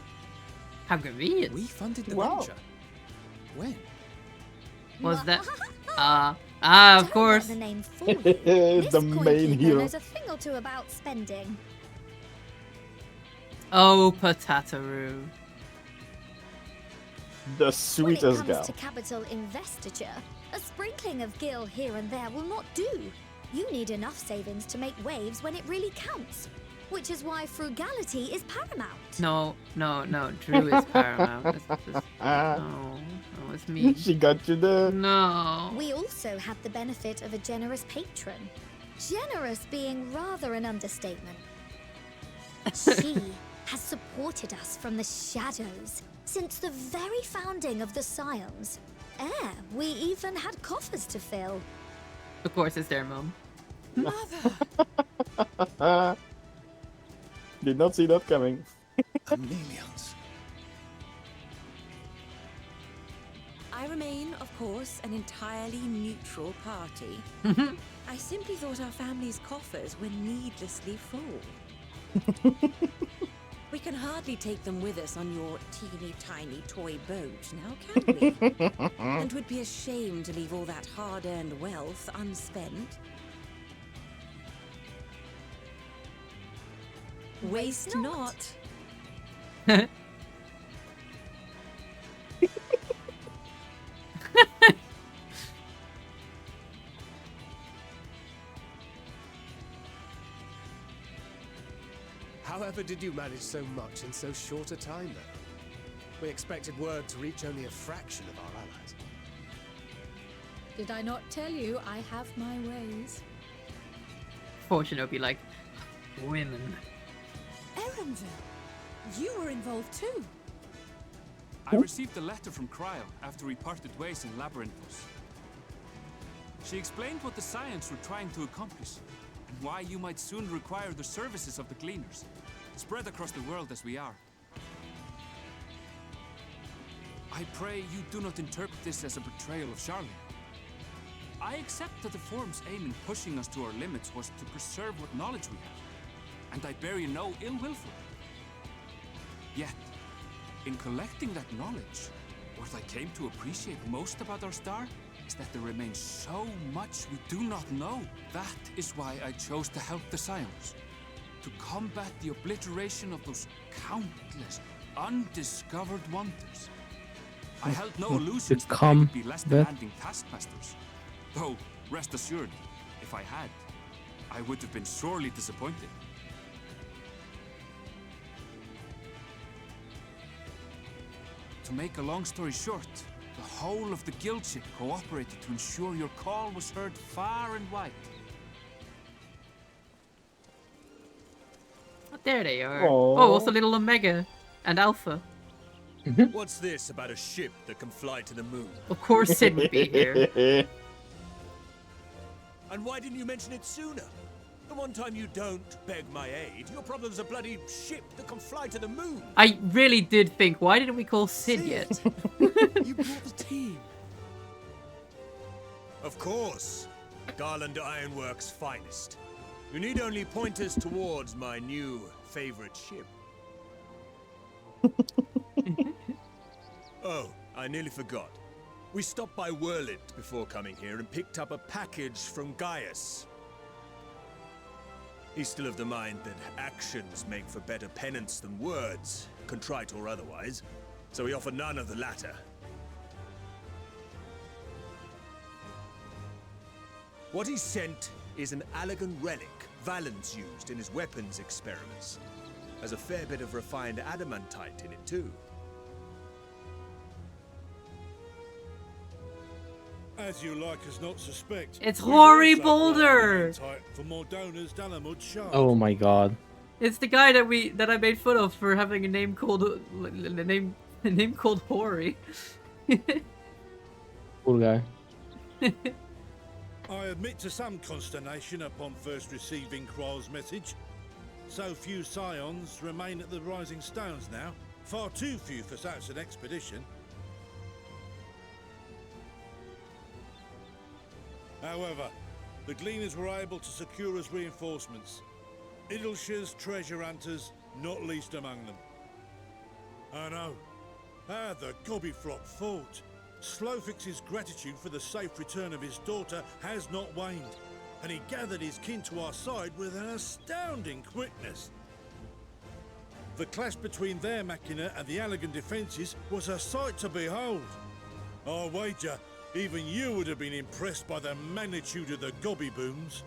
How convenient. We funded the Wow. venture. When? Was that? Of course. The name for you. This The main coinkeeper hero. knows a thing or two about spending. Oh, Potataroo. The When it sweetest comes gal. to capital investiture, a sprinkling of gil here and there will not do. You need enough savings to make waves when it really counts, which is why frugality is paramount. No. Drew is paramount. No, it's me. She got you there. No. We also have the benefit of a generous patron. Generous being rather an understatement. She has supported us from the shadows since the very founding of the Scions. We even had coffers to fill. Of course, it's their mom. Mother! Did not see that coming. Millions. I remain, of course, an entirely neutral party. I simply thought our family's coffers were needlessly full. We can hardly take them with us on your teeny tiny toy boat, now can we? And would be a shame to leave all that hard-earned wealth unspent. Waste not. However did you manage so much in so short a time, though? We expected word to reach only a fraction of our allies. Did I not tell you I have my ways? Fortune will be like, women. Erenville, you were involved too. I received a letter from Cryo after we parted ways in Labyrinthos. She explained what the Scions were trying to accomplish, and why you might soon require the services of the Gleaners, spread across the world as we are. I pray you do not interpret this as a betrayal of Charlotte. I accept that the Forum's aim in pushing us to our limits was to preserve what knowledge we have, and I bear you no ill will for it. Yet, in collecting that knowledge, what I came to appreciate most about our star is that there remains so much we do not know. That is why I chose to help the Scions, to combat the obliteration of those countless undiscovered wonders. I held no illusions that they Become would be less that- demanding taskmasters. Though, rest assured, if I had, I would have been sorely disappointed. To make a long story short, the whole of the guild ship cooperated to ensure your call was heard far and wide. There they are. Oh, also little Omega and Alpha. What's this about a ship that can fly to the moon? Of course Sid would be here. And why didn't you mention it sooner? The one time you don't beg my aid, your problem's a bloody ship that can fly to the moon. I really did think, why didn't we call Sid yet? You brought the team. Of course. Garland Ironworks' finest. You need only point us towards my new favorite ship. Oh, I nearly forgot. We stopped by Whirlit before coming here and picked up a package from Gaius. He's still of the mind that actions make for better penance than words, contrite or otherwise, so we offer none of the latter. What he sent is an Allagan relic Valens used in his weapons experiments. Has a fair bit of refined adamantite in it too. As you like us not suspect. It's we've Hoary also brought Boulder! adamantite for Mordona's Dalamud shard. Oh my god. It's the guy that I made fun of for having a name called Hoary. Poor guy. I admit to some consternation upon first receiving Kryl's message. So few scions remain at the Rising Stones now. Far too few for such an expedition. However, the Gleaners were able to secure us reinforcements. Idleshire's treasure hunters, not least among them. I know. How the Gobbyflock fought. Slowfix's gratitude for the safe return of his daughter has not waned, and he gathered his kin to our side with an astounding quickness. The clash between their machina and the Allagan defences was a sight to behold. I wager even you would have been impressed by the magnitude of the gobby booms.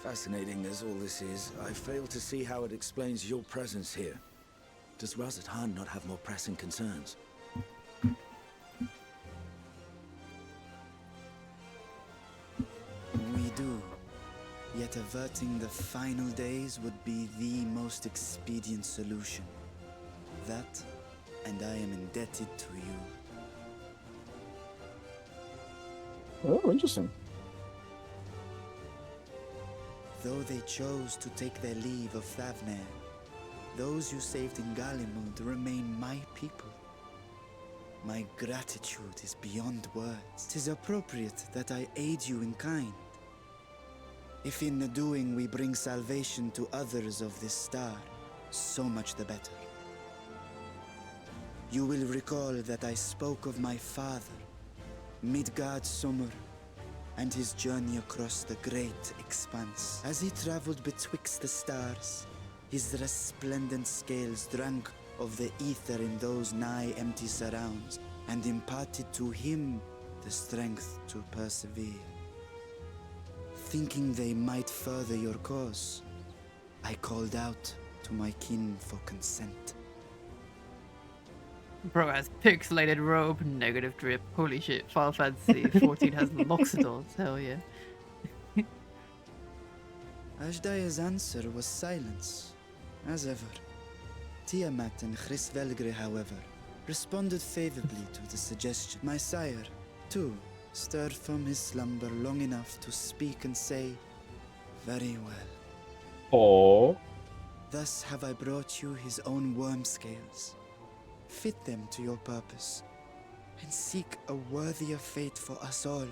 Fascinating as all this is, I fail to see how it explains your presence here. Does Razat Han not have more pressing concerns? We do. Yet averting the final days would be the most expedient solution. That, and I am indebted to you. Oh, interesting. Though they chose to take their leave of Thavnair, those you saved in Galimund remain my people. My gratitude is beyond words. 'Tis appropriate that I aid you in kind. If in the doing we bring salvation to others of this star, so much the better. You will recall that I spoke of my father, Midgard Summer, and his journey across the great expanse. As he traveled betwixt the stars, his resplendent scales drank of the ether in those nigh empty surrounds, and imparted to him the strength to persevere. Thinking they might further your cause, I called out to my kin for consent. Bro has pixelated robe, negative drip. Holy shit, Final Fantasy 14 has Loxodons, hell yeah. Ashdaya's answer was silence, as ever. Tiamat and Chris-Velgre, however, responded favorably to the suggestion. My sire, too, stirred from his slumber long enough to speak and say, "Very well." Oh. Thus have I brought you his own worm scales. Fit them to your purpose, and seek a worthier fate for us all.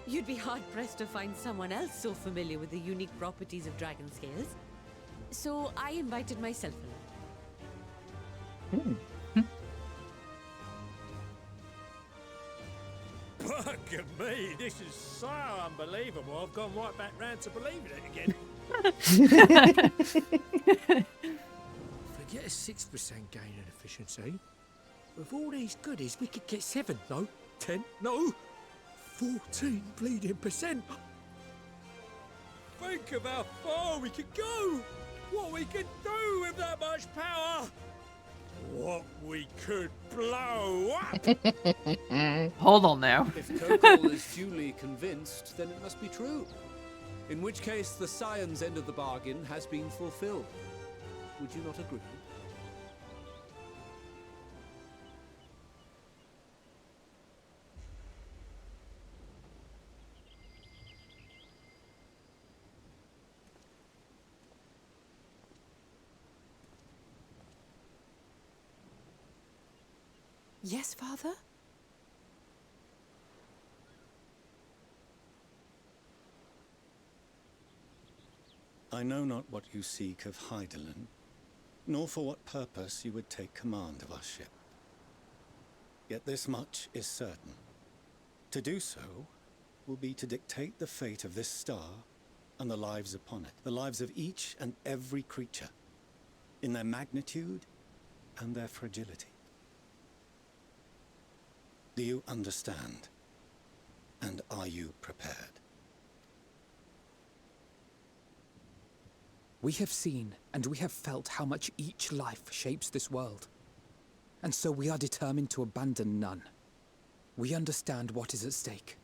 You'd be hard-pressed to find someone else so familiar with the unique properties of dragon scales. So I invited myself along. at me. This is so unbelievable. I've gone right back round to believing it again. Forget a 6% gain in efficiency. With all these goodies, we could get 7, no, 10, no, 14 bleeding percent. Think of how far we could go. What we could do with that much power. What we could blow up. Hold on now. If Kokol is duly convinced, then it must be true. In which case, the Scion's end of the bargain has been fulfilled. Would you not agree? Yes, Father? I know not what you seek of Hydaelyn, nor for what purpose you would take command of our ship. Yet this much is certain. To do so will be to dictate the fate of this star and the lives upon it, the lives of each and every creature, in their magnitude and their fragility. Do you understand? And are you prepared? We have seen and we have felt how much each life shapes this world. And so we are determined to abandon none. We understand what is at stake,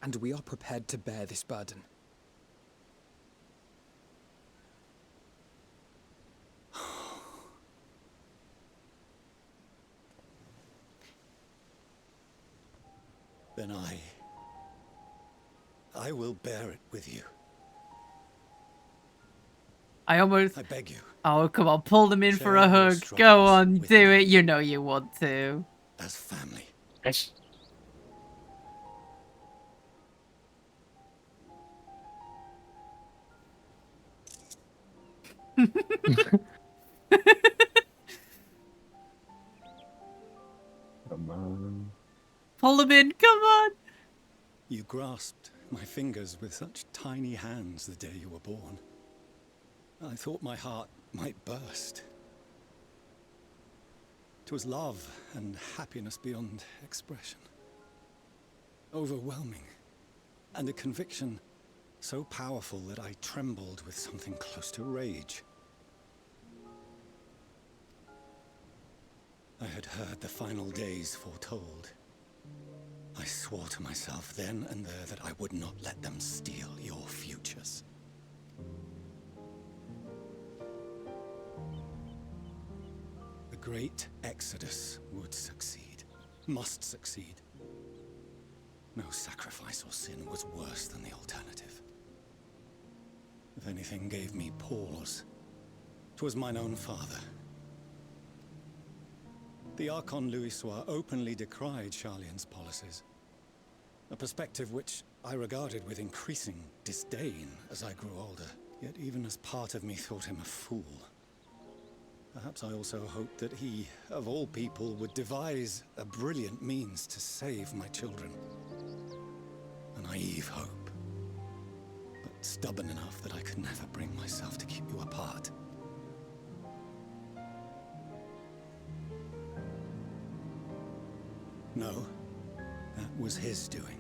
and we are prepared to bear this burden. Then I will bear it with you. I beg you. Oh, come on, pull them in for a Share your hug. Go on, do it. You know you want to. As family. Yes. Come on. Pull them in, come on. You grasped my fingers with such tiny hands the day you were born. I thought my heart might burst. It was love and happiness beyond expression. Overwhelming. And a conviction so powerful that I trembled with something close to rage. I had heard the final days foretold. I swore to myself then and there that I would not let them steal your futures. The great exodus would succeed, must succeed. No sacrifice or sin was worse than the alternative. If anything gave me pause, 'twas mine own father. The Archon Louisoix openly decried Charlian's policies, a perspective which I regarded with increasing disdain as I grew older. Yet even as part of me thought him a fool, perhaps I also hoped that he, of all people, would devise a brilliant means to save my children. A naive hope, but stubborn enough that I could never bring myself to keep you apart. No, that was his doing.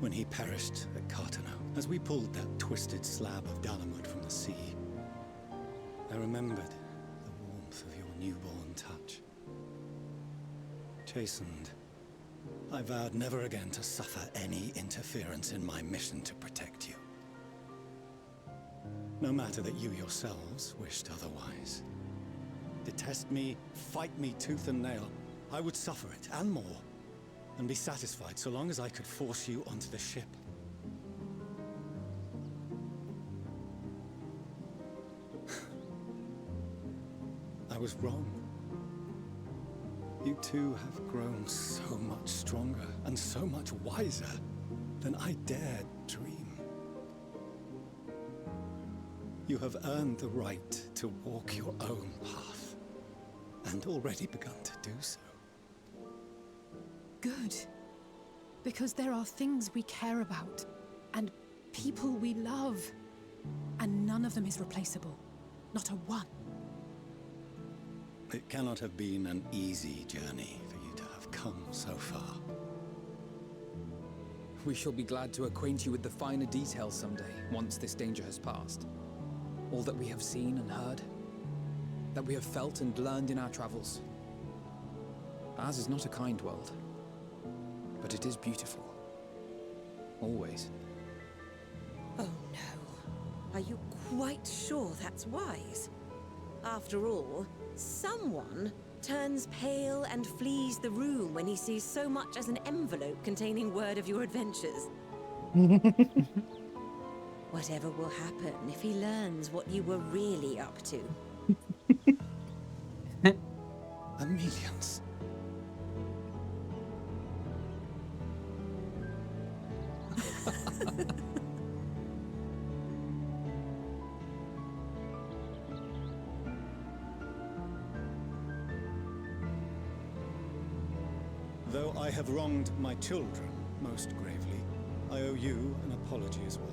When he perished at Cartano, as we pulled that twisted slab of Dalamud from the sea, I remembered the warmth of your newborn touch. Chastened, I vowed never again to suffer any interference in my mission to protect you. No matter that you yourselves wished otherwise. Detest me, fight me tooth and nail, I would suffer it, and more, and be satisfied so long as I could force you onto the ship. I was wrong. You two have grown so much stronger and so much wiser than I dared dream. You have earned the right to walk your own path, and already begun to do so. Good. Because there are things we care about, and people we love, and none of them is replaceable. Not a one. It cannot have been an easy journey for you to have come so far. We shall be glad to acquaint you with the finer details someday, once this danger has passed. All that we have seen and heard, that we have felt and learned in our travels. Ours is not a kind world, but it is beautiful. Always. Oh no. Are you quite sure that's wise? After all, someone turns pale and flees the room when he sees so much as an envelope containing word of your adventures. Whatever will happen if he learns what you were really up to? Amelians. Though I have wronged my children most gravely, I owe you an apology as well.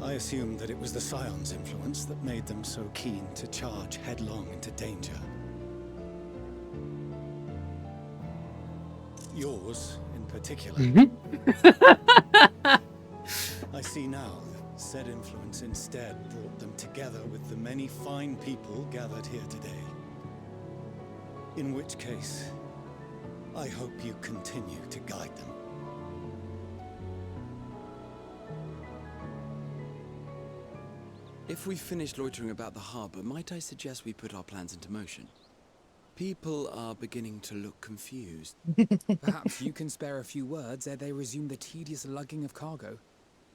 I assumed that it was the Scion's influence that made them so keen to charge headlong into danger. Yours, in particular. I see now that said influence instead brought them together with the many fine people gathered here today. In which case, I hope you continue to guide them. If we've finished loitering about the harbor, might I suggest we put our plans into motion? People are beginning to look confused. Perhaps you can spare a few words ere they resume the tedious lugging of cargo.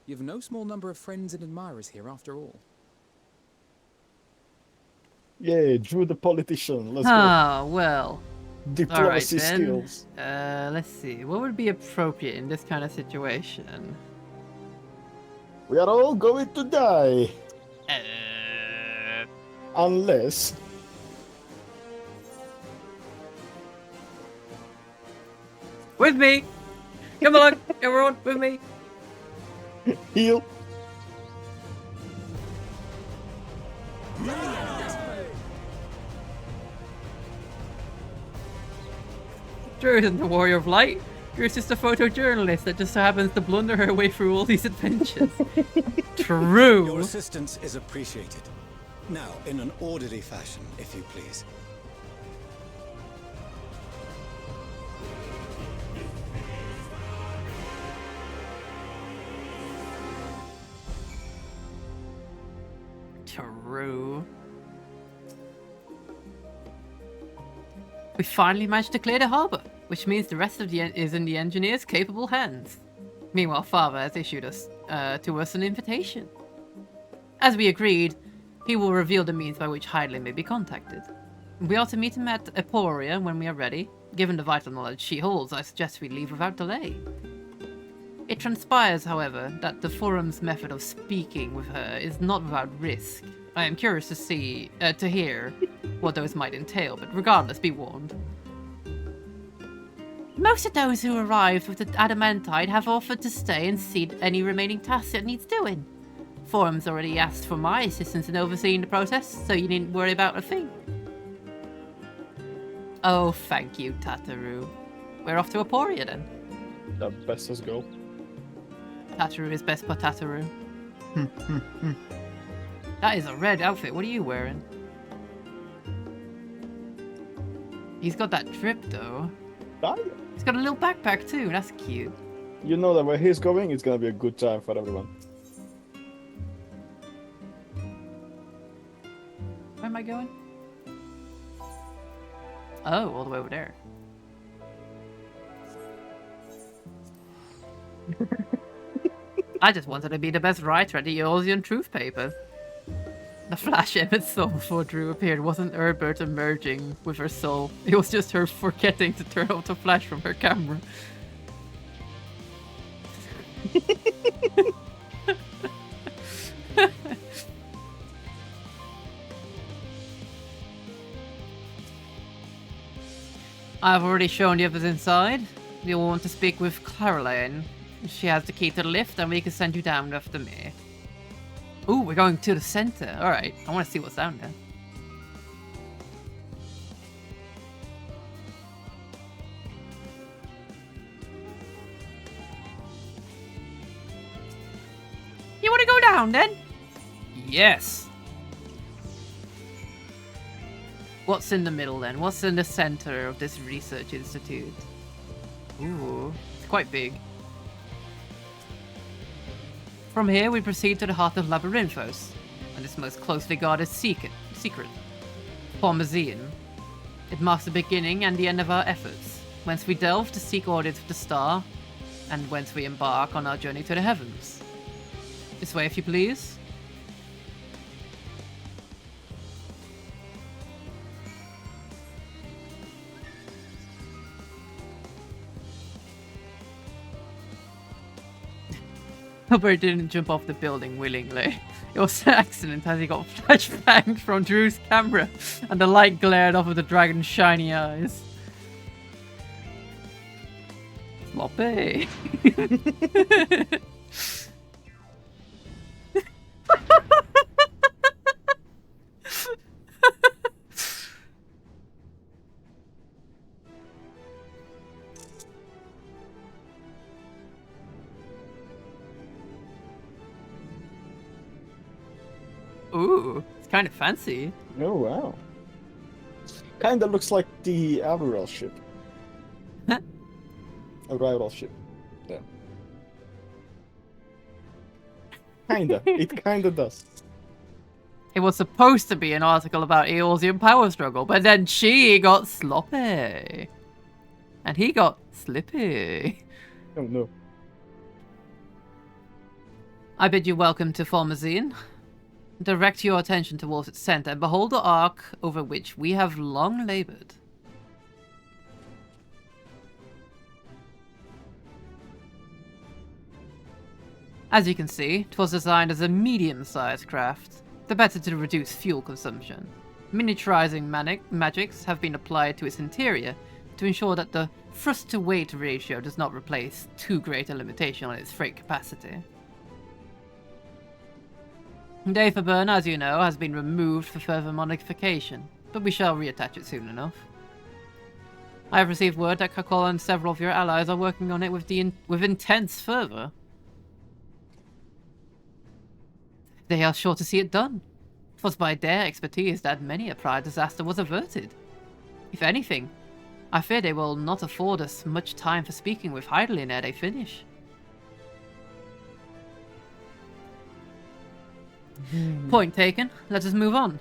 You've no small number of friends and admirers here, after all. Yay, Drew the politician. Let's Ah, well. Diplomacy Alright, skills. Let's see. What would be appropriate in this kind of situation? We are all going to die. Unless... With me! Come on, everyone, with me! Heal. Drew isn't a warrior of light. Drew's just a photojournalist that just so happens to blunder her way through all these adventures. True. Your assistance is appreciated. Now, in an orderly fashion, if you please. True. We finally managed to clear the harbour, which means the rest of the is in the engineer's capable hands. Meanwhile, Father has issued us to us an invitation. As we agreed, he will reveal the means by which Hydaelyn may be contacted. We are to meet him at Emporia when we are ready. Given the vital knowledge she holds, I suggest we leave without delay. It transpires, however, that the Forum's method of speaking with her is not without risk. I am curious to hear what those might entail, but regardless, be warned. Most of those who arrived with the adamantite have offered to stay and see any remaining tasks that needs doing. Forum's already asked for my assistance in overseeing the process, so you needn't worry about a thing. Oh, thank you, Tataru. We're off to Emporia then. The best us go. Tataru is best for Tataru. That is a red outfit. What are you wearing? He's got that drip though. He's got a little backpack too. That's cute. You know that where he's going, it's gonna be a good time for everyone. Where am I going? Oh, all the way over there. I just wanted to be the best writer at the Eosian Truth paper. The flash Emmett saw before Drew appeared wasn't Herbert emerging with her soul. It was just her forgetting to turn off the flash from her camera. I've already shown the others inside. You'll want to speak with Caroline. She has the key to the lift, and we can send you down after me. Ooh, we're going to the center. Alright, I want to see what's down there. You want to go down then? Yes. What's in the middle then? What's in the center of this research institute? Ooh, it's quite big. From here, we proceed to the heart of Labyrinthos, and its most closely guarded secret, Formazine. It marks the beginning and the end of our efforts, whence we delve to seek orders of the star, and whence we embark on our journey to the heavens. This way, if you please. Albert didn't jump off the building willingly. It was an accident as he got flashbanged from Drew's camera and the light glared off of the dragon's shiny eyes. Sloppy. Ooh, it's kind of fancy. Oh, wow. Kinda looks like the Averill ship. Arrival ship. Yeah. Kinda. It kinda does. It was supposed to be an article about Eorzean power struggle, but then she got sloppy. And he got slippy. Oh no. I bid you welcome to Formazine. Direct your attention towards its center and behold the arc over which we have long labored. As you can see, it was designed as a medium-sized craft, the better to reduce fuel consumption. Miniaturizing magics have been applied to its interior to ensure that the thrust-to-weight ratio does not replace too great a limitation on its freight capacity. Daferburn, as you know, has been removed for further modification, but we shall reattach it soon enough. I have received word that Kakol and several of your allies are working on it with intense fervor. They are sure to see it done. It was by their expertise that many a prior disaster was averted. If anything, I fear they will not afford us much time for speaking with Heidelin ere they finish. Point taken. Let us move on.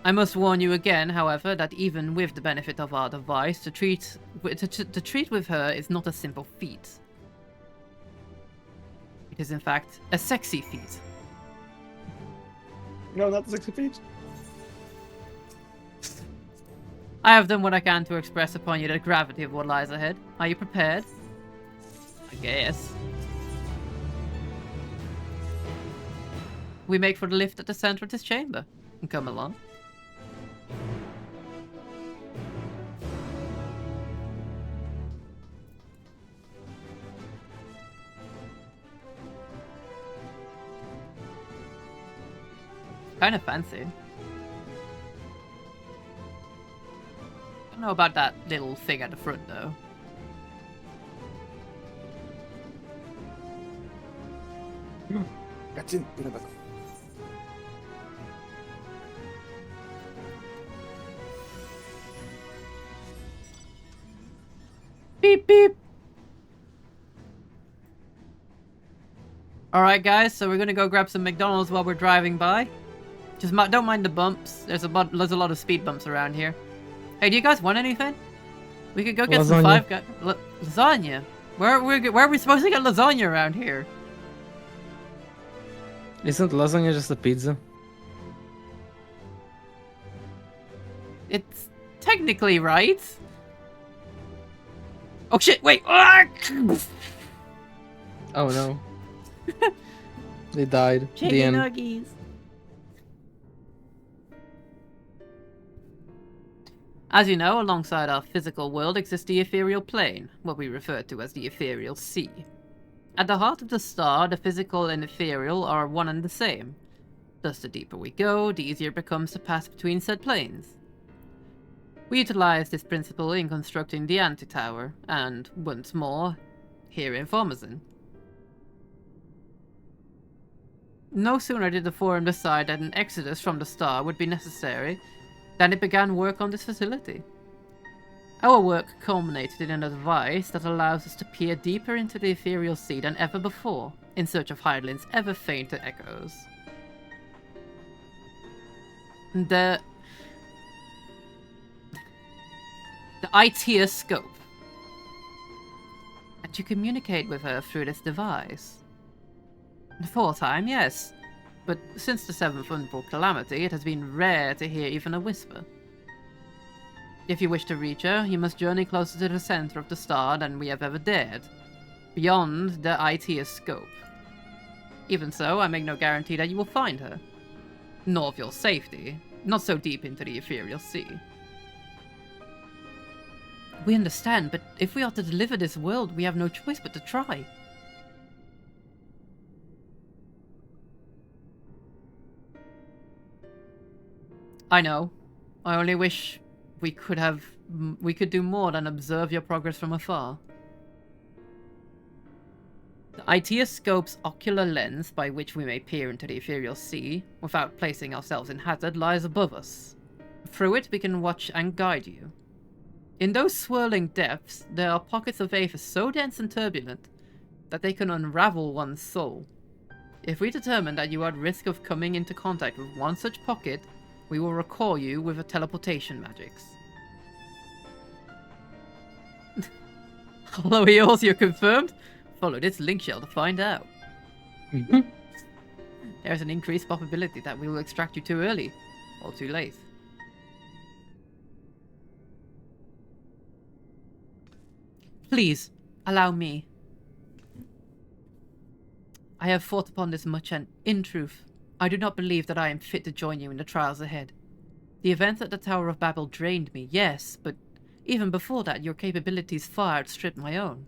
I must warn you again, however, that even with the benefit of our device, to treat with her is not a simple feat. It is in fact a sexy feat. No, not a sexy feat. I have done what I can to express upon you the gravity of what lies ahead. Are you prepared? I guess. We make for the lift at the center of this chamber. And come along. Kind of fancy. Don't know about that little thing at the front though. That's in. Beep beep. Alright guys, so we're gonna go grab some McDonald's while we're driving by. Just don't mind the bumps. There's a lot of speed bumps around here. Hey, do you guys want anything? We could go get some lasagna. Where are we supposed to get lasagna around here? Isn't lasagna just a pizza? It's technically right. Oh shit, wait! Ah! Oh no. They died. Chicken the end. nuggies. As you know, alongside our physical world exists the ethereal plane, what we refer to as the ethereal sea. At the heart of the star, the physical and ethereal are one and the same. Thus, the deeper we go, the easier it becomes to pass between said planes. We utilize this principle in constructing the anti-tower, and, once more, here in Formazin. No sooner did the Forum decide that an exodus from the star would be necessary than it began work on this facility. Our work culminated in a device that allows us to peer deeper into the ethereal sea than ever before, in search of Hydaelyn's ever fainter echoes. The ITEA scope. And you communicate with her through this device. For a time, yes. But since the Seventh Umbral Calamity, it has been rare to hear even a whisper. If you wish to reach her, you must journey closer to the center of the star than we have ever dared, beyond the ITEA scope. Even so, I make no guarantee that you will find her, nor of your safety, not so deep into the ethereal sea. We understand, but if we are to deliver this world, we have no choice but to try. I know. I only wish we could do more than observe your progress from afar. The ITEA scope's ocular lens, by which we may peer into the ethereal sea, without placing ourselves in hazard, lies above us. Through it we can watch and guide you. In those swirling depths, there are pockets of aether so dense and turbulent that they can unravel one's soul. If we determine that you are at risk of coming into contact with one such pocket, we will recall you with a teleportation magics. Hello, Eos, you're confirmed? Follow this link shell to find out. There's an increased probability that we will extract you too early, or too late. Please, allow me. I have thought upon this much, and, in truth, I do not believe that I am fit to join you in the trials ahead. The events at the Tower of Babel drained me, yes, but even before that your capabilities far outstripped my own.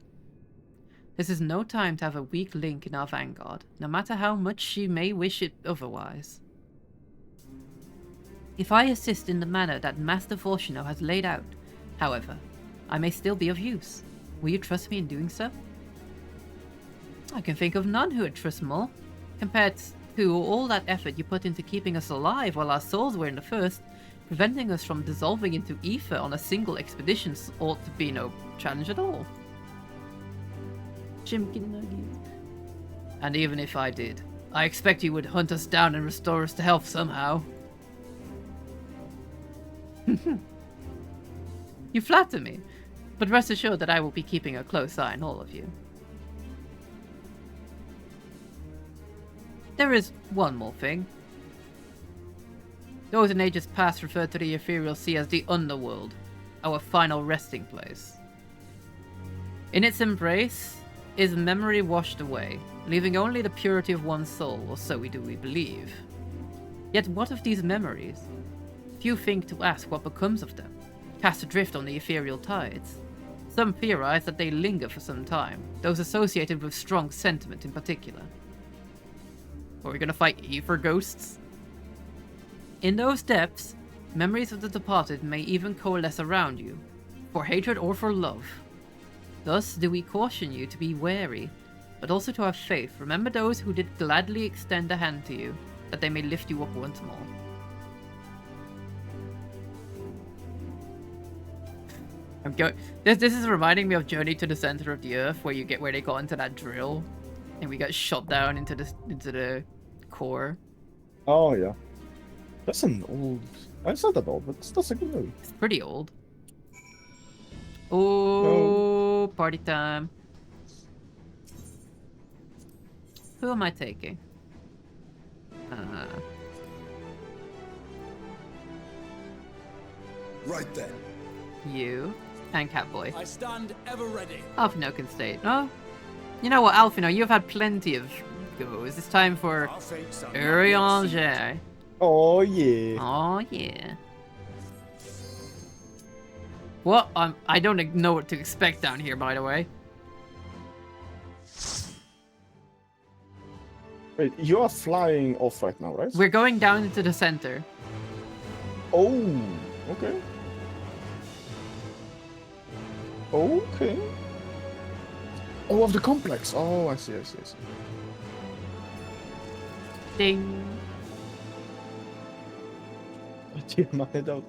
This is no time to have a weak link in our vanguard, no matter how much she may wish it otherwise. If I assist in the manner that Master Vorshino has laid out, however, I may still be of use. Will you trust me in doing so? I can think of none who would trust more. Compared to all that effort you put into keeping us alive while our souls were in the first, preventing us from dissolving into ether on a single expedition ought to be no challenge at all. Chimkin nuggies. And even if I did, I expect you would hunt us down and restore us to health somehow. You flatter me, but rest assured that I will be keeping a close eye on all of you. There is one more thing. Those in ages past referred to the ethereal sea as the underworld, our final resting place. In its embrace is memory washed away, leaving only the purity of one's soul, or so we believe. Yet what of these memories? Few think to ask what becomes of them, cast adrift on the ethereal tides. Some theorize that they linger for some time, those associated with strong sentiment in particular. Are we gonna fight ether ghosts? In those depths, memories of the departed may even coalesce around you, for hatred or for love. Thus do we caution you to be wary, but also to have faith. Remember those who did gladly extend a hand to you, that they may lift you up once more. This is reminding me of Journey to the Center of the Earth, where they got into that drill, and we got shot down into the core. Oh yeah, that's an old. It's not that old, but that's a good movie. It's pretty old. Oh, party time! Who am I taking? Right then. You and Catboy. I stand ever ready. Alfino can stay. Oh, you know what, Alfino? You've had plenty of goes. It's time for Urianger. Oh yeah. Oh yeah. What? I don't know what to expect down here, by the way. Wait, you are flying off right now, right? We're going down into the center. Oh, okay. Okay. Oh, of the complex. Oh, I see. Ding. I tear my head out.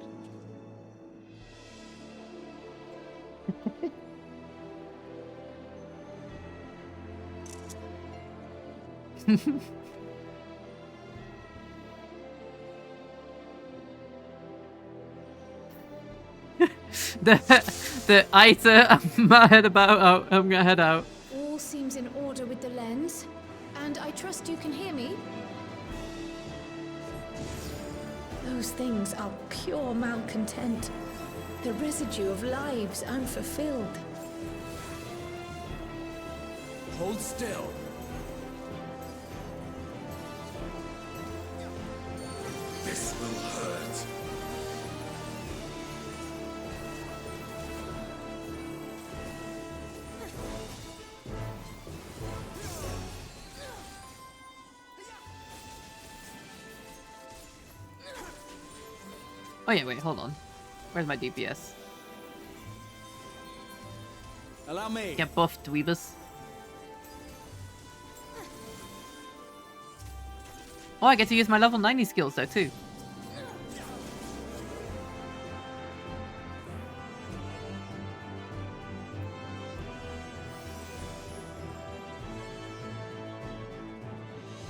the Ita, I'm gonna head out. All seems in order with the lens, and I trust you can hear me. Those things are pure malcontent, the residue of lives unfulfilled. Hold still. This will hurt. Oh yeah, wait, hold on. Where's my DPS? Allow me. Get buffed, dweebus. Oh, I get to use my level 90 skills though too.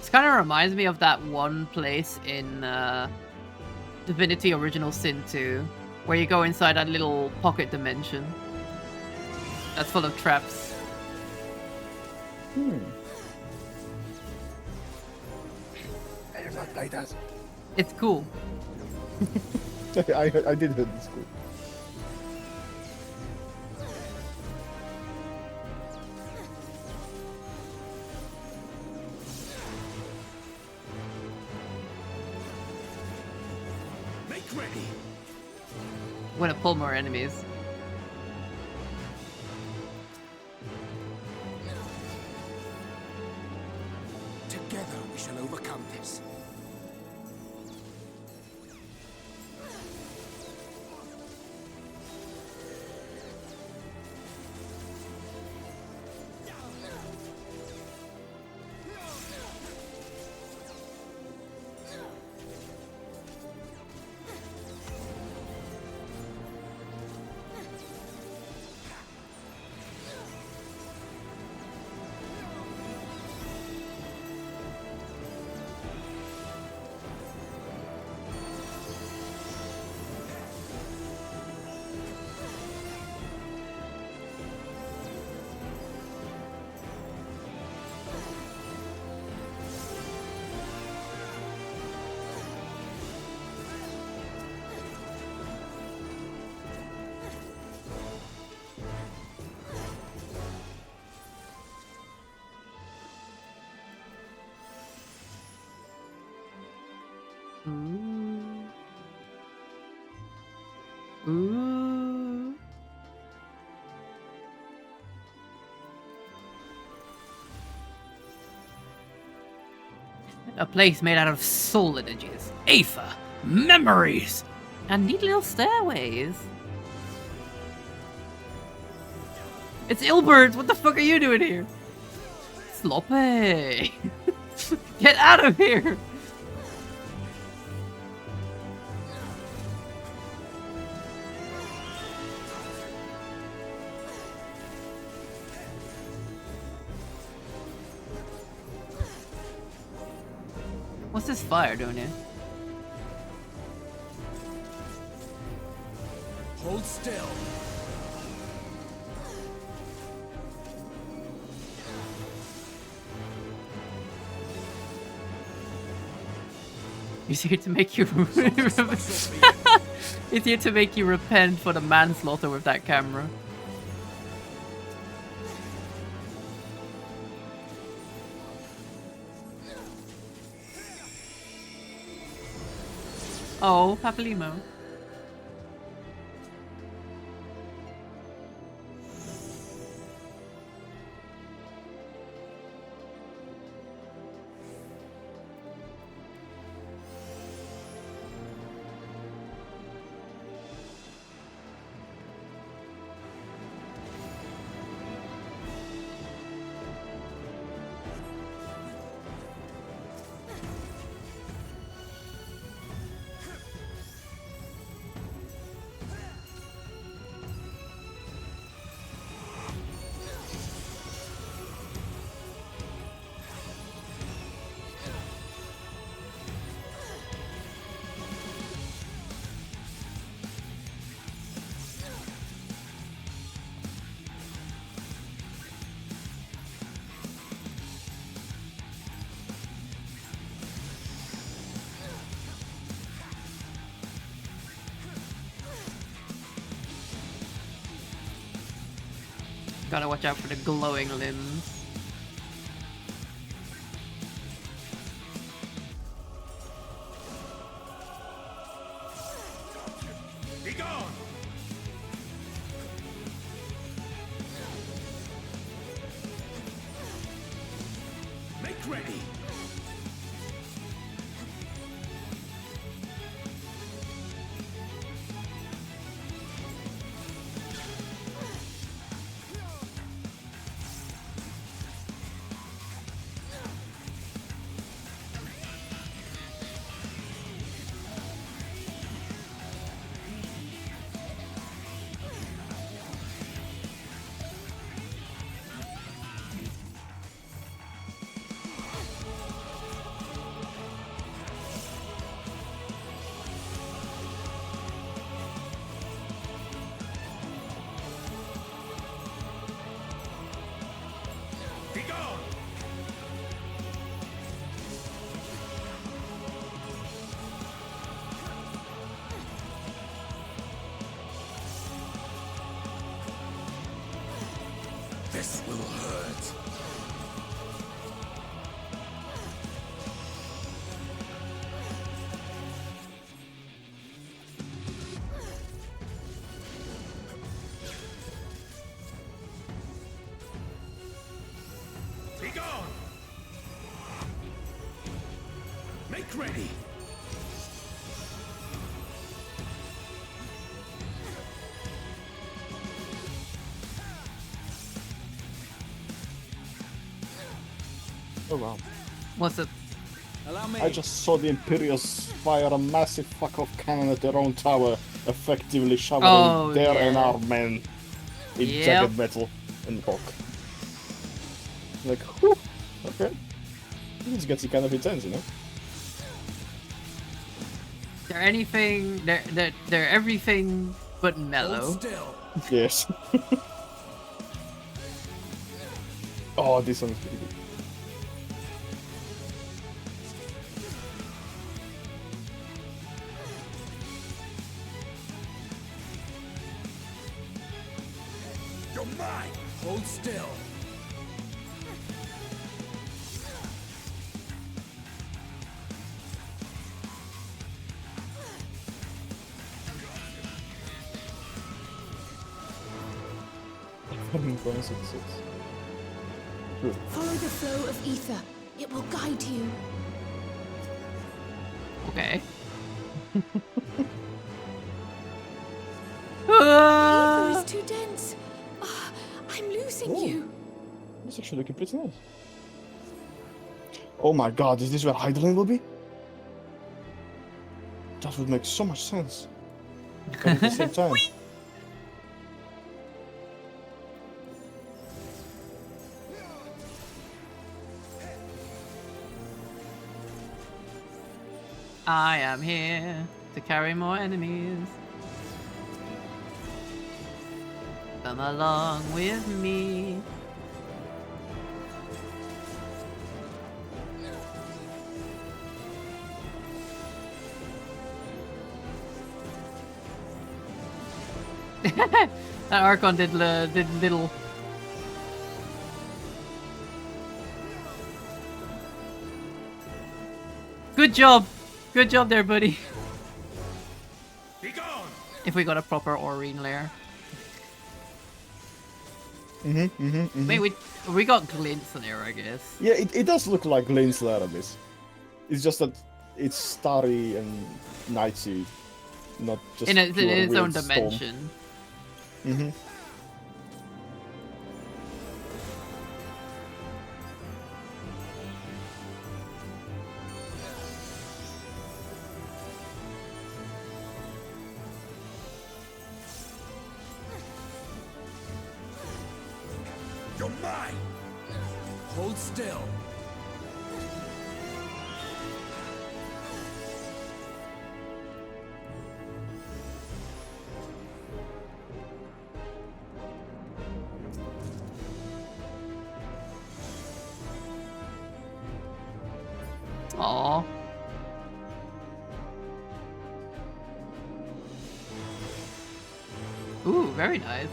This kind of reminds me of that one place in Divinity Original Sin 2, where you go inside that little pocket dimension that's full of traps. I have not played that. It's cool. I did hear it's cool. Make ready. I'm gonna pull more enemies. Together we shall overcome this. Ooh. A place made out of soul energies, aether, memories, and neat little stairways. It's Ilbert! What the fuck are you doing here? Sloppy! Get out of here! What's this fire doing here? Hold still. He's here to make you He's here to make you repent for the manslaughter with that camera. Oh, Papalimo. Gotta watch out for the glowing limbs. Be gone! Make ready! Be gone! This will hurt. Be gone! Make ready! Oh wow. What's it? Allow me. I just saw the Imperials fire a massive fuck-off cannon at their own tower, effectively showering their unarmed men in jagged metal and rock. Like, whew, okay. This gets kind of intense, you know? They're anything. They're everything but mellow. Yes. Oh, this one's pretty good. You're mine! Hold still! Follow the flow of ether. It will guide you. Okay. The ether is too dense. Ah, I'm losing you. It's actually looking pretty nice. Oh my god, is this where Hydralin will be? That would make so much sense. But at the same time. I am here to carry more enemies. Come along with me. That Archon did little. Good job! Good job there, buddy. Be gone! If we got a proper Aurene lair. Wait, we got glints in there, I guess. Yeah, it does look like Glenn's Larabis. It's just that it's starry and nighty, not just in its own storm. dimension. You're mine! Hold still! Aww. Ooh, very nice.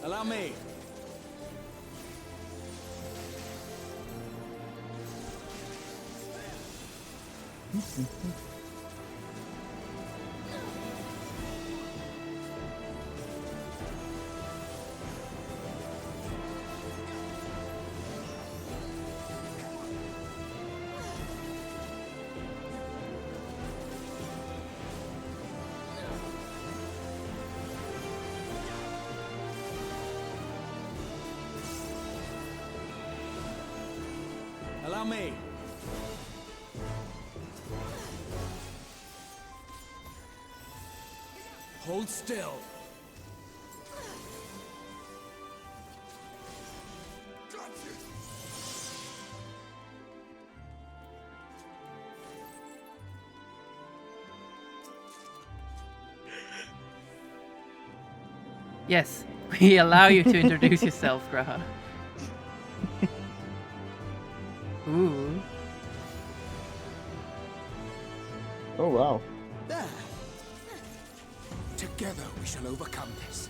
Allow me. Allow me. Hold still. Yes, we allow you to introduce yourself, Graha. Ooh. Oh wow. There. Together we shall overcome this.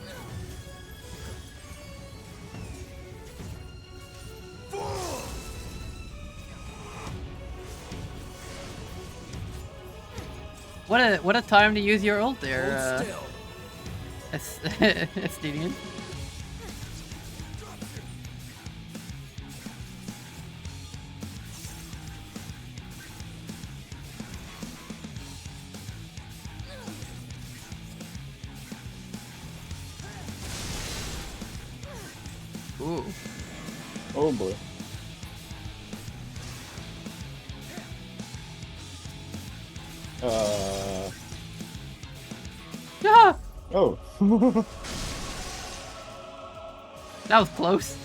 What a time to use your ult there, Hold still. Estinian. Ooh. Oh boy. Yeah. Oh. That was close.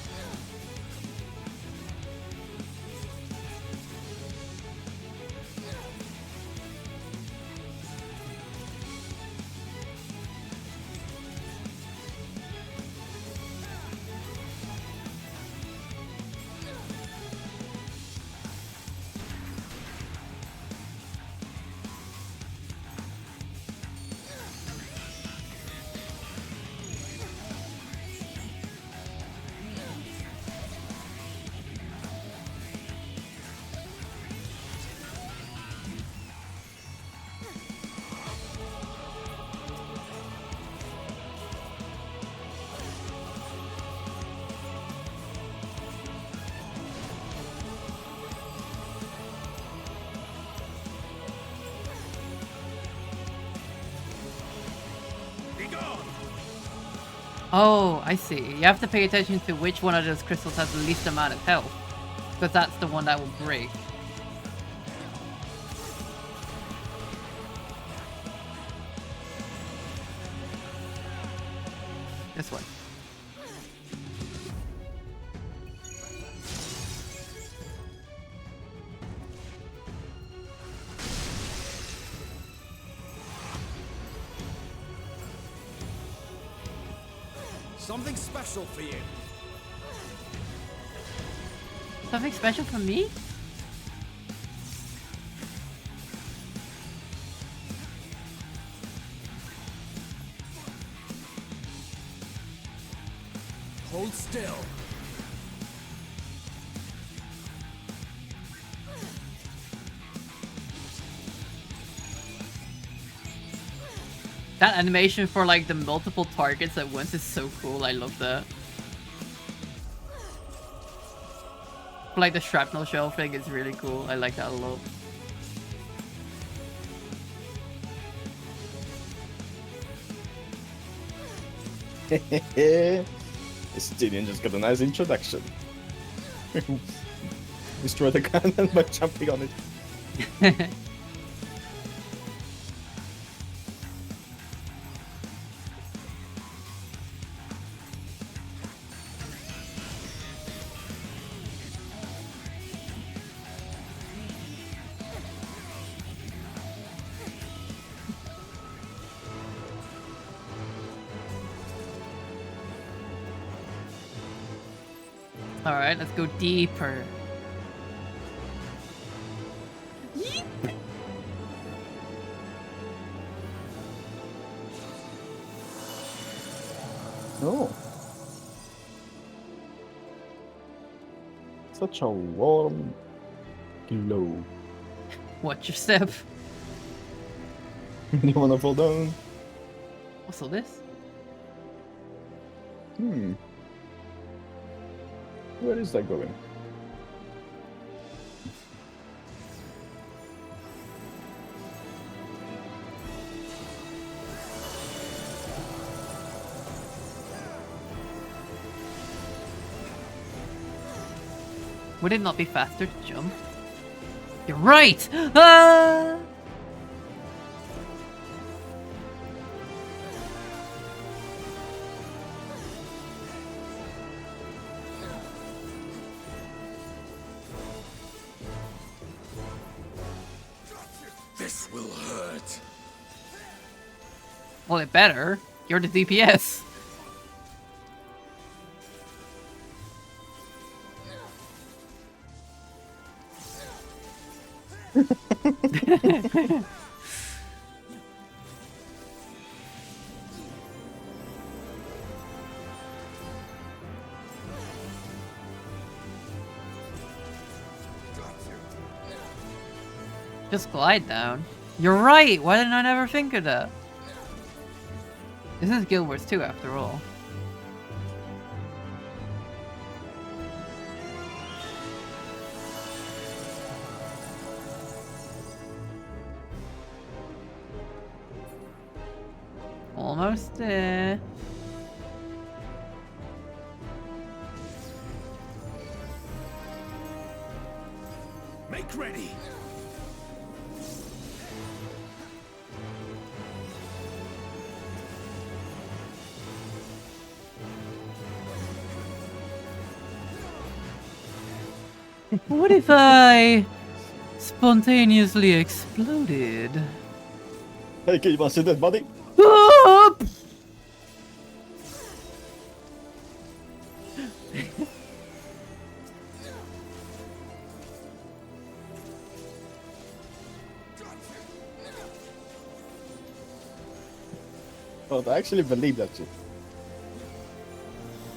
Oh, I see. You have to pay attention to which one of those crystals has the least amount of health, because that's the one that will break. This one. Something special for you. Something special for me? Hold still. That animation for like the multiple targets at once is so cool. I love that. For, like the shrapnel shell thing is really cool. I like that a lot. Estinian just got a nice introduction. Destroy the cannon by jumping on it. Alright, let's go deeper. Oh. Such a warm glow. Watch your step. You wanna fall down? What's all this? Where is that going? Would it not be faster to jump? You're right! Ah! This will hurt. Well, it better. You're the DPS. Just glide down. You're right! Why didn't I never think of that? This is Guild Wars 2 after all. Almost there. Make ready. What if I spontaneously exploded? Hey, kid, you wanna see that, buddy? Oh! Oh, I actually believe that shit.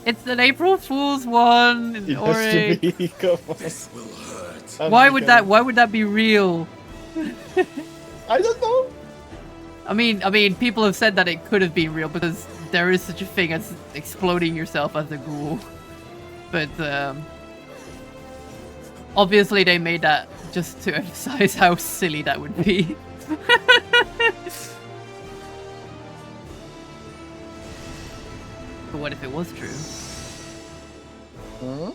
It's an April Fool's one. It or has to be. Come on. This will hurt. Why would that? Why would that be real? I don't know. I mean, people have said that it could have been real because there is such a thing as exploding yourself as a ghoul. But obviously they made that just to emphasize how silly that would be. But what if it was true? Huh?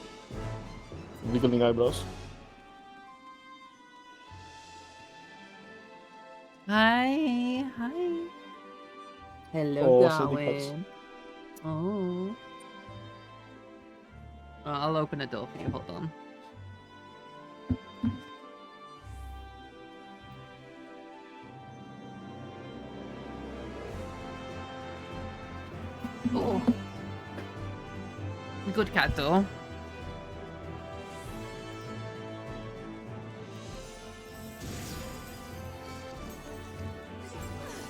Wiggling eyebrows. Hi, hi. Hello, Oh, Darwin. Oh. I'll open the door for you. Hold on. Oh. Good cat, though.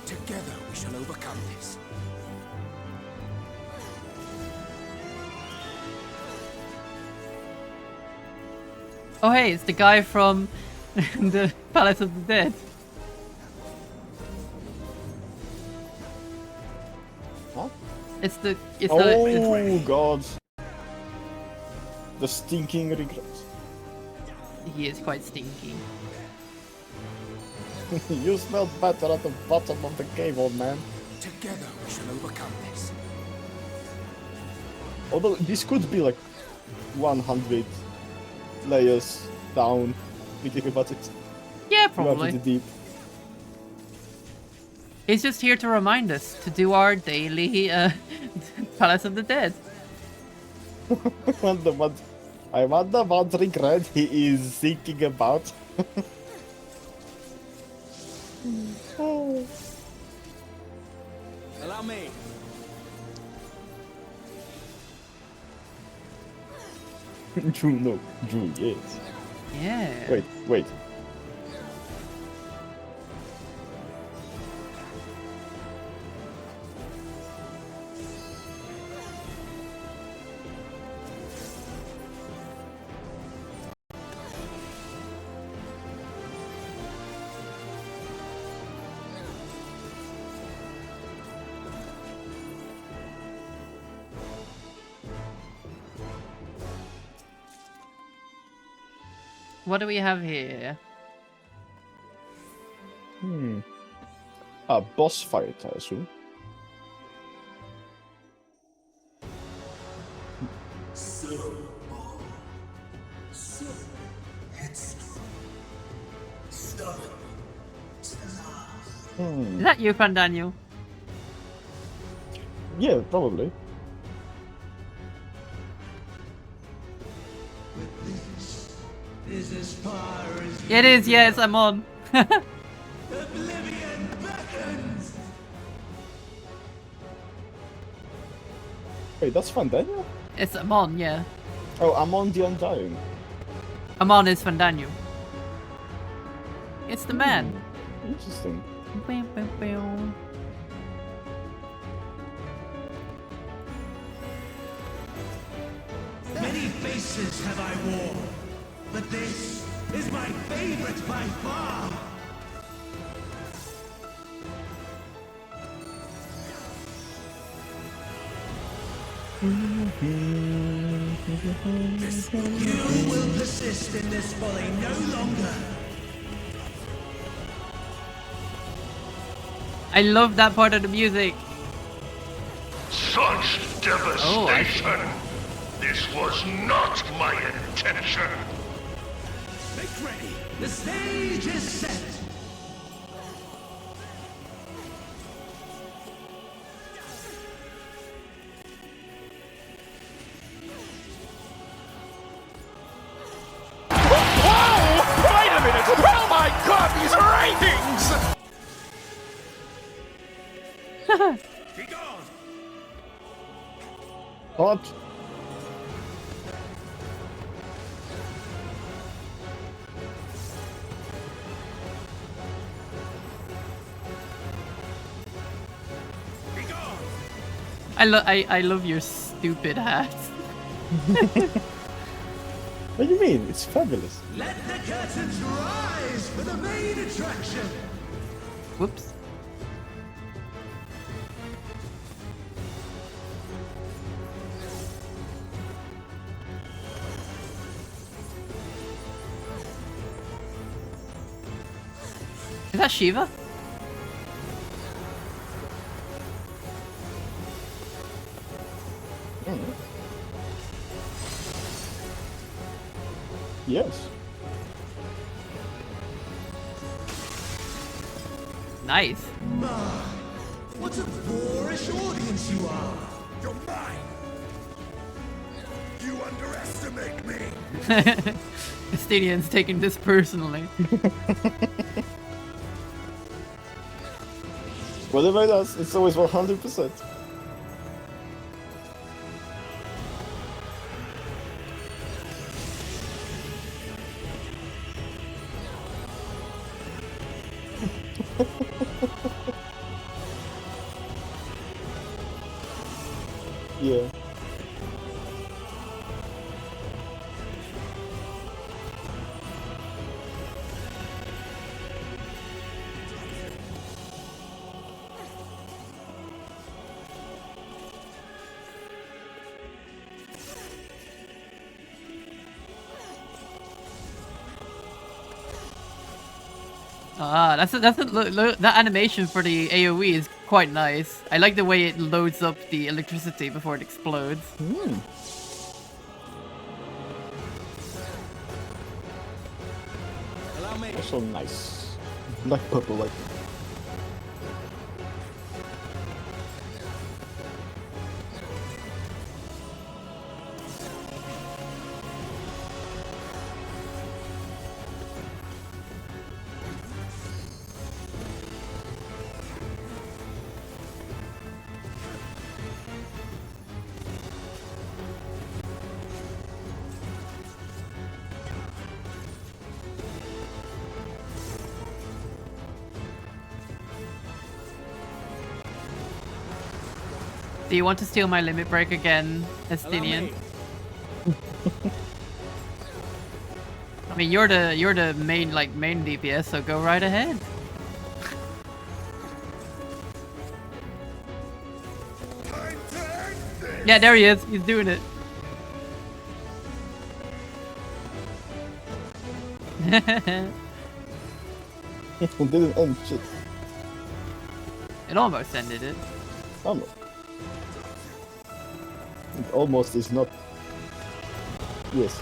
Together we shall overcome this. Oh, hey, it's the guy from the Palace of the Dead. Huh? It's the. Oh god. The stinking regrets. He is quite stinky. You smell better at the bottom of the cave, old man. Together we shall overcome this. Although this could be like 100 layers down, thinking about it. Yeah, You probably. have to deep. He's just here to remind us to do our daily Palace of the Dead. I wonder what regret he is thinking about. Allow me. Drew, no. Drew, yes. Yeah. Wait. What do we have here? A boss fight, I assume. Is that you, Daniel? Yeah, probably. It is, yes, I'm on. Wait, that's Fandaniel? It's Amon, yeah. Oh, Amon the Undying. Amon is Daniel. It's the man. Interesting. Bam, bam, bam. Many faces have I worn, but this is my favorite by far. You will persist in this folly no longer. I love that part of the music. Such devastation! This was not my intention! Make ready! The stage is set! Whoa! Wait a minute! Oh my god, these ratings! Be gone! What? I love your stupid hat. What do you mean? It's fabulous. Let the curtains rise for the main attraction! Whoops. Is that Shiva? Yes. Nice. What a boorish audience you are! You're mine! You underestimate me! Estinian's taking this personally. Whatever it does, it's always 100%. Yeah. Ah, look, that animation for the AoE is quite nice. I like the way it loads up the electricity before it explodes. That's so nice. Like purple, like. Do you want to steal my limit break again, Estinian? I mean, you're the main DPS, so go right ahead. Yeah, there he is. He's doing it. didn't end shit. It almost ended it. Almost. It almost is not. Yes.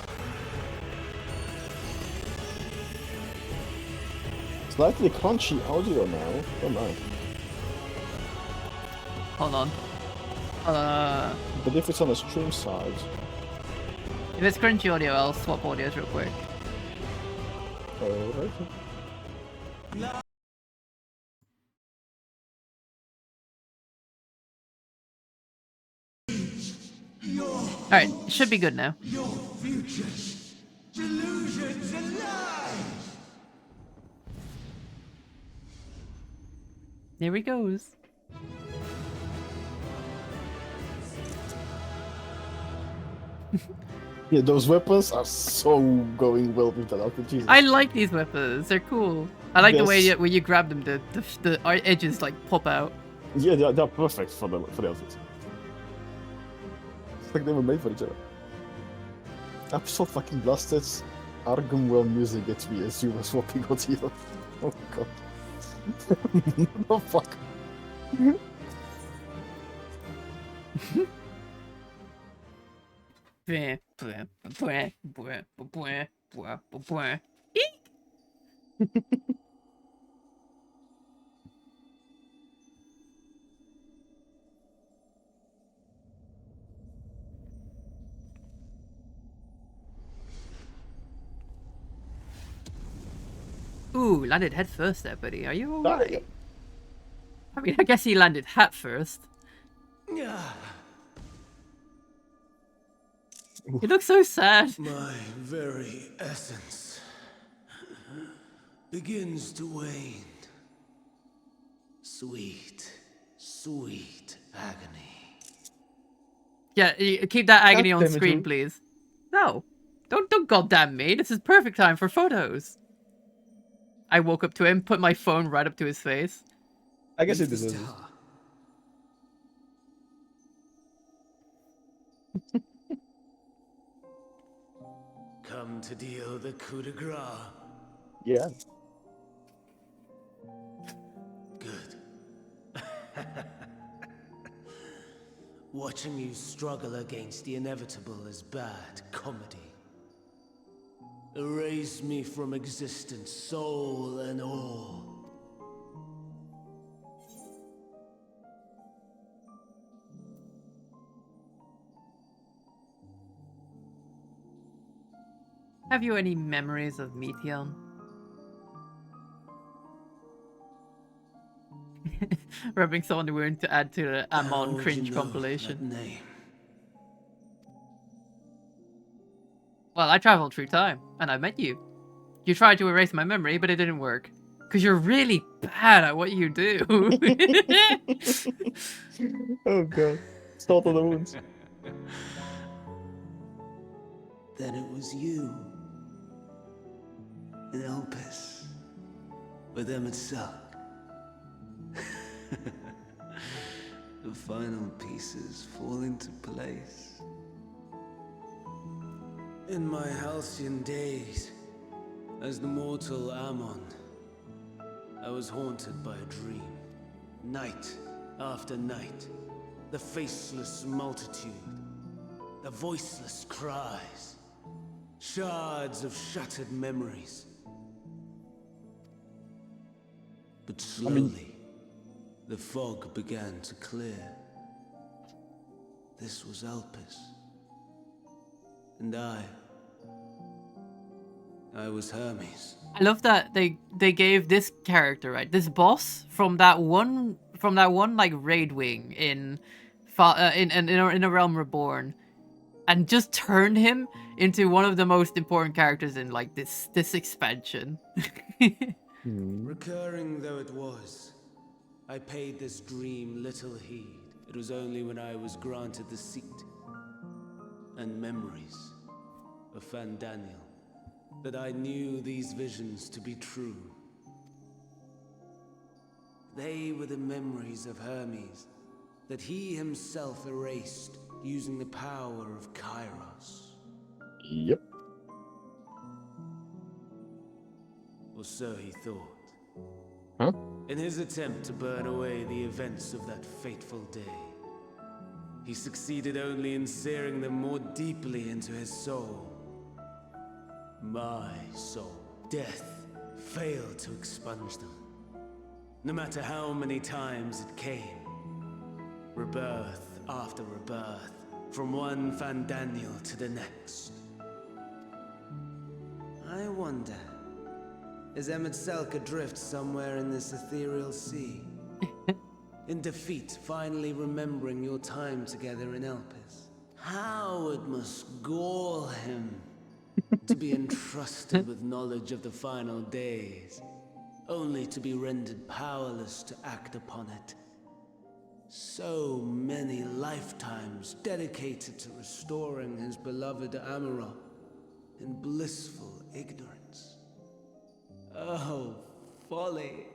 Slightly crunchy audio now. Oh no. Hold on. But if it's on the stream side. If it's crunchy audio, I'll swap audios real quick. Alright. Alright, should be good now. Your future delusions and lies. There he goes. Yeah, those weapons are so going well with that outfit. Jesus. I like these weapons. They're cool. I like the way Yes. when you grab them, the edges like pop out. Yeah, they're perfect for the outfits. It's like they were made for each other. I'm so fucking blasted. Argumwell music gets me as you were swapping out here. Oh god. Oh fuck. Ooh, landed head first there, buddy. Are you alright? I mean, I guess he landed hat first. He looks so sad. My very essence begins to wane. Sweet, sweet agony. Yeah, keep that agony on damn it, screen, dude. please. No, don't goddamn me. This is perfect time for photos. I woke up to him, put my phone right up to his face. I guess it deserves it. Come to deal the coup de grace. Yeah. Good. Watching you struggle against the inevitable is bad comedy. Erase me from existence, soul and all. Have you any memories of Meteon? Rubbing someone the wound to add to the Amon cringe compilation. Well, I traveled through time, and I met you. You tried to erase my memory, but it didn't work. Because you're really bad at what you do. Oh god. Salt on the wounds. Then it was you. In Elpis. With Emmett Silk. The final pieces fall into place. In my halcyon days, as the mortal Ammon, I was haunted by a dream. Night after night, the faceless multitude, the voiceless cries, shards of shattered memories. But slowly, the fog began to clear. This was Elpis. And I was Hermes. I love that they gave this character, right, this boss from that one like raid wing in a Realm Reborn, and just turned him into one of the most important characters in like this expansion. Recurring though it was, I paid this dream little heed. It was only when I was granted the seat and memories of Fandaniel that I knew these visions to be true. They were the memories of Hermes that he himself erased using the power of Kairos. Yep. or so he thought. Huh? In his attempt to burn away the events of that fateful day, he succeeded only in searing them more deeply into his soul. My soul. Death failed to expunge them. No matter how many times it came. Rebirth after rebirth, from one Fandaniel to the next. I wonder, is Emmett Selk adrift somewhere in this ethereal sea? In defeat, finally remembering your time together in Elpis? How it must gall him to be entrusted with knowledge of the final days, only to be rendered powerless to act upon it. So many lifetimes dedicated to restoring his beloved Amarok in blissful ignorance. Oh, folly.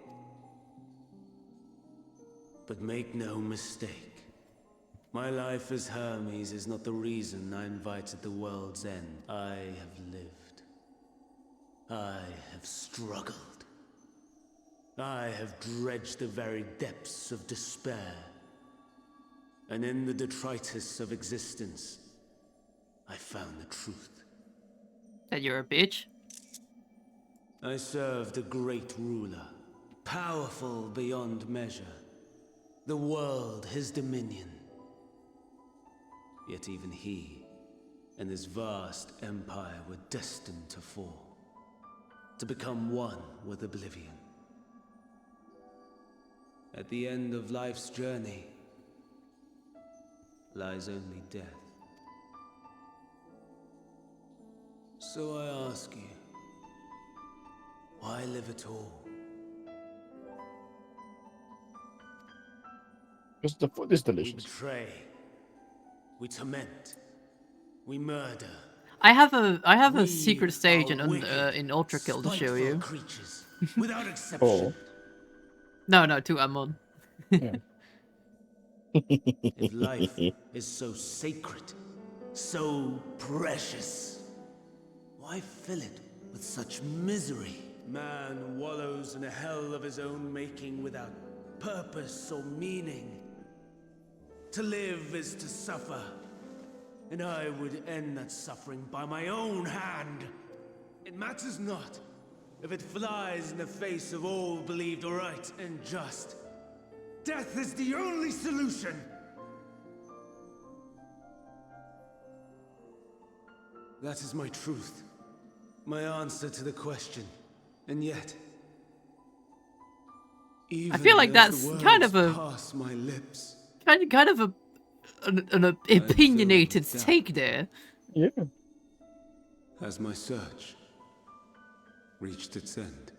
But make no mistake, my life as Hermes is not the reason I invited the world's end. I have lived. I have struggled. I have dredged the very depths of despair. And in the detritus of existence, I found the truth. That you're a bitch? I served a great ruler, powerful beyond measure. The world his dominion. Yet even he and his vast empire were destined to fall, to become one with oblivion. At the end of life's journey lies only death. So I ask you, why live at all? Because the food is delicious. We betray. We torment. We murder. I have a secret stage in Ultra Kill to show you. Without exception. No, to Amon. If life is so sacred, so precious, why fill it with such misery? Man wallows in a hell of his own making without purpose or meaning. To live is to suffer, and I would end that suffering by my own hand. It matters not if it flies in the face of all believed right and just. Death is the only solution! That is my truth. My answer to the question. And yet... I feel like that's kind of a... pass my lips, kind of an opinionated take there. Yeah. has my search reached its end?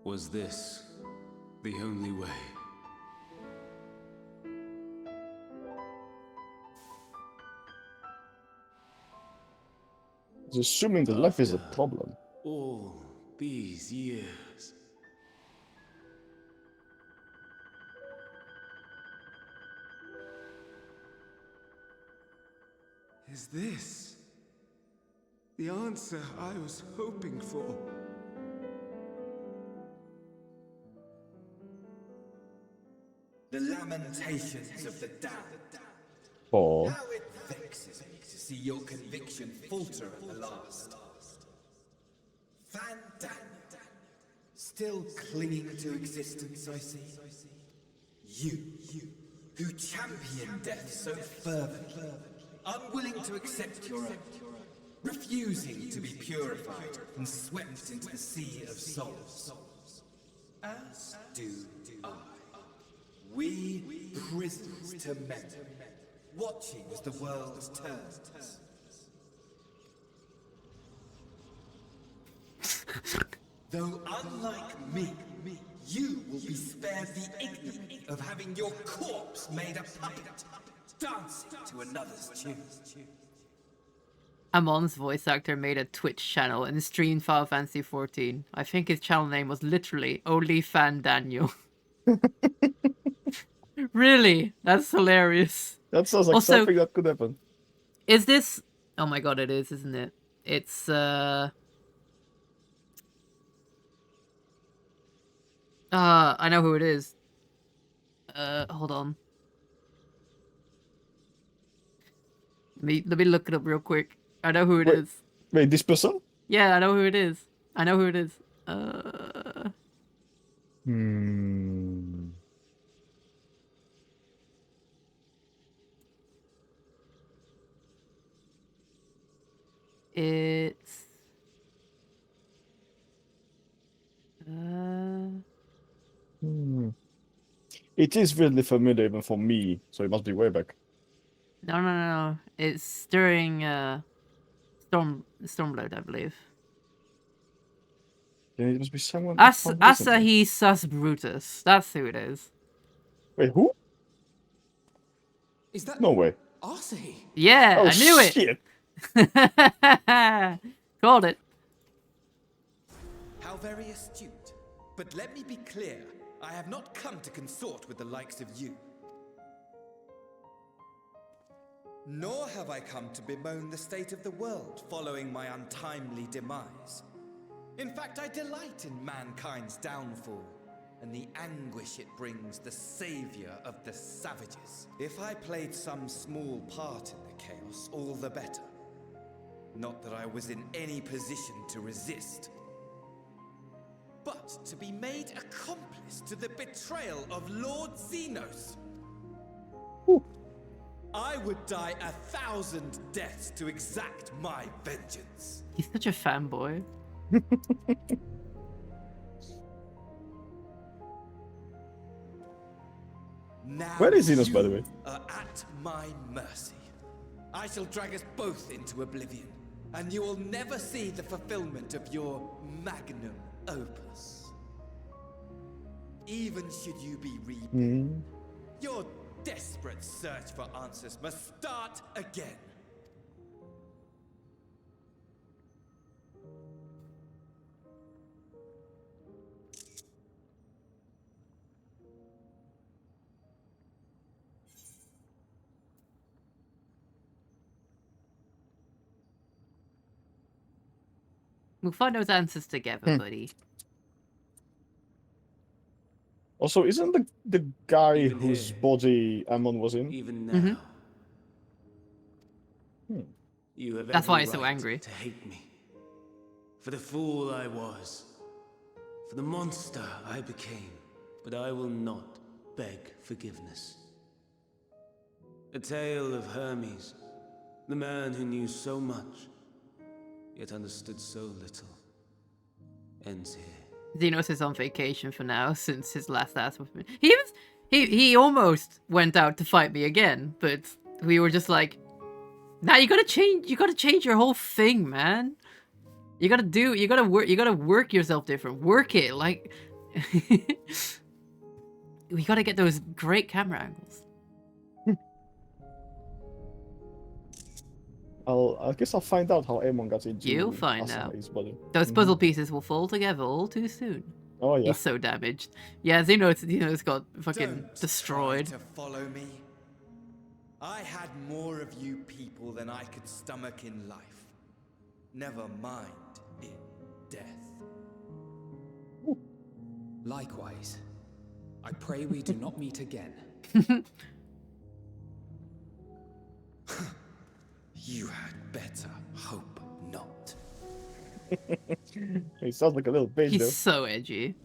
Was this the only way? It's assuming that life is a problem. All these years. Is this the answer I was hoping for? The lamentations of the damned. Oh. How it vexes me to see your conviction falter at the last. Fandaniel, still clinging to existence, I see. You, who champion death so fervently, unwilling to accept your own, refusing to be purified and swept into the sea of souls. As do I. We prisoners to men, watching as the world turns. Though unlike me, you will be spared the ignominy of having your corpse made a puppet, dancing to another's tune. Amon's voice actor made a Twitch channel and streamed Final Fantasy 14. I think his channel name was literally Only Fan Daniel. Really? That's hilarious. That sounds like Also, something that could happen. Is this... Oh my god, it is, isn't it? It's, I know who it is. Hold on. Let me look it up real quick. I know who it is. Wait, this person? Yeah, I know who it is. I know who it is. It's... It is really familiar even for me, so it must be way back. No. It's during, Stormblood, I believe. Then it must be someone I found recently. Asahi Sus Brutus. That's who it is. Wait, who? Is that... No way. Asahi? Yeah, Oh, I knew it! shit. Called it. How very astute. But let me be clear, I have not come to consort with the likes of you. Nor have I come to bemoan the state of the world following my untimely demise. In fact, I delight in mankind's downfall and the anguish it brings the savior of the savages. If I played some small part in the chaos, all the better. Not that I was in any position to resist. But to be made accomplice to the betrayal of Lord Xenos. I would die 1,000 deaths to exact my vengeance. He's such a fanboy. Now Where is Xenos, by the way? are at my mercy. I shall drag us both into oblivion, and you will never see the fulfillment of your magnum opus. Even should you be reborn, your desperate search for answers must start again. We'll find those answers together, buddy. Also, isn't the guy Even whose here, body Ammon was in? Even now. Hmm. You have That's every why he's so right angry. to hate me. For the fool I was. For the monster I became. But I will not beg forgiveness. A tale of Hermes. The man who knew so much, yet understood so little. Ends here. Xenos is on vacation for now since his last ass with me. He almost went out to fight me again, but we were just like, nah, you gotta change your whole thing, man. You gotta work yourself different. Work it, like we gotta get those great camera angles. I guess I'll find out how Aemon got into You'll find Asahi's out. body. Those puzzle pieces will fall together all too soon. Oh yeah. He's so damaged. Yeah, Xenos got fucking destroyed. Try to follow me. I had more of you people than I could stomach in life. Never mind in death. Likewise. I pray we do not meet again. You had better hope not. He sounds like a little bitch, though. He's so edgy.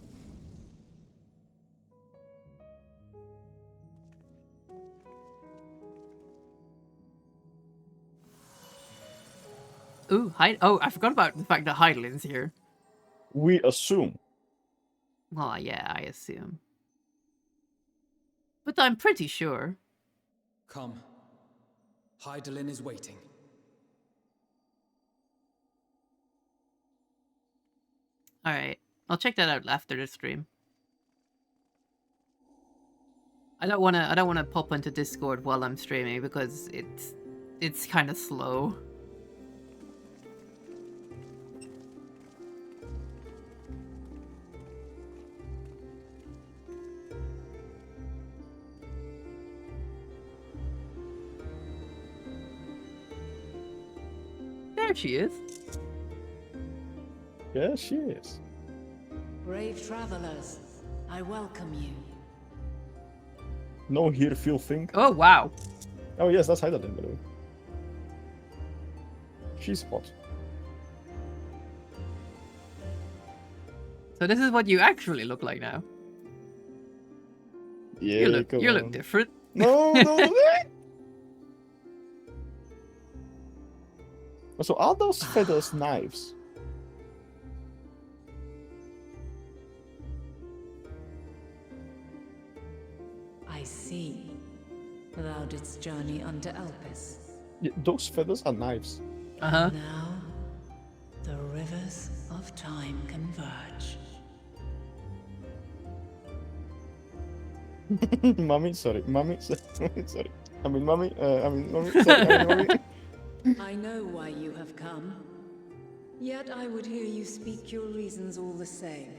Ooh, oh, I forgot about the fact that Heidelin's here. We assume. Well, yeah, I assume. But I'm pretty sure. Come. Heidelin is waiting. Alright. I'll check that out after the stream. I don't wanna pop into Discord while I'm streaming because it's kinda slow. there she is. Yeah, she is. Brave travelers, I welcome you. No here feel thing. Oh, wow. Oh yes, that's Hydaden, by the way. She's hot. So this is what you actually look like now. Yeah, you look different. No, no. So are those feathers knives? I see. Thou didst journey unto Elpis. Yeah, those feathers are knives. Uh-huh. Now, the rivers of time converge. Mommy, sorry. Mommy, sorry. Sorry. Mommy, sorry. Mommy. I know why you have come. Yet I would hear you speak your reasons all the same.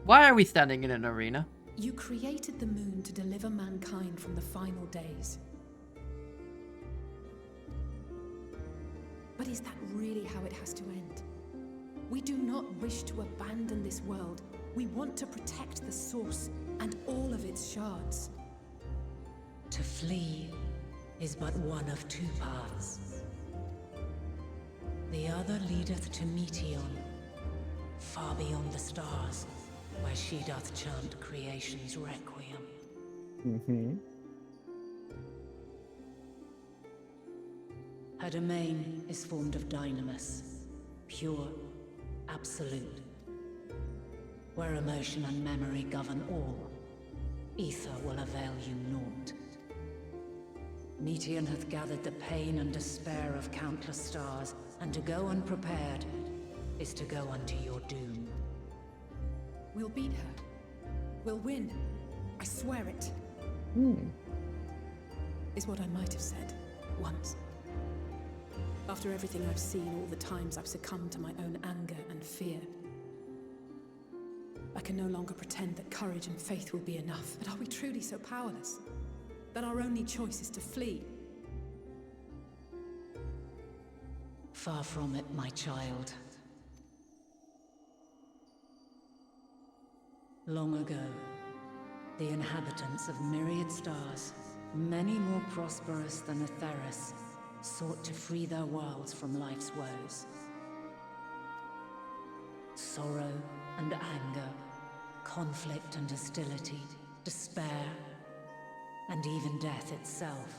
Why are we standing in an arena? You created the moon to deliver mankind from the final days. But is that really how it has to end? We do not wish to abandon this world. We want to protect the source and all of its shards. To flee is but one of two paths. The other leadeth to Meteon, far beyond the stars, where she doth chant creation's requiem. Mm-hmm. Her domain is formed of dynamis, pure, absolute. Where emotion and memory govern all, ether will avail you naught. Meteon hath gathered the pain and despair of countless stars, and to go unprepared is to go unto your doom. We'll beat her. We'll win. I swear it. Is what I might have said once. After everything I've seen, all the times I've succumbed to my own anger and fear. I can no longer pretend that courage and faith will be enough. But are we truly so powerless? That our only choice is to flee? Far from it, my child. Long ago, the inhabitants of myriad stars, many more prosperous than Atheris, sought to free their worlds from life's woes. Sorrow and anger, conflict and hostility, despair, and even death itself.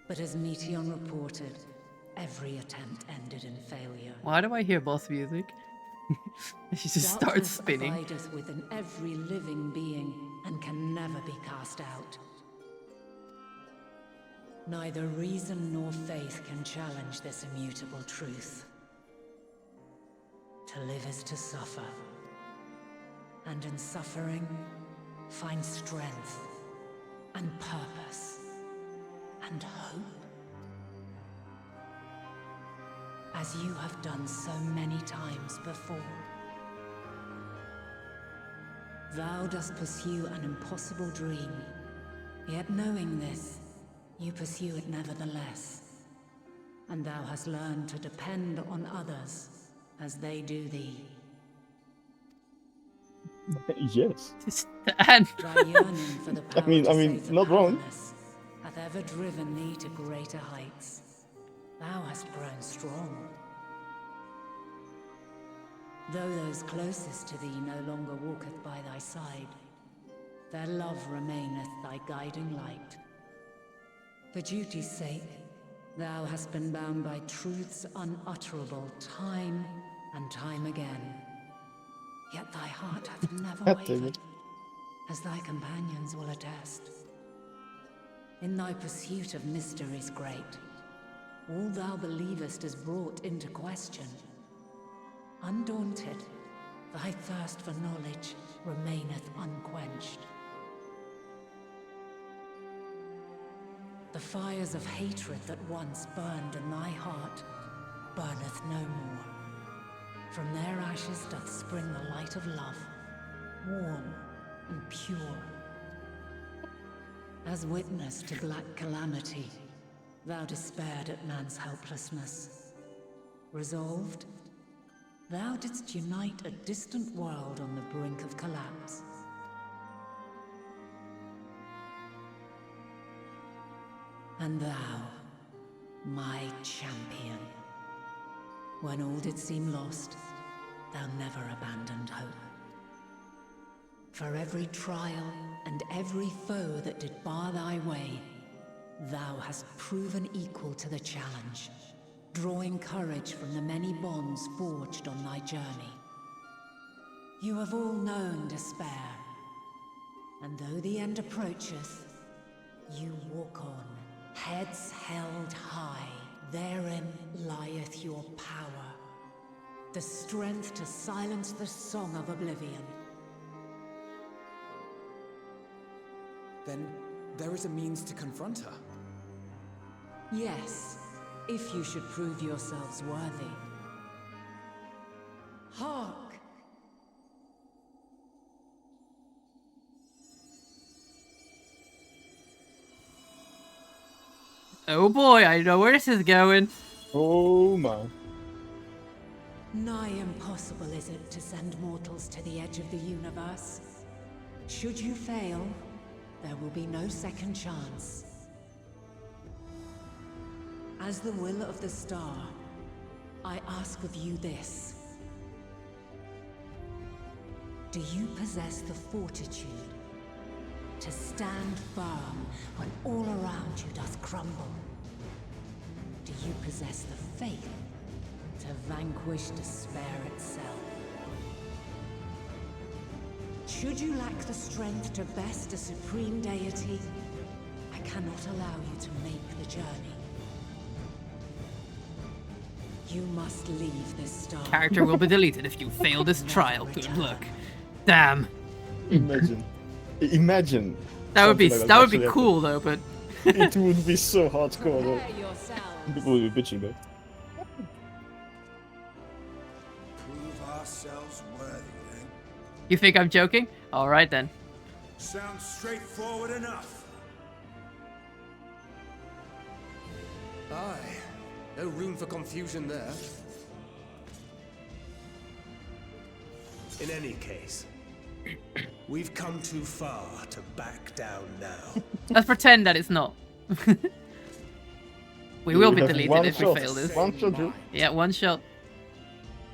But as Meteon reported, every attempt ended in failure. Why do I hear boss music? She just starts spinning. Darkness abideth within every living being and can never be cast out. Neither reason nor faith can challenge this immutable truth. To live is to suffer, and in suffering, find strength, and purpose, and hope. As you have done so many times before. Thou dost pursue an impossible dream, yet knowing this, you pursue it nevertheless. And thou hast learned to depend on others as they do thee. Yes. And Thy yearning for the power I mean, to save the not wrong. powerless hath ever driven thee to greater heights. Thou hast grown strong. Though those closest to thee no longer walketh by thy side, their love remaineth thy guiding light. For duty's sake, thou hast been bound by truths unutterable time and time again. Yet thy heart hath never God damn wavered, it. as thy companions will attest. In thy pursuit of mysteries great, all thou believest is brought into question. Undaunted, thy thirst for knowledge remaineth unquenched. The fires of hatred that once burned in thy heart burneth no more. From their ashes doth spring the light of love, warm and pure. As witness to black calamity, Thou despaired at man's helplessness. Resolved, thou didst unite a distant world on the brink of collapse. And thou, my champion, when all did seem lost, thou never abandoned hope. For every trial and every foe that did bar thy way, thou hast proven equal to the challenge, drawing courage from the many bonds forged on thy journey. You have all known despair, and though the end approacheth, you walk on, heads held high. Therein lieth your power, the strength to silence the song of oblivion. Then there is a means to confront her. Yes, if you should prove yourselves worthy. Hark! Oh boy, I know where this is going. Oh my. Nigh impossible is it to send mortals to the edge of the universe. Should you fail, there will be no second chance. As the will of the star, I ask of you this. Do you possess the fortitude to stand firm when all around you doth crumble? Do you possess the faith to vanquish despair itself? Should you lack the strength to best a supreme deity, I cannot allow you to make the journey. You must leave this star. Character will be deleted if you fail this trial. Good luck. Damn. Imagine. Imagine. That would be something like that would be actually cool though, but it would be so hardcore though. People would be bitching though. Prove ourselves worthy, then. you think I'm joking? All right then. Sounds straightforward enough. Aye. No room for confusion there. In any case, we've come too far to back down now. Let's pretend that it's not. we will be deleted if we fail this. One shot, Drew. Yeah, one shot.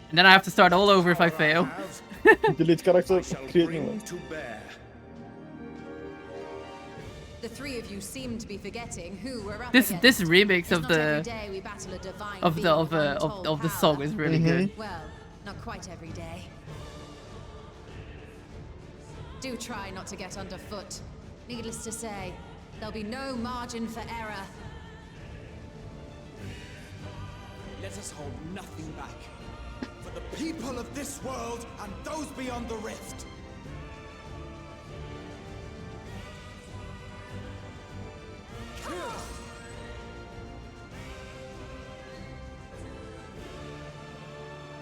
And then I have to start all over if I fail. Delete character, create new one. The three of you seem to be forgetting who we're up This against. remix of It's not the every day we battle a divine of the being of with of the untold song power. is really good. Well, not quite every day. Do try not to get underfoot. Needless to say, there'll be no margin for error. Let us hold nothing back. For the people of this world and those beyond the rift.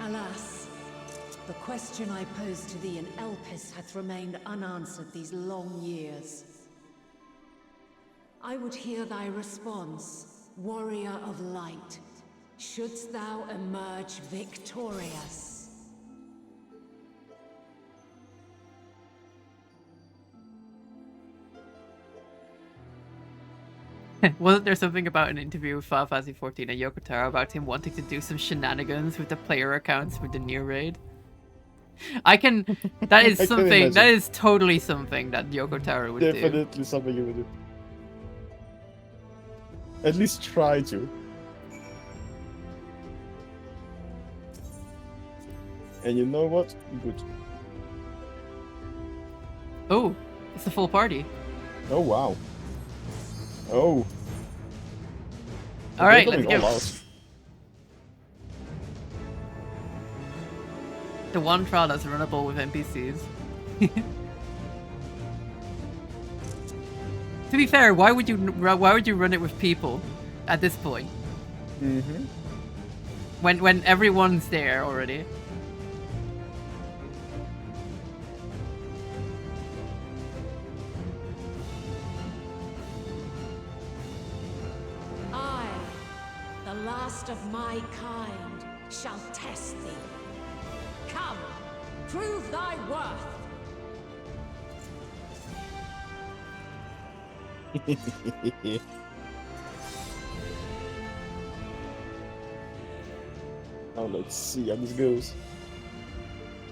Alas, the question I posed to thee in Elpis hath remained unanswered these long years. I would hear thy response, warrior of light. Shouldst thou emerge victorious? Wasn't there something about an interview with Final Fantasy 14 and Yoko Taro about him wanting to do some shenanigans with the player accounts with the new raid? I can. That is I can something. imagine. That is totally something that Yoko Taro would do. Definitely something you would do. At least try to. And you know what? Good. Oh, it's a full party. Oh wow. Oh. All right, They're let's going go. all out. The one trial that's runnable with NPCs. To be fair, why would you run it with people at this point? Mm-hmm. When everyone's there already. I The last of my kind shall test thee. Come, prove thy worth. Now let's see how this goes.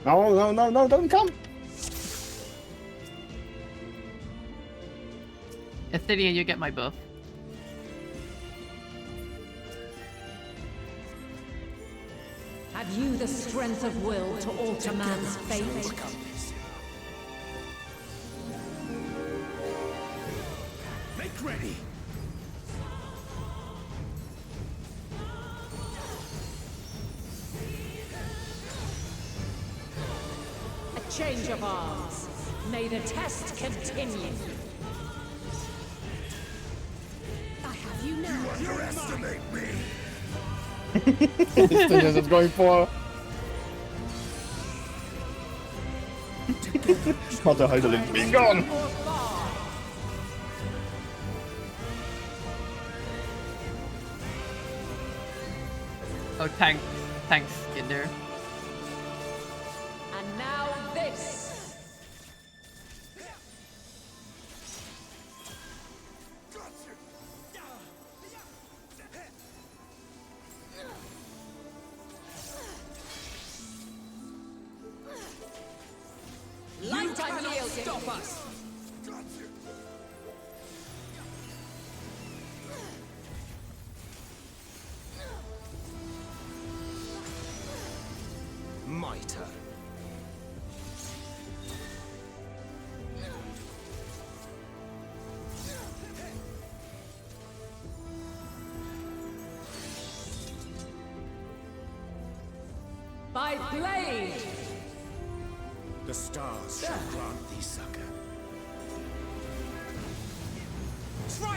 No, don't come! Estinian, you get my buff. Have you the strength of will to alter man's fate? Make ready! A change of arms. May the test continue. I have you now. You underestimate me! Estinian is going for... Mother Heidelin, be gone! Oh, thanks, Ginder. And now this. Light cannot stop us! My turn. By blade! The stars shall grant thee succor.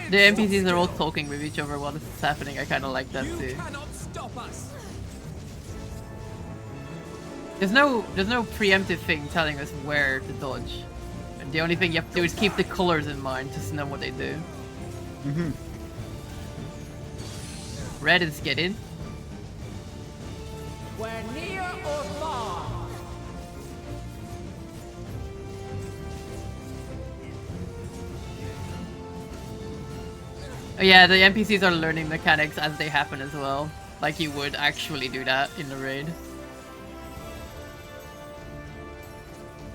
The NPCs are all talking with each other while this is happening. I kind of like that You too. cannot stop us! There's no preemptive thing telling us where to dodge. And the only thing you have to do is keep the colors in mind just to know what they do. Mm-hmm. Red is get in. Where near or far. Oh yeah, the NPCs are learning mechanics as they happen as well. Like you would actually do that in the raid.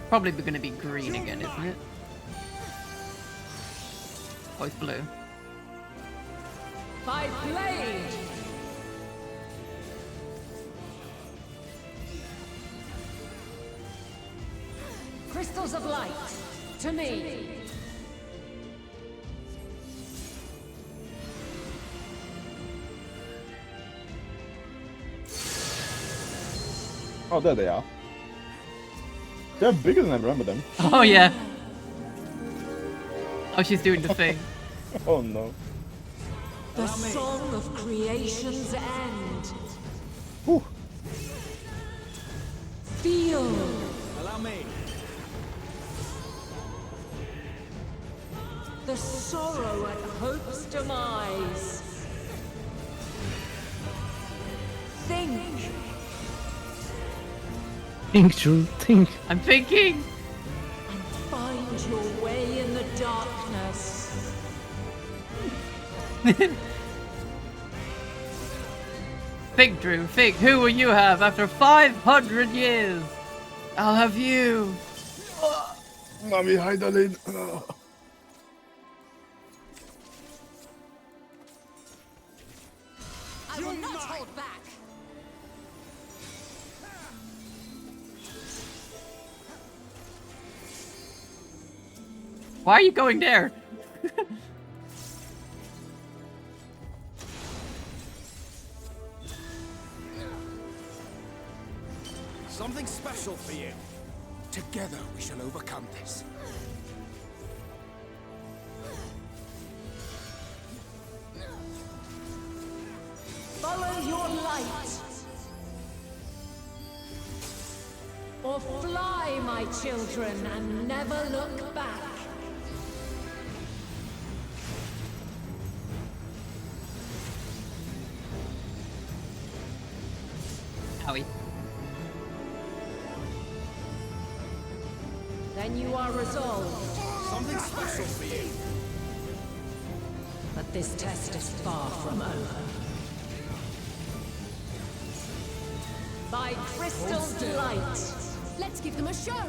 Probably gonna be green again, isn't it? Oh, it's blue. By blade! Crystals of light, to me. Oh, there they are. They're bigger than I remember them. Oh yeah. Oh, she's doing the thing. Oh no. The song of creation's end. Whew. Feel. Allow me. The sorrow at hope's demise. Think. Think, Drew, think. I'm thinking! And find your way in the darkness. Think, Drew, think. Who will you have after 500 years? I'll have you. Mommy Heidelin. I will not hold back. Why are you going there? Something special for you. Together we shall overcome this. Follow your light. Or fly, my children, and never look back. Then you are resolved. Something special for you. But this test is far from over. By crystal light. Let's give them a show.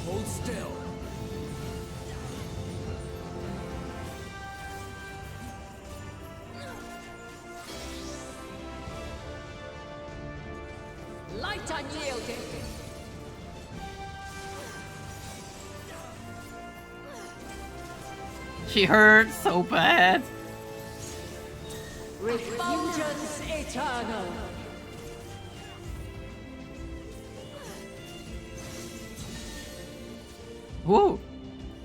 Hold still. Light unyielding. She hurts so bad. Refulgence eternal. Whoa.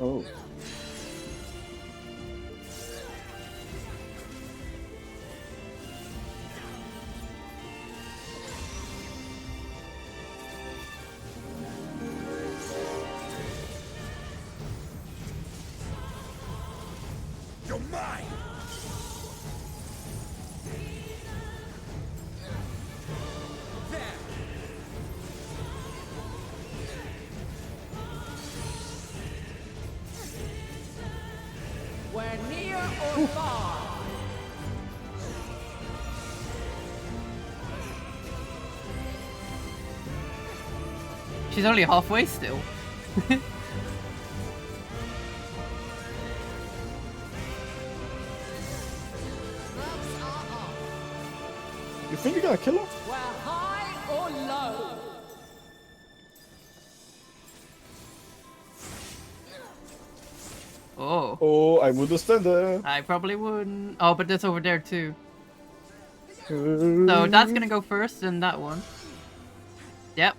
Oh. You're mine! There! We're near or far. She's only halfway still. You think you're gonna kill her? We're high or low. Oh. Oh, I would stand there. I probably wouldn't. Oh, but that's over there too. So that's gonna go first, and that one. Yep.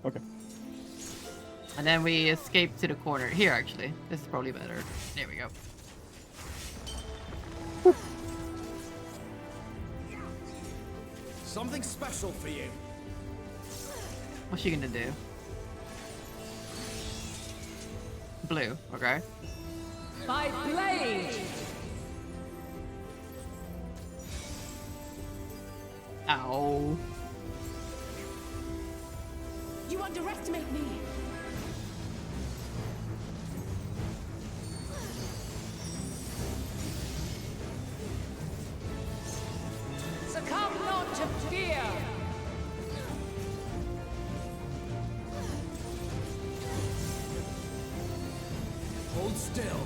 Okay. And then we escape to the corner. Here, actually. This is probably better. There we go. Something special for you. What's she gonna do? Blue, okay. By blade. Ow. You underestimate me. Succumb not to fear. Hold still.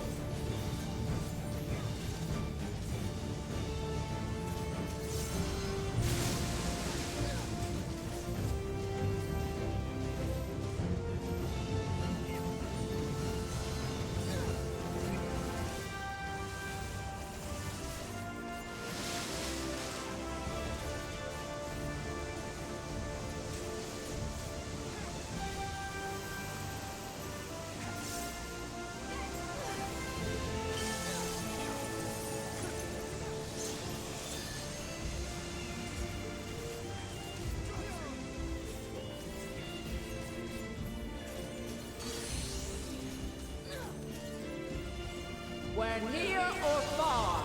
We're near or far.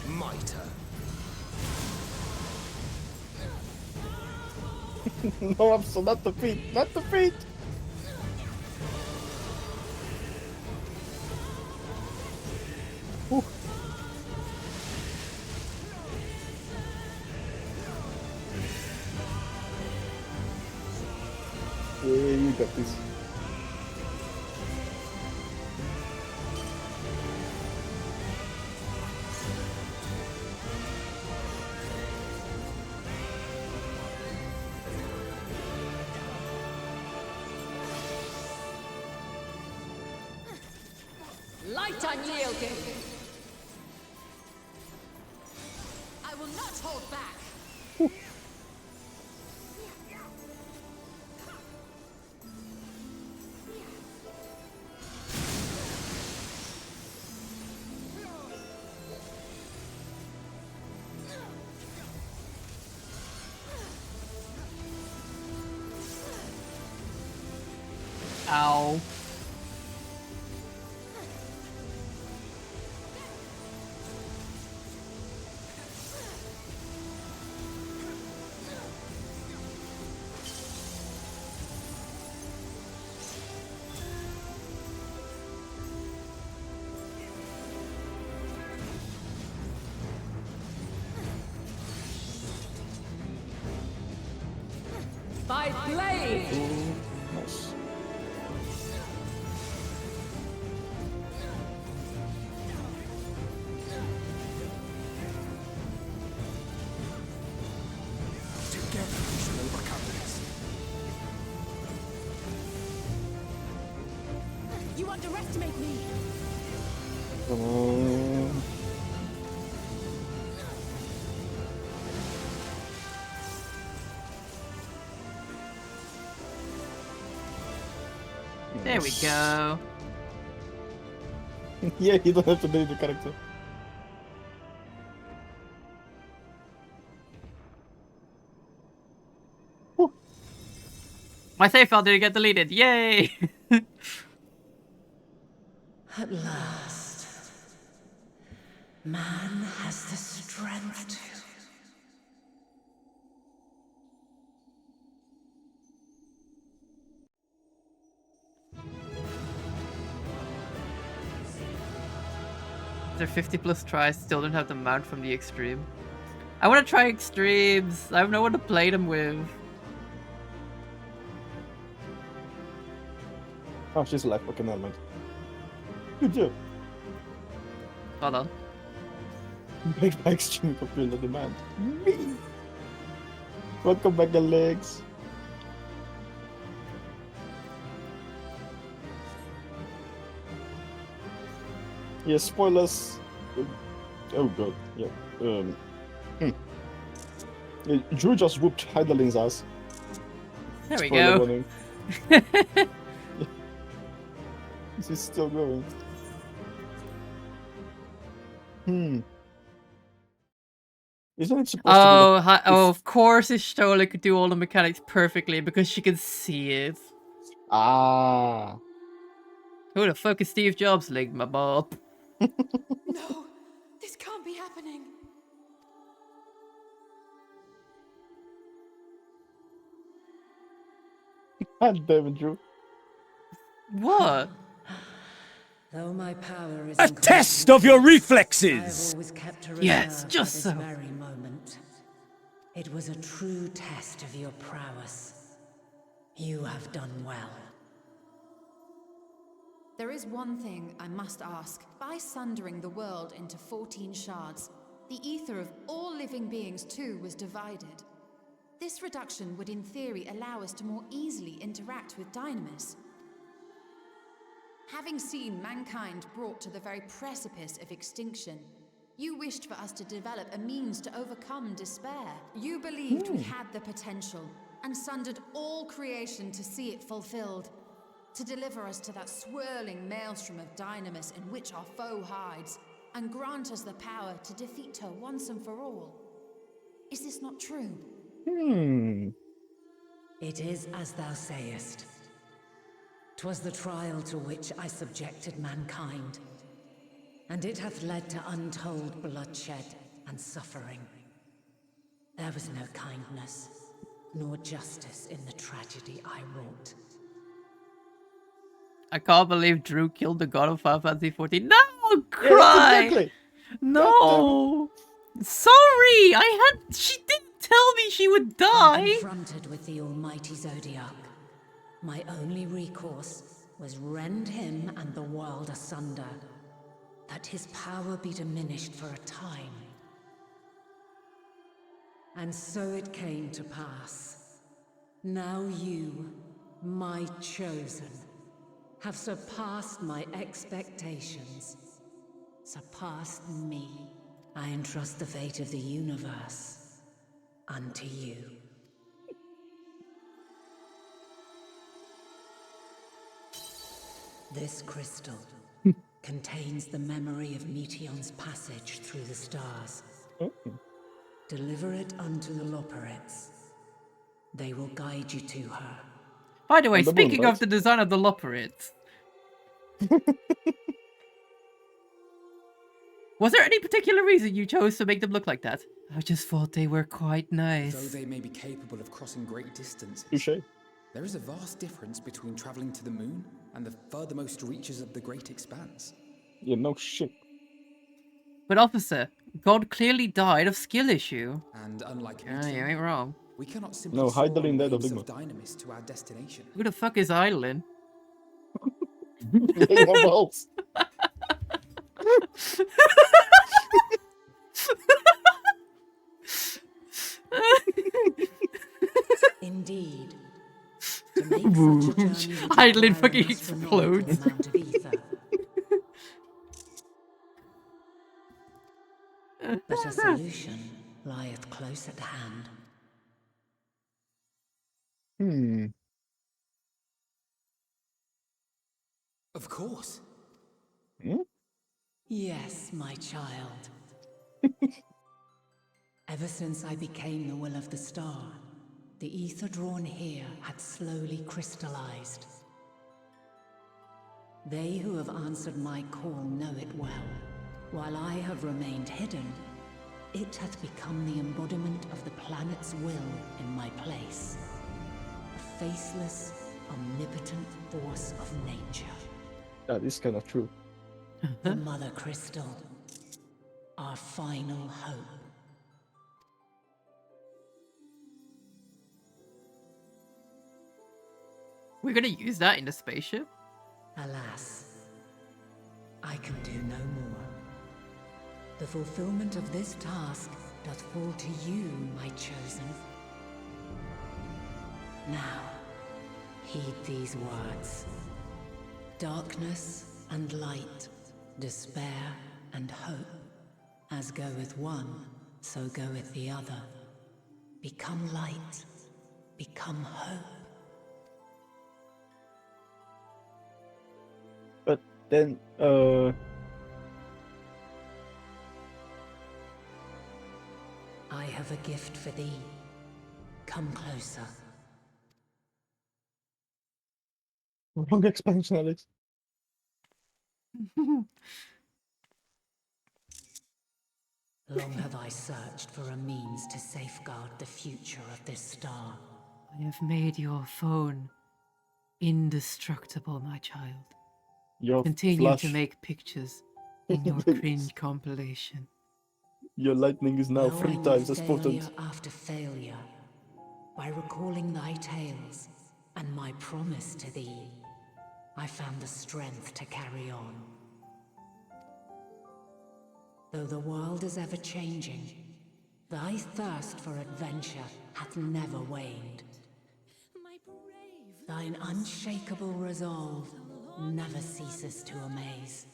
Mitre. No, I'm so not the feet. Not the feet. Whew. Yeah, you got this. Light unyielding. I will not hold back. Ow. my blade! Nice. Together we shall overcome this. You underestimate me! There we go. Yeah, you don't have to be the character. My save file didn't get deleted. Yay! At last, man has the strength to. After 50 plus tries, still don't have the mount from the extreme. I want to try extremes. I have no one to play them with. Oh, she's alive. Okay, never mind. Good job. Hold on. Made by extreme popular demand. Me. Welcome back, Alex. Yeah, spoilers. Oh god, yeah. Yeah, Drew just whooped Heideling's ass. There we Spoiler go. warning. This is still going. Isn't it supposed Oh, to be oh, of course Ishtola could do all the mechanics perfectly because she can see it. Ah. Who the fuck is Steve Jobs, lick my ball? No, this can't be happening. God damn it, Drew. What? Though my power is A test of your reflexes! I've always kept a Yes, reserve just for so. this very moment. It was a true test of your prowess. You have done well. There is one thing I must ask. By sundering the world into 14 shards, the ether of all living beings too was divided. This reduction would in theory allow us to more easily interact with Dynamis. Having seen mankind brought to the very precipice of extinction, you wished for us to develop a means to overcome despair. You believed we had the potential, and sundered all creation to see it fulfilled. To deliver us to that swirling maelstrom of Dynamis in which our foe hides, and grant us the power to defeat her once and for all. Is this not true? It is as thou sayest. 'Twas the trial to which I subjected mankind, and it hath led to untold bloodshed and suffering. There was no kindness, nor justice in the tragedy I wrought. I can't believe Drew killed the god of Final Fantasy 14. No! Yeah, Cry! exactly. No! Sorry! She didn't tell me she would die! Confronted with the almighty Zodiac, my only recourse was rend him and the world asunder, that his power be diminished for a time. And so it came to pass. Now you, my chosen, have surpassed my expectations. Surpassed me. I entrust the fate of the universe unto you. This crystal contains the memory of Meteon's passage through the stars. Deliver it unto the Loporrits. They will guide you to her. By the way, On the speaking moon, of right? the design of the Loporrits, was there any particular reason you chose to make them look like that? I just thought they were quite Though nice. they may be capable of crossing great distances, Touché. there is a vast difference between traveling to the moon and the furthermost reaches of the great expanse. Yeah, no shit. But officer, God clearly died of skill issue. And unlike Yeah, Meteor, you ain't wrong. We cannot simply No, soar Heidelin on dead of waves Ligma. of dynamis to our destination. Who the fuck is Eileen? Ligma balls. Indeed. To make such a journey would Heidelin require fucking an astronomical explodes. amount of ether. But a solution lieth close at hand. Of course. Yes, my child. Ever since I became the will of the star, the ether drawn here had slowly crystallized. They who have answered my call know it well. While I have remained hidden, it hath become the embodiment of the planet's will in my place. A faceless, omnipotent force of nature. That is kind of true. The Mother Crystal. Our final hope. We're gonna use that in the spaceship? Alas, I can do no more. The fulfillment of this task doth fall to you, my chosen. Now, heed these words. Darkness and light, despair and hope. As goeth one, so goeth the other. Become light, become hope. But then, I have a gift for thee. Come closer. wrong expansion, Alex. Long have I searched for a means to safeguard the future of this star. I have made your phone indestructible, my child. Your Continue flash, to make pictures in your cringe compilation. your lightning is now Though 3 I knew times as failure potent. after failure, by recalling thy tales and my promise to thee, I found the strength to carry on. Though the world is ever changing, thy thirst for adventure hath never waned. Thine unshakable resolve never ceases to amaze,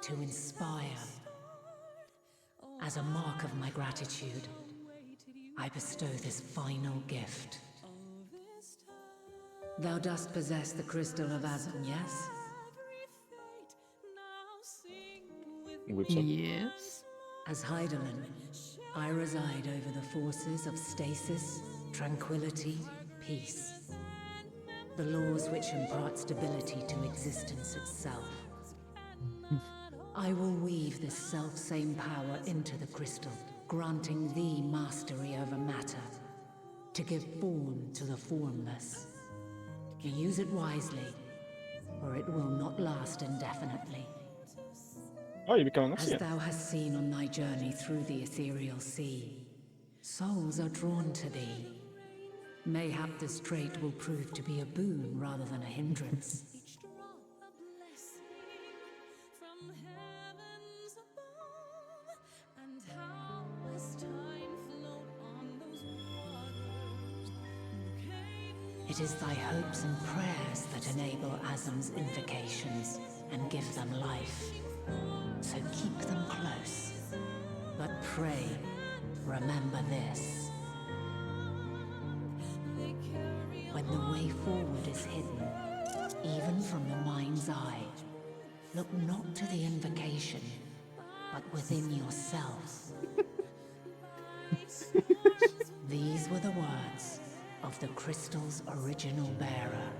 to inspire. As a mark of my gratitude, I bestow this final gift. Thou dost possess the crystal of Azan, yes? Yes. As Heidelin, I reside over the forces of stasis, tranquility, peace. The laws which impart stability to existence itself. I will weave this self-same power into the crystal, granting thee mastery over matter, to give form to the formless. Use it wisely, or it will not last indefinitely. Oh, you become an As thou hast seen on thy journey through the ethereal sea, souls are drawn to thee. Mayhap this trait will prove to be a boon rather than a hindrance. It is thy hopes and prayers that enable Azam's invocations and give them life. So keep them close. But pray, remember this. When the way forward is hidden, even from the mind's eye, look not to the invocation, but within yourself. These were the words of the crystal's original bearer.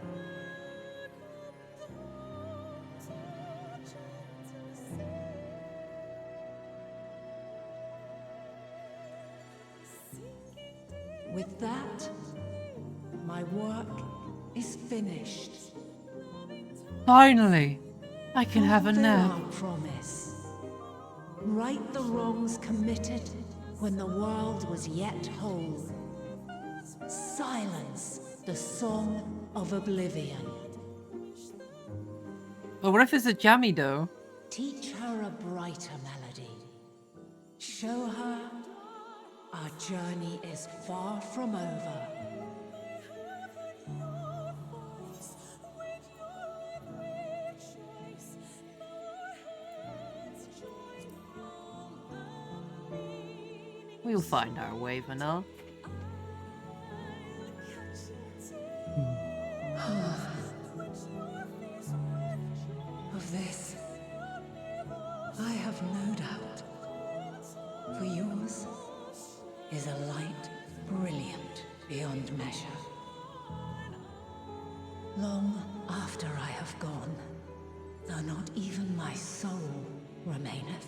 With that, my work is finished. Finally, I can have a Fulfill nap. our promise. Right the wrongs committed when the world was yet whole. Silence the song of oblivion. But what if it's a jammy though? Teach her a brighter melody. Show her our journey is far from over. We'll find our way, Vanilla. Of this, I have no doubt. For yours is a light brilliant beyond measure. Long after I have gone, though not even my soul remaineth,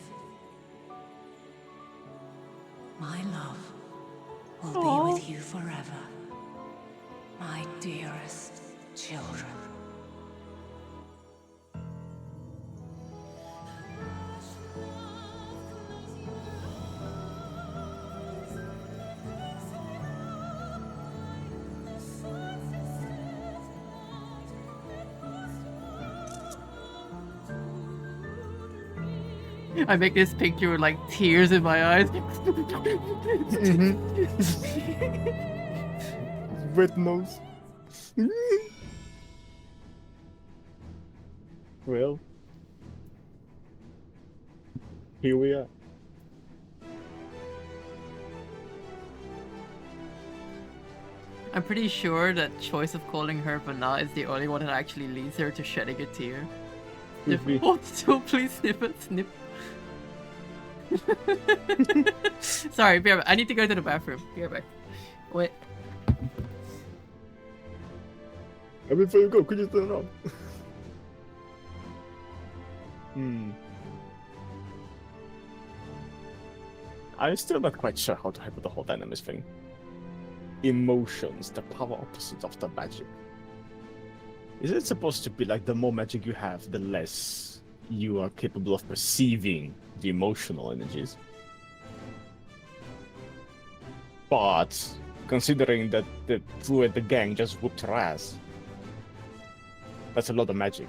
my love will be with you forever, my dearest children. I make this picture with like tears in my eyes. Wet nose. Well, here we are. I'm pretty sure that choice of calling her Vanna is the only one that actually leads her to shedding a tear. Could be. Oh, so please snip it, snip. Sorry, be right back. I need to go to the bathroom. Be right back. Wait. And before you go, could you turn it on? I'm still not quite sure how to handle the whole dynamics thing. Emotions, the power opposite of the magic. Is it supposed to be like the more magic you have, the less you are capable of perceiving the emotional energies? But considering that the druid, the gang, just whooped her ass, that's a lot of magic.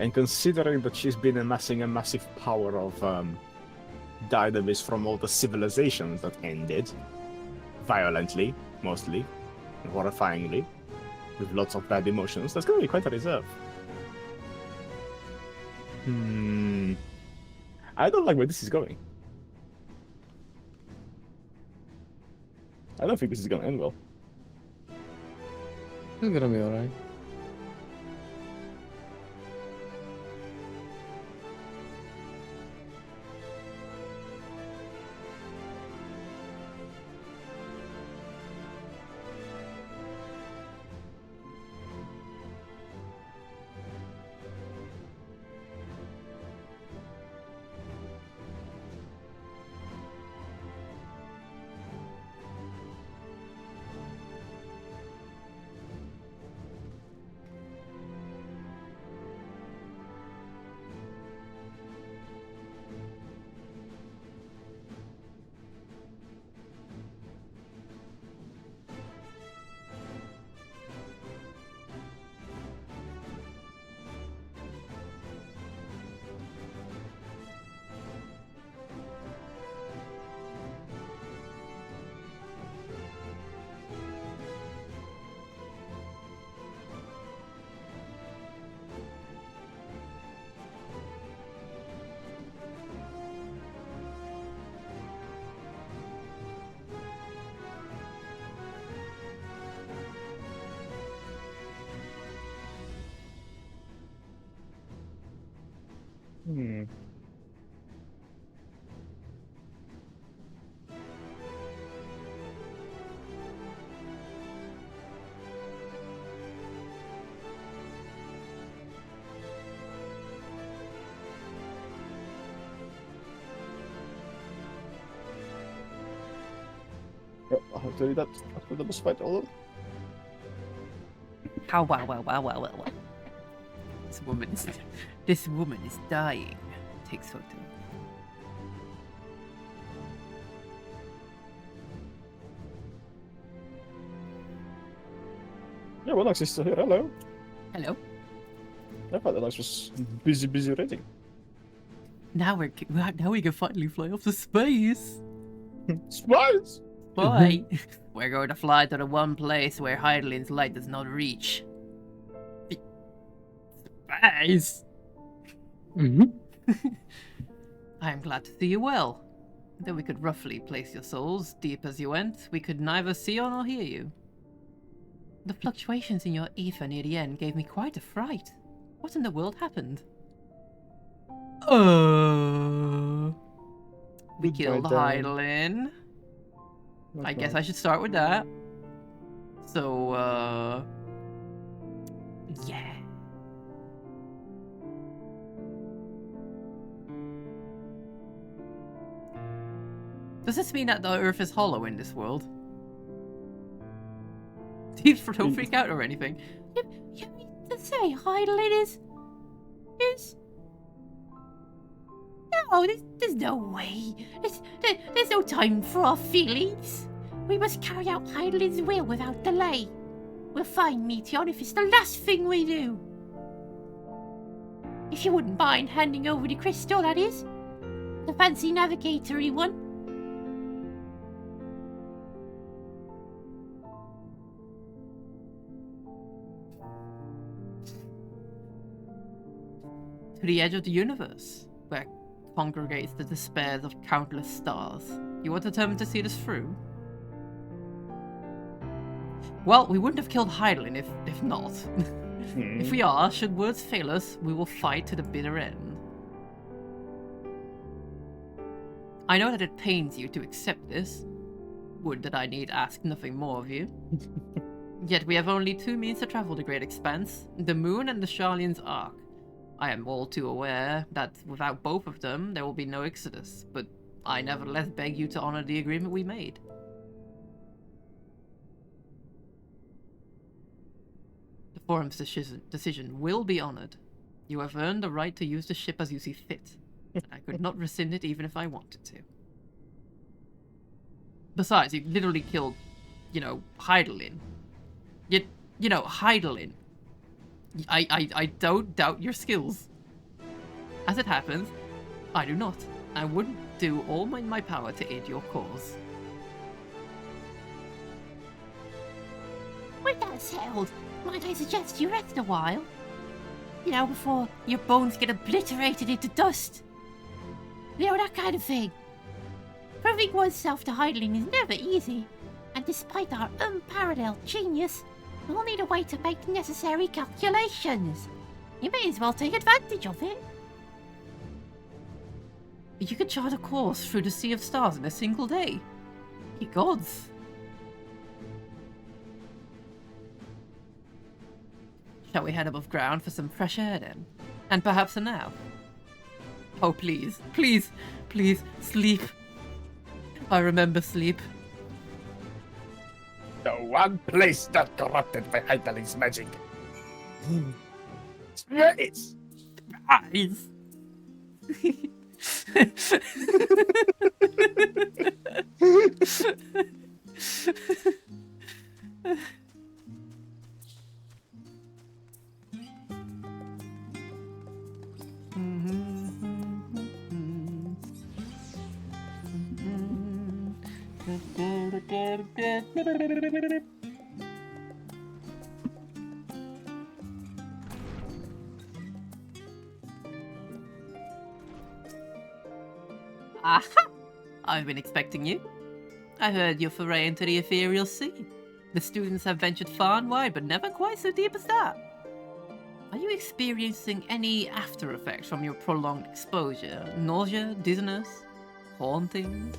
And considering that she's been amassing a massive power of dynamis from all the civilizations that ended, violently, mostly, horrifyingly, with lots of bad emotions, that's gonna be quite a reserve. I don't like where this is going. I don't think this is gonna end well. It's gonna be alright. I'll tell you that after the boss fight, although. How well. This woman is dying. Takes photo. Yeah, well, Alex is still here. Hello. Hello. I thought Alex was busy reading. Now we can finally fly off to space. Space. Boy, we're going to fly to the one place where Heidelin's light does not reach. Space. I am glad to see you well. Though we could roughly place your souls, deep as you went, we could neither see or nor hear you. The fluctuations in your ether near the end gave me quite a fright. What in the world happened? We killed Heidelin. I guess I should start with that. So, yeah. Does this mean that the Earth is hollow in this world? Don't freak out or anything. You mean to say Heidelin is... No, there's no way. There's no time for our feelings. We must carry out Heidelin's will without delay. We'll find Meteon if it's the last thing we do. If you wouldn't mind handing over the crystal, that is. The fancy navigatory one. To the edge of the universe, where congregates the despairs of countless stars. You are determined to see this through? Well, we wouldn't have killed Heidelin if not. If we are, should words fail us, we will fight to the bitter end. I know that it pains you to accept this. Would that I need ask nothing more of you. Yet we have only two means to travel the great expanse, the moon and the Sharlian's Ark. I am all too aware that without both of them, there will be no exodus, but I nevertheless beg you to honor the agreement we made. The Forum's decision will be honored. You have earned the right to use the ship as you see fit. I could not rescind it even if I wanted to. Besides, you literally killed, Heidelin. Heidelin. I don't doubt your skills. As it happens, I do not. I wouldn't do all in my power to aid your cause. With that settled, might I suggest you rest a while? Before your bones get obliterated into dust. That kind of thing. Proving oneself to Heidelin is never easy, and despite our unparalleled genius, we'll need a way to make necessary calculations. You may as well take advantage of it. You could chart a course through the Sea of Stars in a single day. Ye gods. Shall we head above ground for some fresh air then? And perhaps a nap? Oh, please, please, please, sleep. I remember sleep. The one place not corrupted by Heidelin's magic. Space! Eyes! Aha! I've been expecting you. I heard your foray into the ethereal sea. The students have ventured far and wide, but never quite so deep as that. Are you experiencing any after effects from your prolonged exposure? Nausea, dizziness, hauntings?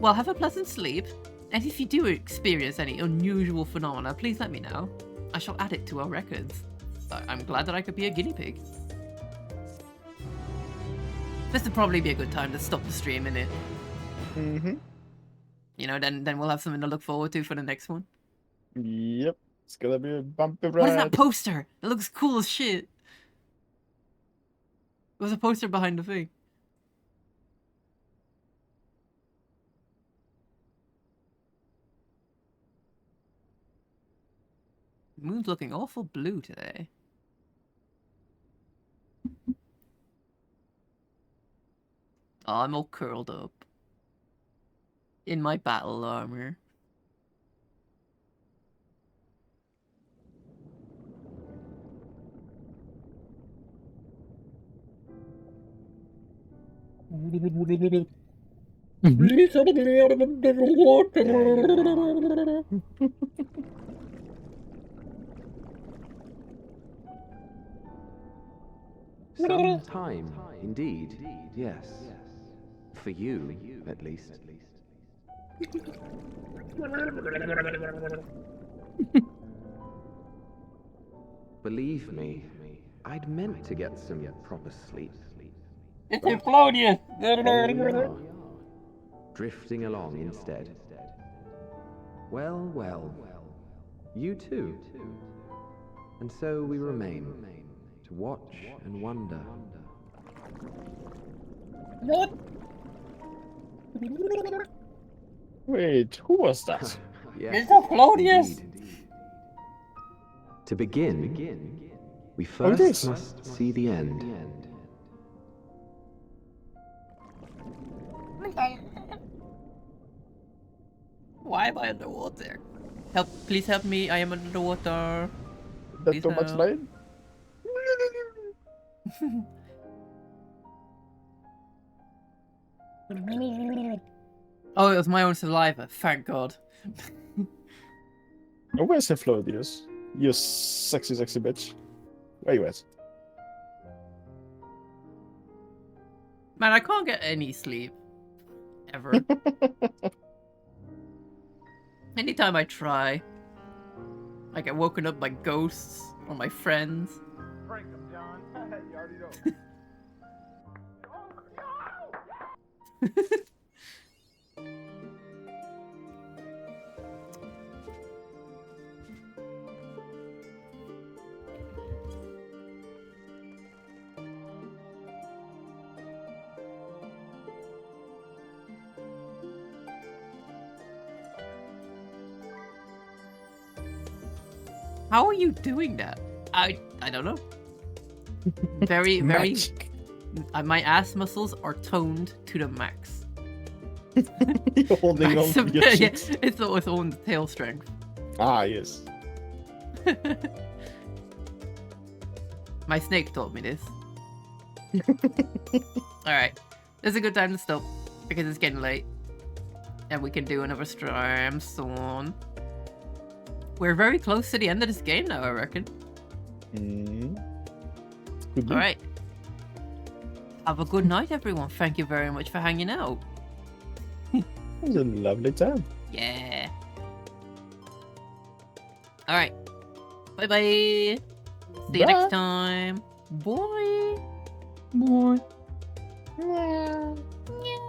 Well, have a pleasant sleep, and if you do experience any unusual phenomena, please let me know. I shall add it to our records. I'm glad that I could be a guinea pig. This would probably be a good time to stop the stream, innit? Then we'll have something to look forward to for the next one. Yep. It's gonna be a bumpy ride. What is that poster? It looks cool as shit. There's a poster behind the thing. Moon's looking awful blue today. Oh, I'm all curled up. In my battle armor. Please help me out of the water. Some time, indeed, yes. For you, at least. Believe me, I'd meant to get some proper sleep. It's Claudia! Here we are, drifting along instead. Well, well, you too. And so we remain, to watch and wonder. What? Wait, who was that? Yes, Mr. Claudius! indeed. To begin, we Oh, first must see the end. Why am I underwater? Help! Please help me! I am underwater. That's too much rain? Oh, it was my own saliva. Thank God. Oh, where's Cephalodius? You sexy bitch. Where you at? Man, I can't get any sleep. Ever. Anytime I try, I get woken up by ghosts or my friends. Prank him, John. You already know. How are you doing that? I don't know. Very. My ass muscles are toned to the max. You're holding on to your Yeah, shit. it's its own tail strength. Ah, yes. My snake told me this. Alright. This is a good time to stop because it's getting late. And we can do another stream soon. We're very close to the end of this game now, I reckon. Alright. Have a good night, everyone. Thank you very much for hanging out. It was a lovely time. Yeah. Alright. Bye bye. See you next time. Bye. Bye. Yeah.